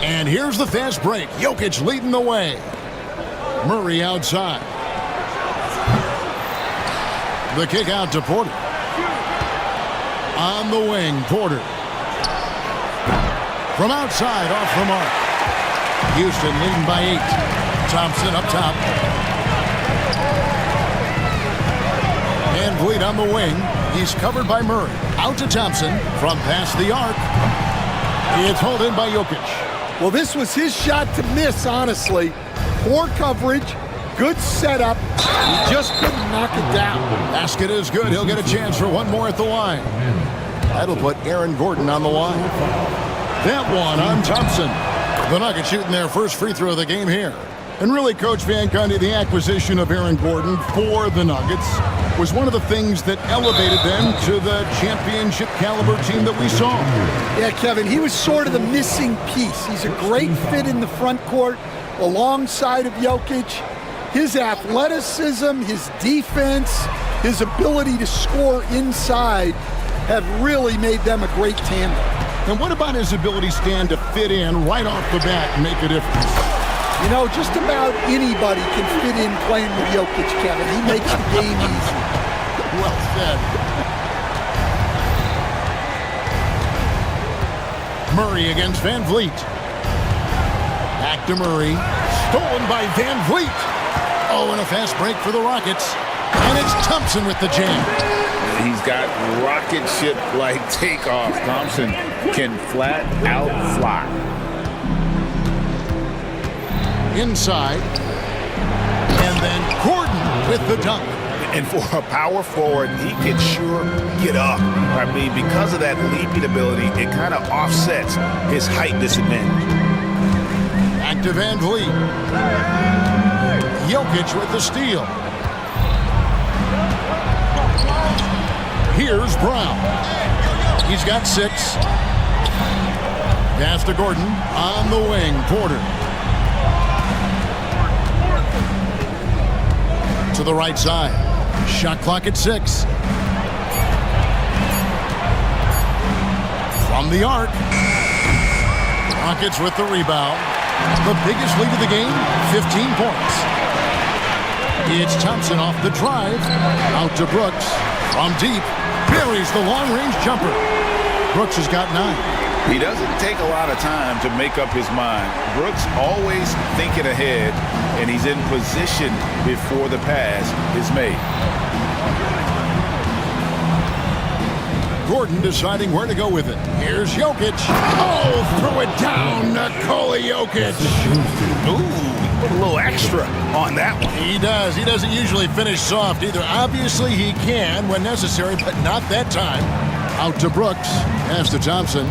And here's the fast break. Jokic leading the way. Murray outside. The kick out to Porter. On the wing, Porter. From outside, off the mark. Houston leading by 8. Thompson up top. Van Vliet on the wing. He's covered by Murray. Out to Thompson from past the arc. It's hauled in by Jokic. Well, this was his shot to miss, honestly. Poor coverage, good setup. He just couldn't knock it down. Basket is good. He'll get a chance for one more at the line. That'll put Aaron Gordon on the line. That one on Thompson. The Nuggets shooting their first free throw of the game here. And really, Coach Van Gundy, the acquisition of Aaron Gordon for the Nuggets was one of the things that elevated them to the championship caliber team that we saw. Yeah, Kevin, he was sort of the missing piece. He's a great fit in the front court alongside of Jokic. His athleticism, his defense, his ability to score inside have really made them a great tandem. And what about his ability, Stan, to fit in right off the bat and make a difference? You know, just about anybody can fit in playing with Jokic, Kevin. He makes the game easy. Well said. Murray against Van Vliet. Back to Murray. Stolen by Van Vliet. Oh, and a fast break for the Rockets. And it's Thompson with the jam. He's got rocket ship-like takeoff. Thompson can flat out fly. Inside. And then Gordon with the dunk. And for a power forward, he can sure get up. I mean, because of that leaping ability, it kind of offsets his height disadvantage. Back to Van Vliet. Jokic with the steal. Here's Brown. He's got 6. Pass to Gordon on the wing. Porter. To the right side. Shot clock at 6. From the arc. Rockets with the rebound. The biggest lead of the game, 15 points. It's Thompson off the drive. Out to Brooks. From deep. Buries the long-range jumper. Brooks has got 9. He doesn't take a lot of time to make up his mind. Brooks always thinking ahead, and he's in position before the pass is made. Gordon deciding where to go with it. Here's Jokic. Oh, throw it down. Nikola Jokic. Ooh, put a little extra on that one. He does. He doesn't usually finish soft either. Obviously, he can when necessary, but not that time. Out to Brooks. Pass to Thompson.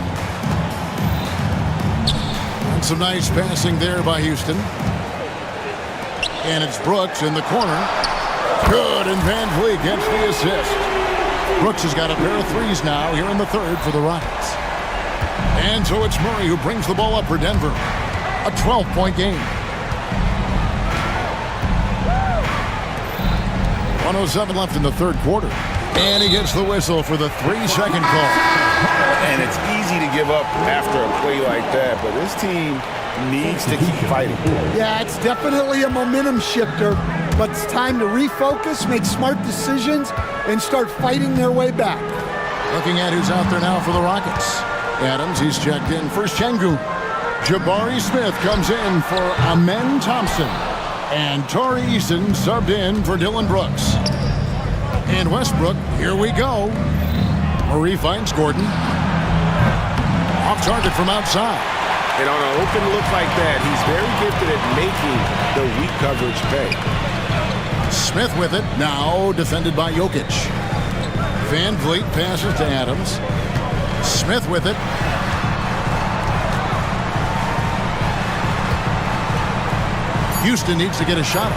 And some nice passing there by Houston. And it's Brooks in the corner. Good, and Van Vliet gets the assist. Brooks has got a pair of 3s now here in the third for the Rockets. And so it's Murray who brings the ball up for Denver. A 12-point game. 1:07 left in the third quarter. And he gets the whistle for the 3-second call. And it's easy to give up after a play like that, but this team needs to keep fighting. Yeah, it's definitely a momentum shifter, but it's time to refocus, make smart decisions, and start fighting their way back. Looking at who's out there now for the Rockets. Adams, he's checked in for Şengün. Jabari Smith comes in for Amen Thompson. And Torrey Eason subbed in for Dylan Brooks. And Westbrook, here we go. Murray finds Gordon. Off target from outside. And on an open look like that, he's very gifted at making the weak coverage pay. Smith with it, now defended by Jokic. Van Vliet passes to Adams. Smith with it. Houston needs to get a shot.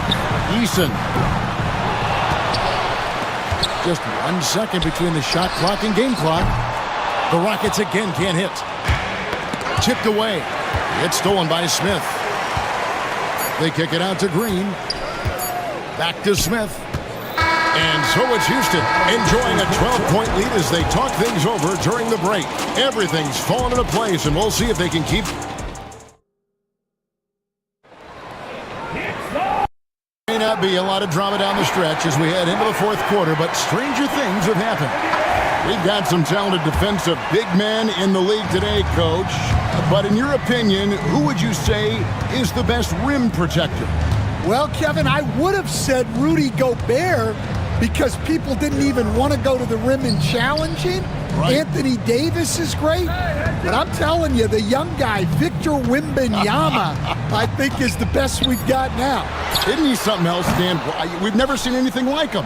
Eason. Just 1 second between the shot clock and game clock. The Rockets again can't hit. Tipped away. It's stolen by Smith. They kick it out to Green. Back to Smith. And so it's Houston enjoying a 12-point lead as they talk things over during the break. Everything's fallen into place, and we'll see if they can keep. May not be a lot of drama down the stretch as we head into the fourth quarter, but stranger things have happened. We've got some talented defensive big men in the league today, Coach. But in your opinion, who would you say is the best rim protector? Well, Kevin, I would have said Rudy Gobert because people didn't even want to go to the rim and challenge him. Right. Anthony Davis is great. But I'm telling you, the young guy, Victor Wembanyama, I think is the best we've got now. Isn't he something else, Dan? We've never seen anything like him.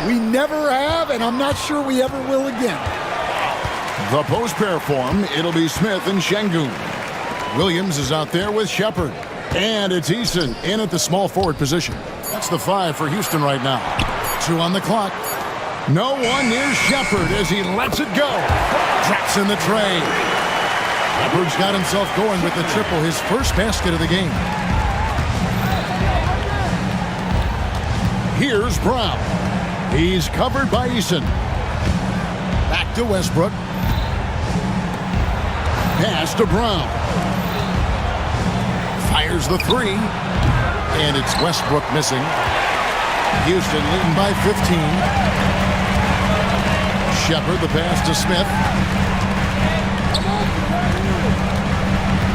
We never have, and I'm not sure we ever will again. The post pair form, it'll be Smith and Şengün. Williams is out there with Shepard. And it's Eason in at the small forward position. That's the 5 for Houston right now. 2 on the clock. No one near Shepard as he lets it go. Drops in the tray. Shepard's got himself going with the triple, his first basket of the game. Here's Brown. He's covered by Eason. Back to Westbrook. Pass to Brown. Fires the 3. And it's Westbrook missing. Houston leading by 15. Shepard, the pass to Smith.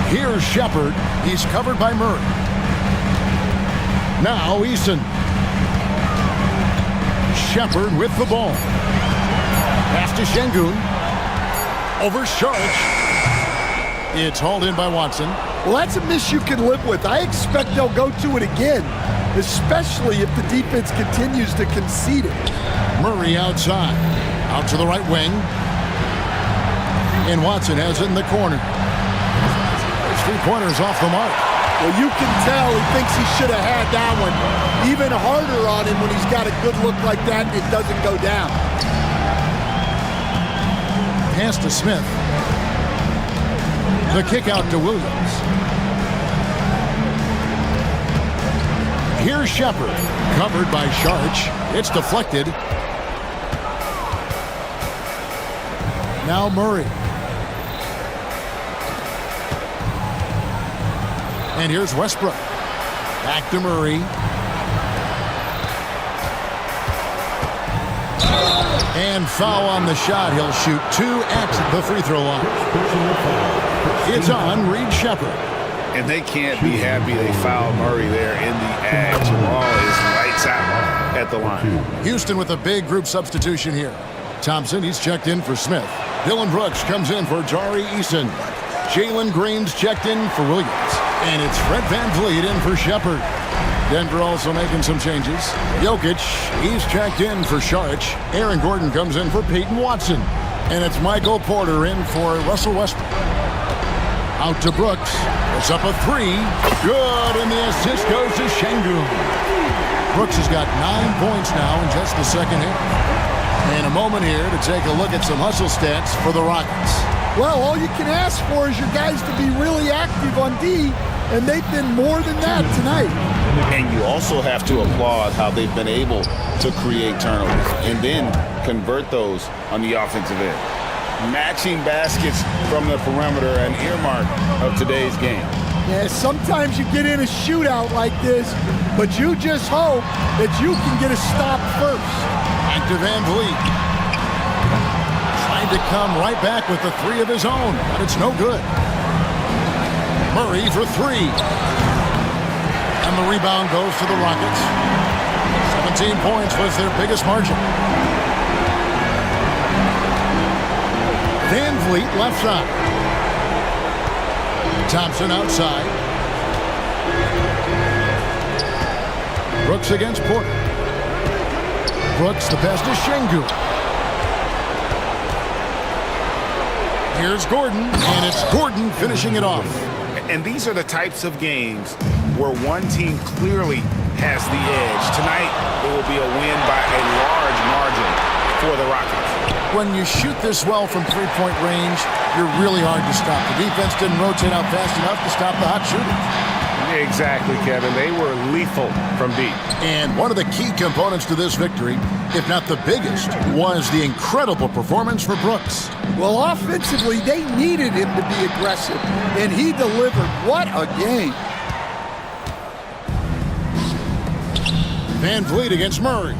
Here's Shepard. He's covered by Murray. Now Eason. Shepard with the ball. Pass to Şengün. Over Saric. It's hauled in by Watson. Well, that's a miss you can live with. I expect they'll go to it again, especially if the defense continues to concede it. Murray outside. Out to the right wing. And Watson has it in the corner. His 3-pointers off the mark. Well, you can tell he thinks he should have had that one even harder on him when he's got a good look like that and it doesn't go down. Pass to Smith. The kick out to Williams. Here's Shepard. Covered by Sharch. It's deflected. Now Murray. And here's Westbrook. Back to Murray. And foul on the shot. He'll shoot 2 at the free throw line. It's on Reed Shepard. And they can't be happy they fouled Murray there in the act. Jamal is lights out at the line. Houston with a big group substitution here. Thompson, he's checked in for Smith. Dylan Brooks comes in for Jari Eason. Jalen Green's checked in for Williams. And it's Fred VanVleet in for Shepard. Denver also making some changes. Jokic, he's checked in for Sharch. Aaron Gordon comes in for Peyton Watson. And it's Michael Porter in for Russell Westbrook. Out to Brooks. It's up a 3. Good, and the assist goes to Şengün. Brooks has got 9 points now in just the second half. And a moment here to take a look at some hustle stats for the Rockets. Well, all you can ask for is your guys to be really active on D, and they've been more than that tonight. And you also have to applaud how they've been able to create turnovers and then convert those on the offensive end. Matching baskets from the perimeter, an earmark of today's game. Yeah, sometimes you get in a shootout like this, but you just hope that you can get a stop first. Back to VanVleet. Trying to come right back with the 3 of his own, but it's no good. Murray for 3. And the rebound goes to the Rockets. 17 points was their biggest margin. VanVleet left side. Thompson outside. Brooks against Porter. Brooks, the pass to Şengün. Here's Gordon, and it's Gordon finishing it off. And these are the types of games where one team clearly has the edge. Tonight, it will be a win by a large margin for the Rockets. When you shoot this well from three-point range, you're really hard to stop. The defense didn't rotate out fast enough to stop the hot shooters. Exactly, Kevin. They were lethal from deep. And one of the key components to this victory, if not the biggest, was the incredible performance for Brooks. Well, offensively, they needed him to be aggressive, and he delivered. What a game. VanVleet against Murray.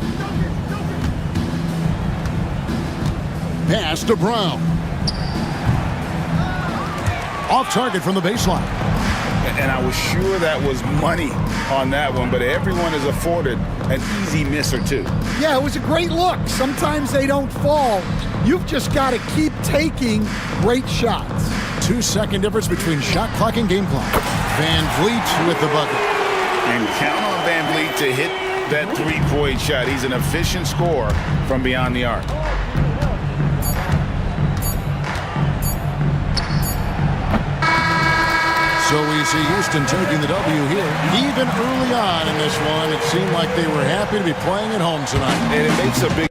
Pass to Brown. Off target from the baseline. And I was sure that was money on that one, but everyone is afforded an easy miss or two. Yeah, it was a great look. Sometimes they don't fall. You've just got to keep taking great shots. 2-second difference between shot clock and game clock. VanVleet with the bucket. And count on VanVleet to hit that three-point shot. He's an efficient scorer from beyond the arc. So we see Houston taking the W here. Even early on in this one, it seemed like they were happy to be playing at home tonight. And it makes a big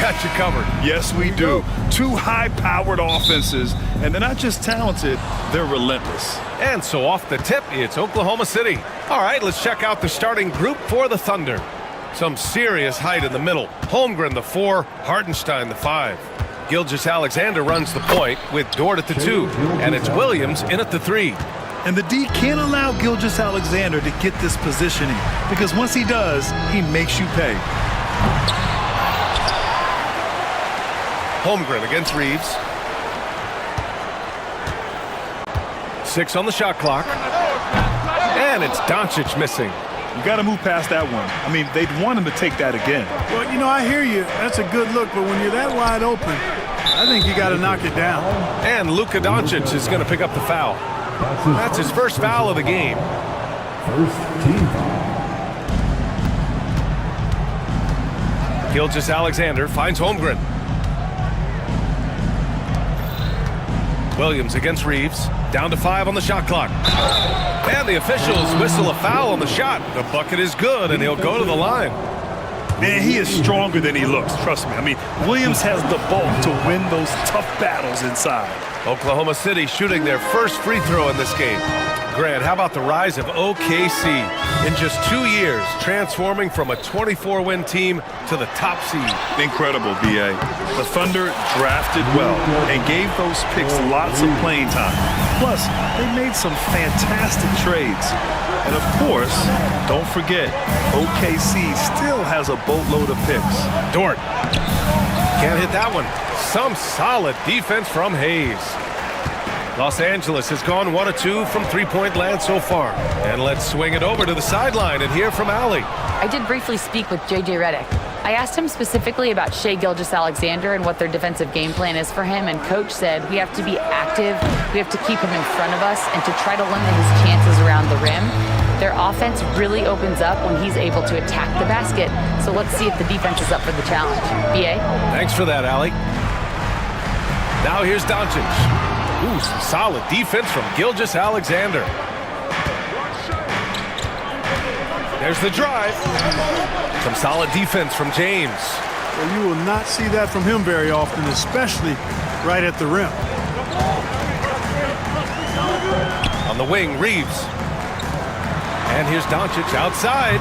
got you covered. Yes, we do. Two high-powered offenses, and they're not just talented, they're relentless. And so off the tip, it's Oklahoma City. All right, let's check out the starting group for the Thunder. Some serious height in the middle. Holmgren, the 4, Hardenstein, the 5. Gilgeous-Alexander runs the point with Dort at the 2, and it's Williams in at the 3. And the D can't allow Gilgeous-Alexander to get this positioning, because once he does, he makes you pay. Holmgren against Reeves. 6 on the shot clock. And it's Doncic missing. You got to move past that one. I mean, they'd want him to take that again. Well, you know, I hear you. That's a good look, but when you're that wide open, I think you got to knock it down. And Luka Doncic is going to pick up the foul. That's his first foul of the game. First team foul. Gilgeous-Alexander finds Holmgren. Williams against Reeves. Down to 5 on the shot clock. And the officials whistle a foul on the shot. The bucket is good, and he'll go to the line. Man, he is stronger than he looks, trust me. I mean, Williams has the bulk to win those tough battles inside. Oklahoma City shooting their first free throw in this game. Grant, how about the rise of OKC? In just 2 years, transforming from a 24-win team to the top seed. Incredible, B.A. The Thunder drafted well and gave those picks lots of playing time. Plus, they made some fantastic trades. And of course, don't forget, OKC still has a boatload of picks. Dort. Can't hit that one. Some solid defense from Hayes. Los Angeles has gone 1 of 2 from three-point land so far. And let's swing it over to the sideline and hear from Allie. I did briefly speak with J.J. Redick. I asked him specifically about Shai Gilgeous-Alexander and what their defensive game plan is for him, and Coach said we have to be active, we have to keep him in front of us, and to try to limit his chances around the rim. Their offense really opens up when he's able to attack the basket, so let's see if the defense is up for the challenge. B.A.? Thanks for that, Allie. Now here's Doncic. Ooh, some solid defense from Gilgeous-Alexander. There's the drive. Some solid defense from James. Well, you will not see that from him very often, especially right at the rim. On the wing, Reeves. And here's Doncic outside.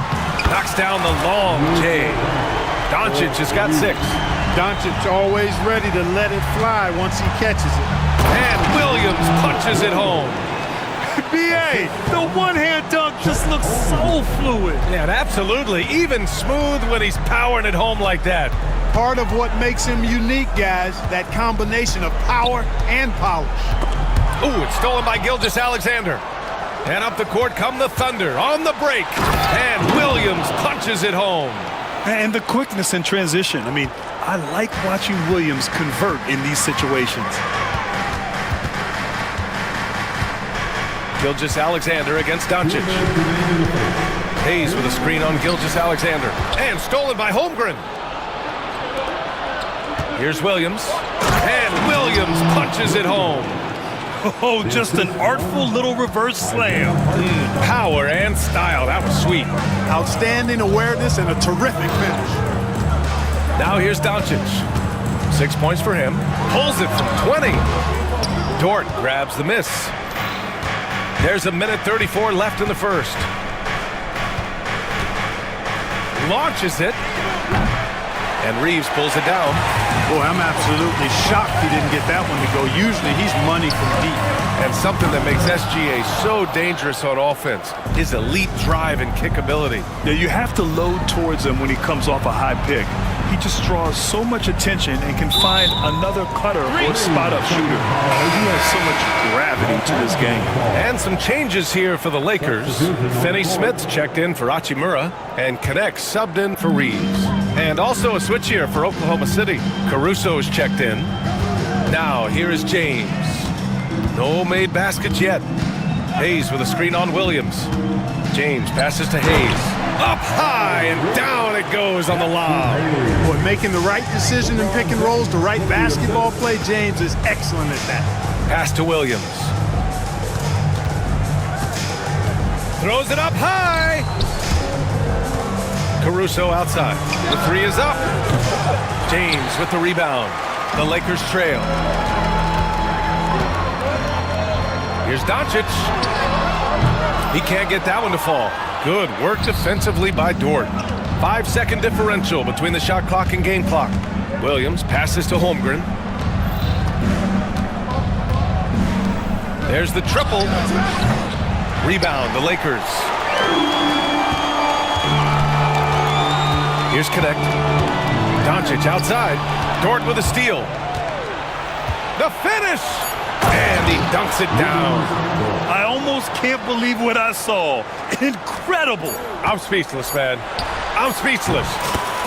Knocks down the long J. Doncic has got 6. Doncic always ready to let it fly once he catches it. And Williams punches it home. B.A., the one-hand dunk just looks so fluid. Yeah, absolutely. Even smooth when he's powering it home like that. Part of what makes him unique, guys, that combination of power and polish. Ooh, it's stolen by Gilgeous-Alexander. And up the court come the Thunder on the break. And Williams punches it home. And the quickness in transition. I mean, I like watching Williams convert in these situations. Gilgeous-Alexander against Doncic. Hayes with a screen on Gilgeous-Alexander. And stolen by Holmgren. Here's Williams. And Williams punches it home. Oh, just an artful little reverse slam. Power and style. That was sweet. Outstanding awareness and a terrific finish. Now here's Doncic. 6 points for him. Pulls it from 20. Dort grabs the miss. There's a minute 34 left in the first. Launches it. And Reeves pulls it down. Boy, I'm absolutely shocked he didn't get that one to go. Usually he's money from deep. And something that makes SGA so dangerous on offense is elite drive and kick ability. Yeah, you have to load towards him when he comes off a high pick. He just draws so much attention and can find another cutter or spot-up shooter. He has so much gravity to this game. And some changes here for the Lakers. Finney Smith's checked in for Hachimura, and Connect subbed in for Reeves. And also a switch here for Oklahoma City. Caruso's checked in. Now here is James. No made baskets yet. Hayes with a screen on Williams. James passes to Hayes. Up high and down it goes on the lob. Boy, making the right decision in pick and rolls, the right basketball play. James is excellent at that. Pass to Williams. Throws it up high. Caruso outside. The 3 is up. James with the rebound. The Lakers trail. Here's Doncic. He can't get that one to fall. Good work defensively by Dort. 5-second differential between the shot clock and game clock. Williams passes to Holmgren. There's the triple. Rebound, the Lakers. Here's Connect. Doncic outside. Dort with a steal. The finish! And he dunks it down. I almost can't believe what I saw. Incredible. I'm speechless, man. I'm speechless.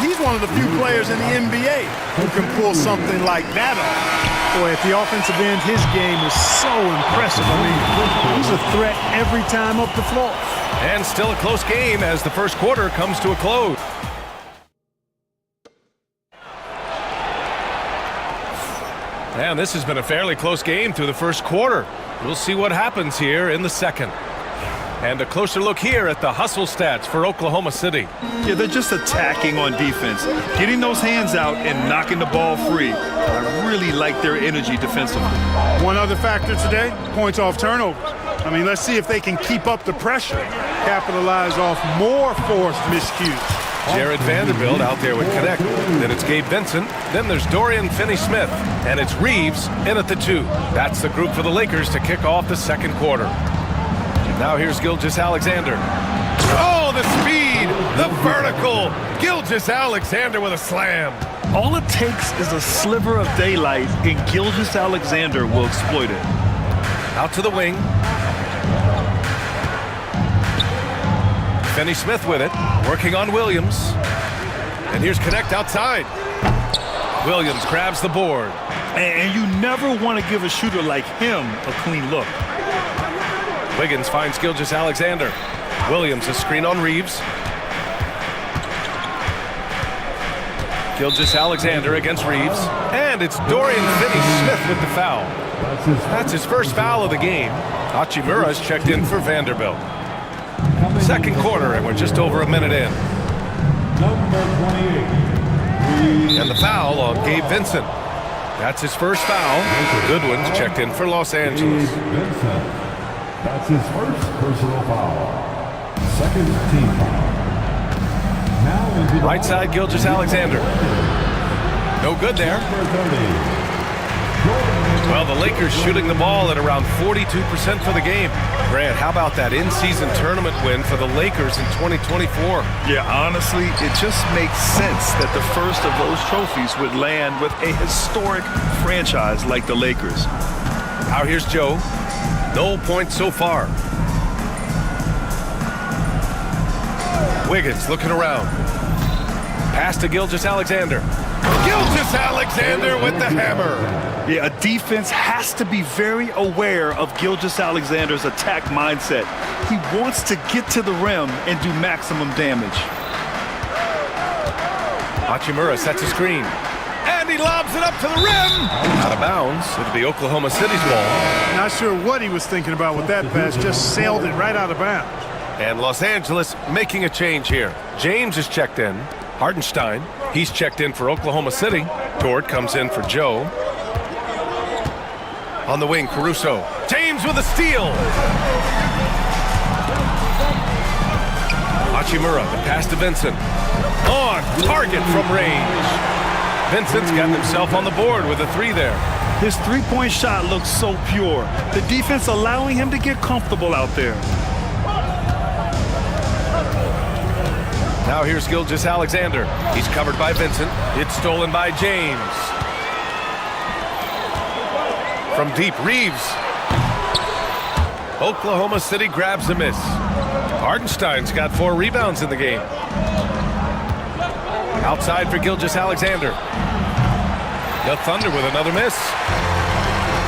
He's one of the few players in the NBA who can pull something like that off. Boy, at the offensive end, his game is so impressive. I mean, he's a threat every time up the floor. And still a close game as the first quarter comes to a close. And this has been a fairly close game through the first quarter. We'll see what happens here in the second. And a closer look here at the hustle stats for Oklahoma City. Yeah, they're just attacking on defense, getting those hands out and knocking the ball free. I really like their energy defensively. One other factor today, points off turnovers. I mean, let's see if they can keep up the pressure, capitalize off more forced miscues. Jared Vanderbilt out there with Connect. Then it's Gabe Vincent. Then there's Dorian Finney-Smith. And it's Reeves in at the 2. That's the group for the Lakers to kick off the second quarter. Now here's Gilgeous-Alexander. Oh, the speed! The vertical! Gilgeous-Alexander with a slam. All it takes is a sliver of daylight, and Gilgeous-Alexander will exploit it. Out to the wing. Finney-Smith with it, working on Williams. And here's Connect outside. Williams grabs the board. And you never want to give a shooter like him a clean look. Wiggins finds Gilgeous-Alexander. Williams a screen on Reeves. Gilgeous-Alexander against Reeves. And it's Dorian Finney-Smith with the foul. That's his first foul of the game. Hachimura's checked in for Vanderbilt. Second quarter, and we're just over a minute in. And the foul on Gabe Vincent. That's his first foul. Goodwin's checked in for Los Angeles. That's his first personal foul. Second team foul. Now right side, Gilgeous-Alexander. No good there. Well, the Lakers shooting the ball at around 42% for the game. Grant, how about that in-season tournament win for the Lakers in 2024? Yeah, honestly, it just makes sense that the first of those trophies would land with a historic franchise like the Lakers. Now here's Joe. No points so far. Wiggins looking around. Pass to Gilgeous-Alexander. Gilgeous-Alexander with the hammer. Yeah, a defense has to be very aware of Gilgeous-Alexander's attack mindset. He wants to get to the rim and do maximum damage. Hachimura sets a screen. And he lobs it up to the rim. Out of bounds. It'll be Oklahoma City's ball. Not sure what he was thinking about with that pass. Just sailed it right out of bounds. And Los Angeles making a change here. James is checked in. Hartenstein, he's checked in for Oklahoma City. Dort comes in for Joe. On the wing, Caruso. James with a steal. Hachimura, the pass to Vincent. On target from range. Vincent's gotten himself on the board with a 3 there. His three-point shot looks so pure. The defense allowing him to get comfortable out there. Now here's Gilgeous-Alexander. He's covered by Vincent. It's stolen by James. From deep, Reeves. Oklahoma City grabs a miss. Hartenstein's got 4 rebounds in the game. Outside for Gilgeous-Alexander. The Thunder with another miss.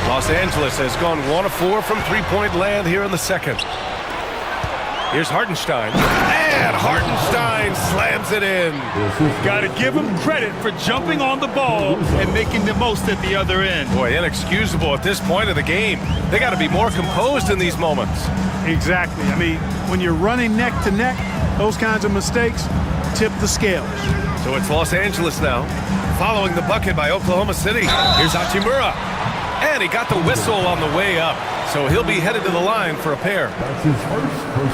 Los Angeles has gone 1 of 4 from three-point land here in the second. Here's Hartenstein. And Hartenstein slams it in. Got to give him credit for jumping on the ball and making the most at the other end. Boy, inexcusable at this point of the game. They got to be more composed in these moments. Exactly. I mean, when you're running neck to neck, those kinds of mistakes tip the scales. So it's Los Angeles now. following the bucket by Oklahoma City. Here's Hachimura. And he got the whistle on the way up. So he'll be headed to the line for a pair.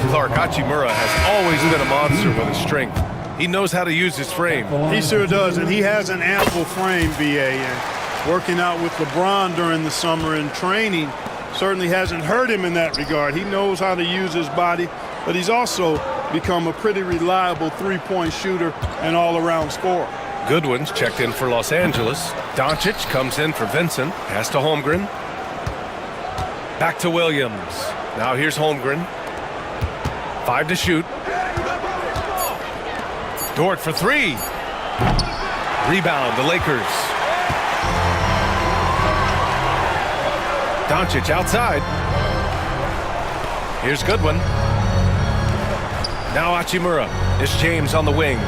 Clark, Hachimura has always been a monster with his strength. He knows how to use his frame. He sure does, and he has an ample frame, B.A. And working out with LeBron during the summer and training certainly hasn't hurt him in that regard. He knows how to use his body, but he's also become a pretty reliable three-point shooter and all-around scorer. Goodwin's checked in for Los Angeles. Doncic comes in for Vincent. Pass to Holmgren. Back to Williams. Now here's Holmgren. 5 to shoot. Dort for 3. Rebound, the Lakers. Doncic outside. Here's Goodwin. Now Hachimura. It's James on the wing.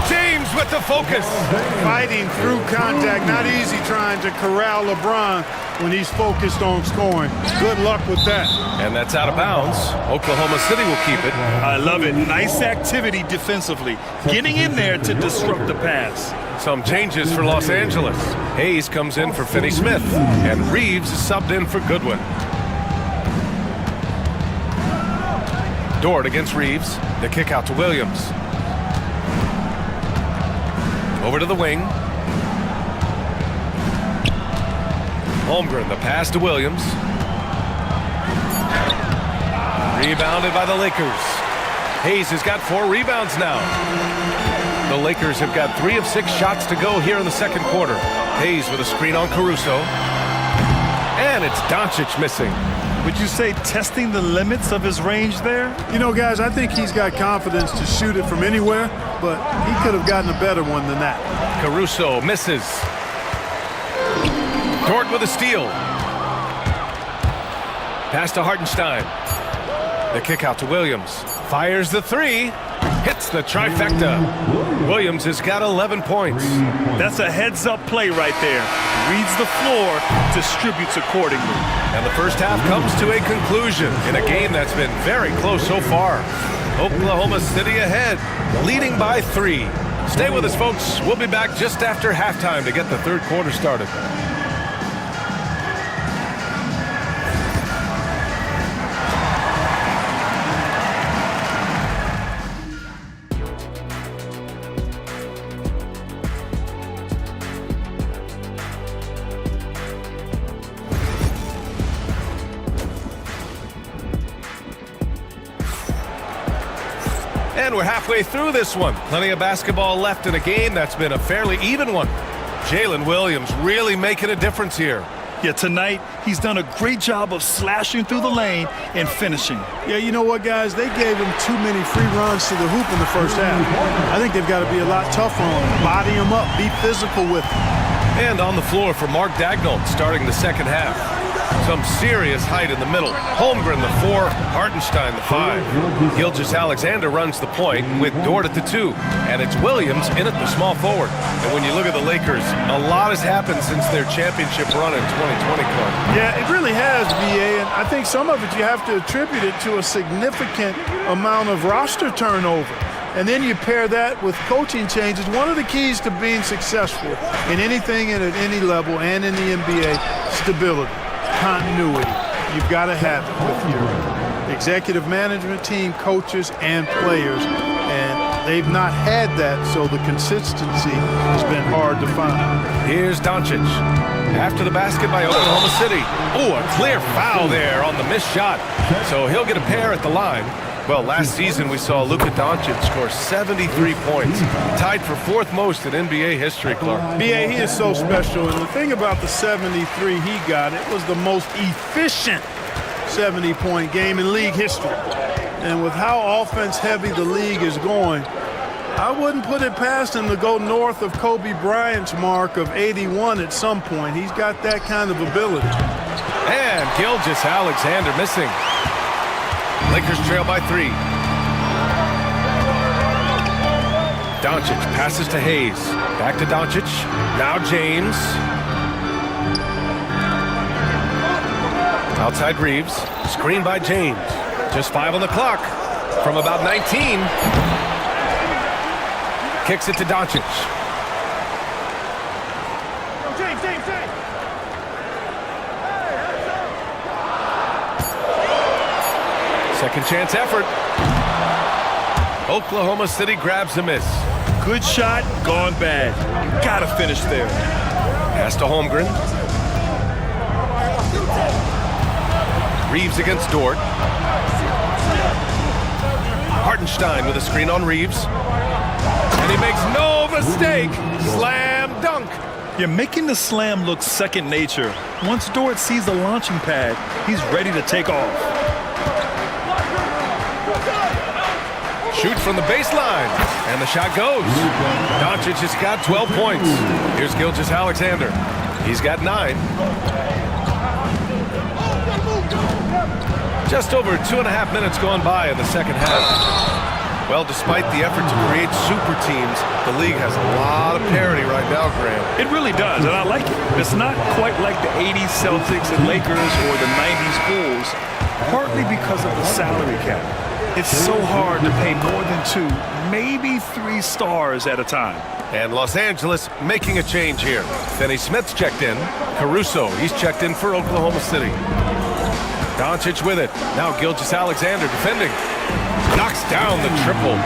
James with the focus. Fighting through contact. Not easy trying to corral LeBron when he's focused on scoring. Good luck with that. And that's out of bounds. Oklahoma City will keep it. I love it. Nice activity defensively. Getting in there to disrupt the pass. Some changes for Los Angeles. Hayes comes in for Finney Smith. And Reeves is subbed in for Goodwin. Dort against Reeves. The kick out to Williams. Over to the wing. Holmgren, the pass to Williams. Rebounded by the Lakers. Hayes has got 4 rebounds now. The Lakers have got 3 of 6 shots to go here in the second quarter. Hayes with a screen on Caruso. And it's Doncic missing. Would you say testing the limits of his range there? You know, guys, I think he's got confidence to shoot it from anywhere, but he could have gotten a better one than that. Caruso misses. Dort with a steal. Pass to Hartenstein. The kick out to Williams. Fires the 3. Hits the trifecta. Williams has got 11 points. That's a heads-up play right there. Reads the floor, distributes accordingly. And the first half comes to a conclusion in a game that's been very close so far. Oklahoma City ahead, leading by 3. Stay with us, folks. We'll be back just after halftime to get the third quarter started. And we're halfway through this one. Plenty of basketball left in a game that's been a fairly even one. Jalen Williams really making a difference here. Yeah, tonight he's done a great job of slashing through the lane and finishing. Yeah, you know what, guys? They gave him too many free runs to the hoop in the first half. I think they've got to be a lot tougher on him. Body him up. Be physical with him. And on the floor for Mark Daigneault starting the second half. Some serious height in the middle. Holmgren the 4, Hartenstein the 5. Gilgeous-Alexander runs the point with Dort at the 2. And it's Williams in at the small forward. And when you look at the Lakers, a lot has happened since their championship run in 2020, Clark. Yeah, it really has, VA, and I think some of it you have to attribute it to a significant amount of roster turnover. And then you pair that with coaching changes. One of the keys to being successful in anything and at any level and in the NBA, stability, continuity. You've got to have it with your executive management team, coaches, and players. And they've not had that, so the consistency has been hard to find. Here's Doncic. After the basket by Oklahoma City. Oh, a clear foul there on the missed shot. So he'll get a pair at the line. Well, last season we saw Luka Doncic score 73 points, tied for 4th most in NBA history, Clark. B.A., he is so special, and the thing about the 73 he got, it was the most efficient 70-point game in league history. And with how offense-heavy the league is going, I wouldn't put it past him to go north of Kobe Bryant's mark of 81 at some point. He's got that kind of ability. And Gilgeous-Alexander missing. Lakers trail by 3. Doncic passes to Hayes. Back to Doncic. Now James. Outside Reeves. Screen by James. Just 5 on the clock. From about 19. Kicks it to Doncic. Second chance effort. Oklahoma City grabs a miss. Good shot, gone bad. Gotta finish there. Pass to Holmgren. Reeves against Dort. Hartenstein with a screen on Reeves. And he makes no mistake. Slam dunk. You're making the slam look second nature. Once Dort sees the launching pad, he's ready to take off. Shoots from the baseline, and the shot goes. Doncic has got 12 points. Here's Gilgeous-Alexander. He's got 9. Just over 2.5 minutes gone by in the second half. Well, despite the effort to create super teams, the league has a lot of parity right now, Graham. It really does, and I like it. It's not quite like the 80s Celtics and Lakers or the 90s Bulls, partly because of the salary cap. It's so hard to pay more than 2, maybe 3 stars at a time. And Los Angeles making a change here. Finney Smith's checked in. Caruso, he's checked in for Oklahoma City. Doncic with it. Now Gilgeous-Alexander defending. Knocks down the triple.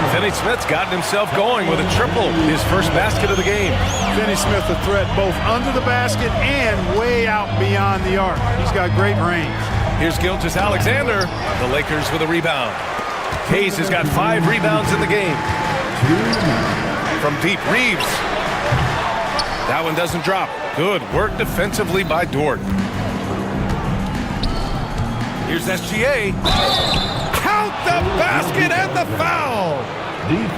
Finney Smith's gotten himself going with a triple. His first basket of the game. Finney Smith a threat both under the basket and way out beyond the arc. He's got great range. Here's Gilgeous-Alexander. The Lakers with a rebound. Hayes has got 5 rebounds in the game. From deep, Reeves. That one doesn't drop. Good work defensively by Dort. Here's SGA. Count the basket and the foul.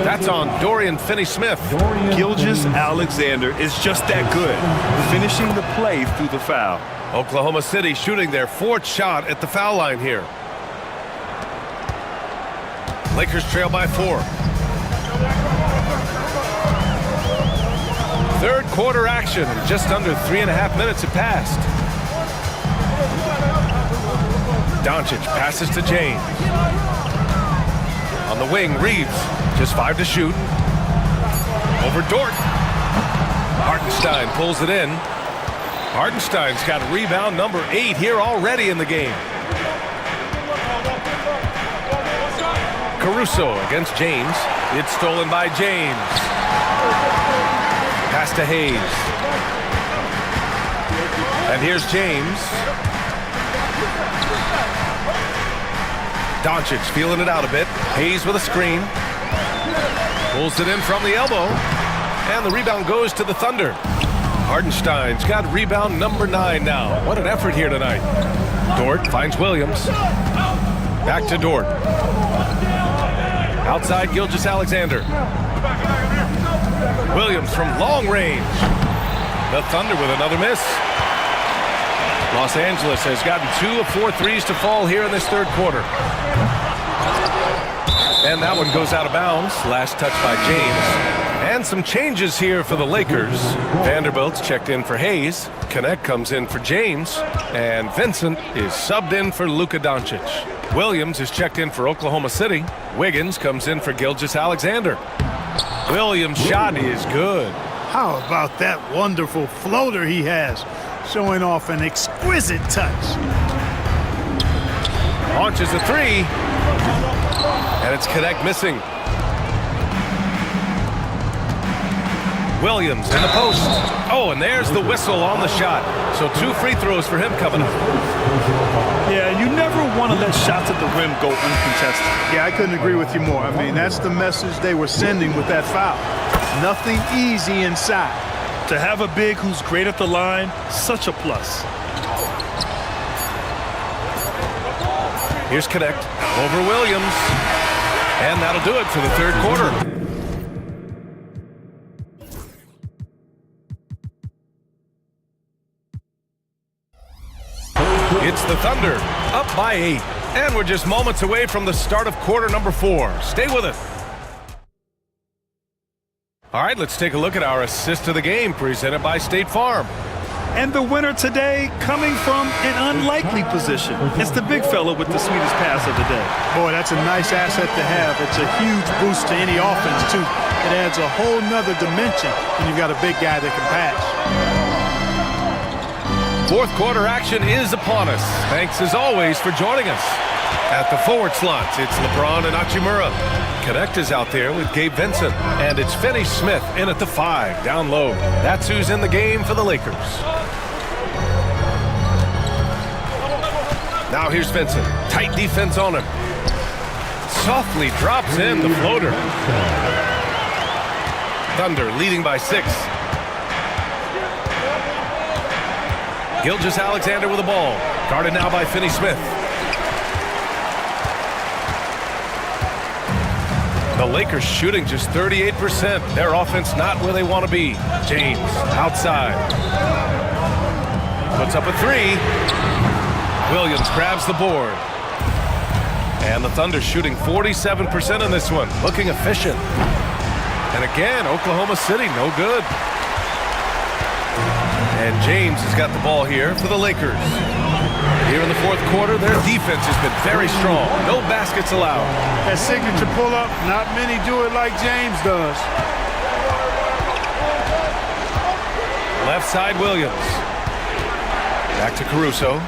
That's on Dorian Finney-Smith. Gilgeous-Alexander is just that good, finishing the play through the foul. Oklahoma City shooting their 4th shot at the foul line here. Lakers trail by 4. Third quarter action. Just under 3.5 minutes have passed. Doncic passes to James. On the wing, Reeves. Just 5 to shoot. Over Dort. Hartenstein pulls it in. Hartenstein's got rebound number 8 here already in the game. Caruso against James. It's stolen by James. Pass to Hayes. And here's James. Doncic feeling it out a bit. Hayes with a screen. Pulls it in from the elbow. And the rebound goes to the Thunder. Hartenstein's got rebound number 9 now. What an effort here tonight. Dort finds Williams. Back to Dort. Outside Gilgeous-Alexander. Williams from long range. The Thunder with another miss. Los Angeles has gotten 2 of 4 threes to fall here in this third quarter. And that one goes out of bounds. Last touch by James. And some changes here for the Lakers. Vanderbilt's checked in for Hayes. Connect comes in for James. And Vincent is subbed in for Luka Doncic. Williams is checked in for Oklahoma City. Wiggins comes in for Gilgeous-Alexander. Williams' shot is good. How about that wonderful floater he has? Showing off an exquisite touch. Launches a 3. And it's Connect missing. Williams in the post. Oh, and there's the whistle on the shot. So 2 free throws for him coming up. Yeah, you never want to let shots at the rim go uncontested. Yeah, I couldn't agree with you more. I mean, that's the message they were sending with that foul. Nothing easy inside. To have a big who's great at the line, such a plus. Here's Connect over Williams. And that'll do it for the third quarter. It's the Thunder, up by 8. And we're just moments away from the start of quarter number 4. Stay with us. All right, let's take a look at our assist of the game presented by State Farm. And the winner today coming from an unlikely position. It's the big fella with the sweetest pass of the day. Boy, that's a nice asset to have. It's a huge boost to any offense, too. It adds a whole nother dimension when you've got a big guy that can pass. Fourth quarter action is upon us. Thanks, as always, for joining us. At the forward slots, it's LeBron and Hachimura. Connect is out there with Gabe Vincent. And it's Finney Smith in at the 5, down low. That's who's in the game for the Lakers. Now here's Vincent. Tight defense on him. Softly drops in the floater. Thunder leading by 6. Gilgeous-Alexander with the ball. Guarded now by Finney Smith. The Lakers shooting just 38%. Their offense not where they want to be. James outside. Puts up a 3. Williams grabs the board. And the Thunder shooting 47% in this one. Looking efficient. And again, Oklahoma City, no good. And James has got the ball here for the Lakers. Here in the fourth quarter, their defense has been very strong. No baskets allowed. That signature pull-up, not many do it like James does. Left side, Williams. Back to Caruso.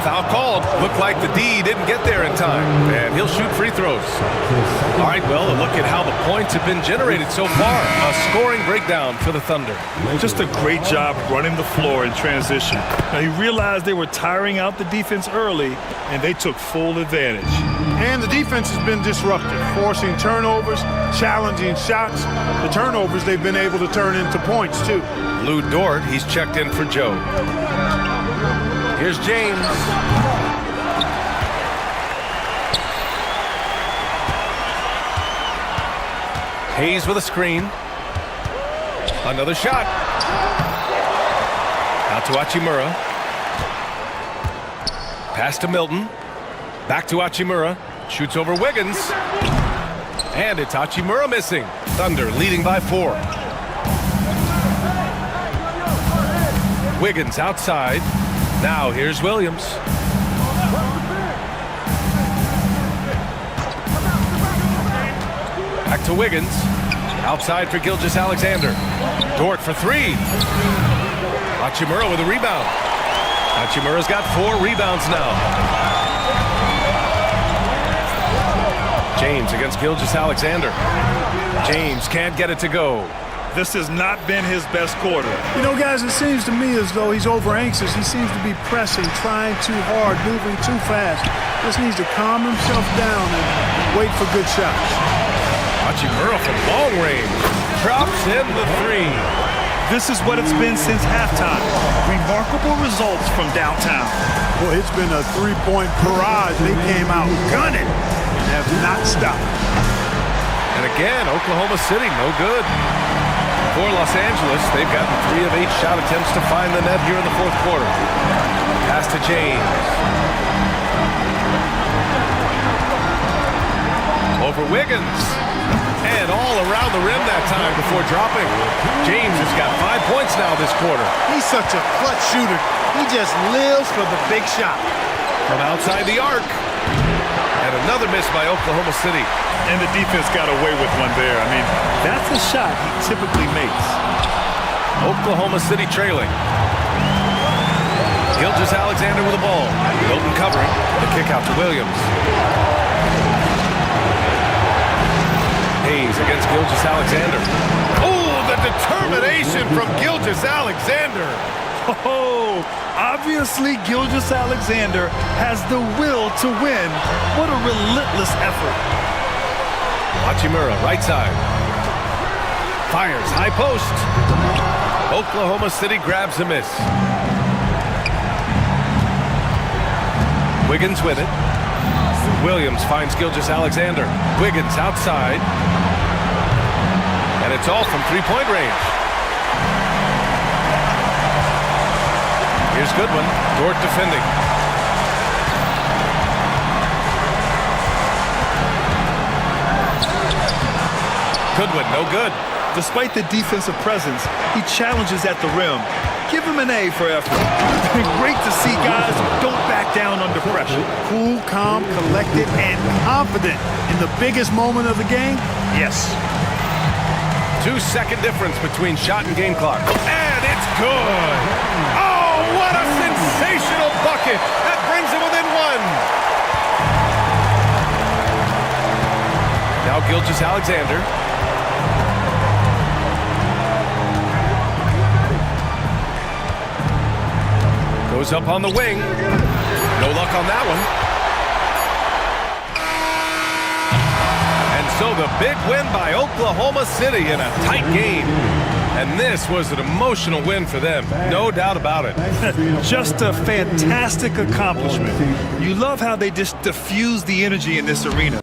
Foul called. Looked like the D didn't get there in time. And he'll shoot free throws. All right, well, a look at how the points have been generated so far. A scoring breakdown for the Thunder. Just a great job running the floor in transition. Now, he realized they were tiring out the defense early, and they took full advantage. And the defense has been disruptive, forcing turnovers, challenging shots. The turnovers they've been able to turn into points, too. Lou Dort, he's checked in for Joe. Here's James. Hayes with a screen. Another shot. Out to Hachimura. Pass to Milton. Back to Hachimura. Shoots over Wiggins. And it's Hachimura missing. Thunder leading by 4. Wiggins outside. Now here's Williams. Back to Wiggins. Outside for Gilgeous-Alexander. Dort for 3. Hachimura with a rebound. Hachimura's got 4 rebounds now. James against Gilgeous-Alexander. James can't get it to go. This has not been his best quarter. You know, guys, it seems to me as though he's over-anxious. He seems to be pressing, trying too hard, moving too fast. Just needs to calm himself down and wait for good shots. Hachimura from long range. Drops in the 3. This is what it's been since halftime. Remarkable results from downtown. Boy, it's been a 3-point barrage. They came out gunning and have not stopped. And again, Oklahoma City, no good. For Los Angeles, they've gotten 3 of 8 shot attempts to find the net here in the fourth quarter. Pass to James. Over Wiggins. And all around the rim that time before dropping. James has got 5 points now this quarter. He's such a clutch shooter. He just lives for the big shot. From outside the arc. And another miss by Oklahoma City. And the defense got away with one there. I mean, that's a shot he typically makes. Oklahoma City trailing. Gilgeous-Alexander with the ball. Milton covering. The kick out to Williams. Hayes against Gilgeous-Alexander. Oh, the determination from Gilgeous-Alexander. Oh, obviously Gilgeous-Alexander has the will to win. What a relentless effort. Hachimura, right side. Fires, high post. Oklahoma City grabs a miss. Wiggins with it. Williams finds Gilgeous-Alexander. Wiggins outside. And it's all from 3-point range. Here's Goodwin. Dort defending. Good one, no good. Despite the defensive presence, he challenges at the rim. Give him an A for effort. Great to see guys who don't back down under pressure. Cool, calm, collected, and confident in the biggest moment of the game? Yes. 2-second difference between shot and game clock. And it's good. Oh, what a sensational bucket. That brings him within one. Now Gilgeous-Alexander. Goes up on the wing. No luck on that one. And so the big win by Oklahoma City in a tight game. And this was an emotional win for them. No doubt about it. Just a fantastic accomplishment. You love how they just diffuse the energy in this arena.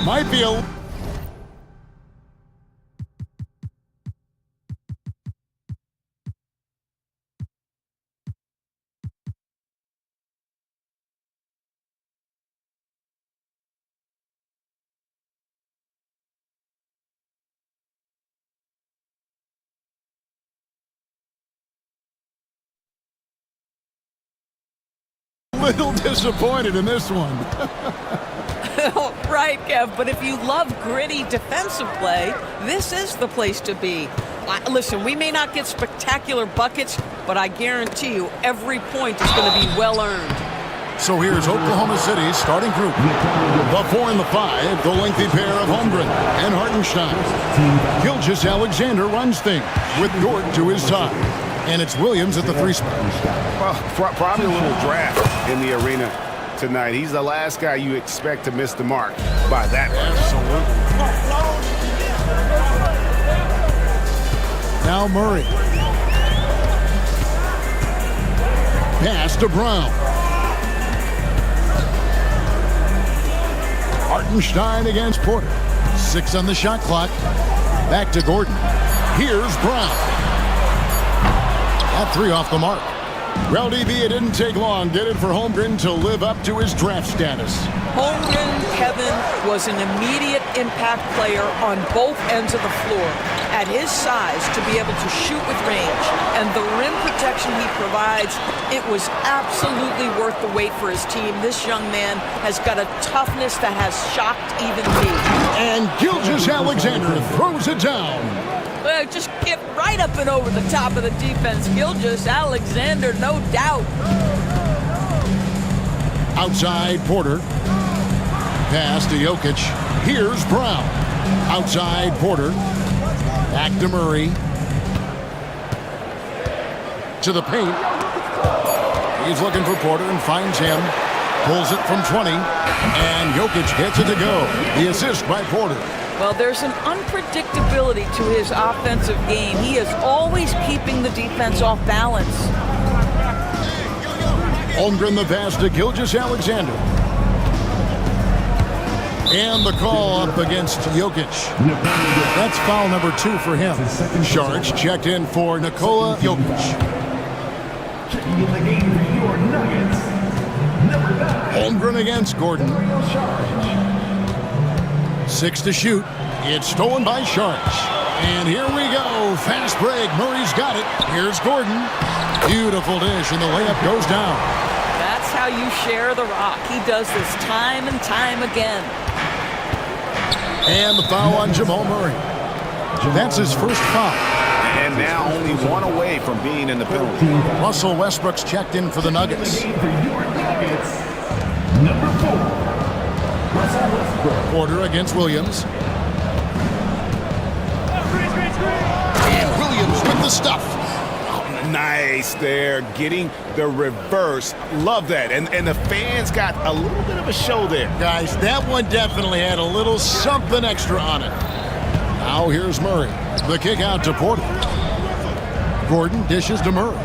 Might be a... little disappointed in this one. Right, Kev, but if you love gritty defensive play, this is the place to be. Listen, we may not get spectacular buckets, but I guarantee you every point is going to be well earned. So here's Oklahoma City's starting group. The 4 and the 5, the lengthy pair of Holmgren and Hartenstein. Gilgeous-Alexander runs things with Dort to his side. And it's Williams at the 3 spot. Well, probably a little draft in the arena tonight. He's the last guy you expect to miss the mark by that much. Absolutely. Now Murray. Pass to Brown. Hartenstein against Porter. 6 on the shot clock. Back to Gordon. Here's Brown. That 3 off the mark. Rowdy B, it didn't take long, did it, for Holmgren to live up to his draft status. Holmgren, Kevin, was an immediate impact player on both ends of the floor. At his size, to be able to shoot with range and the rim protection he provides, it was absolutely worth the wait for his team. This young man has got a toughness that has shocked even me. And Gilgeous-Alexander throws it down. Just get right up and over the top of the defense. Gilgeous-Alexander, no doubt. Outside Porter. Pass to Jokic. Here's Brown. Outside Porter. Back to Murray. To the paint. He's looking for Porter and finds him. Pulls it from 20. And Jokic gets it to go. The assist by Porter. Well, there's an unpredictability to his offensive game. He is always keeping the defense off balance. Holmgren the pass to Gilgeous-Alexander. And the call up against Jokic. That's foul number 2 for him. Sharks checked in for Nikola Jokic. Holmgren against Gordon. 6 to shoot. It's stolen by Sharks. And here we go. Fast break. Murray's got it. Here's Gordon. Beautiful dish, and the layup goes down. That's how you share the rock. He does this time and time again. And the foul on Jamal Murray. That's his first foul. And now only 1 away from being in the penalty. Russell Westbrook's checked in for the Nuggets. Number 4. Porter against Williams. And Williams with the stuff. Nice there, getting the reverse. Love that. And the fans got a little bit of a show there. Guys, that one definitely had a little something extra on it. Now here's Murray. The kick out to Porter. Gordon dishes to Murray.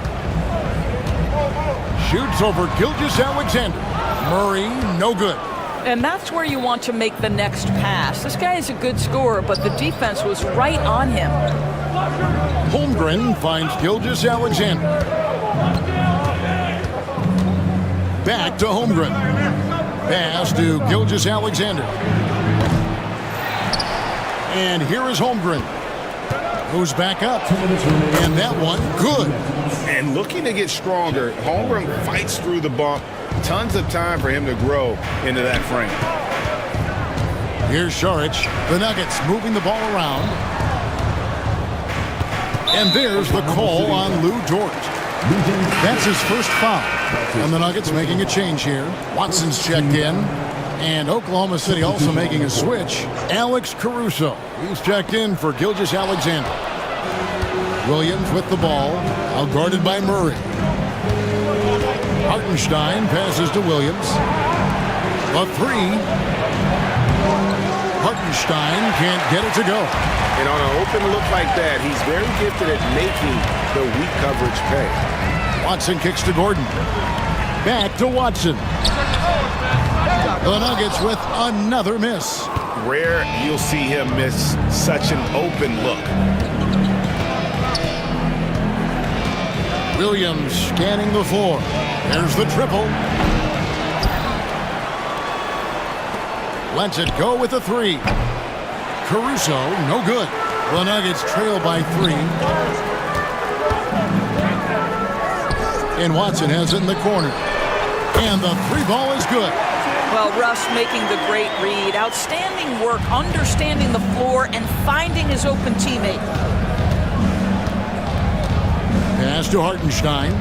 Shoots over Gilgeous-Alexander. Murray, no good. And that's where you want to make the next pass. This guy is a good scorer, but the defense was right on him. Holmgren finds Gilgeous-Alexander. Back to Holmgren. Pass to Gilgeous-Alexander. And here is Holmgren. Goes back up. And that one, good. And looking to get stronger, Holmgren fights through the bump. Tons of time for him to grow into that frame. Here's Saric. The Nuggets moving the ball around. And there's the call on Lou Dort. That's his first foul. And the Nuggets making a change here. Watson's checked in. And Oklahoma City also making a switch. Alex Caruso. He's checked in for Gilgeous-Alexander. Williams with the ball. Out guarded by Murray. Hartenstein passes to Williams. A 3. Hartenstein can't get it to go. And on an open look like that, he's very gifted at making the weak coverage pay. Watson kicks to Gordon. Back to Watson. The Nuggets with another miss. rare you'll see him miss such an open look. Williams scanning the floor. There's the triple. Lets it go with a three. Caruso, no good. The Nuggets trail by 3. And Watson has it in the corner. And the 3 ball is good. Well, Russ making the great read. Outstanding work, understanding the floor and finding his open teammate. Pass to Hartenstein.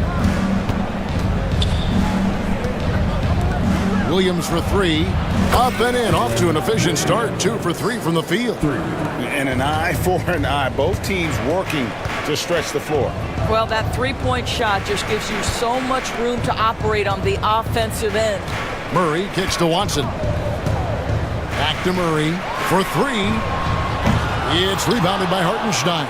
Williams for 3. Up and in, off to an efficient start. 2 for 3 from the field. And an eye for an eye. Both teams working to stretch the floor. Well, that three-point shot just gives you so much room to operate on the offensive end. Murray kicks to Watson. Back to Murray for 3. It's rebounded by Hartenstein.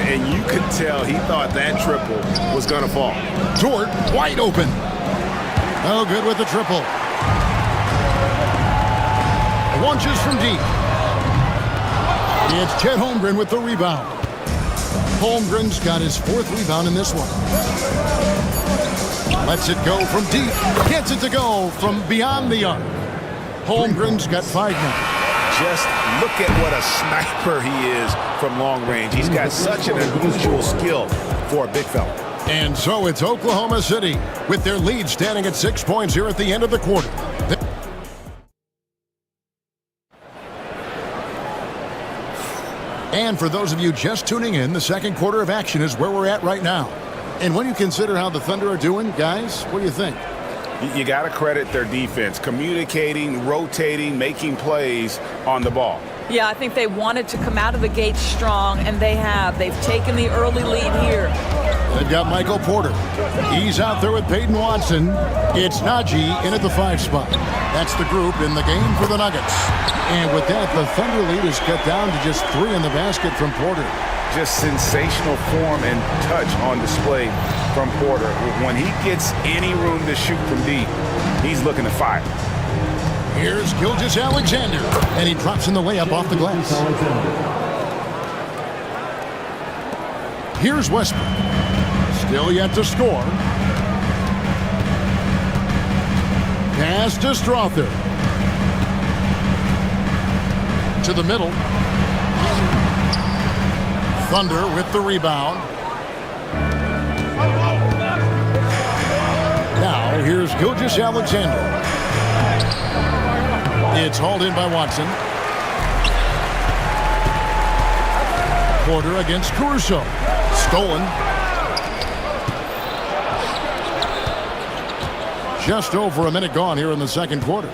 And you could tell he thought that triple was going to fall. Dort wide open. Oh, good with the triple. Launches from deep. It's Chet Holmgren with the rebound. Holmgren's got his 4th rebound in this one. Lets it go from deep. Gets it to go from beyond the arc. Holmgren's got 5 now. Just look at what a sniper he is from long range. He's got such an unusual skill for a big fella. And so it's Oklahoma City with their lead standing at 6 points here at the end of the quarter. And for those of you just tuning in, the second quarter of action is where we're at right now. And when you consider how the Thunder are doing, guys, what do you think? You got to credit their defense, communicating, rotating, making plays on the ball. Yeah, I think they wanted to come out of the gate strong, and they have. They've taken the early lead here. They've got Michael Porter. He's out there with Peyton Watson. It's Najee in at the 5 spot. That's the group in the game for the Nuggets. And with that, the Thunder lead is cut down to just 3 in the basket from Porter. Just sensational form and touch on display from Porter. When he gets any room to shoot from deep, he's looking to fire. Here's Gilgeous-Alexander, and he drops in the layup off the glass. Here's Westbrook. Still yet to score. Pass to Strother. To the middle. Thunder with the rebound. Now here's Gilgeous-Alexander. It's hauled in by Watson. Porter against Caruso. Stolen. Just over a minute gone here in the second quarter.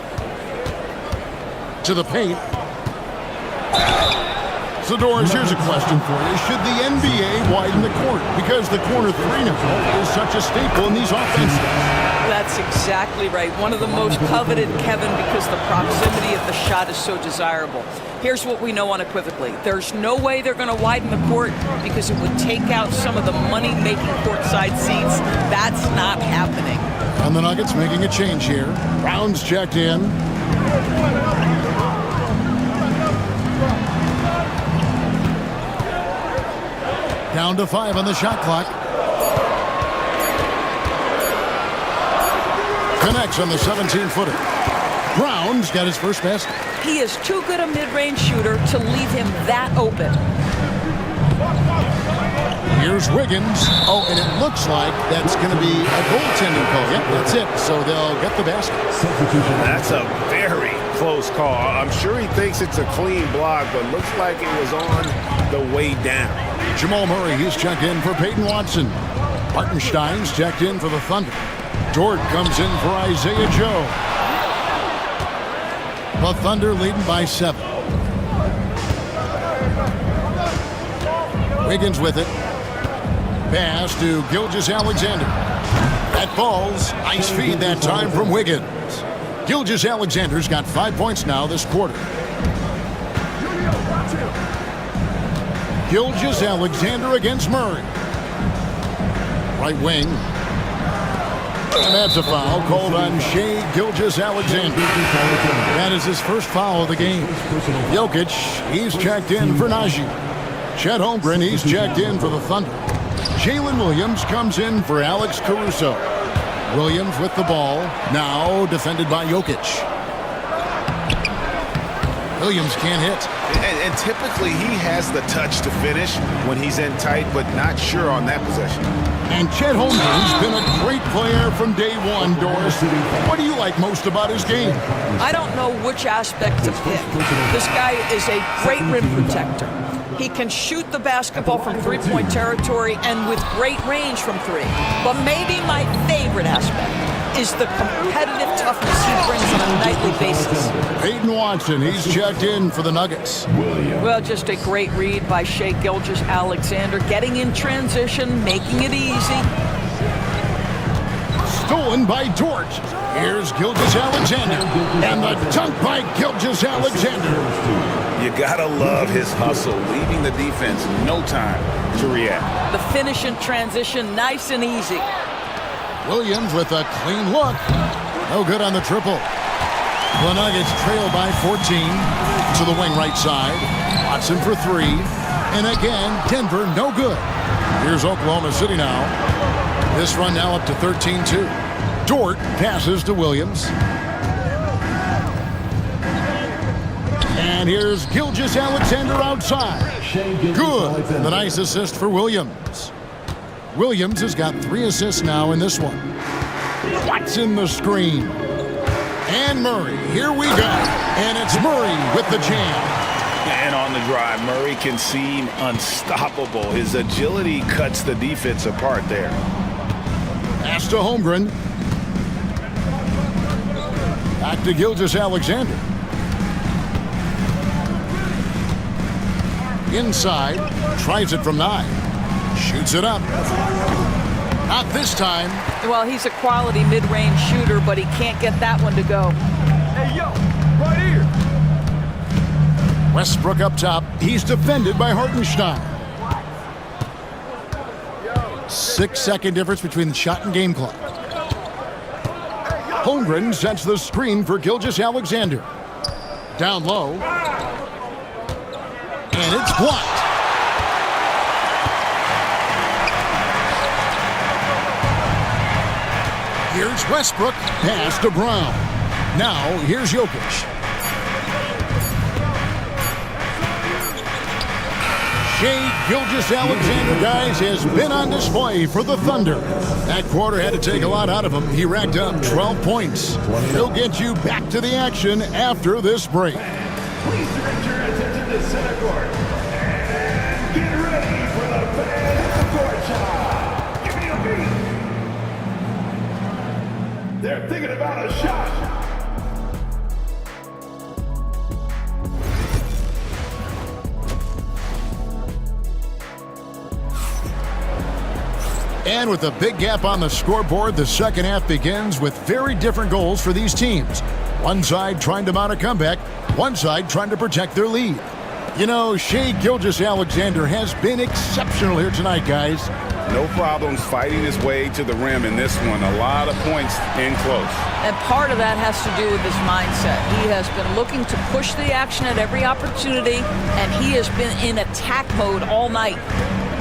To the paint. Zadores, here's a question for you. Should the NBA widen the court? Because the corner 3 now is such a staple in these offenses. That's exactly right. One of the most coveted, Kevin, because the proximity of the shot is so desirable. Here's what we know unequivocally. There's no way they're going to widen the court because it would take out some of the money-making courtside seats. That's not happening. And the Nuggets making a change here. Brown's checked in. Down to 5 on the shot clock. Connects on the 17-footer. Brown's got his first basket. He is too good a mid-range shooter to leave him that open. Here's Wiggins. Oh, and it looks like that's going to be a goaltending call. Yep, that's it. So they'll get the basket. That's a very close call. I'm sure he thinks it's a clean block, but looks like it was on the way down. Jamal Murray, he's checked in for Peyton Watson. Hartenstein's checked in for the Thunder. Dort comes in for Isaiah Joe. The Thunder leading by 7. Wiggins with it. Pass to Gilgeous-Alexander. That falls. Nice feed that time from Wiggins. Gilgeous-Alexander's got 5 points now this quarter. Gilgeous-Alexander against Murray. Right wing. And that's a foul called on Shai Gilgeous-Alexander. That is his first foul of the game. Jokic, he's checked in for Najee. Chet Holmgren, he's checked in for the Thunder. Jalen Williams comes in for Alex Caruso. Williams with the ball, now defended by Jokic. Williams can't hit. And typically he has the touch to finish when he's in tight, but not sure on that possession. And Chet Holmgren's been a great player from day one, Doris. What do you like most about his game? I don't know which aspect to pick. This guy is a great rim protector. He can shoot the basketball from three-point territory and with great range from three. But maybe my favorite aspect is the competitive toughness he brings on a nightly basis. Peyton Watson, he's checked in for the Nuggets. Well, just a great read by Shai Gilgeous-Alexander, getting in transition, making it easy. Stolen by Dort. Here's Gilgeous-Alexander. And the dunk by Gilgeous-Alexander. You gotta love his hustle, leaving the defense no time to react. The finish in transition, nice and easy. Williams with a clean look. No good on the triple. The Nuggets trail by 14 to the wing right side. Watson for three. And again, Denver no good. Here's Oklahoma City now. This run now up to 13-2. Dort passes to Williams. And here's Gilgeous-Alexander outside. Good. And the nice assist for Williams. Williams has got 3 assists now in this one. Watson the screen. And Murray. Here we go. And it's Murray with the jam. And on the drive, Murray can seem unstoppable. His agility cuts the defense apart there. Pass to Holmgren. Back to Gilgeous-Alexander. Inside. Tries it from 9. Shoots it up. Not this time. Well, he's a quality mid-range shooter, but he can't get that one to go. Hey, yo, right here. Westbrook up top. He's defended by Hartenstein. 6-second difference between the shot and game clock. Holmgren sets the screen for Gilgeous-Alexander. Down low. And it's blocked. Here's Westbrook. Pass to Brown. Now, here's Jokic. Shai Gilgeous-Alexander, guys, has been on display for the Thunder. That quarter had to take a lot out of him. He racked up 12 points. He'll get you back to the action after this break. Please direct your attention to center court. And get ready for the fans court shot. Give me a beat. They're thinking about a shot. And with a big gap on the scoreboard, the second half begins with very different goals for these teams. One side trying to mount a comeback, one side trying to protect their lead. You know, Shai Gilgeous-Alexander has been exceptional here tonight, guys. No problems fighting his way to the rim in this one. A lot of points in close. And part of that has to do with his mindset. He has been looking to push the action at every opportunity, and he has been in attack mode all night.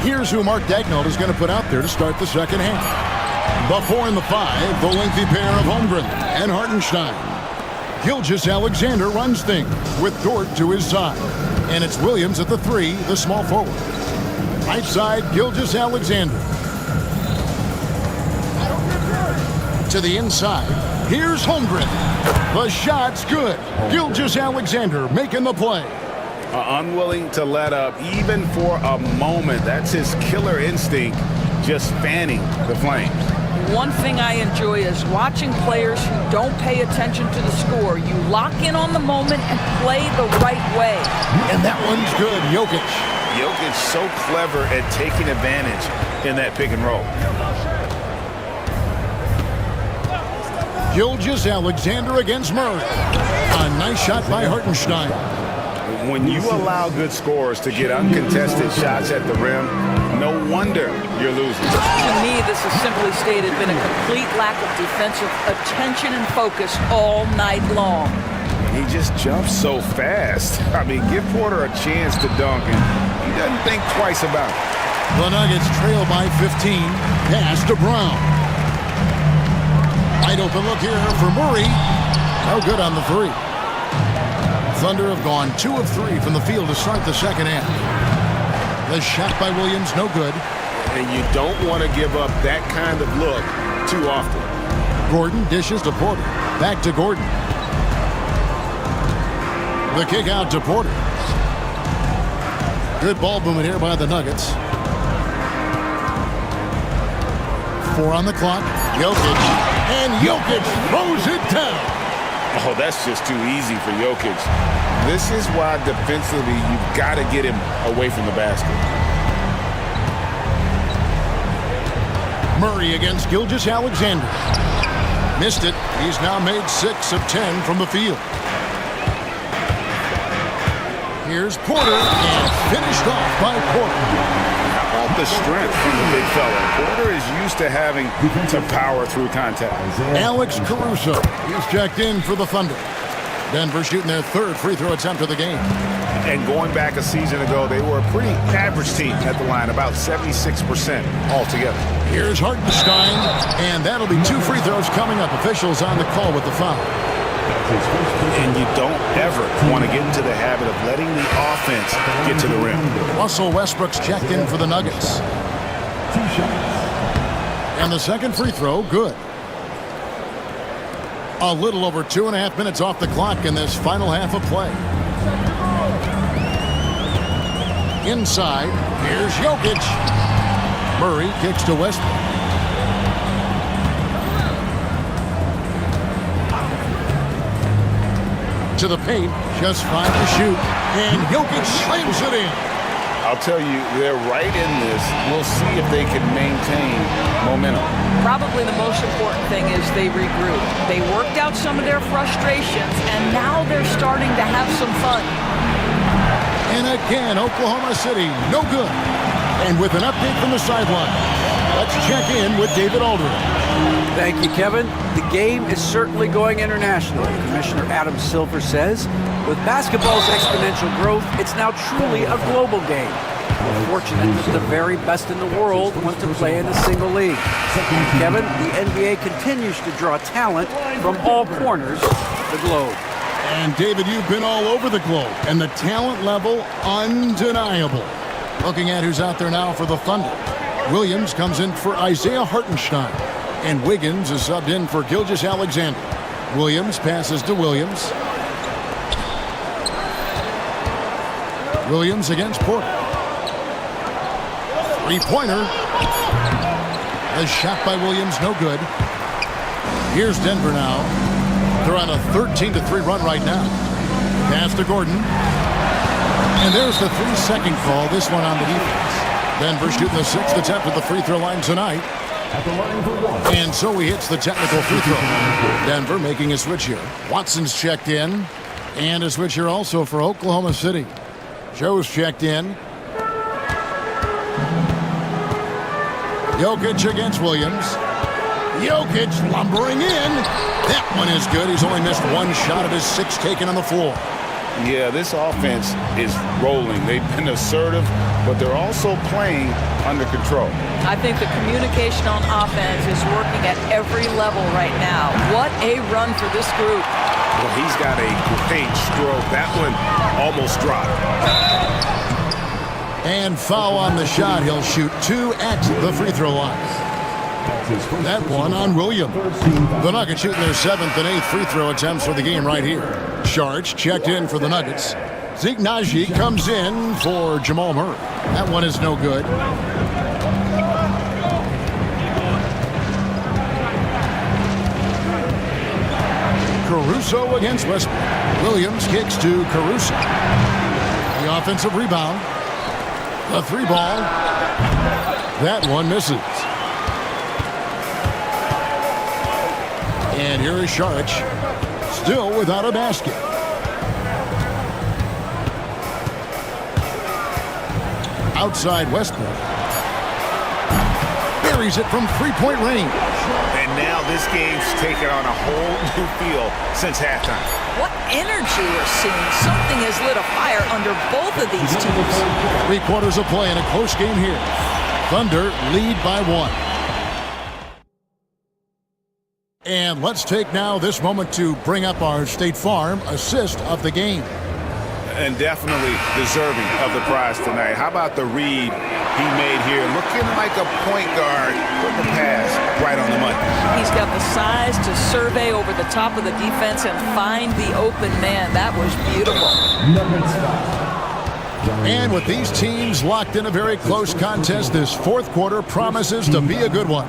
Here's who Mark Daigneault is going to put out there to start the second half. The 4 and the 5, the lengthy pair of Holmgren and Hartenstein. Gilgeous-Alexander runs things with Dort to his side. And it's Williams at the 3, the small forward. Right side, Gilgeous-Alexander. To the inside, here's Holmgren. The shot's good. Gilgeous-Alexander making the play. Unwilling to let up even for a moment. That's his killer instinct, just fanning the flames. One thing I enjoy is watching players who don't pay attention to the score. You lock in on the moment and play the right way. And that one's good, Jokic. Jokic so clever at taking advantage in that pick and roll. Gilgeous-Alexander against Murray. A nice shot by Hartenstein. when you allow good scorers to get uncontested shots at the rim, no wonder you're losing. To me, this has simply stated been a complete lack of defensive attention and focus all night long. He just jumps so fast. I mean, give Porter a chance to dunk, and he doesn't think twice about it. The Nuggets trail by 15. Pass to Brown. Wide open look here for Murray. No good on the three. Thunder have gone 2 of 3 from the field to start the second half. The shot by Williams, no good. And you don't want to give up that kind of look too often. Gordon dishes to Porter. Back to Gordon. The kick out to Porter. Good ball movement here by the Nuggets. 4 on the clock. Jokic. And Jokic throws it down. Oh, that's just too easy for Jokic. This is why defensively you've got to get him away from the basket. Murray against Gilgeous-Alexander. Missed it. He's now made 6 of 10 from the field. Here's Porter, and finished off by Porter. How about the strength from the big fella? Porter is used to having to power through contact. Alex Caruso, he's checked in for the Thunder. Denver shooting their 3rd free throw attempt of the game. And going back a season ago, they were a pretty average team at the line, about 76% altogether. Here's Hartenstein, and that'll be 2 free throws coming up. Officials on the call with the foul. And you don't ever want to get into the habit of letting the offense get to the rim. Russell Westbrook's checked in for the Nuggets. And the second free throw, good. A little over 2.5 minutes off the clock in this final half of play. Inside, here's Jokic. Murray kicks to Westbrook. To the paint, just 5 to shoot, and Jokic slams it in. I'll tell you, they're right in this. We'll see if they can maintain momentum. Probably the most important thing is they regroup. They worked out some of their frustrations, and now they're starting to have some fun. And again, Oklahoma City, no good. And with an update from the sideline, let's check in with David Aldridge. Thank you, Kevin. The game is certainly going international. Commissioner Adam Silver says, with basketball's exponential growth, it's now truly a global game. We're fortunate that the very best in the world want to play in a single league. Kevin, the NBA continues to draw talent from all corners of the globe. And David, you've been all over the globe, and the talent level undeniable. Looking at who's out there now for the Thunder. Williams comes in for Isaiah Hartenstein. And Wiggins is subbed in for Gilgeous-Alexander. Williams passes to Williams. Williams against Porter. Three-pointer. The shot by Williams, no good. Here's Denver now. They're on a 13-3 run right now. Pass to Gordon. And there's the 3-second call, this one on the defense. Denver shooting the 6th attempt at the free throw line tonight. And so he hits the technical free throw. Denver making a switch here. Watson's checked in. And a switch here also for Oklahoma City. Joe's checked in. Jokic against Williams. Jokic lumbering in. That one is good. He's only missed 1 shot of his 6 taken on the floor. Yeah, this offense is rolling. They've been assertive, but they're also playing under control. I think the communication on offense is working at every level right now. What a run for this group. Well, he's got a great stroke. That one almost dropped. And foul on the shot. He'll shoot 2 at the free throw line. That one on Williams. The Nuggets shooting their 7th and 8th free throw attempts for the game right here. Sharch checked in for the Nuggets. Zeke Naji comes in for Jamal Murray. That one is no good. Caruso against Westbrook. Williams kicks to Caruso. The offensive rebound. The 3-ball. That one misses. And here is Sharch, still without a basket. Outside Westbrook. Buries it from three-point range. And now this game's taken on a whole new feel since halftime. What energy we're seeing. Something has lit a fire under both of these teams. 3 quarters of play in a close game here. Thunder lead by 1. And let's take now this moment to bring up our State Farm assist of the game. And definitely deserving of the prize tonight. How about the read he made here? Looking like a point guard, putting the pass right on the money. He's got the size to survey over the top of the defense and find the open man. That was beautiful. And with these teams locked in a very close contest, this fourth quarter promises to be a good one.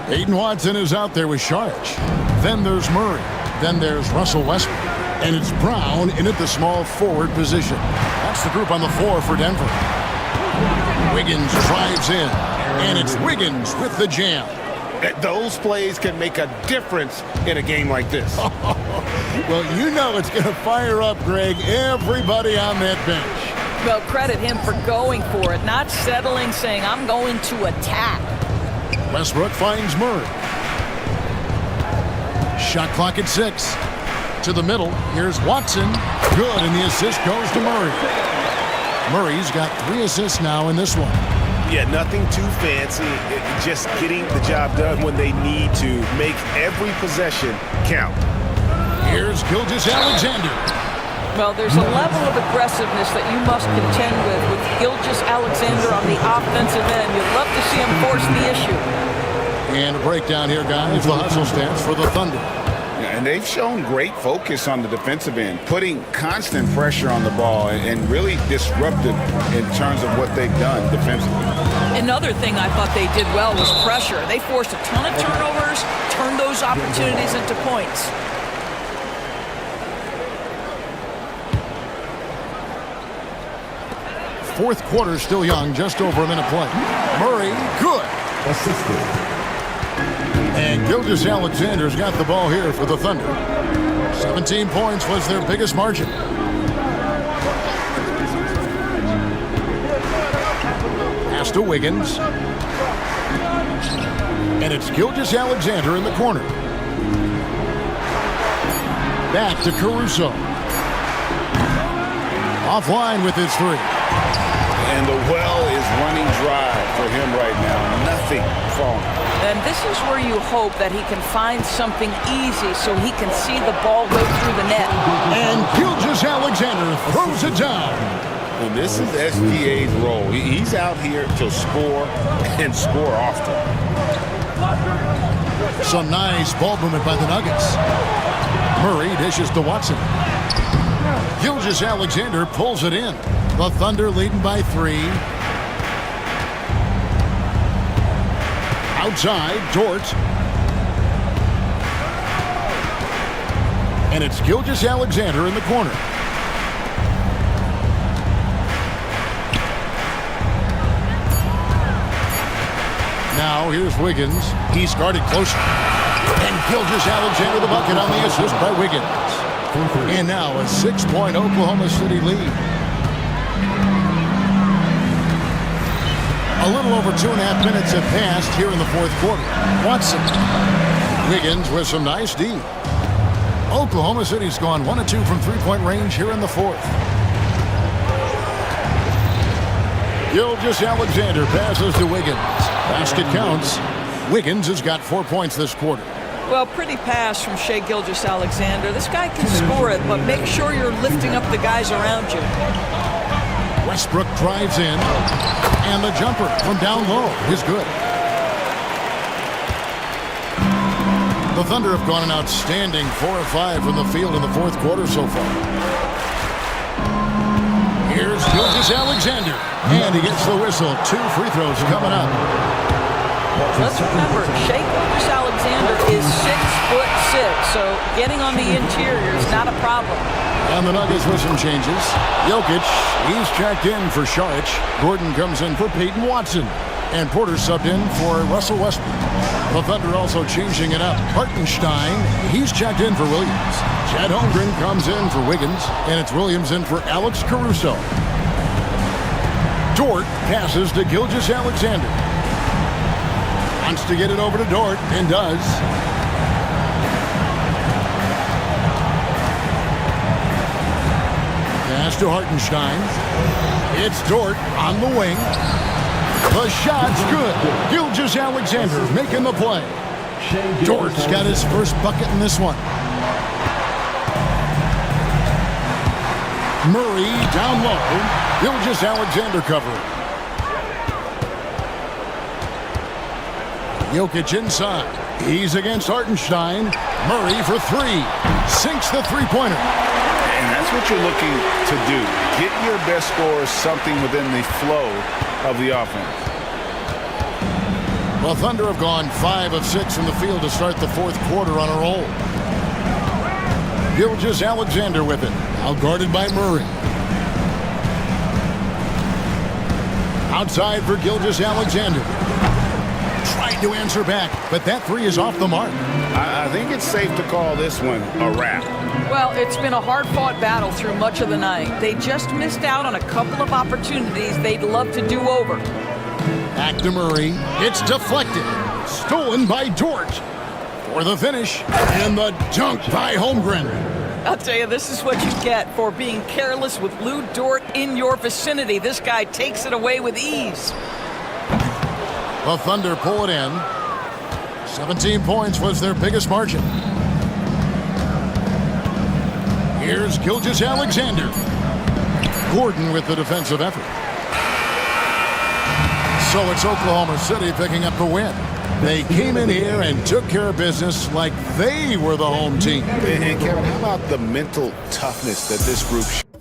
Aiden Watson is out there with Sharch. Then there's Murray. Then there's Russell Westbrook. And it's Brown in at the small forward position. That's the group on the floor for Denver. Wiggins drives in. And it's Wiggins with the jam. Those plays can make a difference in a game like this. Well, you know it's going to fire up, Greg, everybody on that bench. Well, credit him for going for it, not settling, saying, I'm going to attack. Westbrook finds Murray. Shot clock at 6. To the middle. Here's Watson. Good, and the assist goes to Murray. Murray's got 3 assists now in this one. Yeah, nothing too fancy. Just getting the job done when they need to. Make every possession count. Here's Gilgeous-Alexander. Well, there's a level of aggressiveness that you must contend with Gilgeous-Alexander on the offensive end. You'd love to see him force the issue. And a breakdown here, guys. The hustle stance for the Thunder. Yeah, and they've shown great focus on the defensive end, putting constant pressure on the ball and really disruptive in terms of what they've done defensively. Another thing I thought they did well was pressure. They forced a ton of turnovers, turned those opportunities into points. Fourth quarter still young, just over a minute play. Murray, good. And Gilgeous-Alexander's got the ball here for the Thunder. 17 points was their biggest margin. Pass to Wiggins. And it's Gilgeous-Alexander in the corner. Back to Caruso. Offline with his 3. And the well is running dry for him right now. Nothing falling. And this is where you hope that he can find something easy so he can see the ball go through the net. And Gilgeous-Alexander throws it down. And this is SGA's role. He's out here to score and score often. Some nice ball movement by the Nuggets. Murray dishes to Watson. Gilgeous-Alexander pulls it in. The Thunder leading by 3. Outside, Dort. And it's Gilgeous-Alexander in the corner. Now here's Wiggins. He's guarded closer. And Gilgeous-Alexander the bucket on the assist by Wiggins. And now a 6-point Oklahoma City lead. A little over 2.5 minutes have passed here in the fourth quarter. Watson. Wiggins with some nice D. Oklahoma City's gone 1 of 2 from three-point range here in the fourth. Gilgeous-Alexander passes to Wiggins. Basket counts. Wiggins has got 4 points this quarter. Well, pretty pass from Shai Gilgeous-Alexander. This guy can score it, but make sure you're lifting up the guys around you. Westbrook drives in, and the jumper from down low is good. The Thunder have gone an outstanding 4 of 5 from the field in the fourth quarter so far. Here's Gilgeous-Alexander, and he gets the whistle. 2 free throws coming up. Let's remember, Shai Gilgeous-Alexander is 6'6", so getting on the interior is not a problem. And the Nuggets with some changes. Jokic, he's checked in for Sharch. Gordon comes in for Peyton Watson. And Porter subbed in for Russell Westbrook. The Thunder also changing it up. Hartenstein, he's checked in for Williams. Chad Holmgren comes in for Wiggins. And it's Williams in for Alex Caruso. Dort passes to Gilgeous-Alexander. Wants to get it over to Dort, and does. Pass to Hartenstein. It's Dort on the wing. The shot's good. Gilgeous-Alexander making the play. Dort's got his first bucket in this one. Murray down low. Gilgeous-Alexander covering. Jokic inside. He's against Hartenstein. Murray for three. Sinks the three-pointer. And that's what you're looking to do. Get your best scorers something within the flow of the offense. The Thunder have gone 5 of 6 from the field to start the fourth quarter on a roll. Gilgeous-Alexander with it. Now guarded by Murray. Outside for Gilgeous-Alexander. Tried to answer back, but that three is off the mark. I think it's safe to call this one a wrap. Well, it's been a hard-fought battle through much of the night. They just missed out on a couple of opportunities they'd love to do over. Back to Murray. It's deflected. Stolen by Dort. For the finish. And the dunk by Holmgren. I'll tell you, this is what you get for being careless with Lou Dort in your vicinity. This guy takes it away with ease. The Thunder pull it in. 17 points was their biggest margin. Here's Gilgeous-Alexander. Gordon with the defensive effort. So it's Oklahoma City picking up the win. They came in here and took care of business like they were the home team. And Kevin, how about the mental toughness that this group showed?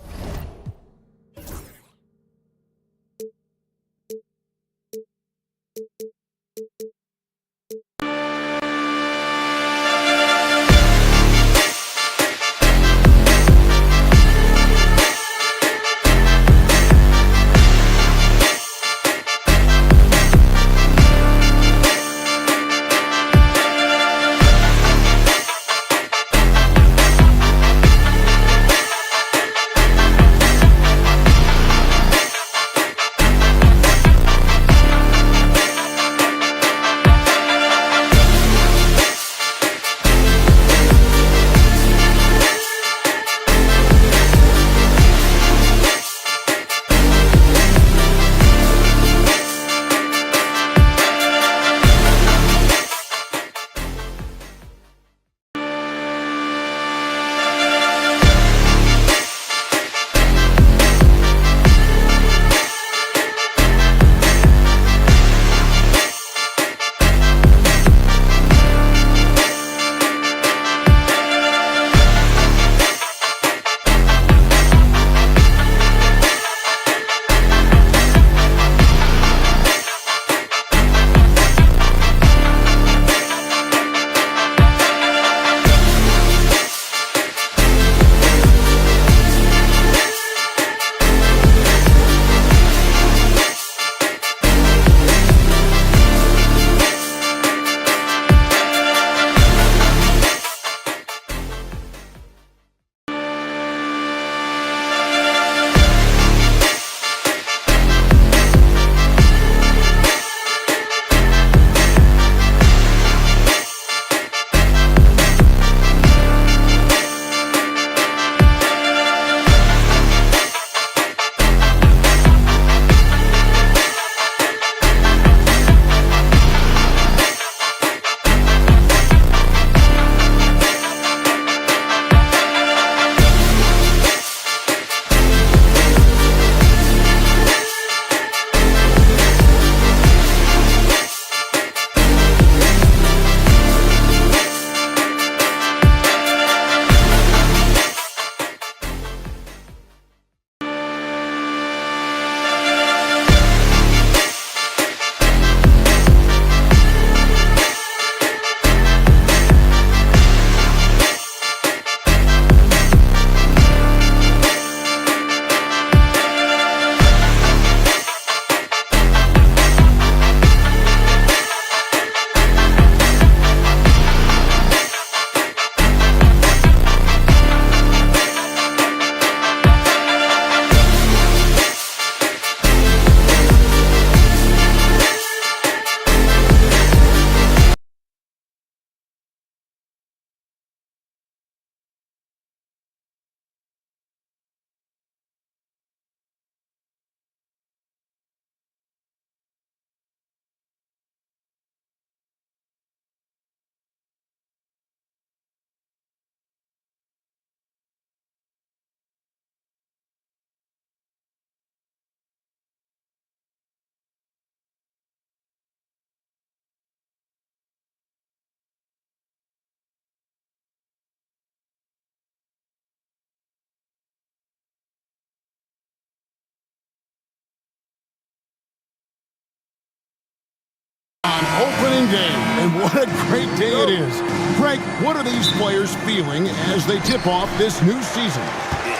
opening day, and what a great day it is. Greg, what are these players feeling as they tip off this new season?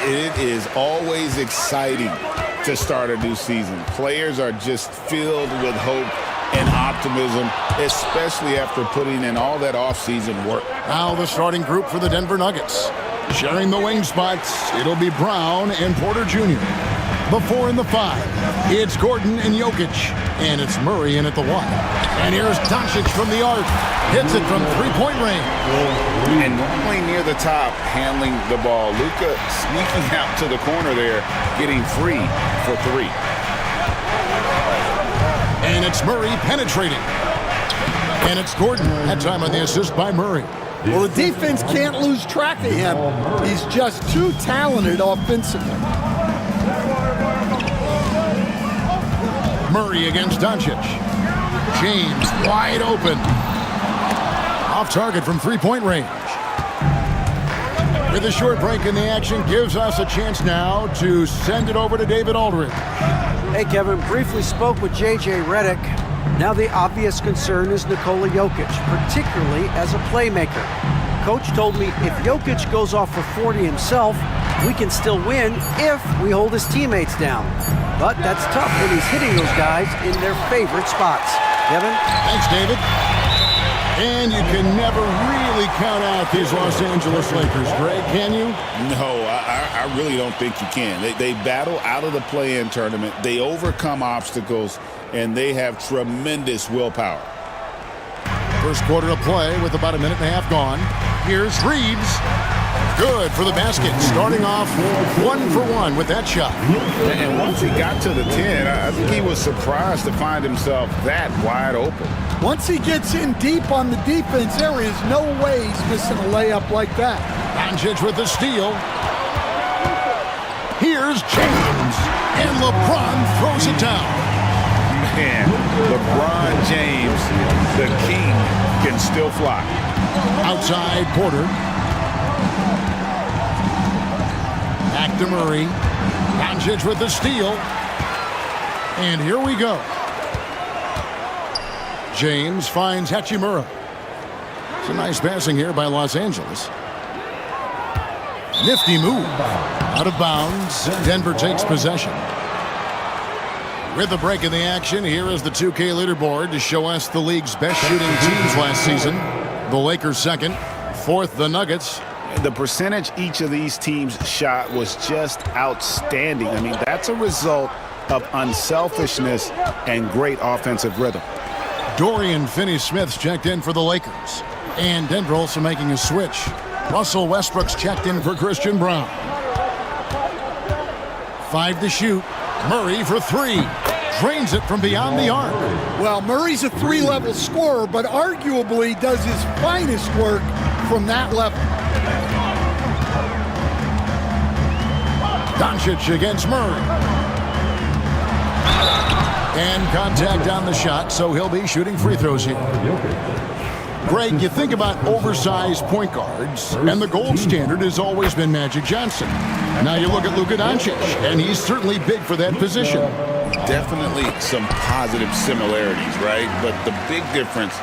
It is always exciting to start a new season. Players are just filled with hope and optimism, especially after putting in all that offseason work. Now the starting group for the Denver Nuggets. Sharing the wing spots, it'll be Brown and Porter Jr. The 4 and the 5, it's Gordon and Jokic, and it's Murray in at the 1. And here's Doncic from the arc. Hits it from three-point range. And normally near the top, handling the ball. Luka sneaking out to the corner there, getting free for 3. And it's Murray penetrating. And it's Gordon. That time on the assist by Murray. Well, the defense can't lose track of him. He's just too talented offensively. Murray against Doncic. James wide open. Off target from three-point range. With a short break in the action, gives us a chance now to send it over to David Aldridge. Hey, Kevin, briefly spoke with J.J. Redick. Now the obvious concern is Nikola Jokic, particularly as a playmaker. Coach told me if Jokic goes off for 40 himself, we can still win if we hold his teammates down. But that's tough when he's hitting those guys in their favorite spots. Kevin? Thanks, David. And you can never really count out these Los Angeles Lakers, Greg, can you? No, I really don't think you can. They battle out of the play-in tournament. They overcome obstacles, and they have tremendous willpower. First quarter of play with about a minute and a half gone. Here's Reeves. Good for the basket. Starting off 1 for 1 with that shot. And once he got to the 10, I think he was surprised to find himself that wide open. Once he gets in deep on the defense, there is no way he's missing a layup like that. Doncic with the steal. Here's James. And LeBron throws it down. Man, LeBron James, the king, can still fly. Outside Porter. Back to Murray. Doncic with the steal. And here we go. James finds Hachimura. It's a nice passing here by Los Angeles. Nifty move. Out of bounds. Denver takes possession. With the break in the action, here is the 2K leaderboard to show us the league's best shooting teams last season. The Lakers second. Fourth, the Nuggets. The percentage each of these teams shot was just outstanding. I mean, that's a result of unselfishness and great offensive rhythm. Dorian Finney-Smith's checked in for the Lakers. And Denver also making a switch. Russell Westbrook's checked in for Christian Brown. 5 to shoot. Murray for 3. Drains it from beyond the arc. Well, Murray's a 3-level scorer, but arguably does his finest work from that level. Doncic against Murray. And contact on the shot, so he'll be shooting free throws here. Greg, you think about oversized point guards, and the gold standard has always been Magic Johnson. Now you look at Luka Doncic, and he's certainly big for that position. Definitely some positive similarities, right? But the big difference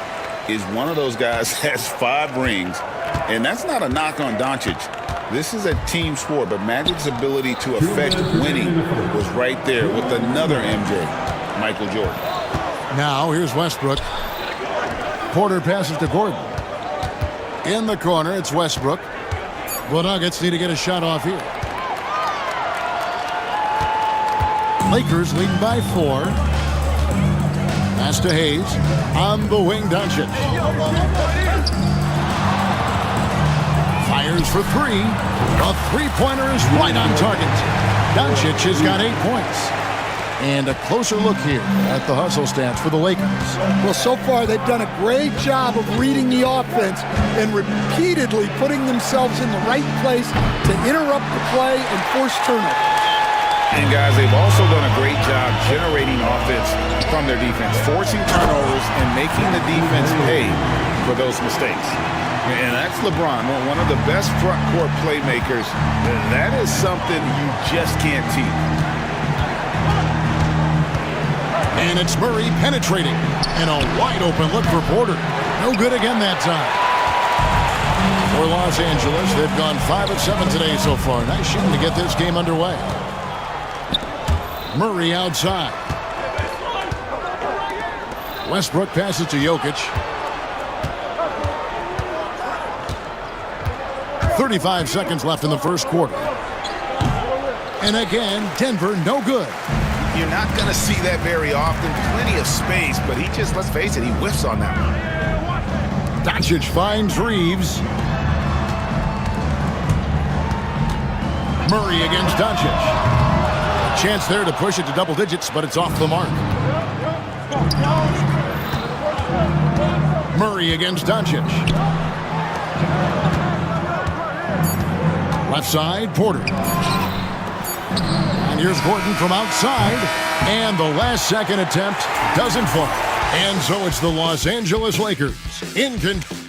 is one of those guys has 5 rings, and that's not a knock on Doncic. This is a team sport, but Magic's ability to affect winning was right there with another MJ, Michael Jordan. Now here's Westbrook. Porter passes to Gordon. In the corner, it's Westbrook. The Nuggets need to get a shot off here. Lakers leading by 4. Pass to Hayes. On the wing, Doncic. Fires for 3. A three-pointer is right on target. Doncic has got 8 points. And a closer look here at the hustle stats for the Lakers. Well, so far they've done a great job of reading the offense and repeatedly putting themselves in the right place to interrupt the play and force turnovers. And guys, they've also done a great job generating offense from their defense, forcing turnovers and making the defense pay for those mistakes. And that's LeBron, one of the best front court playmakers. That is something you just can't teach. And it's Murray penetrating. And a wide open look for Porter. No good again that time. For Los Angeles, they've gone 5 of 7 today so far. Nice shooting to get this game underway. Murray outside. Westbrook passes to Jokic. 35 seconds left in the first quarter. And again, Denver no good. You're not going to see that very often. Plenty of space, but he just, let's face it, he whiffs on that one. Doncic finds Reeves. Murray against Doncic. A chance there to push it to double digits, but it's off the mark. Murray against Doncic. Left side, Porter. And here's Gordon from outside. And the last second attempt doesn't fall. And so it's the Los Angeles Lakers in control.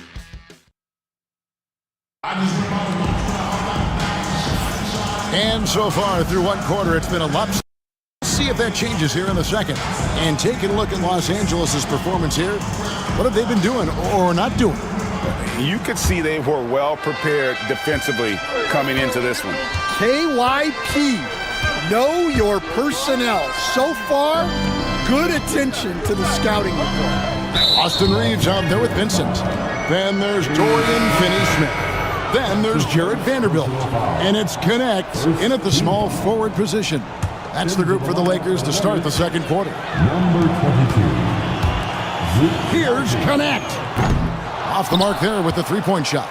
And so far through one quarter, it's been a lot. See if that changes here in the second. And taking a look at Los Angeles' performance here. What have they been doing or not doing? You could see they were well prepared defensively coming into this one. KYP, know your personnel. So far, good attention to the scouting report. Austin Reeves out there with Vincent. Then there's Dorian Finney-Smith. Then there's Jared Vanderbilt. And it's Connect in at the small forward position. That's the group for the Lakers to start the second quarter. Number 22. Here's Connect. Off the mark there with the three-point shot.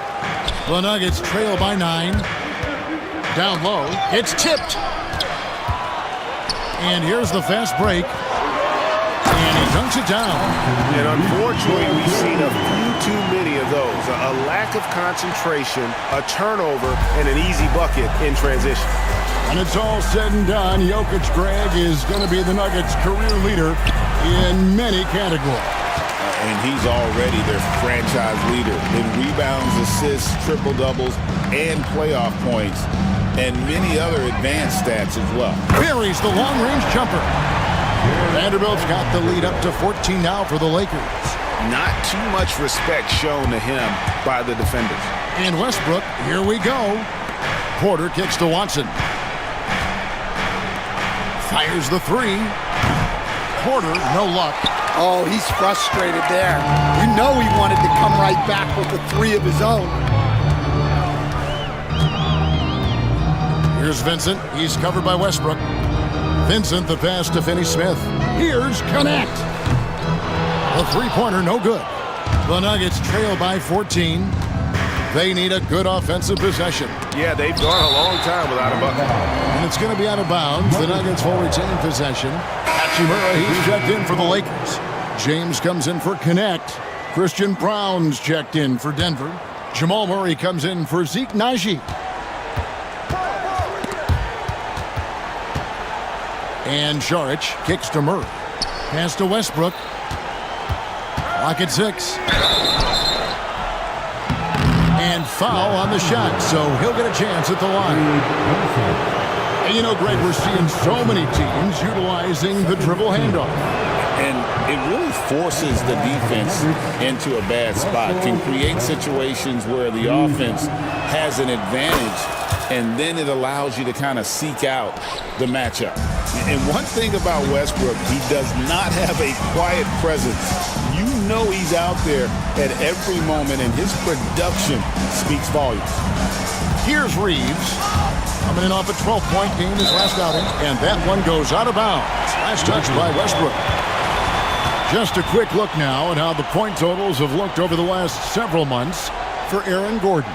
The Nuggets trail by 9. Down low. It's tipped. And here's the fast break. And he dunks it down. And unfortunately, we've seen a few too many of those. A lack of concentration, a turnover, and an easy bucket in transition. And it's all said and done, Jokic, Greg, is going to be the Nuggets' career leader in many categories. And he's already their franchise leader in rebounds, assists, triple-doubles, and playoff points, and many other advanced stats as well. Buries the long-range jumper. Vanderbilt's got the lead up to 14 now for the Lakers. Not too much respect shown to him by the defenders. And Westbrook, here we go. Porter kicks to Watson. Fires the three. Porter, no luck. Oh, he's frustrated there. You know he wanted to come right back with the three of his own. Here's Vincent. He's covered by Westbrook. Vincent, the pass to Finney-Smith. Here's Connect. The three-pointer, no good. The Nuggets trail by 14. They need a good offensive possession. Yeah, they've gone a long time without a bucket. And it's going to be out of bounds. The Nuggets will retain possession. Hachimura, he's checked in for the Lakers. James comes in for Connect. Christian Brown's checked in for Denver. Jamal Murray comes in for Zeke Naji. And Saric kicks to Murray. Pass to Westbrook. Clock at 6. And foul on the shot, so he'll get a chance at the line. And you know, Greg, we're seeing so many teams utilizing the dribble handoff. And it really forces the defense into a bad spot, can create situations where the offense has an advantage, and then it allows you to kind of seek out the matchup. And one thing about Westbrook, he does not have a quiet presence. You know he's out there at every moment, and his production speaks volumes. Here's Reeves. Coming in off a 12-point game his last outing, and that one goes out of bounds. Last touch by Westbrook. Just a quick look now at how the point totals have looked over the last several months for Aaron Gordon.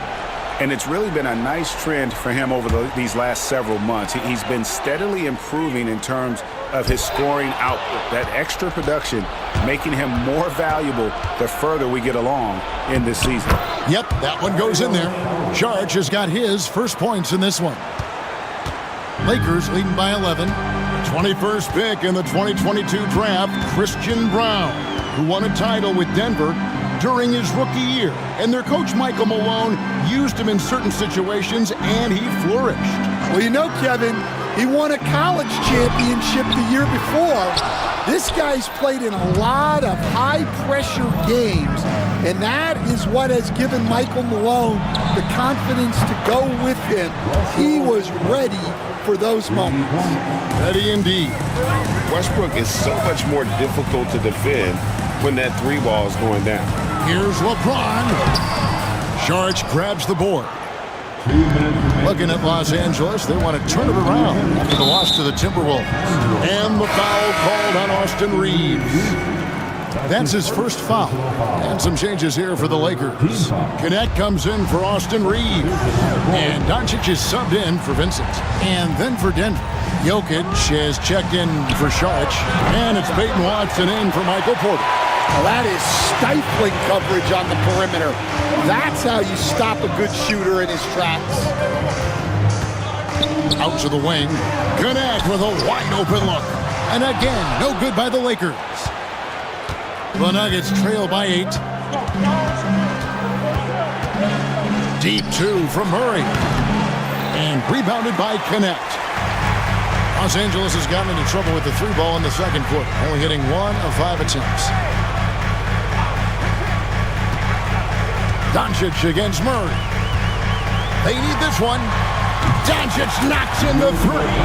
And it's really been a nice trend for him over these last several months. He's been steadily improving in terms of his scoring output. That extra production making him more valuable the further we get along in this season. Yep, that one goes in there. Saric has got his first points in this one. Lakers leading by 11. 21st pick in the 2022 draft, Christian Brown, who won a title with Denver during his rookie year. And their coach, Michael Malone, used him in certain situations, and he flourished. Well, you know, Kevin, He won a college championship the year before. This guy's played in a lot of high-pressure games, and that is what has given Michael Malone the confidence to go with him. He was ready for those moments. Ready indeed. Westbrook is so much more difficult to defend when that three ball is going down. Here's LeBron. Saric grabs the board. Looking at Los Angeles, they want to turn it around after the loss to the Timberwolves. And the foul called on Austin Reeves. That's his first foul. And some changes here for the Lakers. Connect comes in for Austin Reeves. And Doncic is subbed in for Vincent. And then for Denver, Jokic has checked in for Saric. And it's Peyton Watson in for Michael Porter. Well, that is stifling coverage on the perimeter. That's how you stop a good shooter in his tracks. Out to the wing. Connect with a wide open look. And again, no good by the Lakers. The Nuggets trail by 8. Deep 2 from Murray. And rebounded by Connect. Los Angeles has gotten into trouble with the three ball in the second quarter, only hitting 1 of 5 attempts. Doncic against Murray. They need this one. Doncic knocks in the three.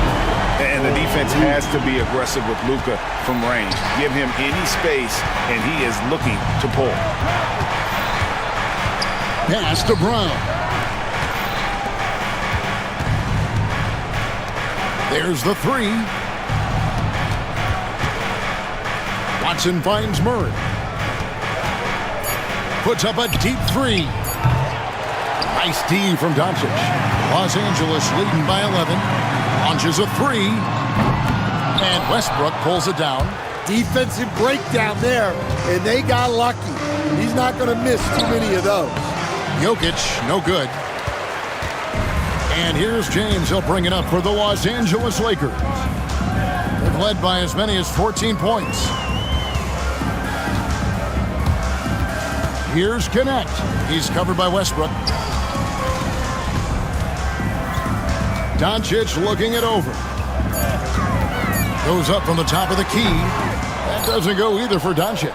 And the defense has to be aggressive with Luka from range. Give him any space, and he is looking to pull. Pass to Brown. There's the three. Watson finds Murray. Puts up a deep three. Nice D from Doncic. Los Angeles leading by 11. Launches a three. And Westbrook pulls it down. Defensive breakdown there, and they got lucky. He's not going to miss too many of those. Jokic, no good. And here's James. He'll bring it up for the Los Angeles Lakers. They've led by as many as 14 points. Here's Connect. He's covered by Westbrook. Doncic looking it over. Goes up from the top of the key. That doesn't go either for Doncic.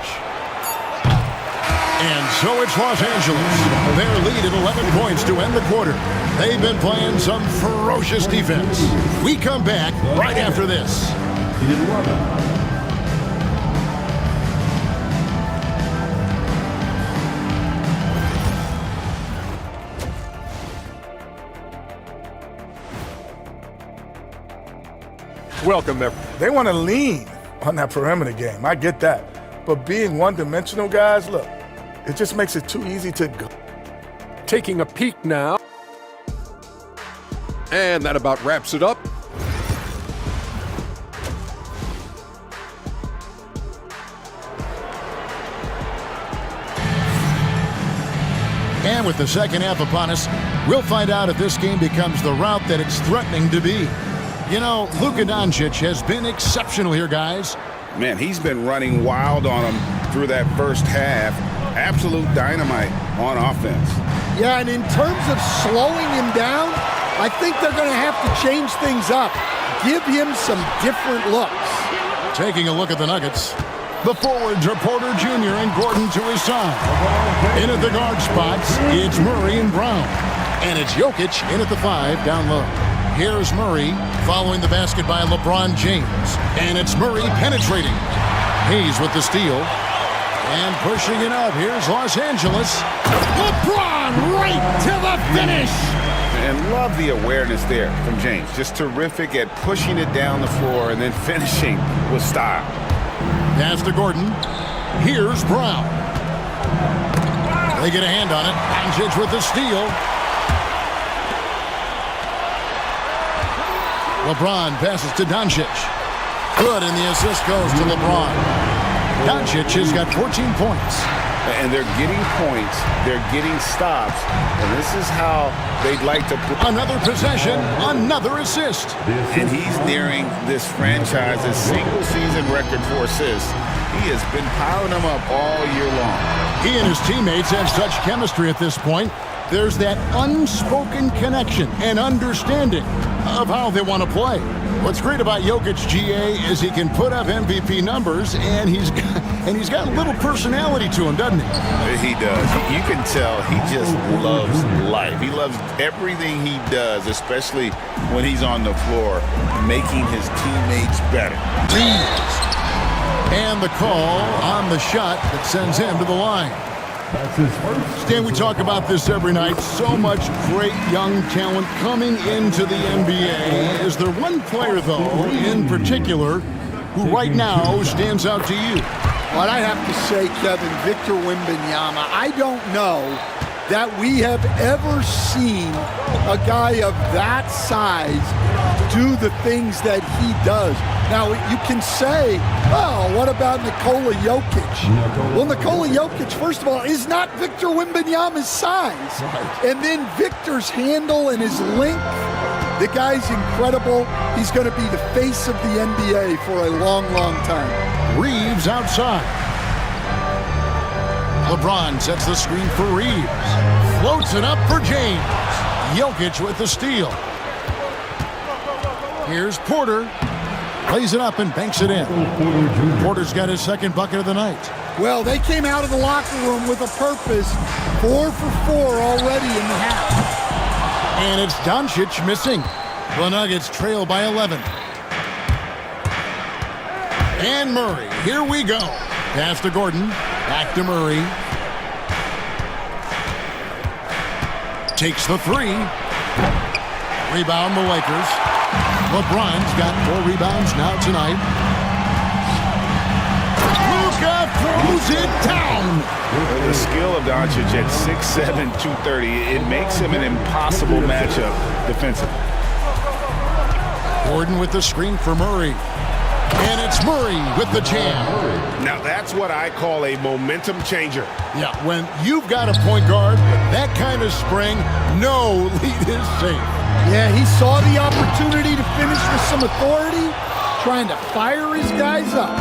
And so it's Los Angeles. Their lead at 11 points to end the quarter. They've been playing some ferocious defense. We come back right after this. Welcome, they want to lean on that perimeter game. I get that. But being one-dimensional, guys, look, it just makes it too easy to go. Taking a peek now. And that about wraps it up. And with the second half upon us, we'll find out if this game becomes the route that it's threatening to be. You know, Luka Doncic has been exceptional here, guys. Man, he's been running wild on him through that first half. Absolute dynamite on offense. Yeah, and in terms of slowing him down, I think they're going to have to change things up. Give him some different looks. Taking a look at the Nuggets. The forwards are Porter Jr. and Gordon to his side. In at the guard spots, it's Murray and Brown. And it's Jokic in at the 5 down low. Here's Murray following the basket by LeBron James. And it's Murray penetrating. Hayes with the steal. And pushing it up. Here's Los Angeles. LeBron right to the finish. And love the awareness there from James. Just terrific at pushing it down the floor and then finishing with style. Pass to Gordon. Here's Brown. They get a hand on it. Doncic with the steal. LeBron passes to Doncic. Good, and the assist goes to LeBron. Doncic has got 14 points. And they're getting points. They're getting stops. And this is how they'd like to put. Another possession, another assist. And he's nearing this franchise's single-season record for assists. He has been piling them up all year long. He and his teammates have such chemistry at this point. There's that unspoken connection and understanding of how they want to play. What's great about Jokic, GA, is he can put up MVP numbers, and he's got a little personality to him, doesn't he? He does. You can tell he just loves life. He loves everything he does, especially when he's on the floor, making his teammates better. And the call on the shot that sends him to the line. Stan, we talk about this every night. So much great young talent coming into the NBA. Is there one player, though, in particular, who right now stands out to you? What I have to say, Kevin, Victor Wembanyama, I don't know that we have ever seen a guy of that size do the things that he does. Now, you can say, oh, what about Nikola Jokic? Well, Nikola Jokic, first of all, is not Victor Wembanyama's size. And then Victor's handle and his length, the guy's incredible. He's going to be the face of the NBA for a long, long time. Reeves outside. LeBron sets the screen for Reeves. Floats it up for James. Jokic with the steal. Here's Porter. Plays it up and banks it in. Porter's got his second bucket of the night. Well, they came out of the locker room with a purpose. 4 for 4 already in the half. And it's Doncic missing. The Nuggets trail by 11. And Murray, here we go. Pass to Gordon, back to Murray. Takes the three. Rebound the Lakers. LeBron's got 4 rebounds now tonight. Luka throws it down. The skill of Doncic at 6'7", 230, it makes him an impossible matchup defensively. Gordon with the screen for Murray. And it's Murray with the jam. Now that's what I call a momentum changer. Yeah, when you've got a point guard with that kind of spring, no lead is safe. Yeah, he saw the opportunity to finish with some authority, trying to fire his guys up.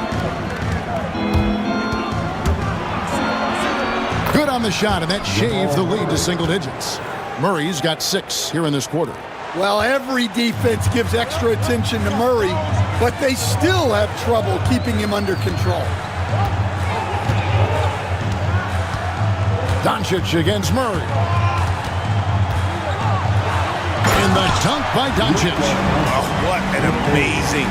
Good on the shot, and that shaves the lead to single digits. Murray's got 6 here in this quarter. Well, every defense gives extra attention to Murray, but they still have trouble keeping him under control. Doncic against Murray. And the dunk by Doncic. Oh, what an amazing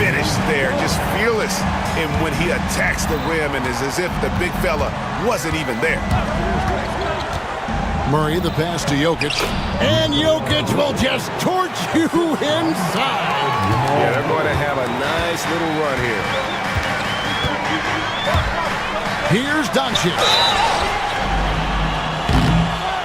finish there. Just fearless in when he attacks the rim, and it's as if the big fella wasn't even there. Murray, the pass to Jokic. And Jokic will just torch you inside. Yeah, they're going to have a nice little run here. Here's Doncic.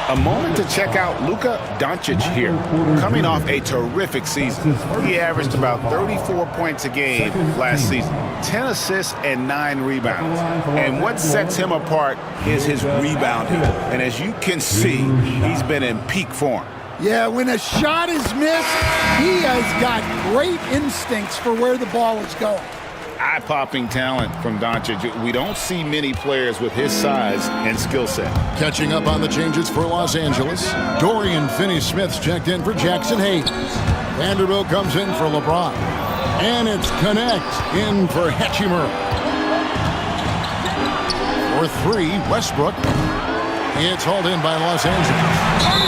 A moment to check out Luka Doncic here. Coming off a terrific season. He averaged about 34 points a game last season. 10 assists and 9 rebounds. And what sets him apart is his rebounding. And as you can see, he's been in peak form. Yeah, when a shot is missed, he has got great instincts for where the ball is going. Eye-popping talent from Doncic. We don't see many players with his size and skill set. Catching up on the changes for Los Angeles. Dorian Finney-Smith's checked in for Jackson Hayes. Vanderbilt comes in for LeBron. And it's Connect in for Hachimura. For 3, Westbrook. It's hauled in by Los Angeles.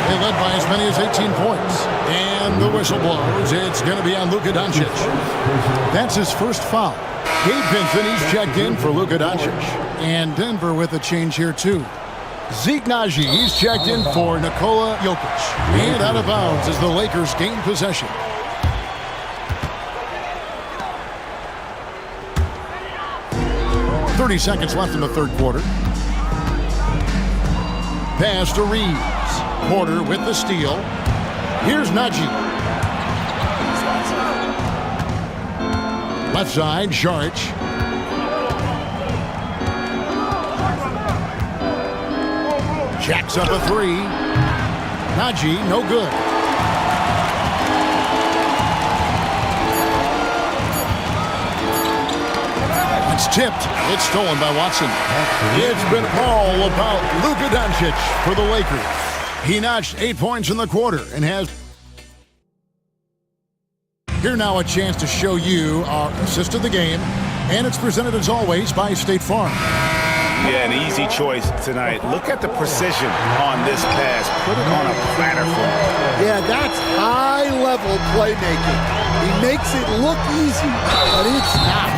They led by as many as 18 points. And the whistle blows. It's going to be on Luka Doncic. That's his first foul. Gabe Vincent, checked in for Luka Doncic. And Denver with a change here, too. Zeke Naji, he's checked in for Nikola Jokic. And out of bounds as the Lakers gain possession. .30 seconds left in the third quarter. Pass to Reeves. Porter with the steal. Here's Naji. Left side, Saric. Jacks up a 3. Naji, no good. It's tipped. It's stolen by Watson. It's been all about Luka Doncic for the Lakers. He notched 8 points in the quarter and has Here now a chance to show you our assist of the game, and it's presented as always by State Farm. Yeah, an easy choice tonight. Look at the precision on this pass. Put it on a platter for him. Yeah, that's high-level playmaking. He makes it look easy, but it's not.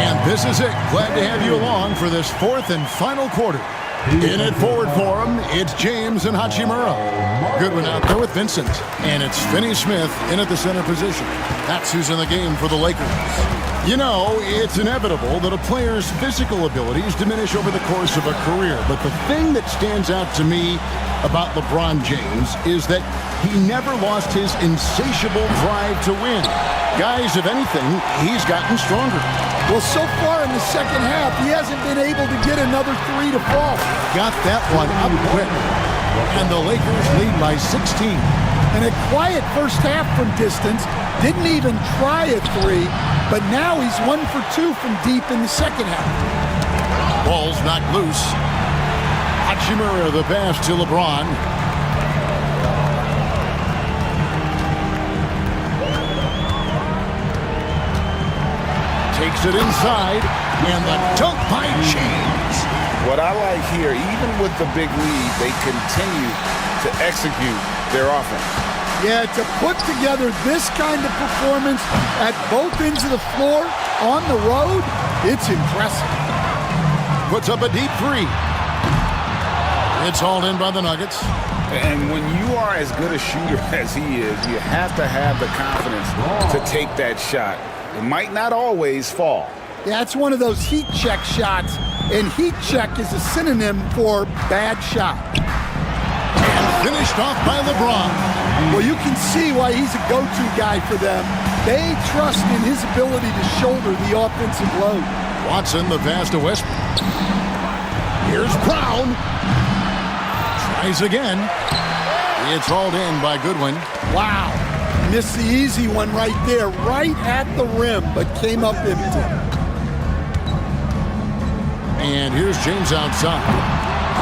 And this is it. Glad to have you along for this fourth and final quarter. In it forward for him, it's James and Hachimura. Goodwin out there with Vincent. And it's Finney Smith in at the center position. That's who's in the game for the Lakers. You know, it's inevitable that a player's physical abilities diminish over the course of a career. But the thing that stands out to me about LeBron James is that he never lost his insatiable drive to win. Guys, if anything, he's gotten stronger. Well, so far in the second half, he hasn't been able to get another three to fall. Got that one up quick. And the Lakers lead by 16. And a quiet first half from distance. Didn't even try a three, but now he's 1 for 2 from deep in the second half. Ball's knocked loose. Hachimura the pass to LeBron. Takes it inside, and the dunk by James. What I like here, even with the big lead, they continue to execute their offense. Yeah, to put together this kind of performance at both ends of the floor on the road, it's impressive. Puts up a deep three. It's hauled in by the Nuggets. And when you are as good a shooter as he is, you have to have the confidence to take that shot. It might not always fall. Yeah, it's one of those heat check shots, and heat check is a synonym for bad shot. And finished off by LeBron. Well, you can see why he's a go-to guy for them. They trust in his ability to shoulder the offensive load. Watson, the pass to Westbrook. Here's Brown. Tries again. It's hauled in by Goodwin. Wow. Missed the easy one right there, right at the rim, but came up empty. And here's James outside.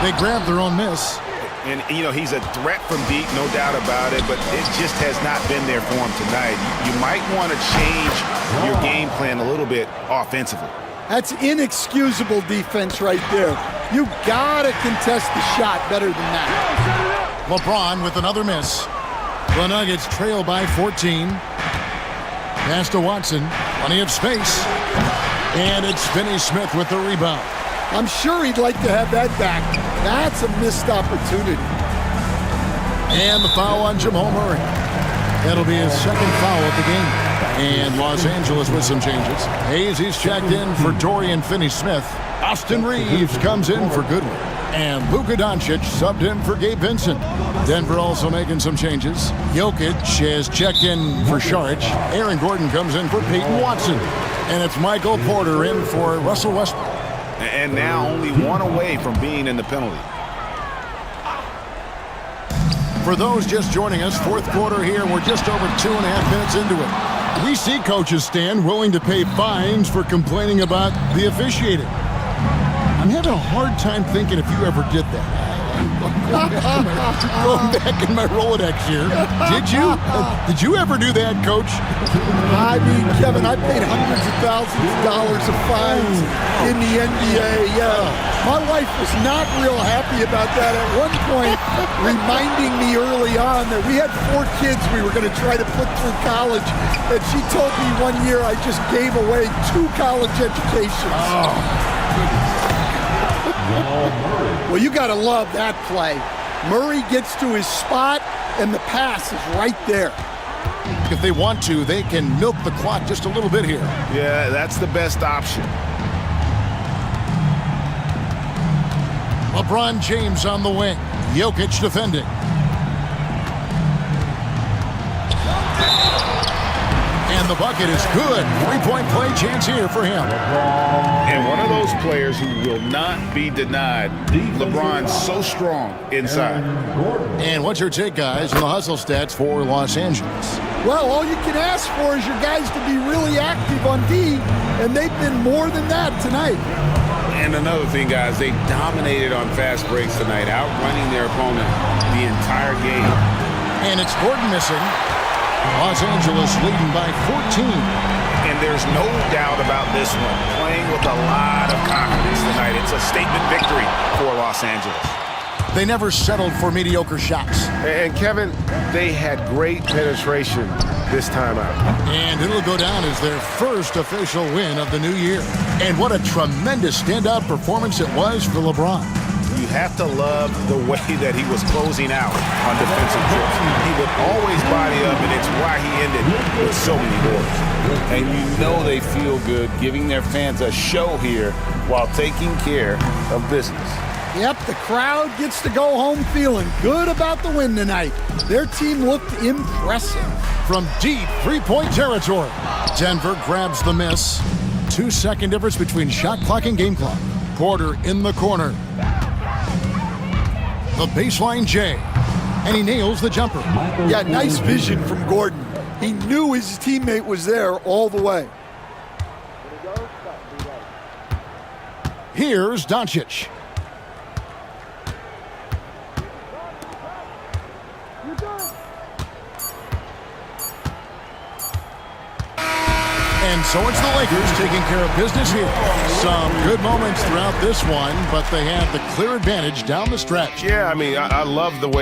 They grab their own miss. And, you know, he's a threat from deep, no doubt about it, but it just has not been there for him tonight. You might want to change your game plan a little bit offensively. That's inexcusable defense right there. You got to contest the shot better than that. LeBron with another miss. The Nuggets trail by 14. Pass to Watson. Plenty of space. And it's Finney Smith with the rebound. I'm sure he'd like to have that back. That's a missed opportunity. And the foul on Jamal Murray. That'll be his second foul of the game. And Los Angeles with some changes. He's checked in for Dorian Finney-Smith. Austin Reeves comes in for Goodwin. And Luka Doncic subbed in for Gabe Vincent. Denver also making some changes. Jokic has checked in for Saric. Aaron Gordon comes in for Peyton Watson. And it's Michael Porter in for Russell Westbrook. And now only one away from being in the penalty. For those just joining us, fourth quarter here. We're just over 2.5 minutes into it. We see coaches stand willing to pay fines for complaining about the officiating. I'm having a hard time thinking if you ever did that. Going back in my Rolodex here. Did you? Did you ever do that, Coach? I mean, Kevin, I paid hundreds of thousands of dollars of fines in the NBA. Yeah. My wife was not real happy about that at one point, reminding me early on that we had 4 kids we were going to try to put through college. And she told me one year I just gave away 2 college educations. Oh, goodness. Well, you got to love that play. Murray gets to his spot, and the pass is right there. If they want to, they can milk the clock just a little bit here. Yeah, that's the best option. LeBron James on the wing. Jokic defending. And the bucket is good. 3-point play chance here for him. And one of those players who will not be denied. LeBron's so strong inside. And what's your take, guys, on the hustle stats for Los Angeles? Well, all you can ask for is your guys to be really active on D, and they've been more than that tonight. And another thing, guys, they dominated on fast breaks tonight, outrunning their opponent the entire game. And it's Gordon missing. Los Angeles leading by 14. And there's no doubt about this one. Playing with a lot of confidence tonight. It's a statement victory for Los Angeles. They never settled for mediocre shots. And Kevin, they had great penetration this time out. And it'll go down as their first official win of the new year. And what a tremendous standout performance it was for LeBron. You have to love the way that he was closing out on defensive trips. He would always body up, and it's why he ended with so many goals. And you know they feel good giving their fans a show here while taking care of business. Yep, the crowd gets to go home feeling good about the win tonight. Their team looked impressive. From deep three-point territory, Denver grabs the miss. 2-second difference between shot clock and game clock. Porter in the corner. The baseline J, and he nails the jumper. Yeah, nice vision from Gordon. He knew his teammate was there all the way. Here's Doncic. And so it's the Lakers taking care of business here. Some good moments throughout this one, but they have the clear advantage down the stretch. Yeah, I mean, I love the way.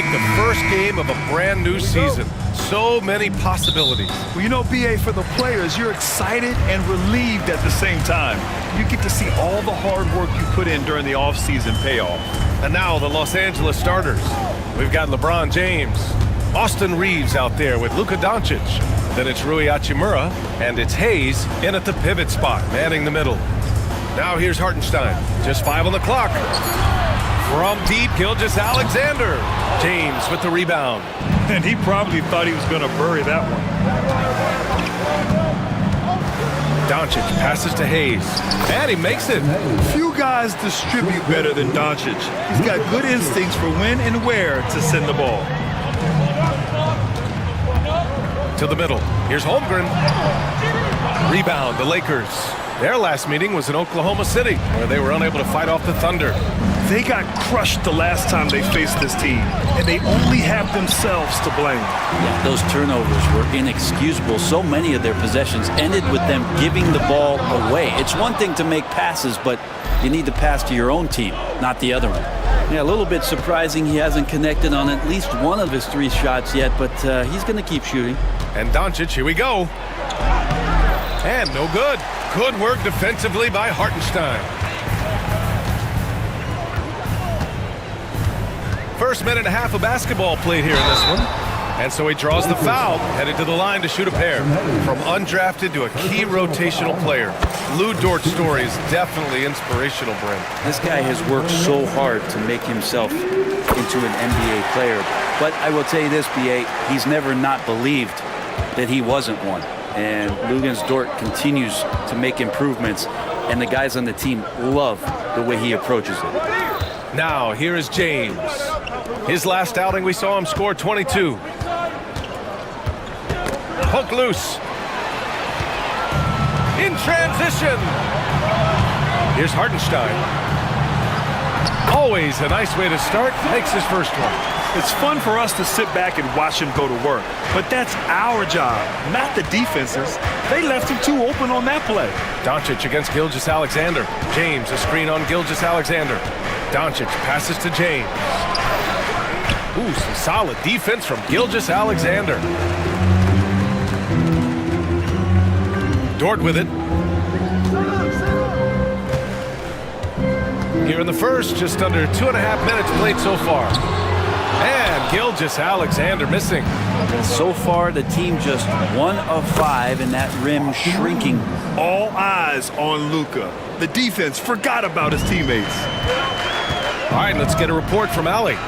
like the first game of a brand new season. So many possibilities. Well, you know, B.A., for the players, you're excited and relieved at the same time. You get to see all the hard work you put in during the offseason pay off. And now the Los Angeles starters. We've got LeBron James, Austin Reeves out there with Luka Doncic. Then it's Rui Hachimura, and it's Hayes in at the pivot spot, manning the middle. Now here's Hartenstein, just 5 on the clock. From deep, Gilgeous-Alexander. James with the rebound. And he probably thought he was going to bury that one. Doncic passes to Hayes, and he makes it. Few guys distribute better than Doncic. He's got good instincts for when and where to send the ball. To the middle. Here's Holmgren. Rebound, the Lakers. Their last meeting was in Oklahoma City, where they were unable to fight off the Thunder. They got crushed the last time they faced this team, and they only have themselves to blame. Yeah, those turnovers were inexcusable. So many of their possessions ended with them giving the ball away. It's one thing to make passes, but you need to pass to your own team, not the other one. Yeah, a little bit surprising he hasn't connected on at least one of his 3 shots yet, but he's going to keep shooting. And Doncic, here we go. And no good. Good work defensively by Hartenstein. First minute and a half of basketball played here in this one. And so he draws the foul, headed to the line to shoot a pair. From undrafted to a key rotational player. Lou Dort's story is definitely inspirational, Brent. This guy has worked so hard to make himself into an NBA player. But I will tell you this, B.A., he's never not believed that he wasn't one. And Luguentz Dort continues to make improvements, and the guys on the team love the way he approaches it. Now, here is James. His last outing, we saw him score 22. Poke loose. In transition. Here's Hartenstein. Always a nice way to start. Makes his first one. It's fun for us to sit back and watch him go to work. But that's our job, not the defense's. They left him too open on that play. Doncic against Gilgeous-Alexander. James, a screen on Gilgeous-Alexander. Doncic passes to James. Ooh, some solid defense from Gilgeous-Alexander. Dort with it. Here in the first, just under 2.5 minutes played so far. And Gilgeous-Alexander missing. And so far, the team just 1 of 5, and that rim shrinking. All eyes on Luka. The defense forgot about his teammates. All right, let's get a report from Allie.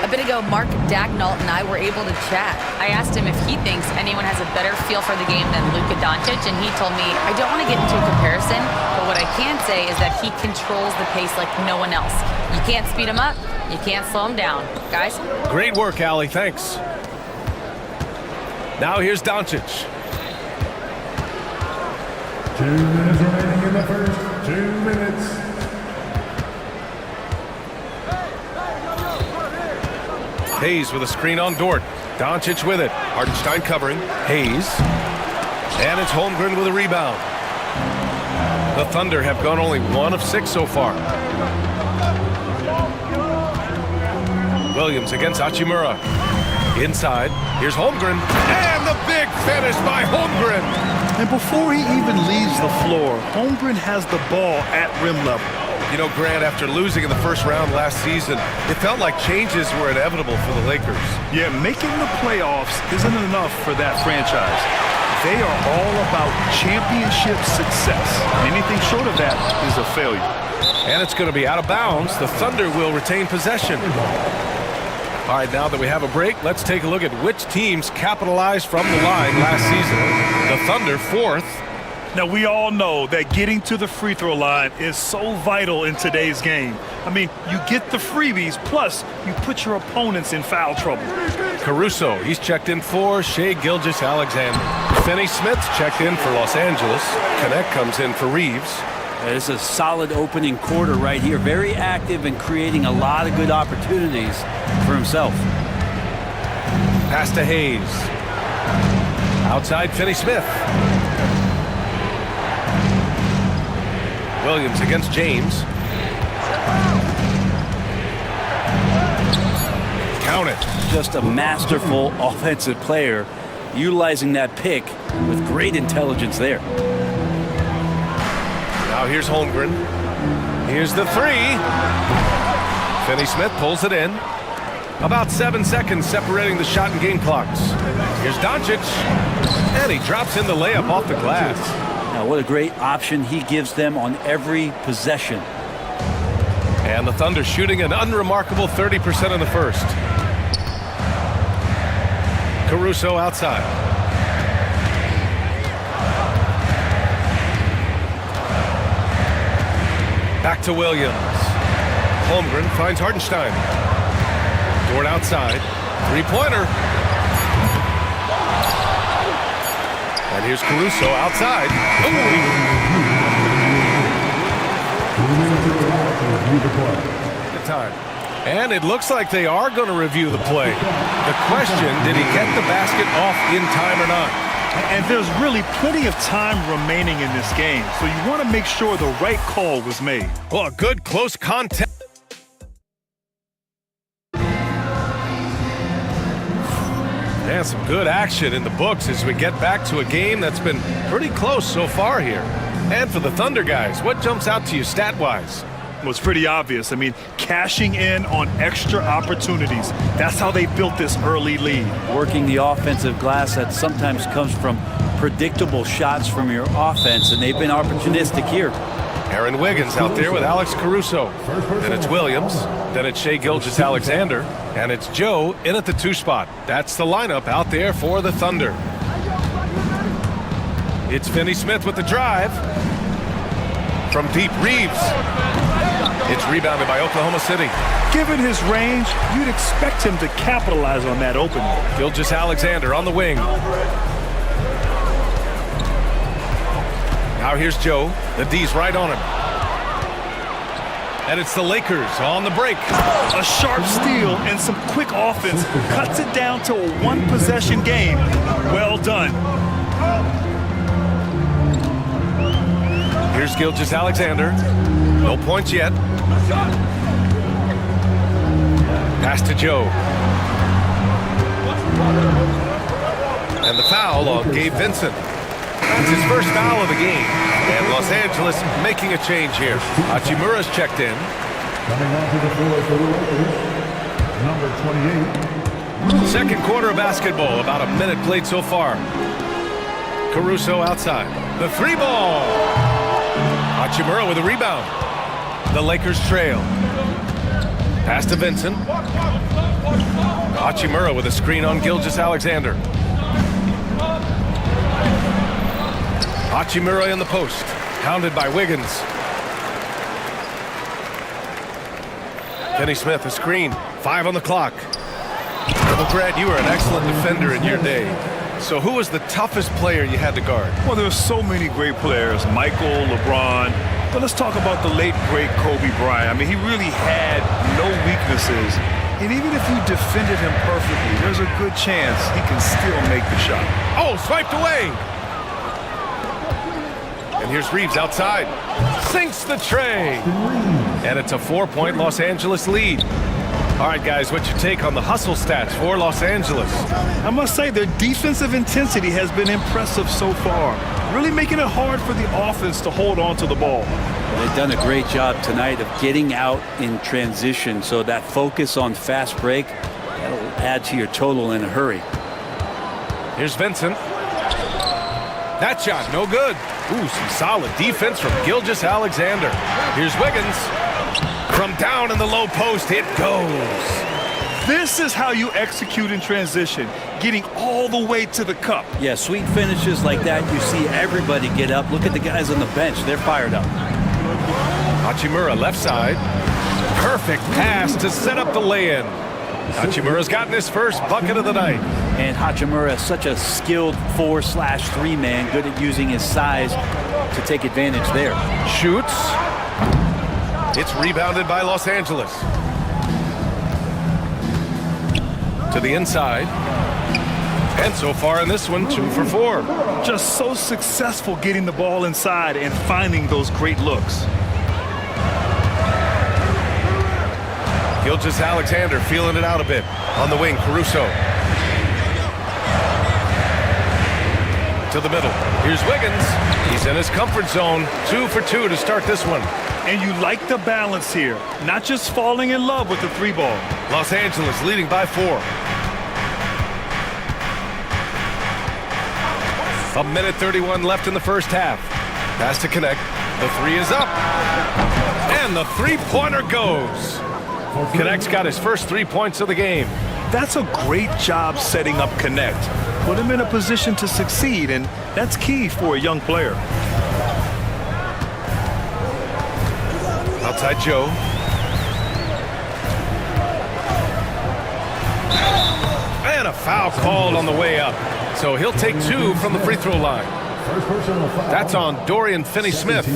A bit ago, Mark Dagnall and I were able to chat. I asked him if he thinks anyone has a better feel for the game than Luka Doncic, and he told me, I don't want to get into a comparison, but what I can say is that he controls the pace like no one else. You can't speed him up, you can't slow him down. Guys? Great work, Allie. Thanks. Now here's Doncic. 2 minutes remaining in the first. 2 minutes. Hayes with a screen on Dort. Doncic with it. Hartenstein covering. Hayes. And it's Holmgren with a rebound. The Thunder have gone only 1 of 6 so far. Williams against Hachimura. Inside. Here's Holmgren. And the big finish by Holmgren. And before he even leaves the floor, Holmgren has the ball at rim level. You know, Grant, after losing in the first round last season, it felt like changes were inevitable for the Lakers. Yeah, making the playoffs isn't enough for that franchise. They are all about championship success. Anything short of that is a failure. And it's going to be out of bounds. The Thunder will retain possession. All right, now that we have a break, let's take a look at which teams capitalized from the line last season. The Thunder 4th. Now, we all know that getting to the free throw line is so vital in today's game. I mean, you get the freebies, plus you put your opponents in foul trouble. Caruso, he's checked in for Shai Gilgeous-Alexander. Finney Smith checked in for Los Angeles. Connect comes in for Reeves. It's a solid opening quarter right here. Very active and creating a lot of good opportunities for himself. Pass to Hayes. Outside Finney Smith. Williams against James. Count it. just a masterful offensive player, utilizing that pick with great intelligence there. Now here's Holmgren. Here's the three. Finney Smith pulls it in. About 7 seconds separating the shot and game clocks. Here's Doncic. And he drops in the layup off the glass. Now what a great option he gives them on every possession. And the Thunder shooting an unremarkable 30% in the first. Caruso outside. Back to Williams. Holmgren finds Hartenstein. Dort outside. Three-pointer. And here's Caruso outside. Good time. And it looks like they are going to review the play. The question, did he get the basket off in time or not? And there's really plenty of time remaining in this game, so you want to make sure the right call was made. Well, a good close contact. And some good action in the books as we get back to a game that's been pretty close so far here. And for the Thunder guys, what jumps out to you stat-wise? Well, it's pretty obvious. I mean, cashing in on extra opportunities. That's how they built this early lead. Working the offensive glass that sometimes comes from predictable shots from your offense, and they've been opportunistic here. Aaron Wiggins out there with Alex Caruso. Then it's Williams. Then it's Shai Gilgeous-Alexander. And it's Joe in at the 2 spot. That's the lineup out there for the Thunder. It's Finney Smith with the drive. From deep, Reeves. It's rebounded by Oklahoma City. Given his range, you'd expect him to capitalize on that opening. Gilgeous-Alexander on the wing. Now here's Joe. The D's right on him. And it's the Lakers on the break. A sharp steal and some quick offense cuts it down to a one-possession game. Well done. Here's Gilgeous-Alexander. No points yet. Pass to Joe. And the foul on Gabe Vincent. It's his first foul of the game. And Los Angeles making a change here. Hachimura's checked in. Coming onto the floor for the Lakers, number 28. Second quarter of basketball. About a minute played so far. Caruso outside. The 3 ball. Hachimura with a rebound. The Lakers trail. Pass to Vincent. Hachimura with a screen on Gilgeous-Alexander. Hachimura in the post. Hounded by Wiggins. Finney Smith, a screen. 5 on the clock. Well, Grant, you were an excellent defender in your day. So who was the toughest player you had to guard? Well, there were so many great players. Michael, LeBron. But let's talk about the late, great Kobe Bryant. I mean, he really had no weaknesses. And even if you defended him perfectly, there's a good chance he can still make the shot. Oh, swiped away. And here's Reeves outside. Sinks the tray. And it's a 4-point Los Angeles lead. All right, guys, what's your take on the hustle stats for Los Angeles? I must say their defensive intensity has been impressive so far, really making it hard for the offense to hold on to the ball. They've done a great job tonight of getting out in transition, so that focus on fast break, that'll add to your total in a hurry. Here's Vincent. That shot, no good. Ooh, some solid defense from Gilgeous-Alexander. Here's Wiggins. From down in the low post, it goes. This is how you execute in transition, getting all the way to the cup. Yeah, sweet finishes like that, you see everybody get up. Look at the guys on the bench. They're fired up. Hachimura left side. Perfect pass to set up the lay-in. Hachimura's gotten his first bucket of the night. And Hachimura is such a skilled 4/3 man, good at using his size to take advantage there. Shoots. It's rebounded by Los Angeles. To the inside. And so far in this one, 2 for 4. Just so successful getting the ball inside and finding those great looks. Gilgeous Alexander feeling it out a bit. On the wing, Caruso. To the middle. Here's Wiggins. He's in his comfort zone. 2 for 2 to start this one. And you like the balance here. Not just falling in love with the 3-ball. Los Angeles leading by 4. A minute 31 left in the first half. Pass to Connect. The 3 is up. And the 3-pointer goes. Connect's got his first 3 points of the game. That's a great job setting up Connect. Put him in a position to succeed, and that's key for a young player. Outside Joe. And a foul called on the way up. So he'll take 2 from the free throw line. That's on Dorian Finney-Smith.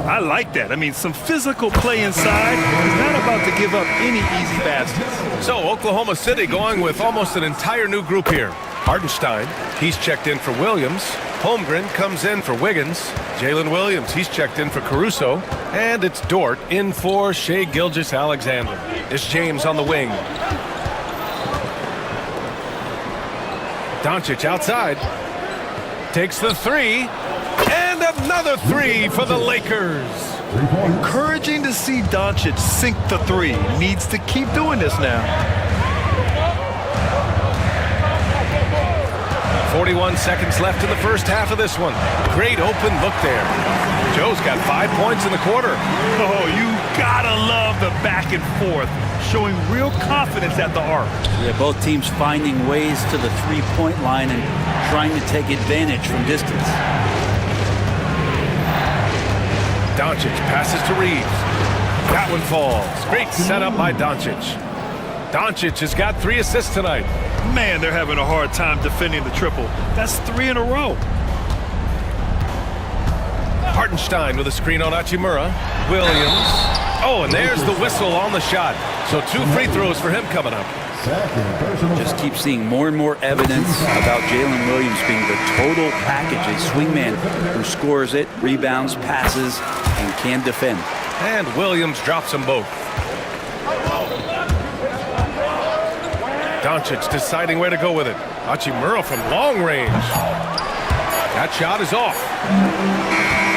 I like that. I mean, some physical play inside. He's not about to give up any easy baskets. So Oklahoma City going with almost an entire new group here. Hardenstein, he's checked in for Williams. Holmgren comes in for Wiggins. Jalen Williams, he's checked in for Caruso. And it's Dort in for Shai Gilgeous-Alexander. It's James on the wing. Doncic outside. Takes the 3. And another 3 for the Lakers. Encouraging to see Doncic sink the 3. Needs to keep doing this now. 41 seconds left in the first half of this one. Great open look there. Joe's got 5 points in the quarter. Oh, you gotta love the back and forth. Showing real confidence at the arc. Yeah, both teams finding ways to the 3-point line and trying to take advantage from distance. Doncic passes to Reeves. That one falls. Great setup by Doncic. Doncic has got 3 assists tonight. Man, they're having a hard time defending the triple. That's 3 in a row. Hartenstein with a screen on Hachimura. Williams. Oh, and there's the whistle on the shot. So 2 free throws for him coming up. Just keep seeing more and more evidence about Jalen Williams being the total package, a swingman who scores it, rebounds, passes, and can defend. And Williams drops them both. Doncic deciding where to go with it. Hachimura from long range. That shot is off.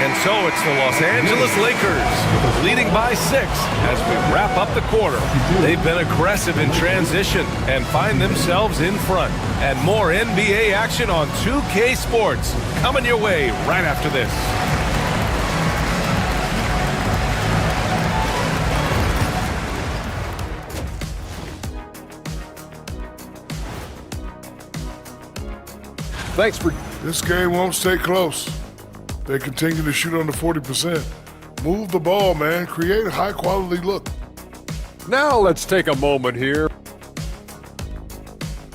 And so it's the Los Angeles Lakers leading by 6 as we wrap up the quarter. They've been aggressive in transition and find themselves in front. And more NBA action on 2K Sports coming your way right after this. Thanks for... This game won't stay close. They continue to shoot under 40%. Move the ball, man. Create a high-quality look. Now let's take a moment here.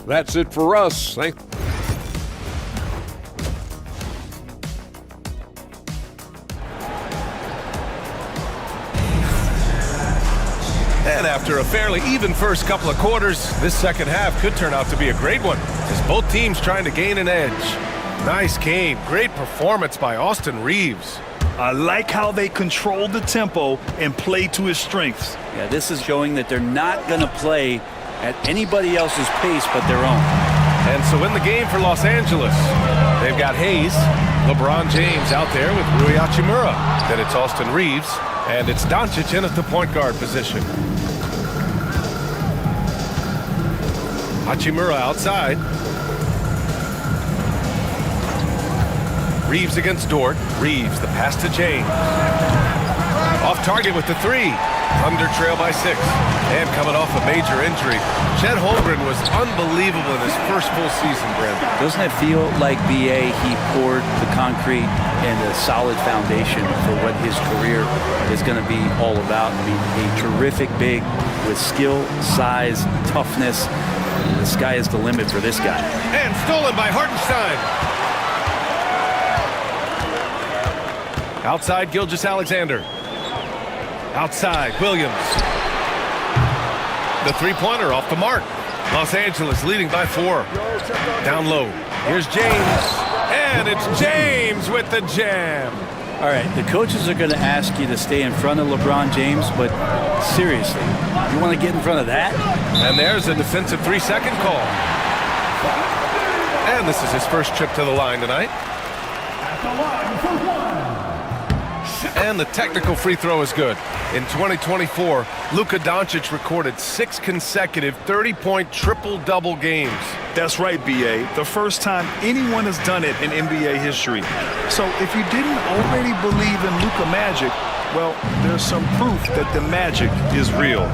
That's it for us. Thanks. And after a fairly even first couple of quarters, this second half could turn out to be a great one as both teams trying to gain an edge. Nice game. Great performance by Austin Reeves. I like how they controlled the tempo and played to his strengths. Yeah, this is showing that they're not going to play at anybody else's pace but their own. And so in the game for Los Angeles, they've got Hayes, LeBron James out there with Rui Hachimura. Then it's Austin Reeves, and it's Doncic in at the point guard position. Hachimura outside. Reeves against Dort. Reeves, the pass to James. Off target with the 3. Thunder trail by 6. And coming off a major injury, Chet Holmgren was unbelievable in his first full season, Brent. Doesn't it feel like BA, he poured the concrete and a solid foundation for what his career is going to be all about? I mean, a terrific big with skill, size, toughness. The sky is the limit for this guy. And stolen by Hartenstein. Outside, Gilgeous-Alexander. Outside, Williams. The 3-pointer off the mark. Los Angeles leading by 4. Down low. Here's James. And it's James with the jam. All right, the coaches are going to ask you to stay in front of LeBron James, but seriously, you want to get in front of that? And there's a defensive 3-second call. And this is his first trip to the line tonight. And the technical free throw is good. In 2024, Luka Doncic recorded 6 consecutive 30-point triple-double games. That's right, B.A. The first time anyone has done it in NBA history. So if you didn't already believe in Luka magic, well, there's some proof that the magic is real.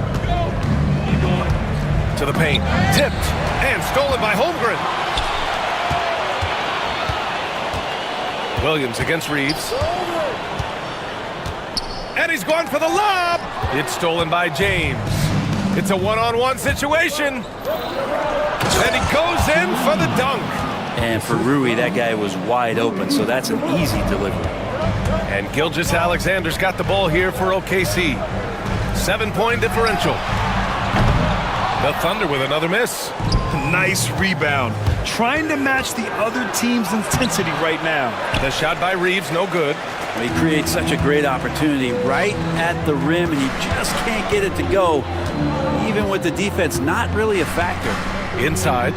To the paint, tipped, and stolen by Holmgren. Williams against Reeves. And he's gone for the lob. It's stolen by James. It's a one-on-one situation. And he goes in for the dunk. And for Rui, that guy was wide open, so that's an easy delivery. And Gilgeous-Alexander's got the ball here for OKC. 7-point differential. The Thunder with another miss. Nice rebound. Trying to match the other team's intensity right now. The shot by Reeves, no good. He creates such a great opportunity right at the rim, and he just can't get it to go. Even with the defense not really a factor. Inside.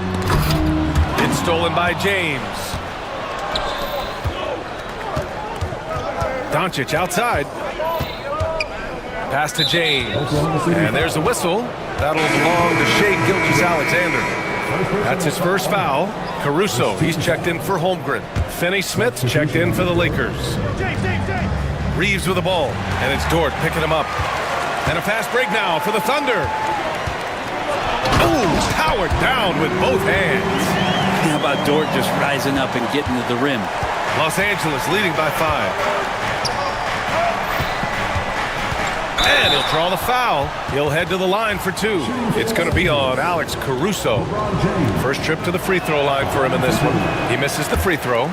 It's stolen by James. Doncic outside. Pass to James. And there's a whistle. That'll belong to Shai Gilgeous-Alexander. That's his first foul. Caruso, he's checked in for Holmgren. Finney-Smith checked in for the Lakers. Reeves with the ball. And it's Dort picking him up. And a fast break now for the Thunder. Ooh, powered down with both hands. How about Dort just rising up and getting to the rim? Los Angeles leading by 5. And he'll draw the foul. He'll head to the line for 2. It's going to be on Alex Caruso. First trip to the free throw line for him in this one. He misses the free throw.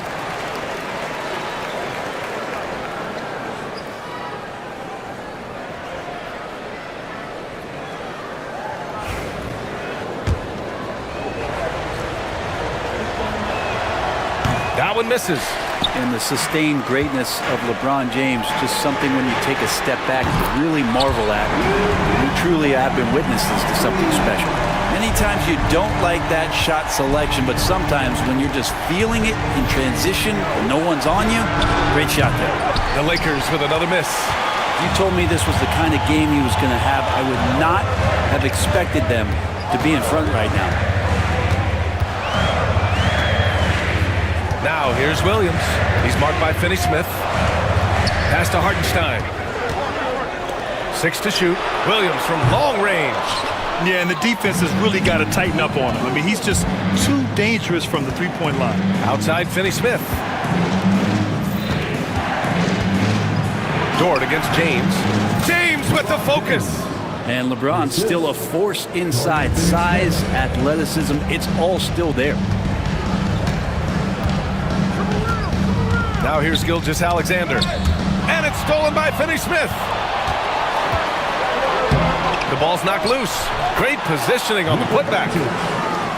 That one misses. And the sustained greatness of LeBron James, just something when you take a step back to really marvel at. You truly have been witnesses to something special. Many times you don't like that shot selection, but sometimes when you're just feeling it in transition and no one's on you, great shot there. The Lakers with another miss. If you told me this was the kind of game he was going to have, I would not have expected them to be in front right now. Now here's Williams. He's marked by Finney-Smith. Pass to Hartenstein. 6 to shoot. Williams from long range. Yeah, and the defense has really got to tighten up on him. I mean, he's just too dangerous from the three-point line. Outside Finney-Smith. Dort against James. James with the focus. And LeBron's still a force inside. Size, athleticism, it's all still there. Now here's Gilgeous-Alexander. And it's stolen by Finney-Smith. The ball's knocked loose. Great positioning on the putback.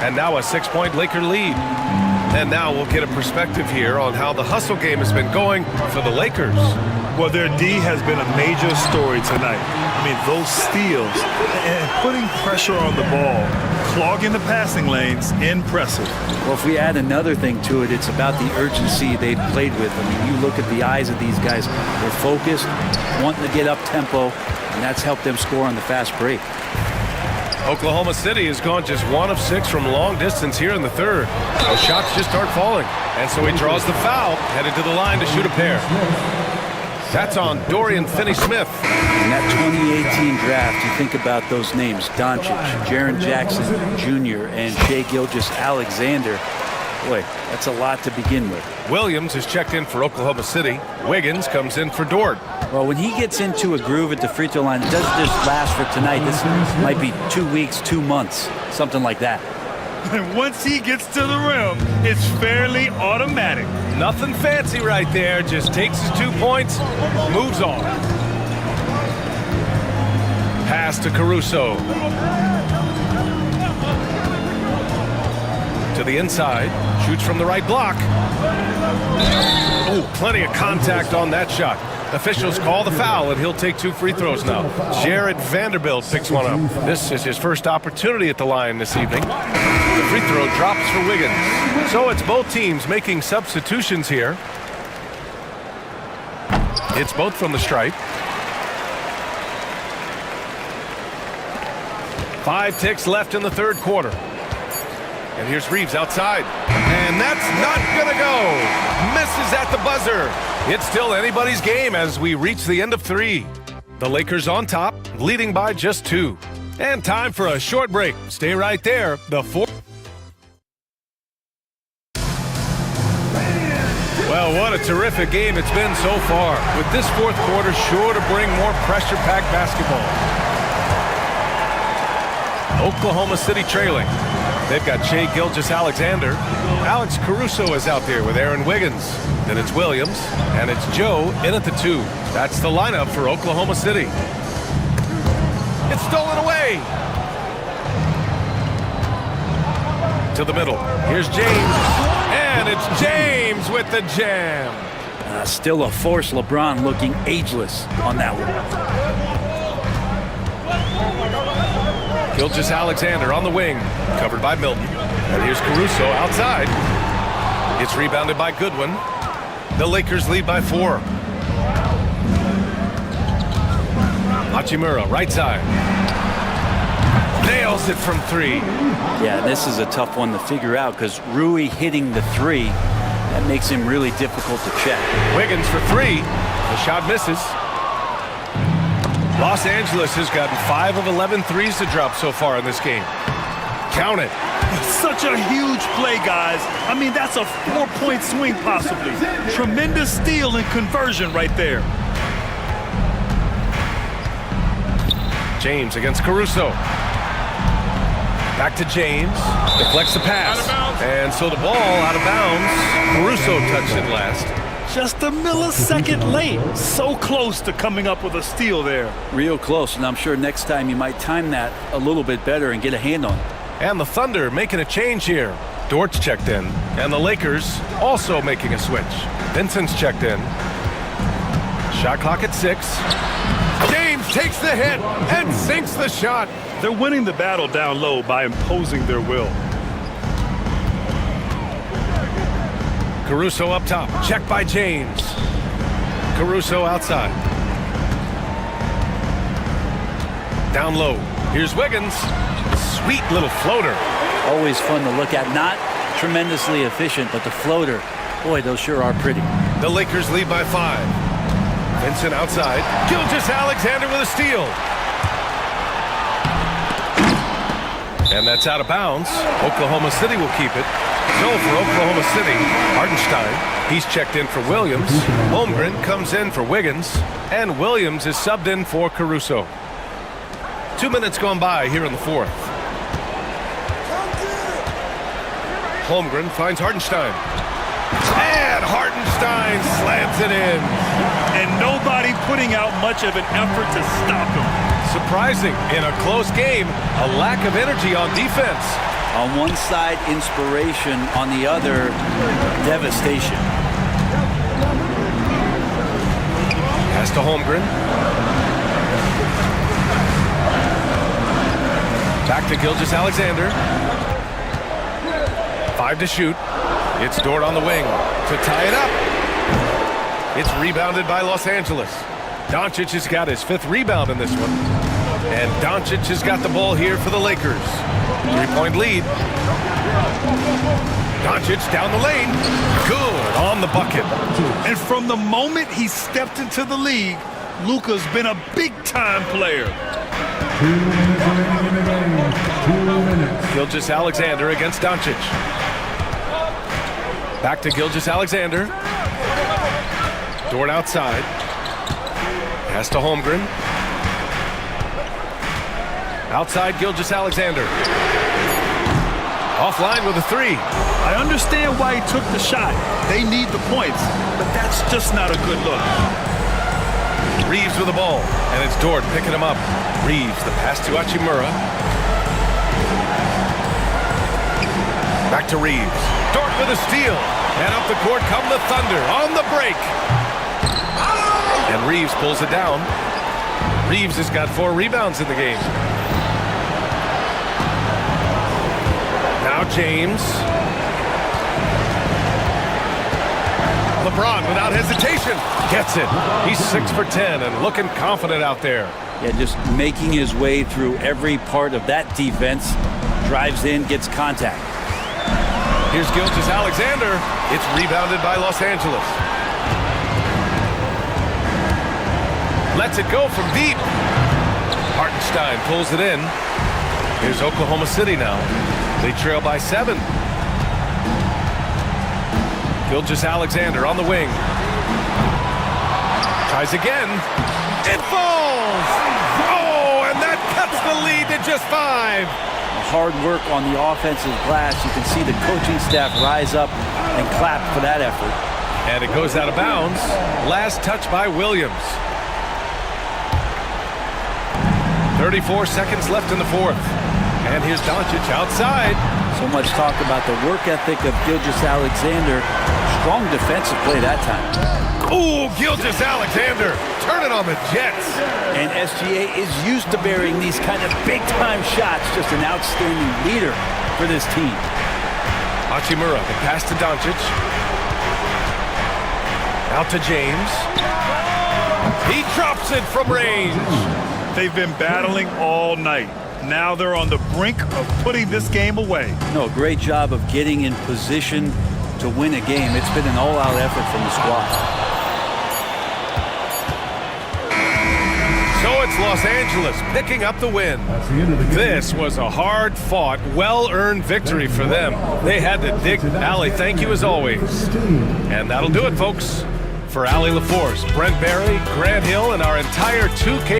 And now a 6-point Laker lead. And now we'll get a perspective here on how the hustle game has been going for the Lakers. Well, their D has been a major story tonight. I mean, those steals and putting pressure on the ball, clogging the passing lanes, impressive. Well, if we add another thing to it, it's about the urgency they've played with. I mean, you look at the eyes of these guys. They're focused, wanting to get up tempo, and that's helped them score on the fast break. Oklahoma City has gone just 1 of 6 from long distance here in the third. The shots just start falling. And so he draws the foul, headed to the line to shoot a pair. That's on Dorian Finney-Smith. In that 2018 draft, you think about those names, Doncic, Jaren Jackson Jr., and Shai Gilgeous-Alexander. Boy, that's a lot to begin with. Williams is checked in for Oklahoma City. Wiggins comes in for Dort. Well, when he gets into a groove at the free throw line, it doesn't just last for tonight. This might be 2 weeks, 2 months, something like that. And once he gets to the rim, it's fairly automatic. Nothing fancy right there. Just takes his 2 points, moves on. Pass to Caruso. To the inside. Shoots from the right block. Oh, plenty of contact on that shot. Officials call the foul, and he'll take 2 free throws now. Jared Vanderbilt picks one up. This is his first opportunity at the line this evening. The free throw drops for Wiggins. So it's both teams making substitutions here. It's both from the stripe. 5 ticks left in the third quarter. And here's Reeves outside. And that's not going to go. Misses at the buzzer. It's still anybody's game as we reach the end of 3. The Lakers on top, leading by just 2. And time for a short break. Stay right there. The 4th. Well, what a terrific game it's been so far. With this fourth quarter sure to bring more pressure-packed basketball. Oklahoma City trailing. They've got Shai Gilgeous-Alexander. Alex Caruso is out there with Aaron Wiggins. Then it's Williams, and it's Joe in at the 2. That's the lineup for Oklahoma City. It's stolen away. To the middle. Here's James. And it's James with the jam. Still a force. LeBron looking ageless on that one. Gilgeous-Alexander on the wing, covered by Milton. And here's Caruso outside. It's rebounded by Goodwin. The Lakers lead by 4. Hachimura, right side. Nails it from 3. Yeah, this is a tough one to figure out because Rui hitting the 3, that makes him really difficult to check. Wiggins for 3. The shot misses. Los Angeles has gotten 5 of 11 threes to drop so far in this game. Count it. Such a huge play, guys. I mean, that's a 4-point swing possibly. Tremendous steal and conversion right there. James against Caruso. Back to James. Deflects the pass. And so the ball out of bounds. Caruso touched it last. Just a millisecond late. So close to coming up with a steal there. Real close, and I'm sure next time you might time that a little bit better and get a hand on it. And the Thunder making a change here. Dort's checked in. And the Lakers also making a switch. Vincent's checked in. Shot clock at 6. James takes the hit and sinks the shot. They're winning the battle down low by imposing their will. Caruso up top. Checked by James. Caruso outside. Down low. Here's Wiggins. Sweet little floater. Always fun to look at. Not tremendously efficient, but the floater, boy, those sure are pretty. The Lakers lead by 5. Vincent outside. Gilgeous-Alexander with a steal. And that's out of bounds. Oklahoma City will keep it. So for Oklahoma City, Hartenstein, he's checked in for Williams. Holmgren comes in for Wiggins. And Williams is subbed in for Caruso. 2 minutes gone by here in the 4th. Holmgren finds Hartenstein. And Hartenstein slams it in. And nobody putting out much of an effort to stop him. Surprising, in a close game, a lack of energy on defense. On one side, inspiration. On the other, devastation. Pass to Holmgren. Back to Gilgeous-Alexander. 5 to shoot. It's Dort on the wing to tie it up. It's rebounded by Los Angeles. Doncic has got his 5th rebound in this one. And Doncic has got the ball here for the Lakers. 3-point lead. Doncic down the lane. Good on the bucket. And from the moment he stepped into the league, Luka's been a big-time player. 2 minutes remaining in the game. 2 minutes. Gilgeous-Alexander against Doncic. Back to Gilgeous-Alexander. Dort outside. Pass to Holmgren. Outside Gilgeous-Alexander. Offline with a 3. I understand why he took the shot. They need the points, but that's just not a good look. Reeves with the ball, and it's Dort picking him up. Reeves, the pass to Hachimura. Back to Reeves. Dort with a steal. And up the court come the Thunder on the break. And Reeves pulls it down. Reeves has got 4 rebounds in the game. Now James. LeBron without hesitation gets it. He's 6 for 10 and looking confident out there. Yeah, just making his way through every part of that defense. Drives in, gets contact. Here's Gilgeous-Alexander. It's rebounded by Los Angeles. Lets it go from deep. Hartenstein pulls it in. Here's Oklahoma City now. They trail by 7. Gilgeous-Alexander on the wing. Tries again. It falls! Oh, and that cuts the lead to just 5. Hard work on the offensive glass. You can see the coaching staff rise up and clap for that effort. And it goes out of bounds. Last touch by Williams. 34 seconds left in the 4th. And here's Doncic outside. So much talk about the work ethic of Gilgeous-Alexander. Strong defensive play that time. Ooh, Gilgeous-Alexander turning on the Jets. And SGA is used to burying these kind of big-time shots. Just an outstanding leader for this team. Hachimura, the pass to Doncic. Out to James. He drops it from range. They've been battling all night. Now they're on the brink of putting this game away. No, great job of getting in position to win a game. It's been an all-out effort from the squad. So it's Los Angeles picking up the win. This was a hard-fought, well-earned victory for them. They had to dig. Allie, thank you as always. And that'll do it, folks. For Allie LaForce, Brent Barry, Grant Hill, and our entire 2K